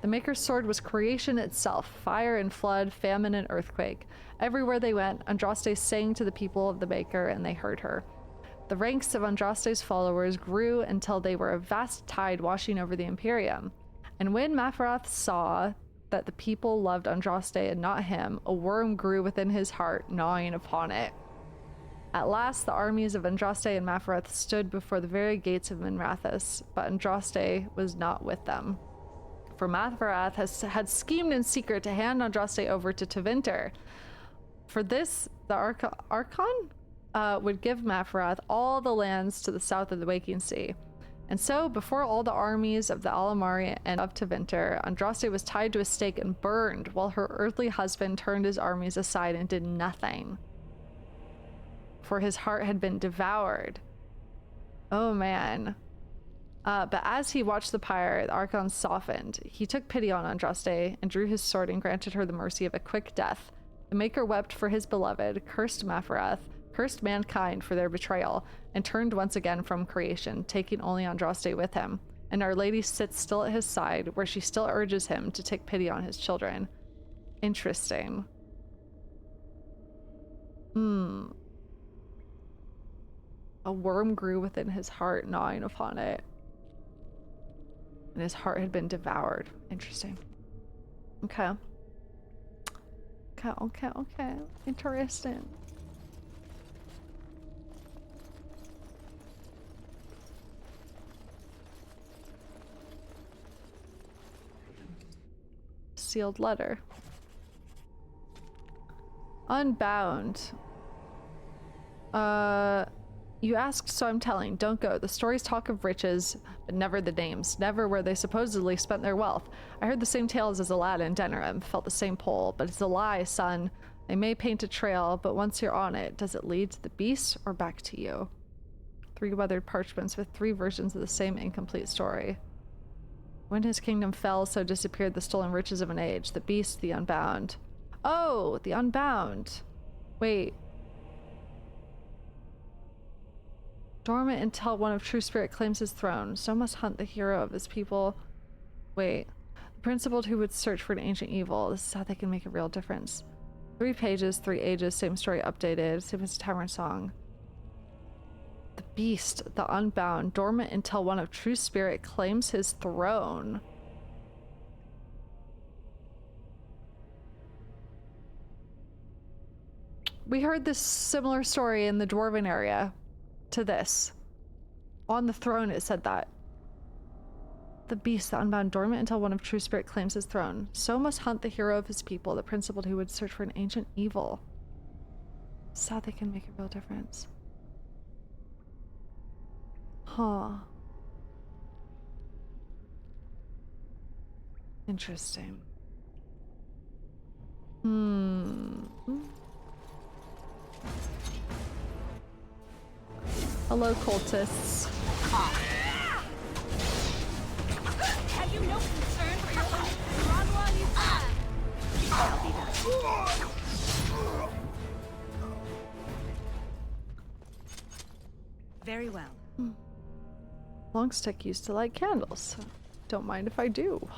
The Maker's sword was creation itself, fire and flood, famine and earthquake. Everywhere they went, Andraste sang to the people of the Maker, and they heard her. The ranks of Andraste's followers grew until they were a vast tide washing over the Imperium. And when Mafarath saw that the people loved Andraste and not him, a worm grew within his heart, gnawing upon it. At last, the armies of Andraste and Mafarath stood before the very gates of Minrathous, but Andraste was not with them. For Mafarath had schemed in secret to hand Andraste over to Tevinter. For this, the Archon would give Mafarath all the lands to the south of the Waking Sea. And so, before all the armies of the Alamari and of Tevinter, Andraste was tied to a stake and burned, while her earthly husband turned his armies aside and did nothing. For his heart had been devoured. Oh man. But as he watched the pyre, the Archon softened. He took pity on Andraste and drew his sword and granted her the mercy of a quick death. The Maker wept for his beloved, cursed Mafarath, cursed mankind for their betrayal, and turned once again from creation, taking only Andraste with him. And Our Lady sits still at his side, where she still urges him to take pity on his children. Interesting. A worm grew within his heart, gnawing upon it. And his heart had been devoured. Interesting. Okay. Okay. Interesting. Sealed letter. Unbound. You asked, so I'm telling. Don't go. The stories talk of riches, but never the names. Never where they supposedly spent their wealth. I heard the same tales as Aladdin and Denerim, felt the same pull, but it's a lie, son. They may paint a trail, but once you're on it, does it lead to the beast or back to you? 3 weathered parchments with 3 versions of the same incomplete story. When his kingdom fell, so disappeared the stolen riches of an age. The beast, the unbound. Oh, the unbound. Wait. Dormant until one of true spirit claims his throne. So must hunt the hero of his people. Wait. The principled who would search for an ancient evil. This is how they can make a real difference. 3 pages, 3 ages, same story updated. Same as a tavern song. The beast, the unbound, dormant until one of true spirit claims his throne. We heard this similar story in the Dwarven area to this. On the throne it said that. The beast, the unbound, dormant until one of true spirit claims his throne. So must hunt the hero of his people, the principled who would search for an ancient evil. That's how they can make a real difference. Huh. Interesting. Hello, cultists. Have you no concern for your life? Run while you can. I'll be done. Very well. Longstick used to light candles. Don't mind if I do.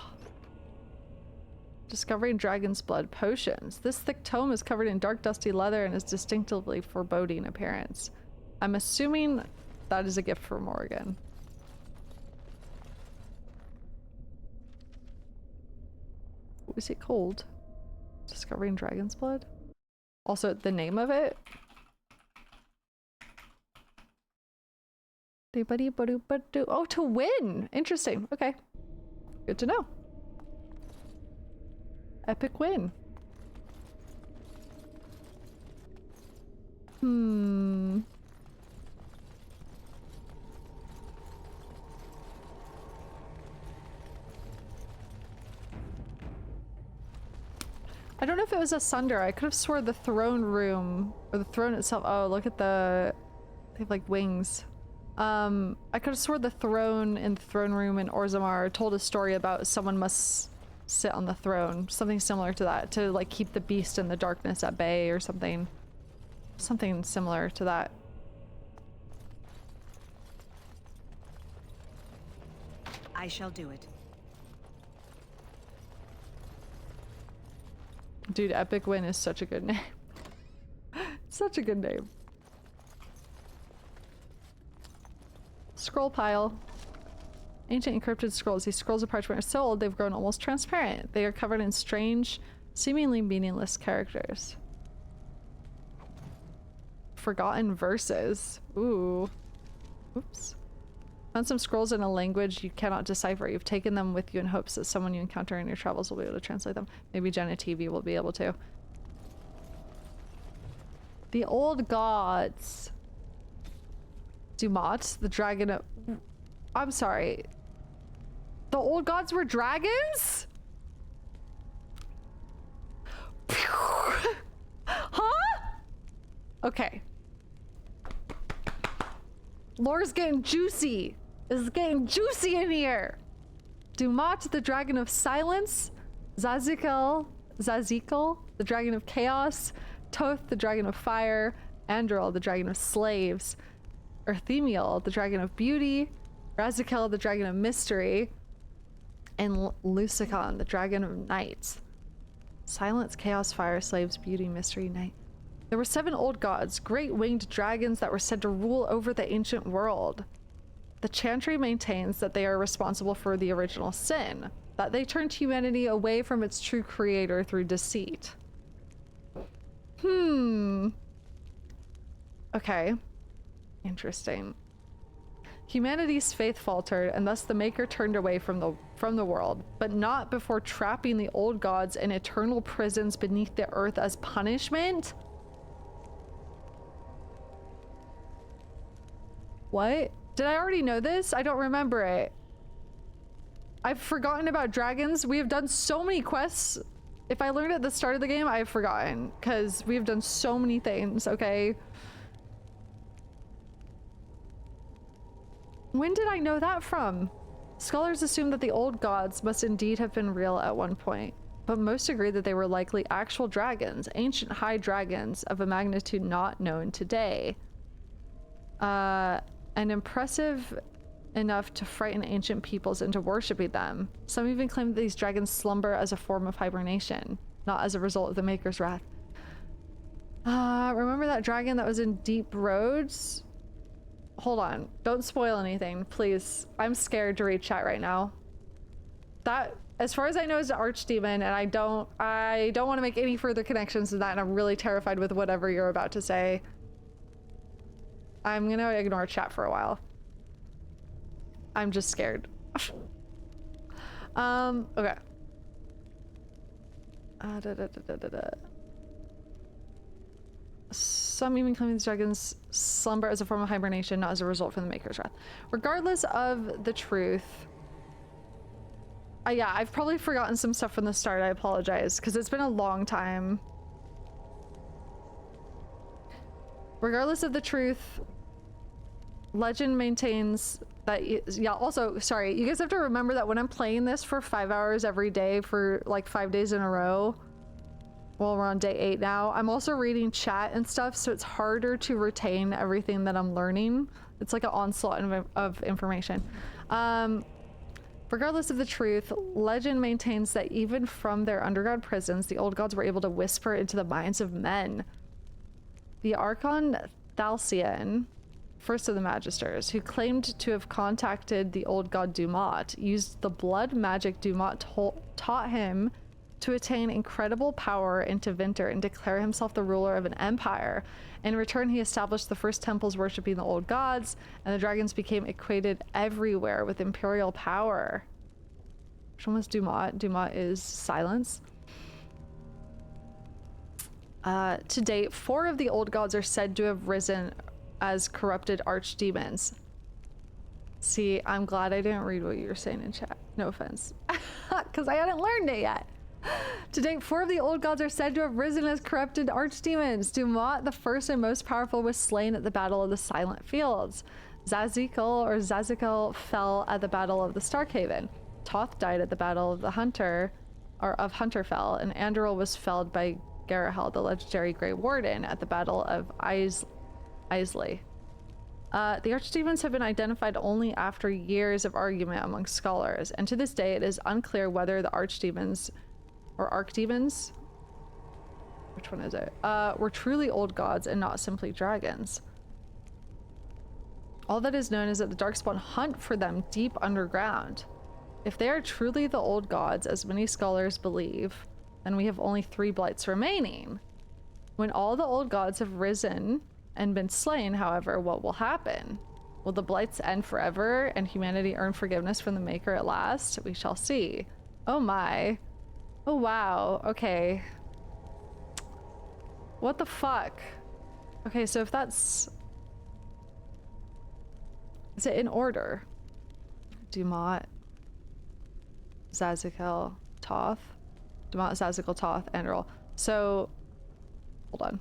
Discovering dragon's blood potions. This thick tome is covered in dark, dusty leather and is distinctively foreboding appearance. I'm assuming that is a gift for Morgan. What was it called? Discovering dragon's blood? Also, the name of it? Oh, to win! Interesting. Okay. Good to know. Epic win. I don't know if it was Asunder. I could have swore the throne room, or the throne itself. Oh, look at the... They have like wings. I could have swore the throne in the throne room in Orzammar told a story about someone must sit on the throne. Something similar to that. To like keep the beast in the darkness at bay or something. Something similar to that. I shall do it. Dude, Epic Win is such a good name. Such a good name. Scroll pile. Ancient encrypted scrolls. These scrolls of parchment are so old they've grown almost transparent. They are covered in strange, seemingly meaningless characters. Forgotten verses. Ooh. Oops. Found some scrolls in a language you cannot decipher. You've taken them with you in hopes that someone you encounter in your travels will be able to translate them. Maybe Jenna TV will be able to. The old gods. Dumat, the dragon of... I'm sorry. The old gods were dragons? Huh? Okay. Lore's getting juicy. It's getting juicy in here. Dumat, the dragon of silence. Zazikel, the dragon of chaos. Toth, the dragon of fire. Andril, the dragon of slaves. Erthemiel, the dragon of beauty. Razikel, the dragon of mystery. And Lusicon, the dragon of night. Silence, chaos, fire, slaves, beauty, mystery, night. There were 7 old gods, great winged dragons that were said to rule over the ancient world. The Chantry maintains that they are responsible for the original sin, that they turned humanity away from its true creator through deceit. Okay. Interesting. Humanity's faith faltered, and thus the Maker turned away from the world, but not before trapping the old gods in eternal prisons beneath the earth as punishment? What? Did I already know this? I don't remember it. I've forgotten about dragons. We have done so many quests. If I learned at the start of the game, I've forgotten, because we've done so many things, okay? When did I know that from? Scholars assume that the old gods must indeed have been real at one point, but most agree that they were likely actual dragons, ancient high dragons of a magnitude not known today. And impressive enough to frighten ancient peoples into worshipping them. Some even claim that these dragons slumber as a form of hibernation, not as a result of the Maker's wrath. Remember that dragon that was in Deep Roads? Hold on, don't spoil anything, please. I'm scared to read chat right now. That, as far as I know, is an archdemon, and I don't want to make any further connections to that, and I'm really terrified with whatever you're about to say. I'm gonna ignore chat for a while. I'm just scared. Okay. Some even claim these dragons slumber as a form of hibernation, not as a result from the Maker's wrath. Regardless of the truth... yeah, I've probably forgotten some stuff from the start. I apologize, because it's been a long time. Regardless of the truth, legend maintains that... Yeah, also, sorry, you guys have to remember that when I'm playing this for 5 hours every day for like 5 days in a row, well, we're on day 8 now, I'm also reading chat and stuff, so it's harder to retain everything that I'm learning. It's like an onslaught of information. Regardless of the truth, legend maintains that even from their underground prisons, the old gods were able to whisper into the minds of men. The Archon Thalcian, first of the Magisters, who claimed to have contacted the old god Dumat, used the blood magic Dumat taught him to attain incredible power in Tevinter and declare himself the ruler of an empire. In return, he established the first temples worshipping the old gods, and the dragons became equated everywhere with imperial power. Which one was Dumat? Dumat is silence. To date, 4 of the old gods are said to have risen as corrupted archdemons. See, I'm glad I didn't read what you were saying in chat. No offense. Because I hadn't learned it yet. To date, 4 of the old gods are said to have risen as corrupted archdemons. Dumat, the first and most powerful, was slain at the Battle of the Silent Fields. Zazikel fell at the Battle of the Starkhaven. Toth died at the Battle of the of Hunterfell, and Andoril was felled by Garahel, the legendary Grey Warden, at the Battle of Islay. The archdemons have been identified only after years of argument among scholars, and to this day it is unclear whether the archdemons or archdemons Which one is it? We're truly old gods and not simply dragons. All that is known is that the Darkspawn hunt for them deep underground. If they are truly the old gods, as many scholars believe, then we have only 3 blights remaining. When all the old gods have risen and been slain, however, what will happen? Will the blights end forever and humanity earn forgiveness from the Maker at last? We shall see. Oh my. Oh wow. Okay. What the fuck? Okay, so if that's... Is it in order? Dumont, Zazikel, Toth. Dumont, Zazikel, Toth, Androl. So, hold on.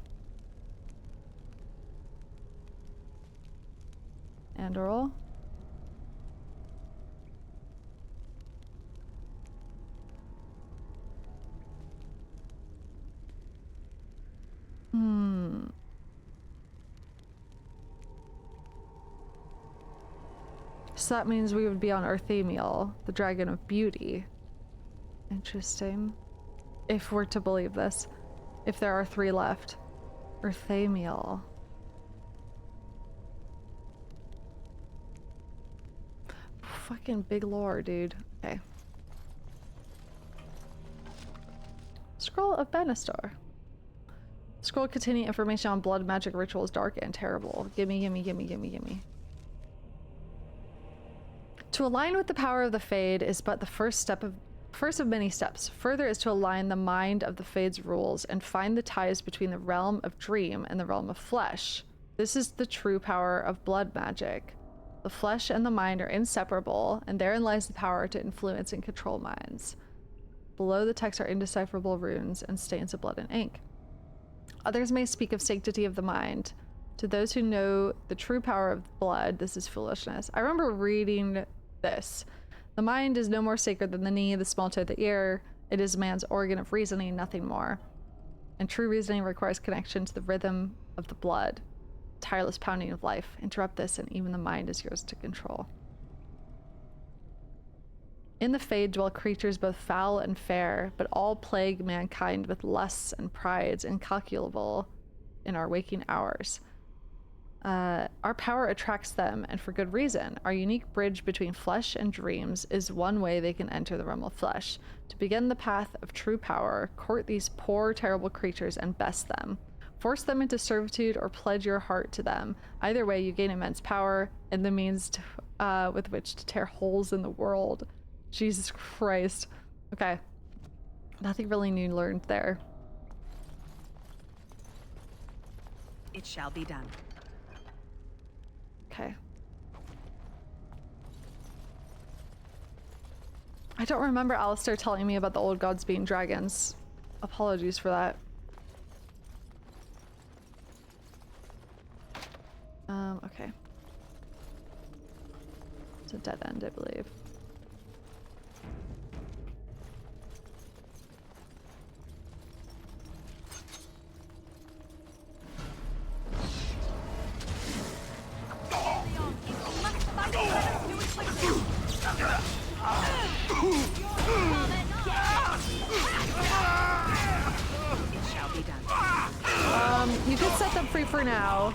Androl. So that means we would be on Arthemiel, the Dragon of Beauty. Interesting. If we're to believe this. If there are 3 left. Arthemiel. Fucking big lore, dude. Okay. Scroll of Banastar. Scroll containing information on blood magic rituals, dark and terrible. Gimme, gimme, gimme, gimme, gimme. To align with the power of the Fade is but the first of many steps. Further is to align the mind of the Fade's rules and find the ties between the realm of dream and the realm of flesh. This is the true power of blood magic. The flesh and the mind are inseparable, and therein lies the power to influence and control minds. Below the text are indecipherable runes and stains of blood and ink. Others may speak of sanctity of the mind. To those who know the true power of blood, this is foolishness. I remember reading this. The mind is no more sacred than the knee, the small toe, the ear. It is man's organ of reasoning, nothing more. And true reasoning requires connection to the rhythm of the blood, tireless pounding of life. Interrupt this, and even the mind is yours to control. In the Fade dwell creatures both foul and fair, but all plague mankind with lusts and prides incalculable in our waking hours. Our power attracts them, and for good reason. Our unique bridge between flesh and dreams is one way they can enter the realm of flesh. To begin the path of true power, court these poor, terrible creatures and best them. Force them into servitude or pledge your heart to them. Either way, you gain immense power and the means to, with which to tear holes in the world. Jesus Christ. Okay. Nothing really new learned there. It shall be done. Okay. I don't remember Alistair telling me about the old gods being dragons. Apologies for that. Okay. It's a dead end, I believe. You could set them free for now.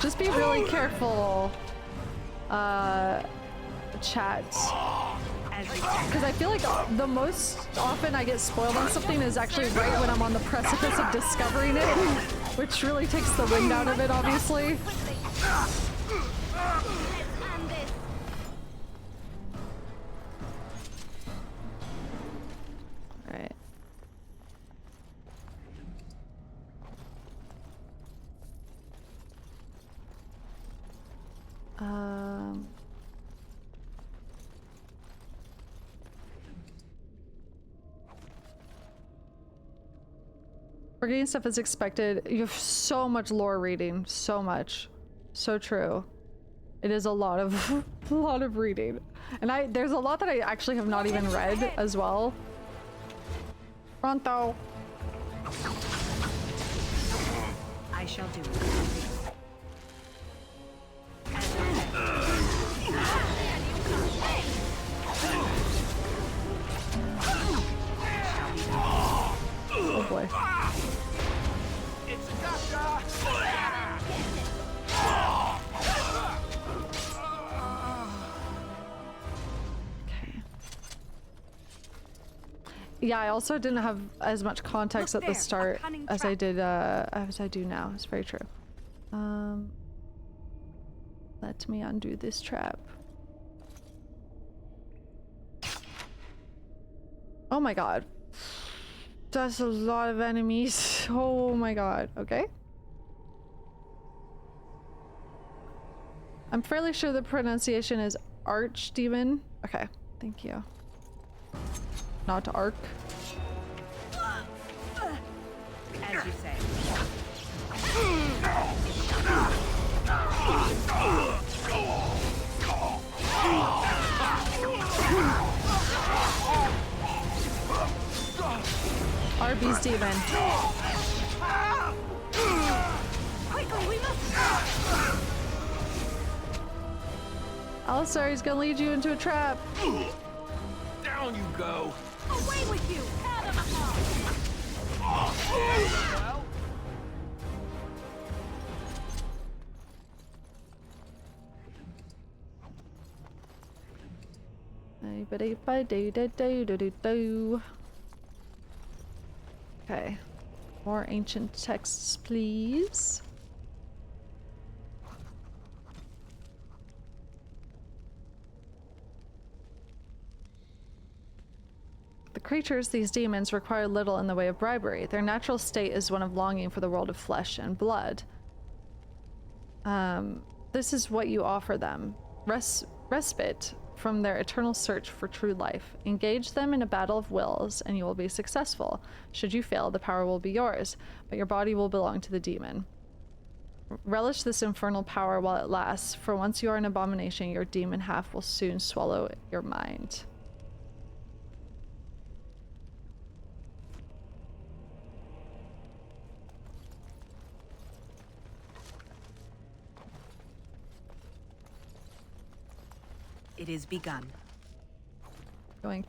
Just be really careful, chat. Because I feel like the most often I get spoiled on something is actually right when I'm on the precipice of discovering it, which really takes the wind out of it, obviously. Alright. Forgetting stuff as expected. You have so much lore reading. So much. So true. It is a lot of a lot of reading. And there's a lot that I actually have not even read as well. Pronto. I shall do it. Yeah, I also didn't have as much context at the start as I did, as I do now. It's very true. Let me undo this trap. Oh my god. That's a lot of enemies. Oh my god. Okay. I'm fairly sure the pronunciation is archdemon. Okay, thank you. Not arc. As you say. Arby's demon. Quickly, we must. Alistair, he's gonna lead you into a trap. Down you go. Away with you. Out of the Okay. More ancient texts, please. The creatures, these demons, require little in the way of bribery. Their natural state is one of longing for the world of flesh and blood. This is what you offer them. Respite from their eternal search for true life. Engage them in a battle of wills, and you will be successful. Should you fail, the power will be yours, but your body will belong to the demon. Relish this infernal power while it lasts, for once you are an abomination, your demon half will soon swallow your mind. It is begun. Yoink.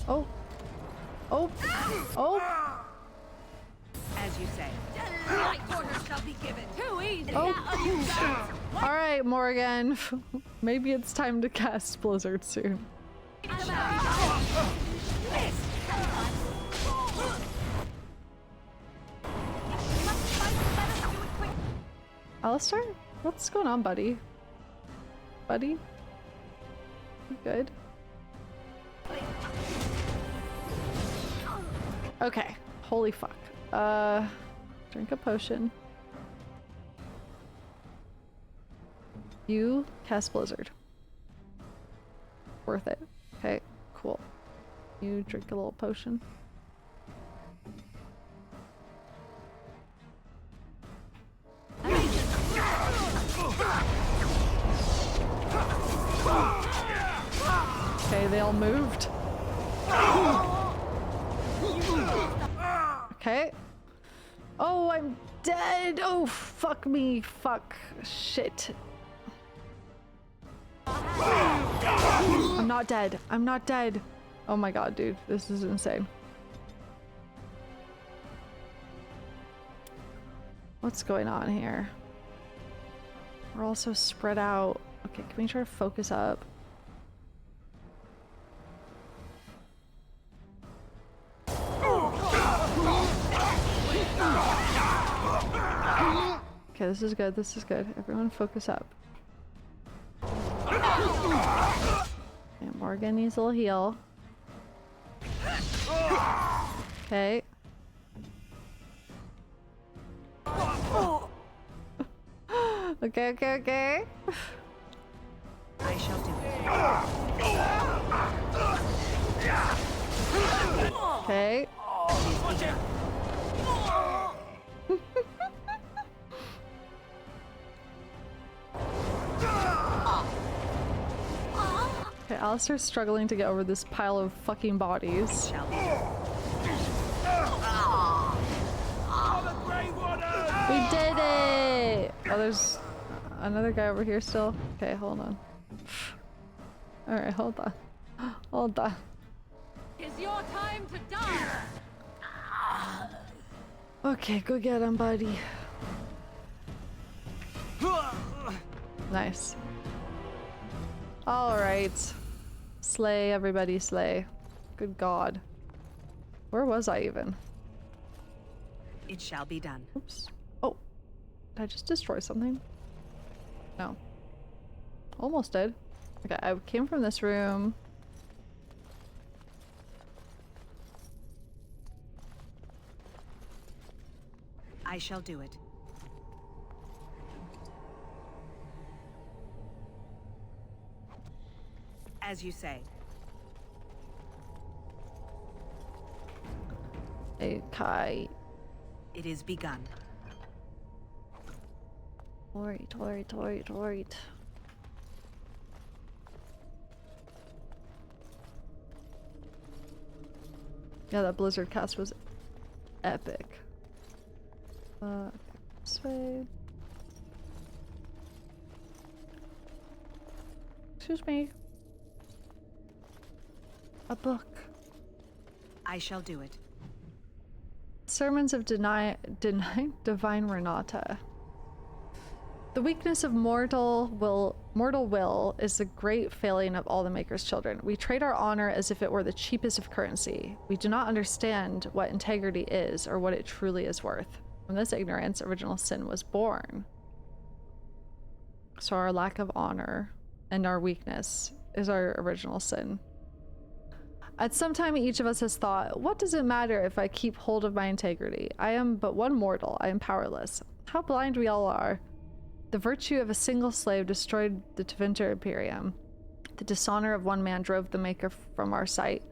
Oh. Oh. Oh. As you say. light orders shall be given. Too easy. Oh. All right, Morgan. Maybe it's time to cast Blizzard soon. Alistair? What's going on, buddy? Buddy? You good? Okay. Holy fuck. Drink a potion. You cast Blizzard. Worth it. Okay, cool. You drink a little potion. Okay, they all moved. Okay. Oh, I'm dead. Oh, fuck me. Fuck. Shit. I'm not dead. I'm not dead. Oh my god, dude. This is insane. What's going on here? We're all so spread out. Okay, can we try to focus up? Okay, this is good. This is good. Everyone focus up. And Morgan needs a little heal. Okay. Okay, okay, okay. I shall do it. Okay. Okay, Alistair's struggling to get over this pile of fucking bodies. We did it! Oh, there's another guy over here still. Okay, hold on. Alright, hold on. Hold on. It's your time to die. Okay, go get him, buddy. Nice. Alright. Slay, everybody, slay. Good god. Where was I even? It shall be done. Oops. Oh. Did I just destroy something? No. Almost did. Okay, I came from this room. I shall do it. As you say. Okay. It is begun. Alright. Yeah, that Blizzard cast was epic. This way. Excuse me. A book. I shall do it. Sermons of Divine Renata. The weakness of mortal will is the great failing of all the Maker's children. We trade our honor as if it were the cheapest of currency. We do not understand what integrity is or what it truly is worth. From this ignorance, original sin was born. So our lack of honor and our weakness is our original sin. At some time, each of us has thought, what does it matter if I keep hold of my integrity? I am but one mortal. I am powerless. How blind we all are. The virtue of a single slave destroyed the Tevinter Imperium. The dishonor of one man drove the Maker from our sight.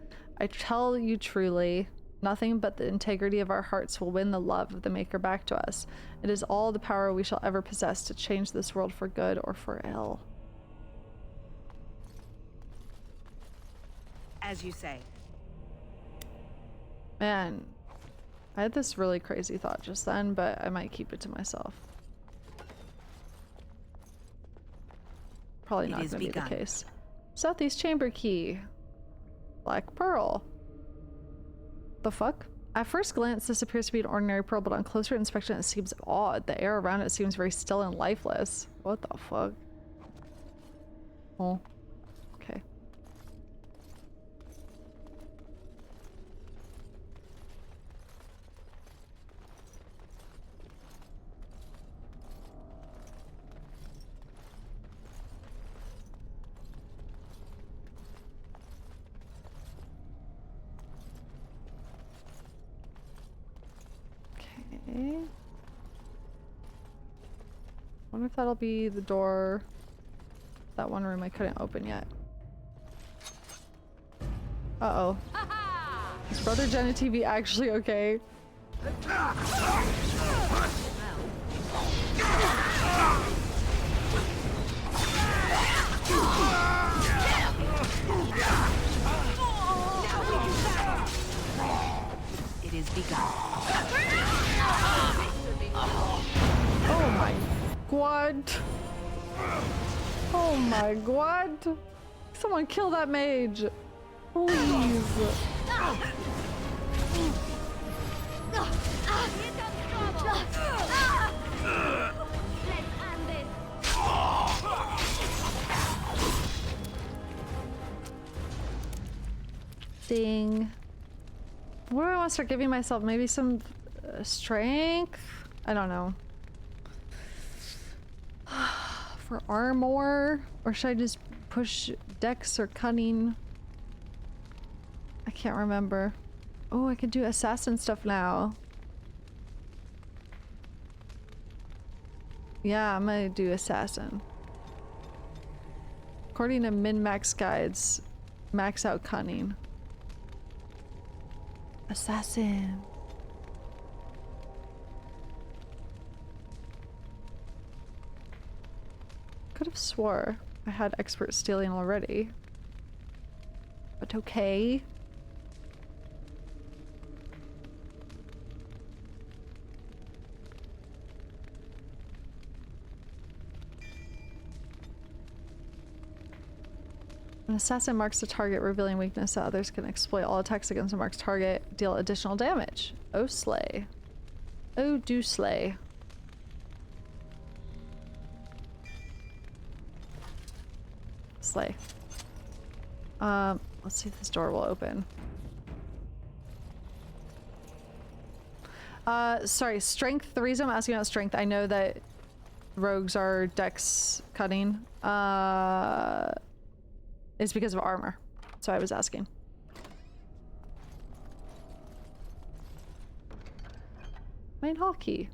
I tell you truly, nothing but the integrity of our hearts will win the love of the Maker back to us. It is all the power we shall ever possess to change this world for good or for ill. As you say. Man, I had this really crazy thought just then, but I might keep it to myself. Probably not gonna be the case. Southeast chamber key. Black pearl. The fuck? At first glance, this appears to be an ordinary pearl, but on closer inspection, it seems odd. The air around it seems very still and lifeless. What the fuck? Oh. Okay. Okay. Wonder if that'll be the door. That one room I couldn't open yet. Uh-oh. Is Brother Genitivi actually okay? It is begun. Oh my god. Oh my god. Someone kill that mage. Please. Ding. What do I want to start giving myself? Maybe some strength? I don't know. For armor? Or should I just push dex or cunning? I can't remember. Oh, I can do assassin stuff now. Yeah, I'm gonna do assassin. According to min-max guides, max out cunning. Assassin. Could have swore I had expert stealing already. But okay. An assassin marks the target, revealing weakness that others can exploit. All attacks against a marked target deal additional damage. Oh, slay. Oh, do slay. Slay. Let's see if this door will open. Sorry, strength. The reason I'm asking about strength, I know that rogues are dex cutting, is because of armor. So I was asking. Main hotkey.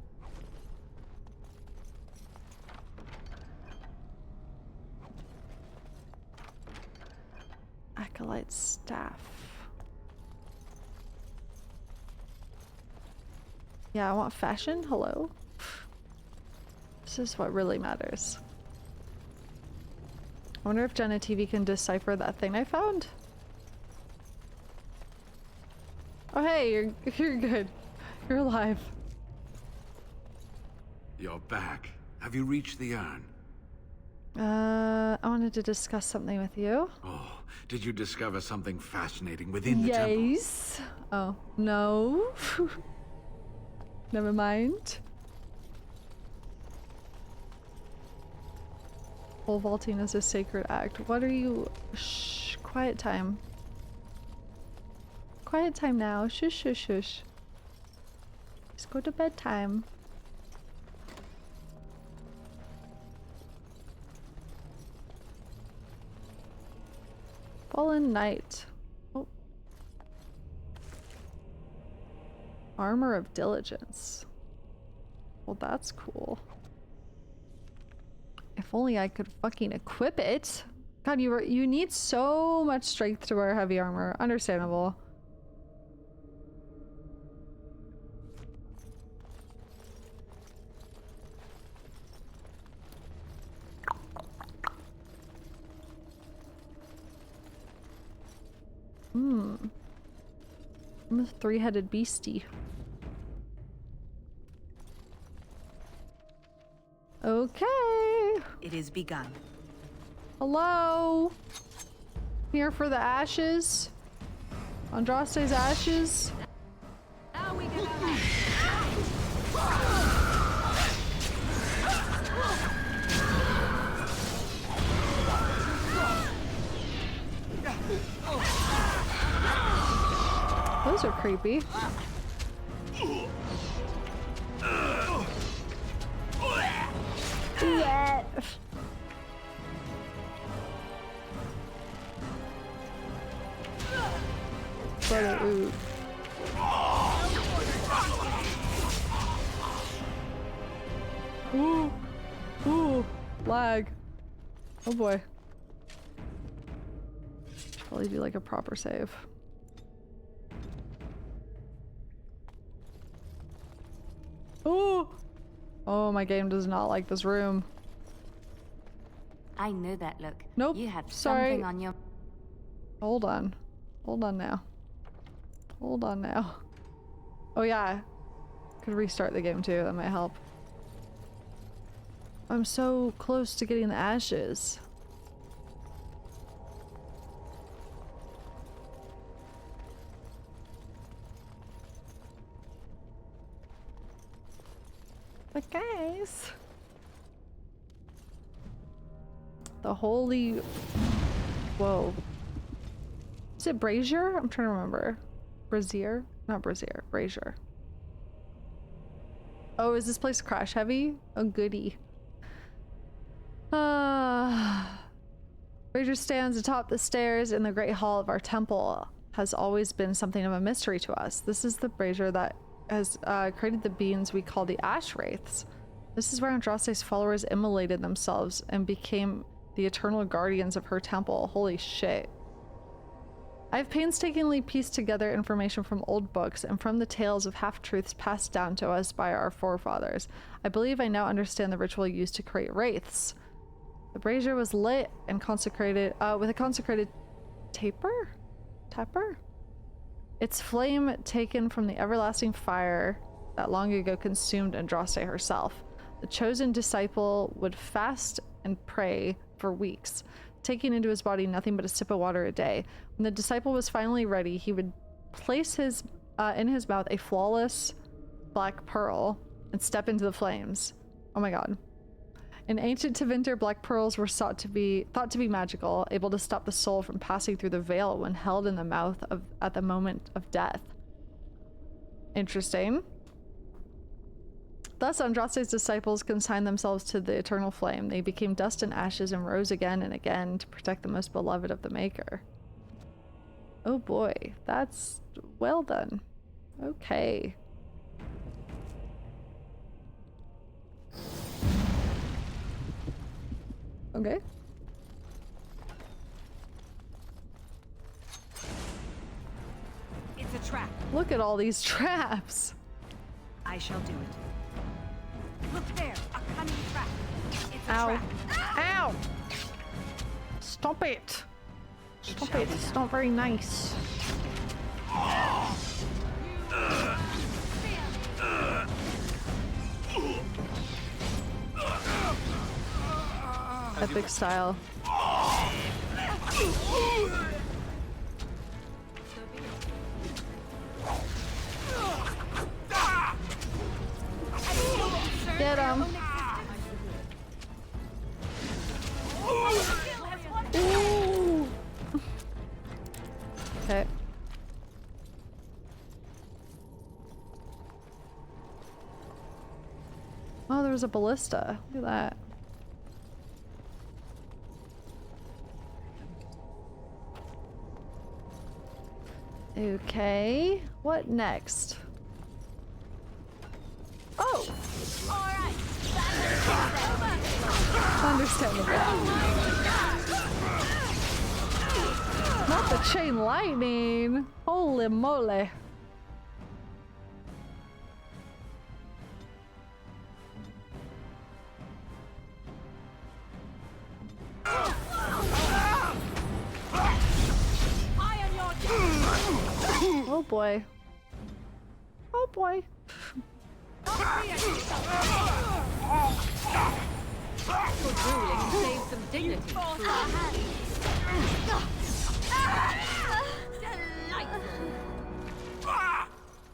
Acolyte staff. Yeah, I want fashion. Hello. This is what really matters. I wonder if Jenna TV can decipher that thing I found. Oh hey, you're good. You're alive. You're back. Have you reached the urn? I wanted to discuss something with you. Oh, did you discover something fascinating within the temple? Yes. Oh, no. Never mind. Pole vaulting is a sacred act. What are you? Shh. Quiet time. Quiet time now. Shush, shush, shush. Let's go to bedtime. Fallen Knight. Oh. Armor of Diligence. Well, that's cool. If only I could fucking equip it. God, you need so much strength to wear heavy armor. Understandable. I'm a three-headed beastie. Okay. It is begun. Hello. Here for the ashes. Andraste's ashes. Now we get Those are creepy. Yeah. Brother, ooh. Ooh. Ooh. Lag. Oh boy. Should probably do like a proper save. Oh! Oh, my game does not like this room. I know that look. Nope. You have Sorry. something on your... Hold on. Hold on now. Hold on now. Oh yeah. Could restart the game too. That might help. I'm so close to getting the ashes. But guys, the holy, whoa, is it brazier? I'm trying to remember. Brazier? Not brazier, brazier. Oh, is this place crash heavy? Oh goody. Brazier stands atop the stairs in the great hall of our temple. Has always been something of a mystery to us. This is the brazier that has created the beings we call the ash wraiths. This is where Andraste's followers immolated themselves and became the eternal guardians of her temple. Holy shit. I've painstakingly pieced together information from old books and from the tales of half-truths passed down to us by our forefathers. I believe I now understand the ritual used to create wraiths. The brazier was lit and consecrated with a consecrated tapper? Its flame taken from the everlasting fire that long ago consumed Andraste herself. The chosen disciple would fast and pray for weeks, taking into his body nothing but a sip of water a day. When the disciple was finally ready, he would place in his mouth a flawless black pearl and step into the flames. Oh my god. In ancient Tevinter, black pearls were thought to be magical, able to stop the soul from passing through the veil when held in the mouth at the moment of death. Interesting. Thus, Andraste's disciples consigned themselves to the eternal flame. They became dust and ashes and rose again and again to protect the most beloved of the Maker. Oh boy, that's well done. Okay. Okay. It's a trap. Look at all these traps. I shall do it. Look there, a cunning trap. It's a Ow. trap. Ow! Stop it. Stop it. It's not very nice. Epic style. Get him. Ooh. Okay. Oh, there was a ballista. Look at that. Okay. What next? Oh! Alright. Understandable. Not the chain lightning. Holy moly. Oh boy. Oh boy. Your drooling saves some dignity.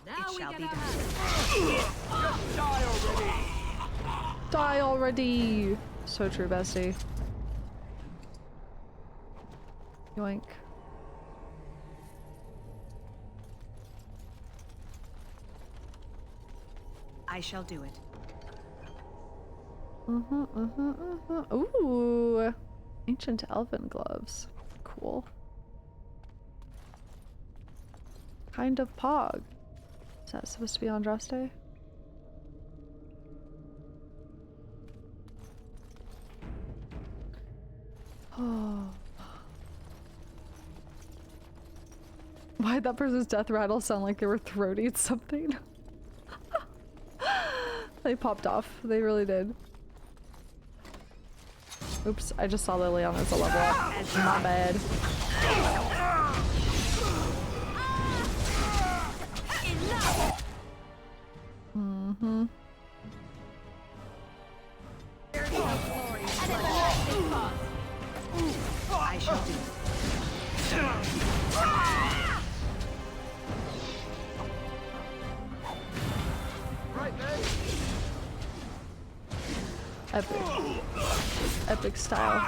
It shall be done. Die already. So true, bestie. Yoink. I shall do it. Ooh. Ancient elven gloves. Cool. Kind of pog. Is that supposed to be Andraste? Oh. Why'd that person's death rattle sound like they were throating something? They popped off. They really did. Oops, I just saw Liliana's a level up. My bad. Mm-hmm. I shall do Epic. Epic style.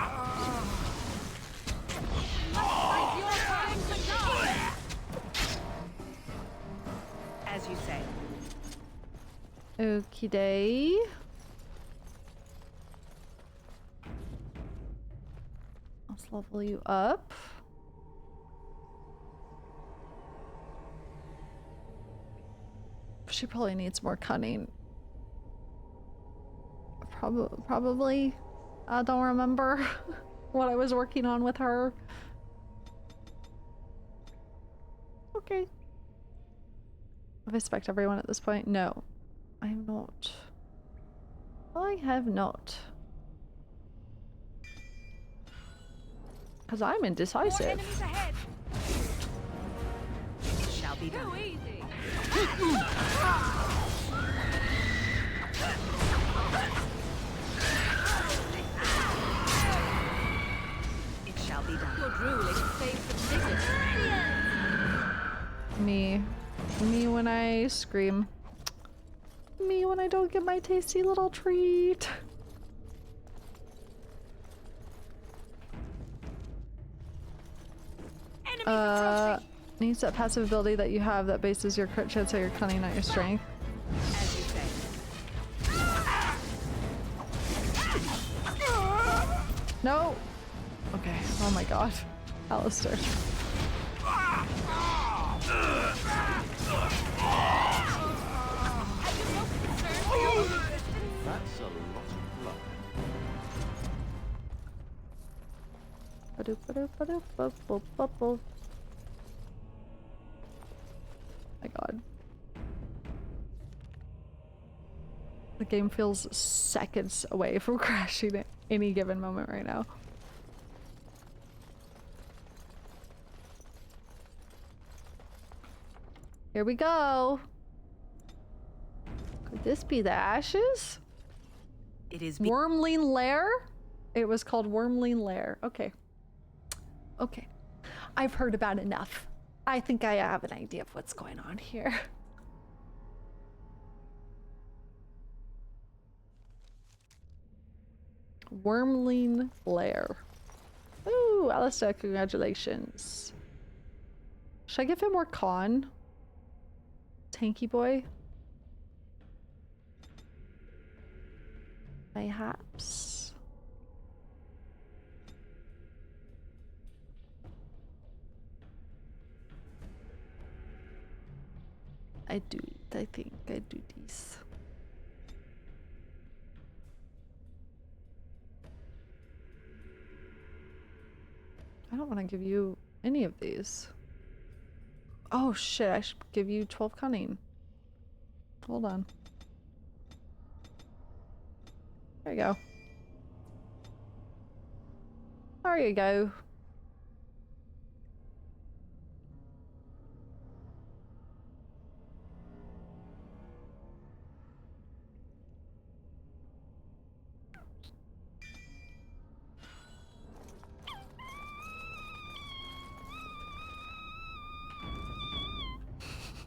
as you say. Okie day. Let's level you up. She probably needs more cunning. Probably. I don't remember what I was working on with her. Okay. Have I spec'd everyone at this point? No. I have not. I have not. Because I'm indecisive. It shall be done. Too easy. It shall be done. Your drooling saves some dignity. Me. Me when I scream. Me when I don't get my tasty little treat. Needs that passive ability that you have that bases your crit chance on your cunning, not your strength. As you say. No! Okay, oh my god. Alistair. That's a lot of blood. My god. The game feels seconds away from crashing at any given moment right now. Here we go. Could this be the ashes? It is Wormling Lair? It was called Wormling Lair. Okay. Okay. I've heard about enough. I think I have an idea of what's going on here. Wormling Lair. Ooh, Alistair, congratulations. Should I give him more con? Tanky boy? Mayhaps. I think I do these. I don't want to give you any of these. Oh shit, I should give you 12 cunning. Hold on. There you go. There you go.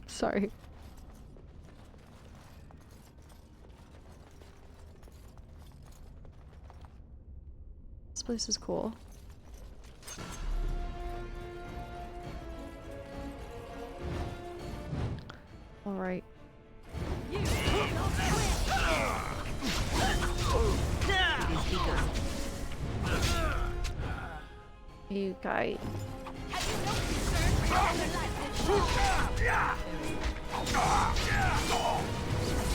Sorry. This place is cool. All right. You guys.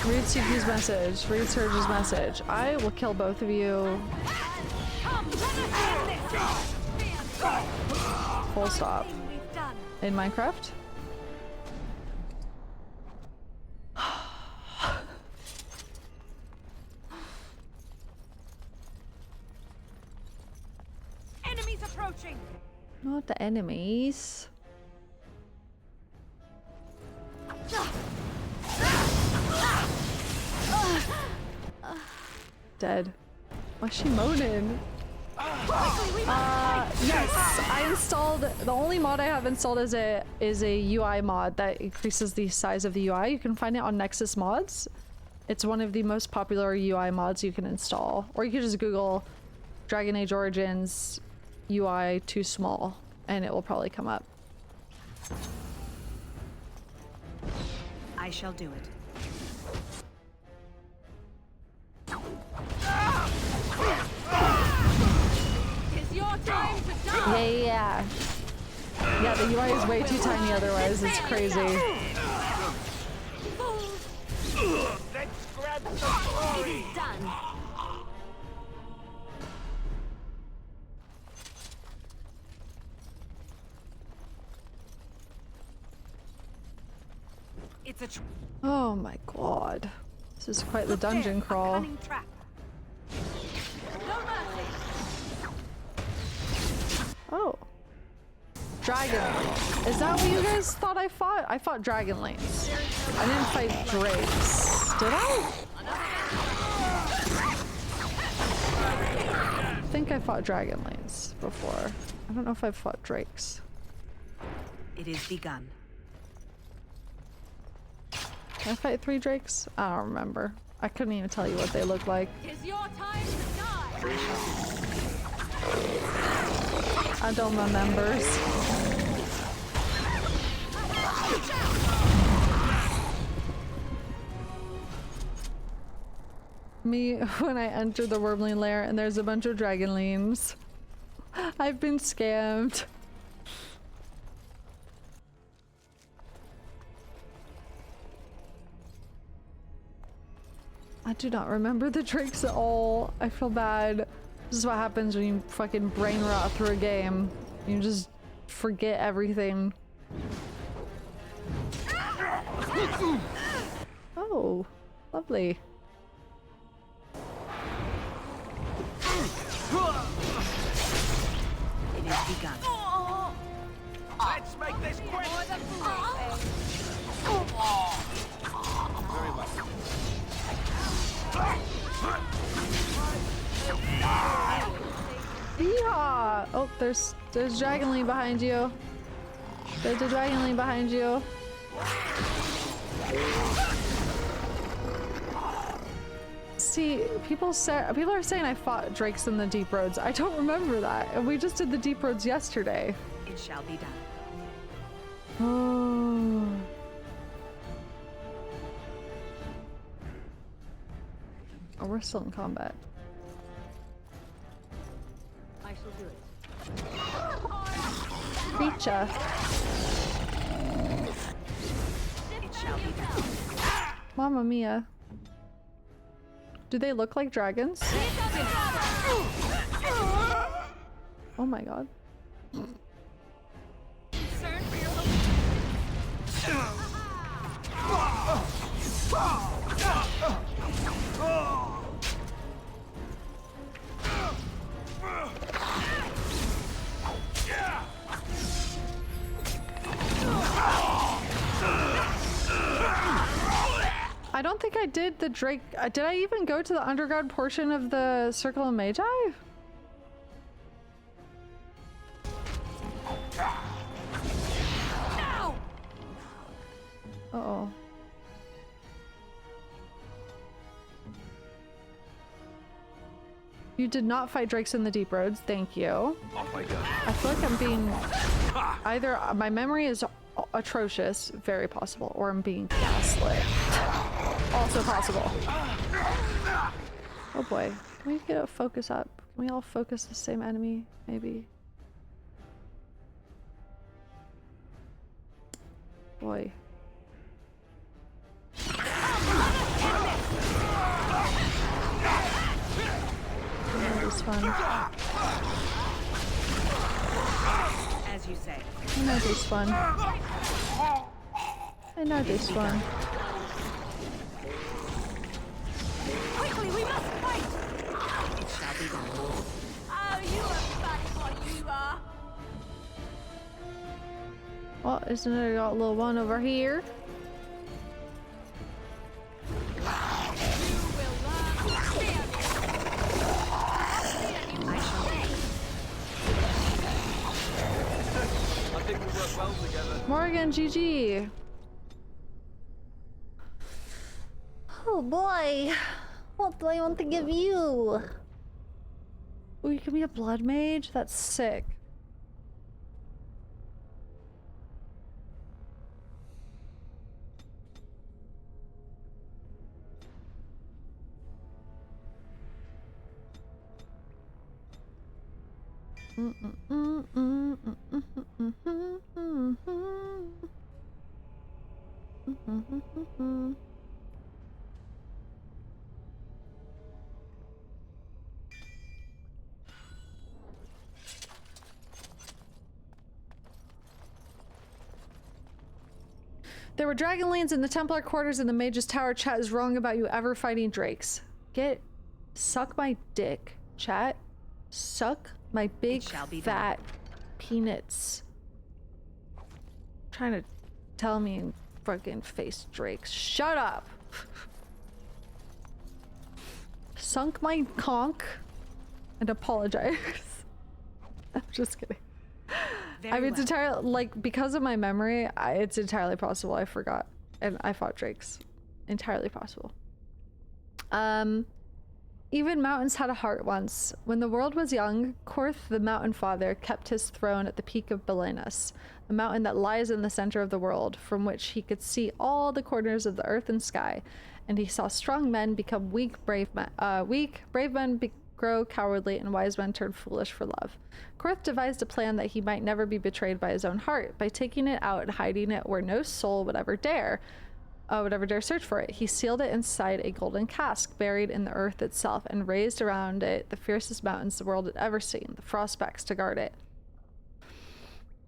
Read Suki's message. Read Surge's message. I will kill both of you. Full stop. In Minecraft? Enemies approaching. Not the enemies. Dead. Why's she moaning? Yes, I installed, the only mod I have installed is a UI mod that increases the size of the UI. You can find it on Nexus Mods. It's one of the most popular UI mods you can install. Or you can just Google Dragon Age Origins UI too small and it will probably come up. I shall do it. It's your time to die. Yeah. Yeah, the UI is way too tiny otherwise. It's crazy. Let's grab some glory. Done. It's a Oh my god. This is quite the dungeon crawl. Oh. Dragon. Is that what you guys thought I fought? I fought Dragonlings. I didn't fight Drakes. Did I? I think I fought Dragonlings before. I don't know if I've fought Drakes. It is begun. Did I fight 3 Drakes? I don't remember. I couldn't even tell you what they look like. It's your time to die. I don't remember. me when I enter the Wormling lair and there's a bunch of Dragonlings. I've been scammed. I do not remember the drakes at all. I feel bad. This is what happens when you fucking brain rot through a game. You just forget everything. Oh, lovely. It is begun. Let's make this quick! Very well. Yeehaw! Oh, there's Dragonling behind you. There's a Dragonling behind you. See, people are saying I fought drakes in the deep roads. I don't remember that. And we just did the deep roads yesterday. It shall be done. Oh. Oh, we're still in combat. I shall do it. Reacha. It shall be done. Mamma mia. Do they look like dragons? Oh my god. I don't think I did the Drake. Did I even go to the underground portion of the Circle of Magi? No! Uh-oh. You did not fight drakes in the deep roads. Thank you. Off I go. I feel like I'm being either my memory is atrocious, very possible, or I'm being gaslit. Also possible. Oh boy. Can we get a focus up? Can we all focus the same enemy? Maybe. Boy. That was fun. As you say. I know this one. I know this one. Quickly, we must fight! It shall be done. Oh, you are fat boy, you are! Well, isn't it got a little one over here? I think we work well together. Morgan, GG. Oh boy. What do I want to give you? Oh, you can be a blood mage? That's sick. There were Dragonlings in the Templar quarters in the Mage's Tower. Chat is wrong about you ever fighting drakes. Suck my dick, chat. Suck my big fat peanuts. Trying to tell me and fucking face drakes. Shut up. Sunk my conch and apologize. I'm just kidding. I mean, it's entirely, like, because of my memory, it's entirely possible I forgot. And I fought drakes. Entirely possible. Even mountains had a heart once. When the world was young, Korth the Mountain Father kept his throne at the peak of Belenus, the mountain that lies in the center of the world, from which he could see all the corners of the earth and sky. And he saw strong men become weak, brave men grow cowardly, and wise men turn foolish for love. Korth devised a plan that he might never be betrayed by his own heart, by taking it out and hiding it where no soul would ever dare search for it. He sealed it inside a golden cask buried in the earth itself and raised around it the fiercest mountains the world had ever seen, the frostbacks, to guard it.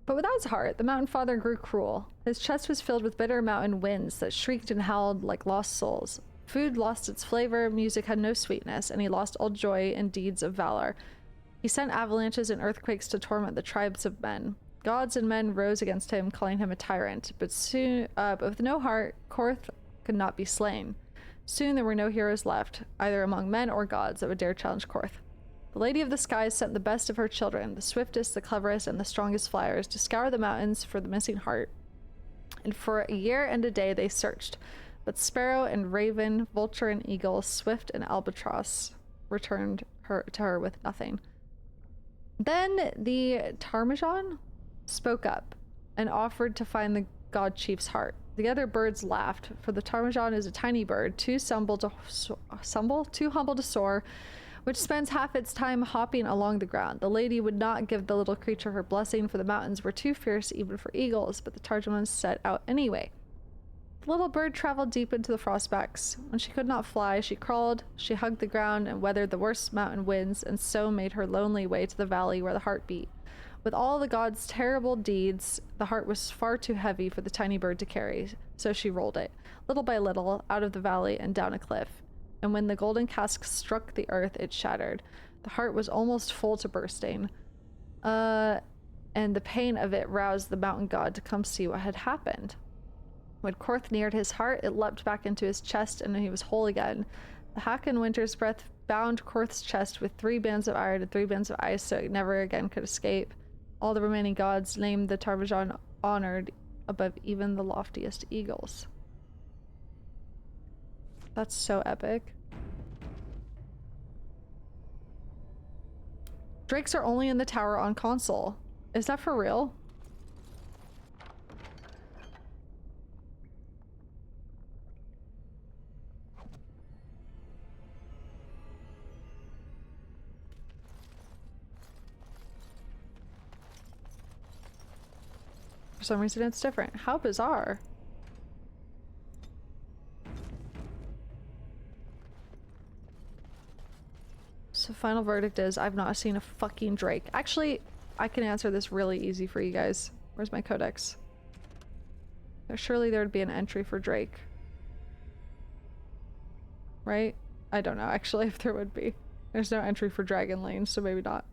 But without his heart, the Mountain Father grew cruel. His chest was filled with bitter mountain winds that shrieked and howled like lost souls. Food lost its flavor, music had no sweetness, and he lost all joy in deeds of valor. He sent avalanches and earthquakes to torment the tribes of men. Gods and men rose against him, calling him a tyrant, but with no heart, Korth could not be slain. Soon there were no heroes left, either among men or gods, that would dare challenge Korth. The Lady of the Skies sent the best of her children, the swiftest, the cleverest, and the strongest flyers, to scour the mountains for the missing heart. And for a year and a day they searched, but sparrow and raven, vulture and eagle, swift and albatross returned to her with nothing. Then the Tarmajan spoke up and offered to find the god chief's heart. The other birds laughed, for the Tarmajan is a tiny bird, too humble to soar, which spends half its time hopping along the ground. The lady would not give the little creature her blessing, for the mountains were too fierce even for eagles, but the Tarmajan set out anyway. The little bird traveled deep into the frostbacks. When she could not fly, she crawled, she hugged the ground and weathered the worst mountain winds, and so made her lonely way to the valley where the heart beat. With all the gods' terrible deeds, the heart was far too heavy for the tiny bird to carry, so she rolled it, little by little, out of the valley and down a cliff. And when the golden cask struck the earth, it shattered. The heart was almost full to bursting. And the pain of it roused the mountain god to come see what had happened. When Korth neared his heart, it leapt back into his chest, and he was whole again. The Haken Winter's Breath bound Korth's chest with 3 bands of iron and 3 bands of ice, so it never again could escape. All the remaining gods named the Tarmajan honored above even the loftiest eagles. That's so epic. Drakes are only in the tower on console. Is that for real? For some reason it's different. How bizarre. So final verdict is I've not seen a fucking Drake. Actually, I can answer this really easy for you guys. Where's my codex? Surely there would be an entry for Drake. Right? I don't know actually if there would be. There's no entry for Dragon Lane, so maybe not.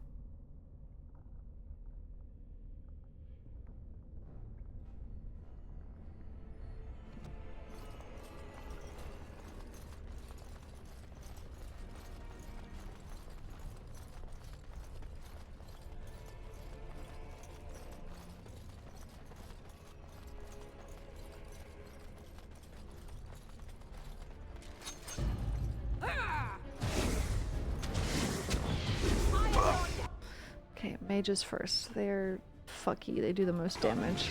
Okay, mages first. They're fucky. They do the most damage.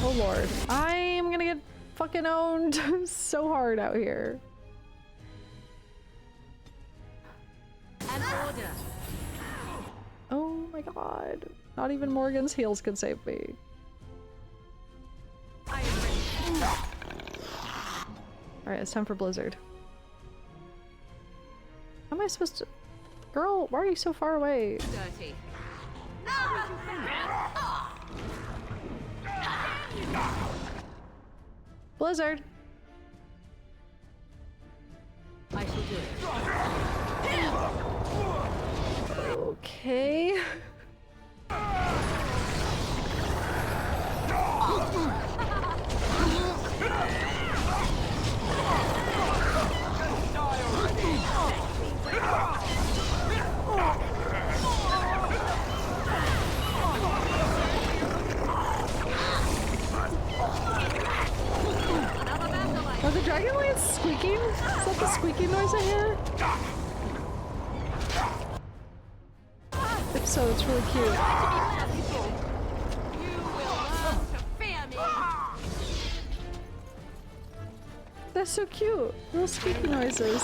Oh lord. I'm gonna get fucking owned so hard out here. An order. Oh my god. Not even Morgan's heals can save me. Alright, it's time for Blizzard. How am I supposed to... Girl, why are you so far away? Dirty. Blizzard! I shall do it. Okay. Dragonlance squeaking? Is that the squeaking noise I hear? If so, it's really cute. They're so cute. Little squeaky noises.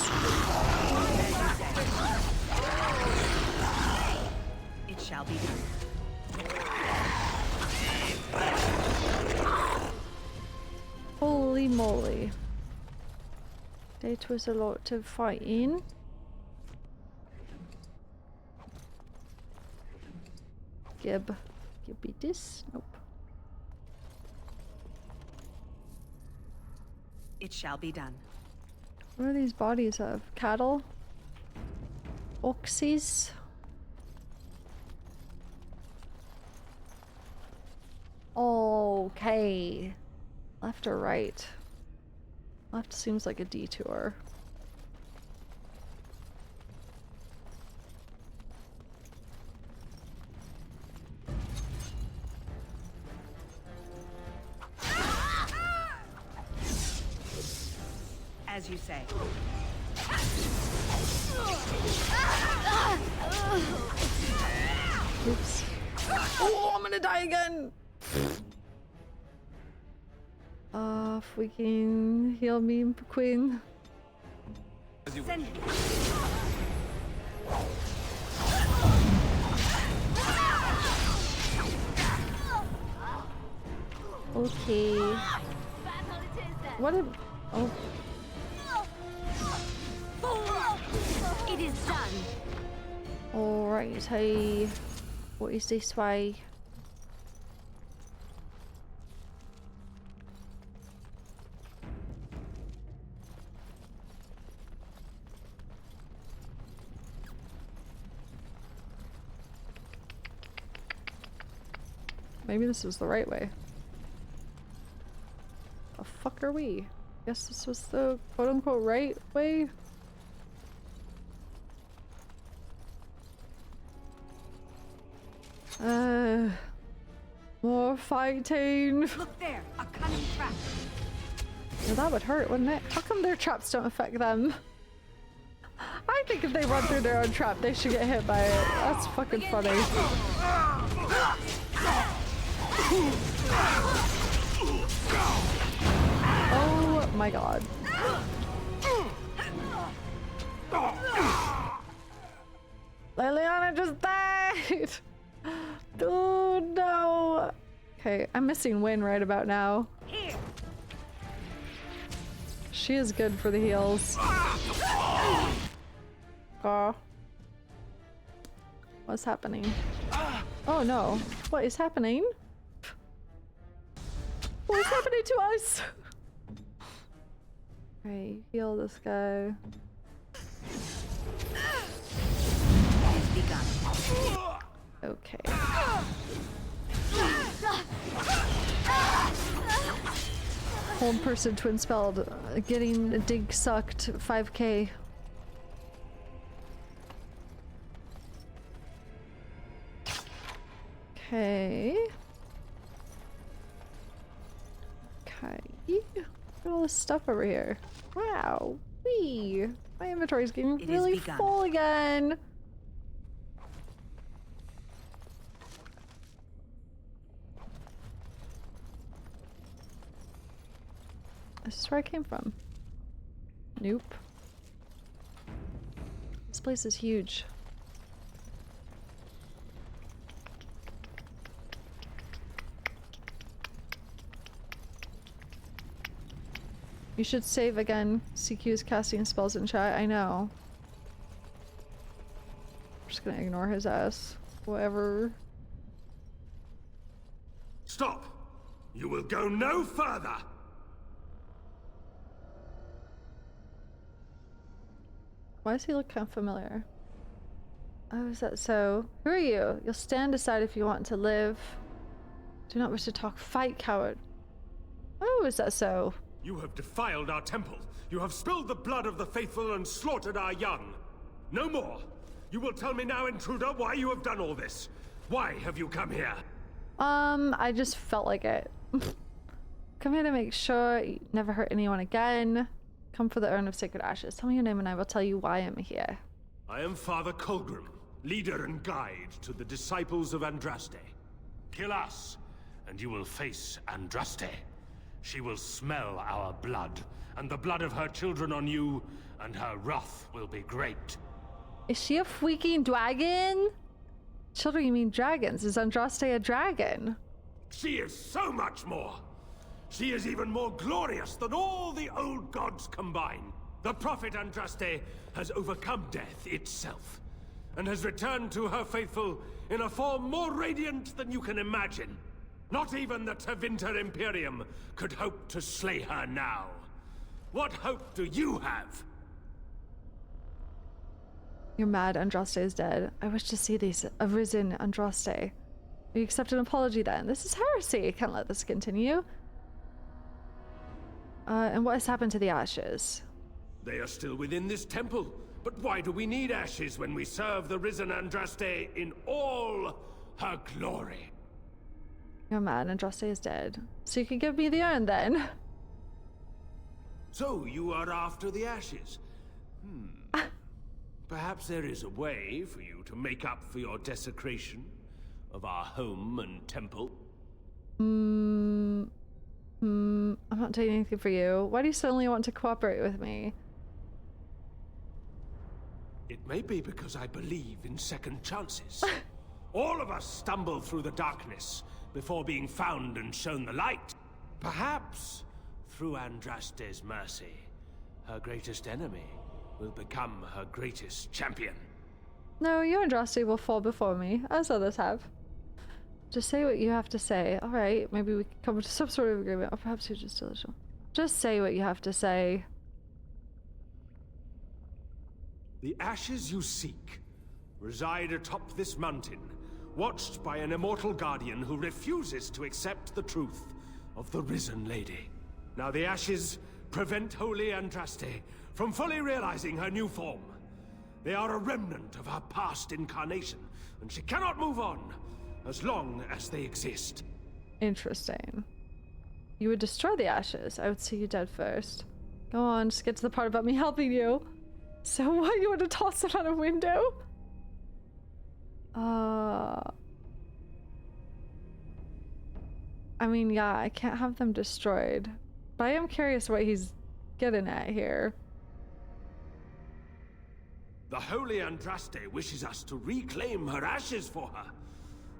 It shall be done. Holy moly. That was a lot of fighting. Gib me this? Nope. It shall be done. What are these bodies of? Cattle? Oxys? Okay. Left or right? Left seems like a detour. As you say. Oops. Oh, I'm gonna die again! If we can heal me, Queen. Send Okay. What a... Oh. It is done. Alright, hey. What is this way? Maybe this was the right way. The fuck are we? Guess this was the quote-unquote right way? More fighting. Look there, a cunning trap. Well, that would hurt, wouldn't it? How come their traps don't affect them? I think if they run through their own trap, they should get hit by it. That's fucking funny. Oh my god. Liliana just died! Oh no! Okay, I'm missing Wynn right about now. She is good for the heals. Oh. What's happening? Oh no. What is happening? What is happening to us? Okay, heal this guy. Okay. Hold person twin spelled. Getting a dig sucked 5k. Okay. Okay. Look at all this stuff over here. Wow. Wee. My inventory's getting really full again. This is where I came from. Nope. This place is huge. You should save again. CQ is casting spells in chat. I know. I'm just gonna ignore his ass. Whatever. Stop! You will go no further! Why does he look kind of familiar? Oh, is that so? Who are you? You'll stand aside if you want to live. Do not wish to talk. Fight, coward. Oh, is that so? You have defiled our temple. You have spilled the blood of the faithful and slaughtered our young. No more. You will tell me now, intruder, why you have done all this. Why have you come here? I just felt like it. Come here to make sure you never hurt anyone again. Come for the urn of sacred ashes. Tell me your name and I will tell you why I'm here. I am Father Colgrim, leader and guide to the disciples of Andraste. Kill us, and you will face Andraste. She will smell our blood, and the blood of her children on you, and her wrath will be great. Is she a freaking dragon? Children, you mean dragons. Is Andraste a dragon? She is so much more. She is even more glorious than all the old gods combined. The prophet Andraste has overcome death itself, and has returned to her faithful in a form more radiant than you can imagine. Not even the Tevinter Imperium could hope to slay her now. What hope do you have? You're mad Andraste is dead. I wish to see these arisen Andraste. Will you accept an apology then? This is heresy. I can't let this continue. And what has happened to the ashes? They are still within this temple. But why do we need ashes when we serve the risen Andraste in all her glory? You're mad Andraste is dead. So you can give me the urn then. So you are after the ashes? Perhaps there is a way for you to make up for your desecration of our home and temple? I'm not doing anything for you. Why do you suddenly want to cooperate with me? It may be because I believe in second chances. All of us stumble through the darkness before being found and shown the light. Perhaps, through Andraste's mercy, her greatest enemy will become her greatest champion. No, you Andraste will fall before me, as others have. Just say what you have to say. Alright, maybe we can come to some sort of agreement. Or perhaps you're just delusional. Just say what you have to say. The ashes you seek reside atop this mountain, watched by an immortal guardian who refuses to accept the truth of the risen lady. Now the ashes prevent Holy Andraste from fully realizing her new form. They are a remnant of her past incarnation, and she cannot move on as long as they exist. Interesting. You would destroy the ashes. I would see you dead first. Go on, just get to the part about me helping you. So what, you want to toss it out a window? I mean, yeah, I can't have them destroyed. But I am curious what he's getting at here. The Holy Andraste wishes us to reclaim her ashes for her.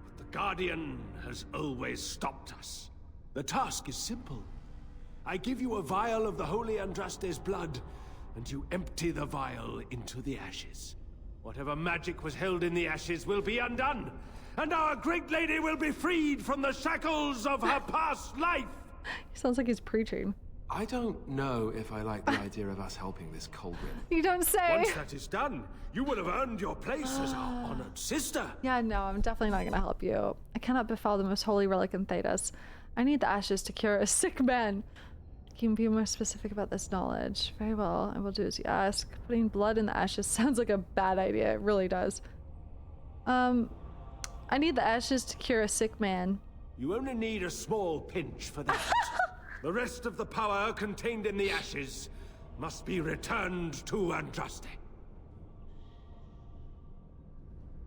But the Guardian has always stopped us. The task is simple. I give you a vial of the Holy Andraste's blood, and you empty the vial into the ashes. Whatever magic was held in the ashes will be undone, and our great lady will be freed from the shackles of her past life! He sounds like he's preaching. I don't know if I like the idea of us helping this Colgrim. You don't say! Once that is done, you will have earned your place as our honored sister. Yeah, no, I'm definitely not gonna help you. I cannot befall the most holy relic in Thedas. I need the ashes to cure a sick man. Can you be more specific about this knowledge? Very well, I will do as you ask. Putting blood in the ashes sounds like a bad idea. It really does. I need the ashes to cure a sick man. You only need a small pinch for that. The rest of the power contained in the ashes must be returned to Andraste.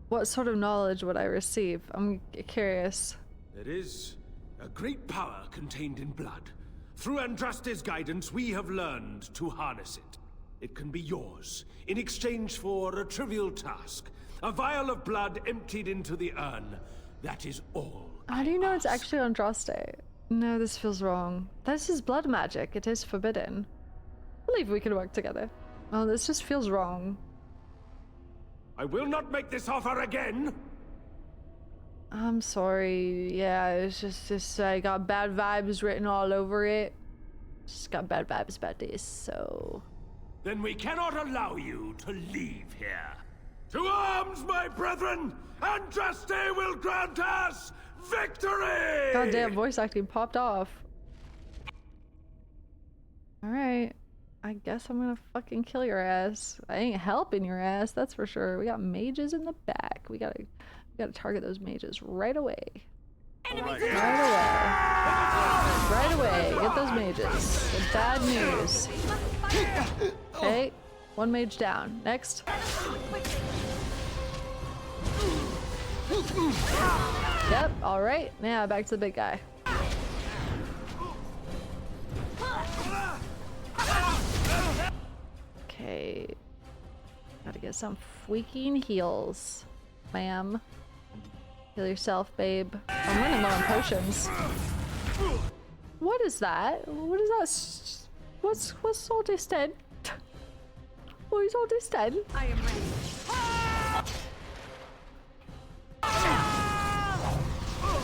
What sort of knowledge would I receive? I'm curious. There is a great power contained in blood. Through Andraste's guidance, we have learned to harness it. It can be yours, in exchange for a trivial task. A vial of blood emptied into the urn. That is all. How do you know it's actually Andraste? No, this feels wrong. This is blood magic. It is forbidden. I believe we can work together. Oh, this just feels wrong. I will not make this offer again! I'm sorry. Yeah, it's just I got bad vibes written all over it. Just got bad vibes about this, so... Then we cannot allow you to leave here. To arms, my brethren! Andraste will grant us victory! Goddamn, voice acting popped off. Alright. I guess I'm gonna fucking kill your ass. I ain't helping your ass, that's for sure. We got mages in the back. We gotta target those mages right away. Right away. Right away. Get So bad news. Okay, one mage down. Next. Yep, alright. Now back to the big guy. Okay. Gotta get some freaking heals, ma'am. Heal yourself, babe. I'm running low on potions. What is that? What is that? What's all this then? What is all this then? I am ready.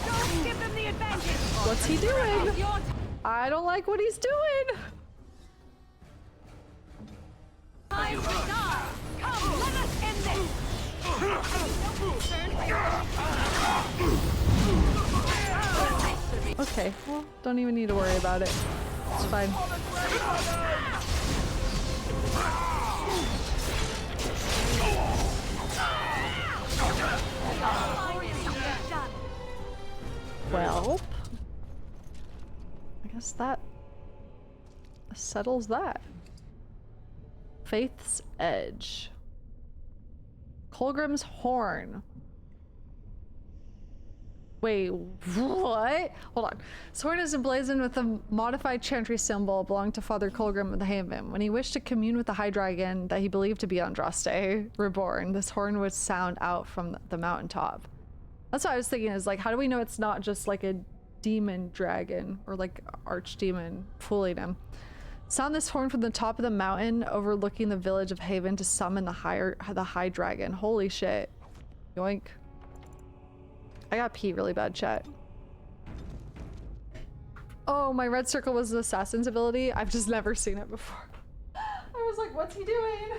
Don't give them the advantage. What's he doing? I don't like what he's doing. Time to die. Come, let us end this. Okay, well, don't even need to worry about it. It's fine. Well, I guess that settles that. Faith's Edge. Colgrim's Horn. Wait, what? Hold on. This horn is emblazoned with a modified chantry symbol belonging to Father Colgrim of the Haven. When he wished to commune with the High Dragon that he believed to be Andraste, reborn, this horn would sound out from the mountaintop. That's what I was thinking, is like, how do we know it's not just like a demon dragon or like archdemon fooling him? Sound this horn from the top of the mountain overlooking the village of Haven to summon the High Dragon. Holy shit. Yoink. I got pee really bad, chat. Oh, my red circle was the assassin's ability. I've just never seen it before. I was like, what's he doing?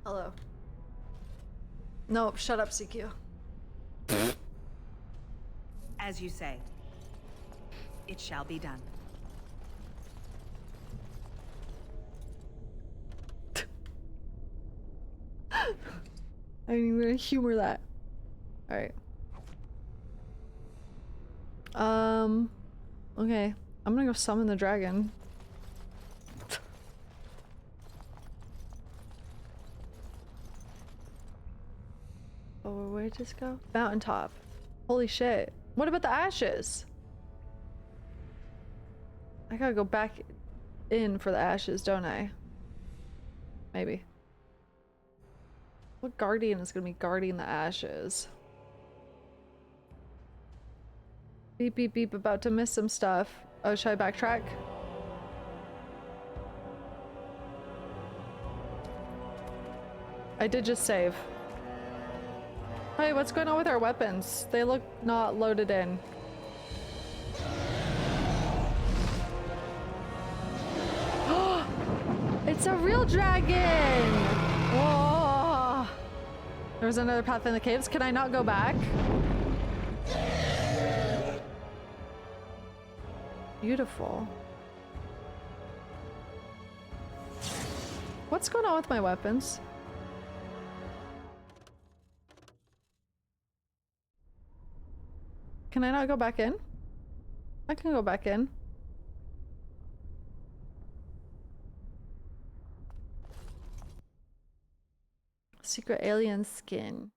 Hello. Nope, shut up, CQ. As you say, it shall be done. I'm even gonna humor that. Alright. Okay. I'm gonna go summon the dragon. Oh, where'd this go? Mountaintop. Holy shit. What about the ashes? I gotta go back in for the ashes, don't I? Maybe. What guardian is gonna be guarding the ashes? Beep beep beep, about to miss some stuff. Oh, should I backtrack? I did just save. Hey, what's going on with our weapons? They look not loaded in. It's a real dragon! Whoa! There was another path in the caves. Can I not go back? Beautiful. What's going on with my weapons? Can I not go back in? I can go back in. Secret alien skin.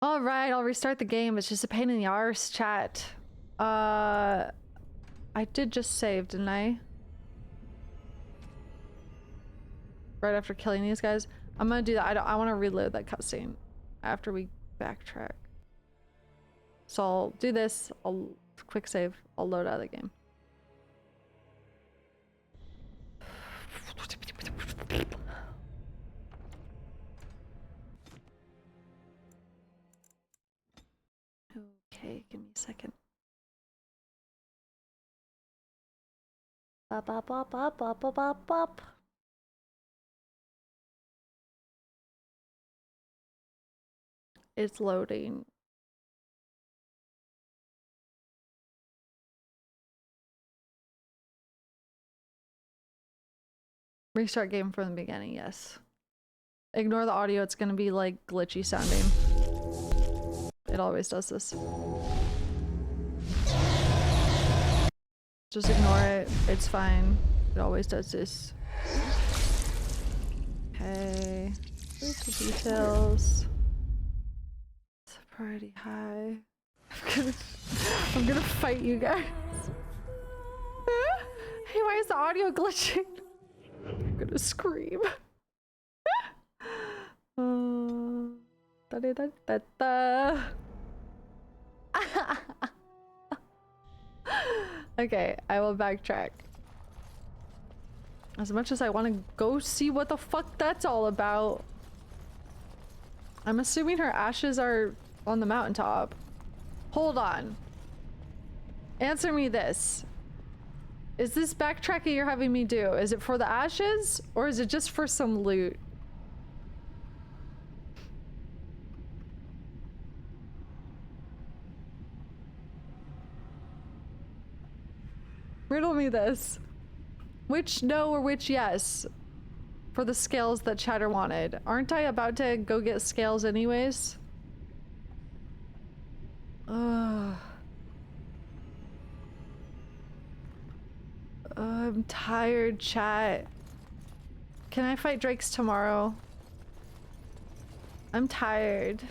All right, I'll restart the game. It's just a pain in the arse, chat. I did just save, didn't I? Right after killing these guys. I'm gonna do that. I want to reload that cutscene after we backtrack. So I'll do this. I'll quick save. I'll load out of the game. Okay, give me a second. Bop, bop, bop, bop, bop, bop, bop, bop. It's loading. Restart game from the beginning, yes. Ignore the audio, it's gonna be like glitchy sounding. It always does this. Just ignore it, it's fine. It always does this. Okay. Here's the details. Priority high. I'm gonna fight you guys. Hey, why is the audio glitching? I'm gonna scream. Da -da -da -da -da. Okay, I will backtrack. As much as I want to go see what the fuck that's all about. I'm assuming her ashes are on the mountaintop. Hold on. Answer me this. Is this backtracking you're having me do? Is it for the ashes? Or is it just for some loot? Riddle me this. Which no or which yes? For the scales that Chatter wanted. Aren't I about to go get scales anyways? Ugh. I'm tired, chat. Can I fight drakes tomorrow? I'm tired.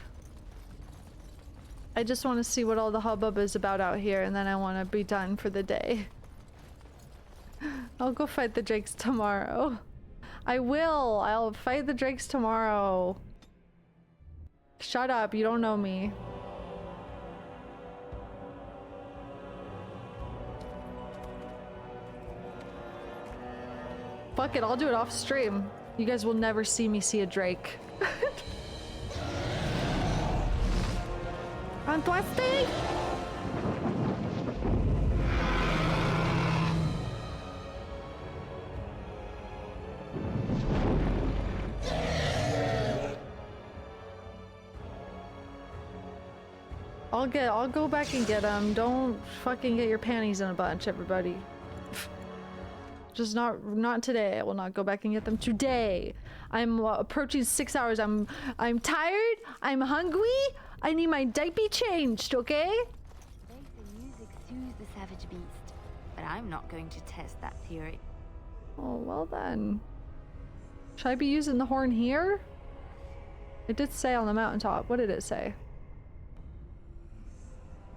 I just want to see what all the hubbub is about out here, and then I want to be done for the day. I'll go fight the drakes tomorrow. I will! I'll fight the drakes tomorrow. Shut up, you don't know me. Fuck it, I'll do it off stream. You guys will never see me see a drake. Fantastic! I'll go back and get them. Don't fucking get your panties in a bunch, everybody. Just not today. I will not go back and get them today. I'm approaching 6 hours. I'm tired. I'm hungry. I need my diaper changed, okay? The music soothes the savage beast, but I'm not going to test that theory. Oh, well then. Should I be using the horn here? It did say on the mountaintop. What did it say?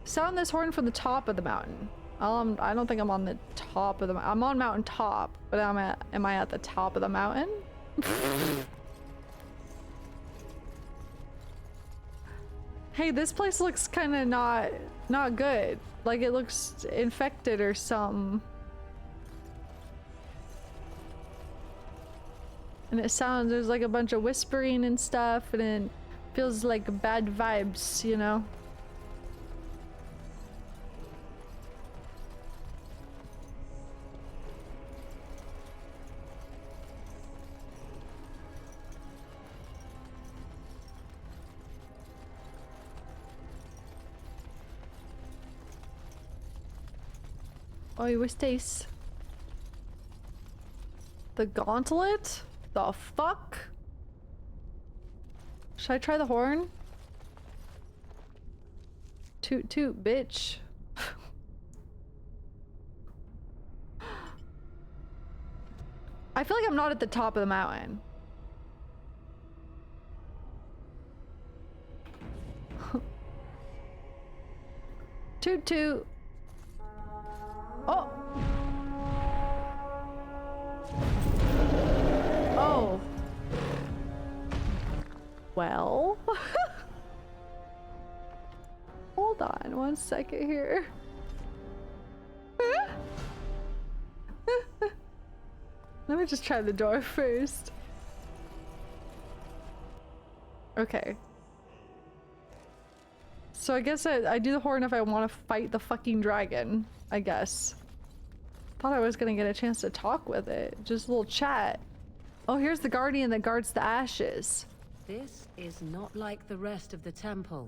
Sound this horn from the top of the mountain. I don't think I'm on the top of the mountain. I'm on mountain top, but am I at the top of the mountain? Hey, this place looks kind of not good. Like it looks infected or something. And it sounds, there's like a bunch of whispering and stuff, and it feels like bad vibes, you know? Oh, what's this? The gauntlet? The fuck? Should I try the horn? Toot toot, bitch. I feel like I'm not at the top of the mountain. Toot toot. Oh. Oh. Well. Hold on 1 second here. Let me just try the door first. Okay. So I guess I do the horn if I want to fight the fucking dragon, I guess. Thought I was gonna get a chance to talk with it. Just a little chat. Oh, here's the guardian that guards the ashes. This is not like the rest of the temple.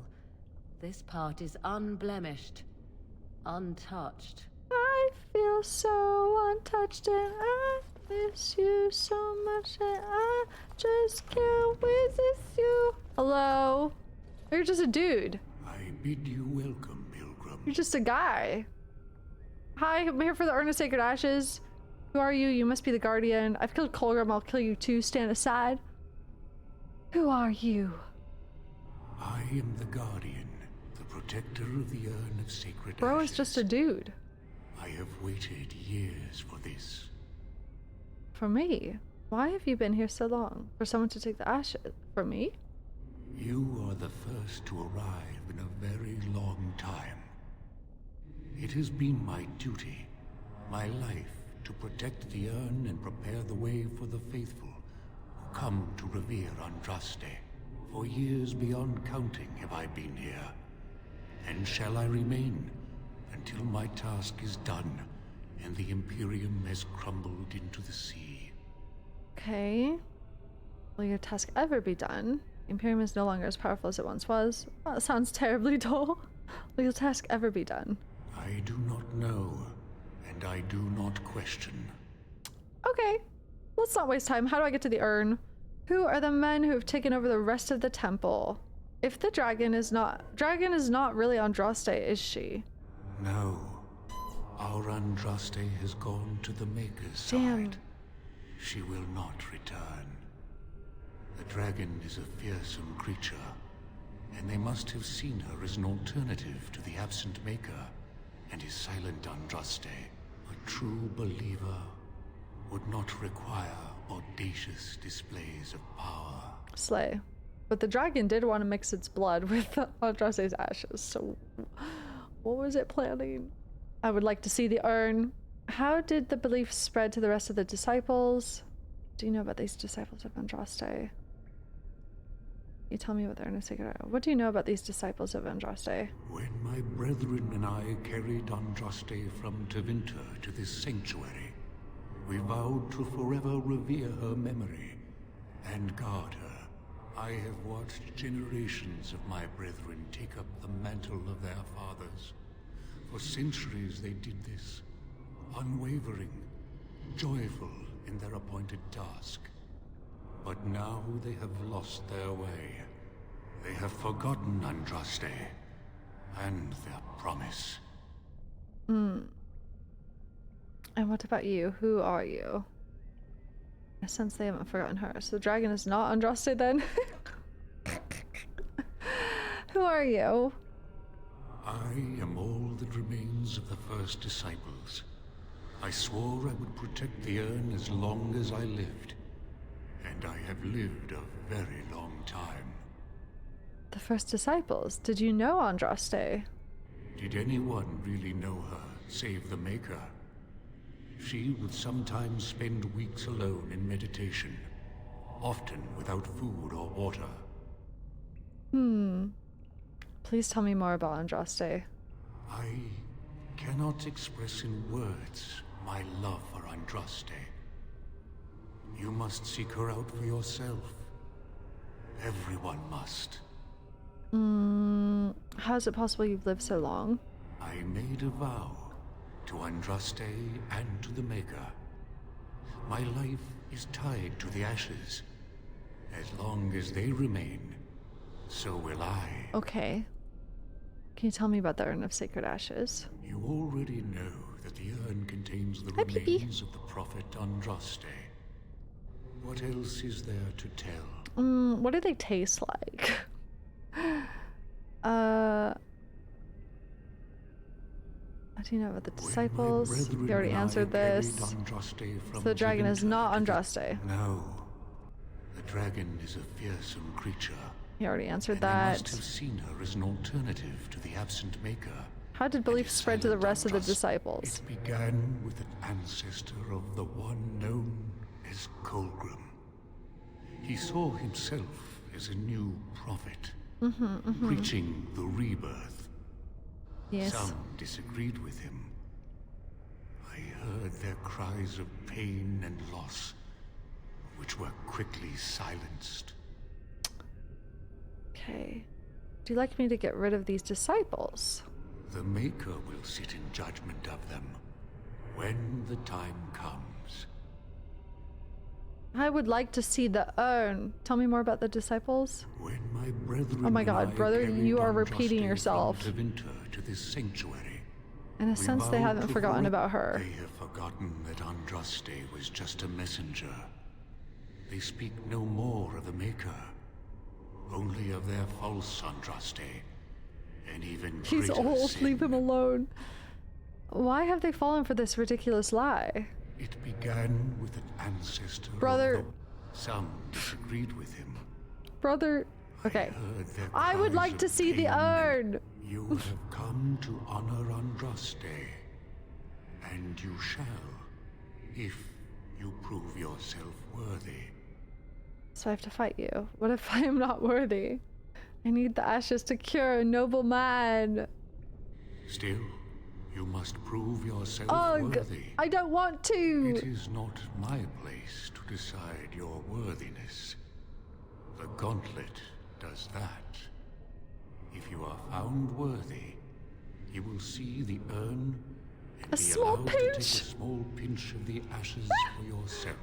This part is unblemished, untouched. I feel so untouched and I miss you so much and I just can't resist you. Hello? You're just a dude. I bid you welcome, pilgrim. You're just a guy. Hi, I'm here for the Urn of Sacred Ashes. Who are you? You must be the guardian. I've killed Colgrim, I'll kill you too. Stand aside. Who are you? I am the guardian, the protector of the Urn of Sacred Bro Ashes. is just a dude. I have waited years for this. For me? Why have you been here so long? For someone to take the ashes? For me? You are the first to arrive in a very long time. It has been my duty, my life, to protect the urn and prepare the way for the faithful who come to revere Andraste. For years beyond counting have I been here, and shall I remain until my task is done and the Imperium has crumbled into the sea. Okay. Will your task ever be done? The Imperium is no longer as powerful as it once was. Oh, that sounds terribly dull. Will your task ever be done? I do not know, and I do not question. Okay. Let's not waste time. How do I get to the urn? Who are the men who have taken over the rest of the temple? If the dragon is not really Andraste, is she? No. Our Andraste has gone to the Maker's Damn. side. She will not return. The dragon is a fearsome creature, and they must have seen her as an alternative to the absent Maker and his silent Andraste. A true believer would not require audacious displays of power. Slay. But the dragon did want to mix its blood with Andraste's ashes, so what was it planning? I would like to see the urn. How did the belief spread to the rest of the disciples? Do you know about these disciples of Andraste? You tell me about the Urn of Sacred Ashes. What do you know about these disciples of Andraste? When my brethren and I carried Andraste from Tevinter to this sanctuary, we vowed to forever revere her memory and guard her. I have watched generations of my brethren take up the mantle of their fathers. For centuries they did this, unwavering, joyful in their appointed task. But now they have lost their way. They have forgotten Andraste and their promise. And what about you? Who are you? I sense they haven't forgotten her. So the dragon is not Andraste then? Who are you? I am all that remains of the first disciples. I swore I would protect the urn as long as I lived. And I have lived a very long time. The first disciples? Did you know Andraste? Did anyone really know her, save the Maker? She would sometimes spend weeks alone in meditation, often without food or water. Please tell me more about Andraste. I cannot express in words my love for Andraste. You must seek her out for yourself. Everyone must. How is it possible you've lived so long? I made a vow to Andraste and to the Maker. My life is tied to the ashes. As long as they remain, so will I. Okay. Can you tell me about the Urn of Sacred Ashes? You already know that the urn contains the Hi, Pee-pee. remains of the prophet Andraste. What else is there to tell? What do they taste like? do you know about the disciples? You already answered this. So the dragon is not Andraste. No. The dragon is a fearsome creature. You already answered They that. must have seen her as an alternative to the absent maker. How did belief spread to the rest of the disciples? It began with an ancestor of the one known as Colgrim. He saw himself as a new prophet, preaching the rebirth. Yes. Some disagreed with him. I heard their cries of pain and loss, which were quickly silenced. Okay. Do you like me to get rid of these disciples? The Maker will sit in judgment of them when the time comes. I would like to see the urn. Tell me more about the disciples. When my brethren Oh my god, brother, you are repeating Andraste yourself. from Tevinter to this sanctuary. In a sense, they haven't forgotten about her. They have forgotten that Andraste was just a messenger. They speak no more of the Maker, only of their false Andraste, and even He's greater old, sin. leave him alone. Why have they fallen for this ridiculous lie? It began with an ancestor. Brother. Some disagreed with him. Brother. Okay. I would like to see the urn. You have come to honor Andraste, and you shall, if you prove yourself worthy. So I have to fight you. What if I am not worthy? I need the ashes to cure a noble man. Still, you must prove yourself Ugh, worthy. I don't want to. It is not my place to decide your worthiness. The gauntlet does that. If you are found worthy, you will see the urn and be allowed to take a small pinch of the ashes for yourself.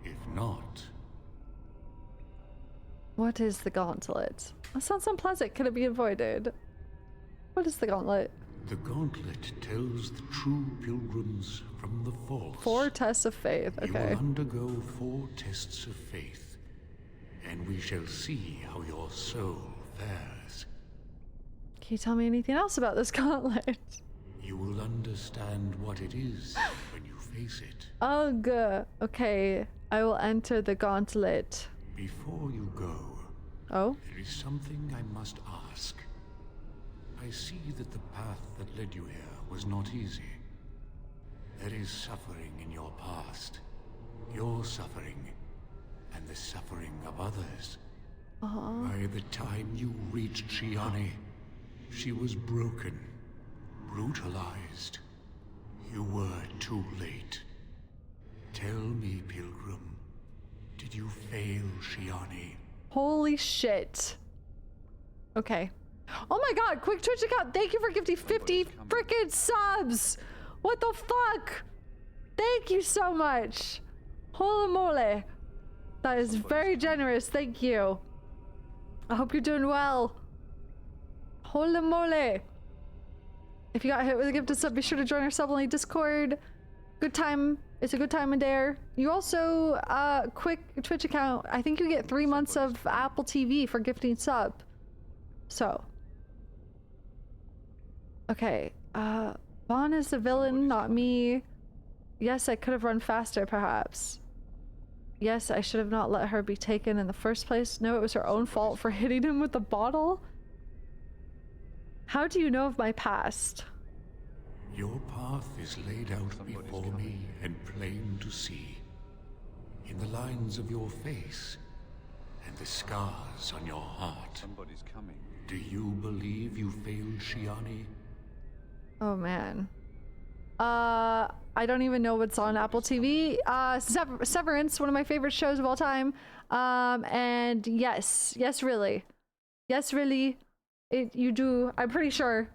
If not... What is the gauntlet? That sounds unpleasant. Can it be avoided? What is the gauntlet? The gauntlet tells the true pilgrims from the false. 4 tests of faith. You Okay. will undergo 4 tests of faith, and we shall see how your soul fares. Can you tell me anything else about this gauntlet? You will understand what it is when you face it. Ugh. Okay. I will enter the gauntlet. Before you go, there is something I must ask. I see that the path that led you here was not easy. There is suffering in your past. Your suffering, and the suffering of others. By the time you reached Shiani, she was broken, brutalized. You were too late. Tell me, Pilgrim, did you fail Shiani? Holy shit. Okay. Oh my god, quick Twitch account. Thank you for gifting 50 freaking subs. What the fuck? Thank you so much. Holy moly. That is very generous. Thank you. I hope you're doing well. Holy moly. If you got hit with a gifted sub, be sure to join our sub only Discord. Good time. It's a good time in there. You also, quick Twitch account. I think you get 3 months of Apple TV for gifting sub. So. Okay. Vaughn is the villain, not me. Yes, I could have run faster, perhaps. Yes, I should have not let her be taken in the first place. No, it was her own fault for hitting him with the bottle. How do you know of my past? Your path is laid out before me and plain to see. In the lines of your face and the scars on your heart. Somebody's coming. Do you believe you failed Shiani? Oh man. I don't even know what's on Apple TV. Severance, one of my favorite shows of all time. And yes, really. Yes, really. You do. I'm pretty sure.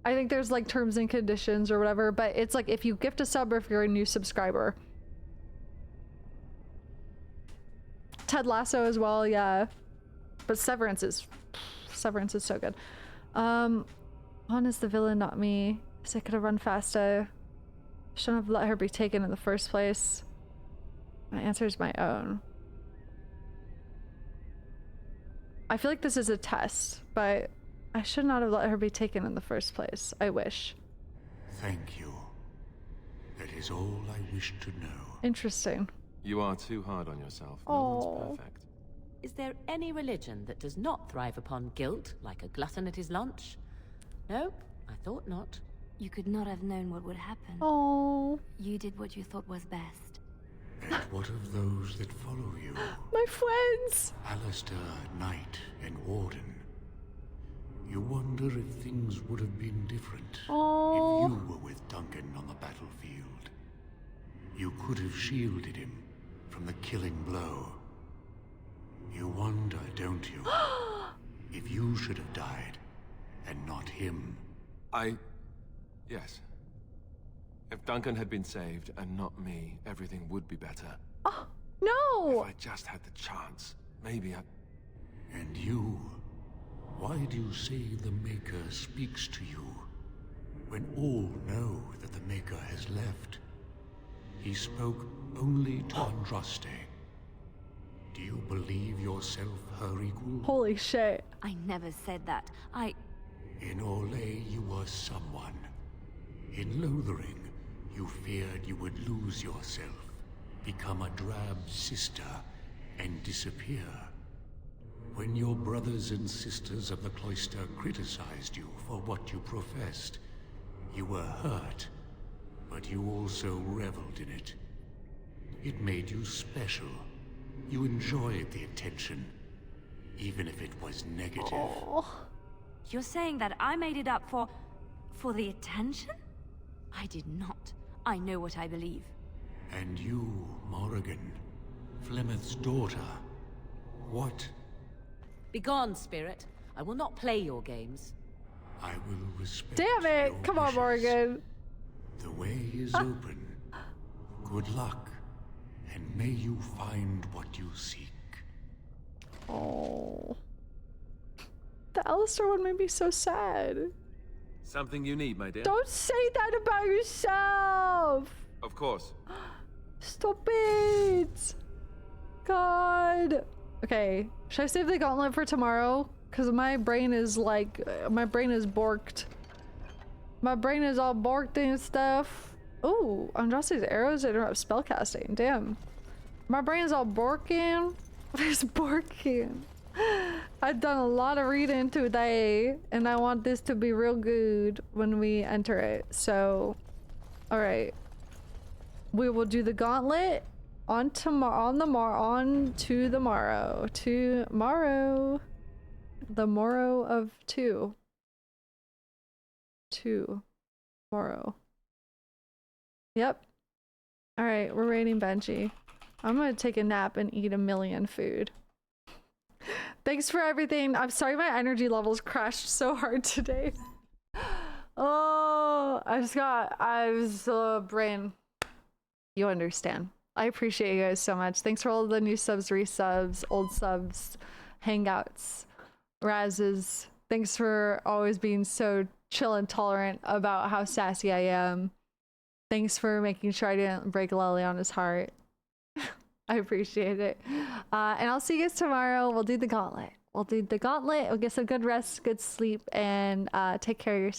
I think there's like terms and conditions or whatever, but it's like if you gift a sub or if you're a new subscriber. Ted Lasso as well, yeah. But Severance is so good. Han is the villain, not me. So I could have run faster. Shouldn't have let her be taken in the first place. My answer is my own. I feel like this is a test, but I should not have let her be taken in the first place. I wish. Thank you. That is all I wish to know. Interesting. You are too hard on yourself. No one's perfect. Is there any religion that does not thrive upon guilt, like a glutton at his lunch? No, I thought not. You could not have known what would happen. Oh. You did what you thought was best. And what of those that follow you? My friends! Alistair, Knight, and Warden. You wonder if things would have been different if you were with Duncan on the battlefield. You could have shielded him from the killing blow. You wonder, don't you? If you should have died, and not him. Yes. If Duncan had been saved, and not me, everything would be better. Oh, no! If I just had the chance, maybe I... And you? Why do you say the Maker speaks to you, when all know that the Maker has left? He spoke only to Andraste. Do you believe yourself her equal? Holy shit. I never said that. In Orlais, you were someone. In Lothering, you feared you would lose yourself, become a drab sister, and disappear. When your brothers and sisters of the cloister criticized you for what you professed, you were hurt, but you also reveled in it. It made you special. You enjoyed the attention, even if it was negative. Oh. You're saying that I made it up for the attention? I did not. I know what I believe. And you, Morrigan, Flemeth's daughter, what? Begone, spirit. I will not play your games. I will respect. Damn it! Come on, Morgan. The way is open. Good luck, and may you find what you seek. Oh. The Alistair one made me so sad. Something you need, my dear? Don't say that about yourself! Of course. Stop it! God. Okay, should I save the gauntlet for tomorrow? Because my brain is like, my brain is borked. My brain is all borked and stuff. Ooh, Andraste's arrows interrupt spellcasting. Damn. My brain is all borking. It's borking. I've done a lot of reading today, and I want this to be real good when we enter it. So, all right. We will do the gauntlet on tomorrow. To the morrow. Tomorrow. The morrow of 2. Tomorrow. Yep. All right, we're raiding Benji. I'm gonna take a nap and eat 1,000,000 food. Thanks for everything. I'm sorry my energy levels crashed so hard today. Oh, I was brain. You understand. I appreciate you guys so much. Thanks for all the new subs, resubs, old subs, hangouts, razzes. Thanks for always being so chill and tolerant about how sassy I am. Thanks for making sure I didn't break Leliana's heart. I appreciate it. And I'll see you guys tomorrow. We'll do the gauntlet. We'll get some good rest, good sleep, and take care of yourself.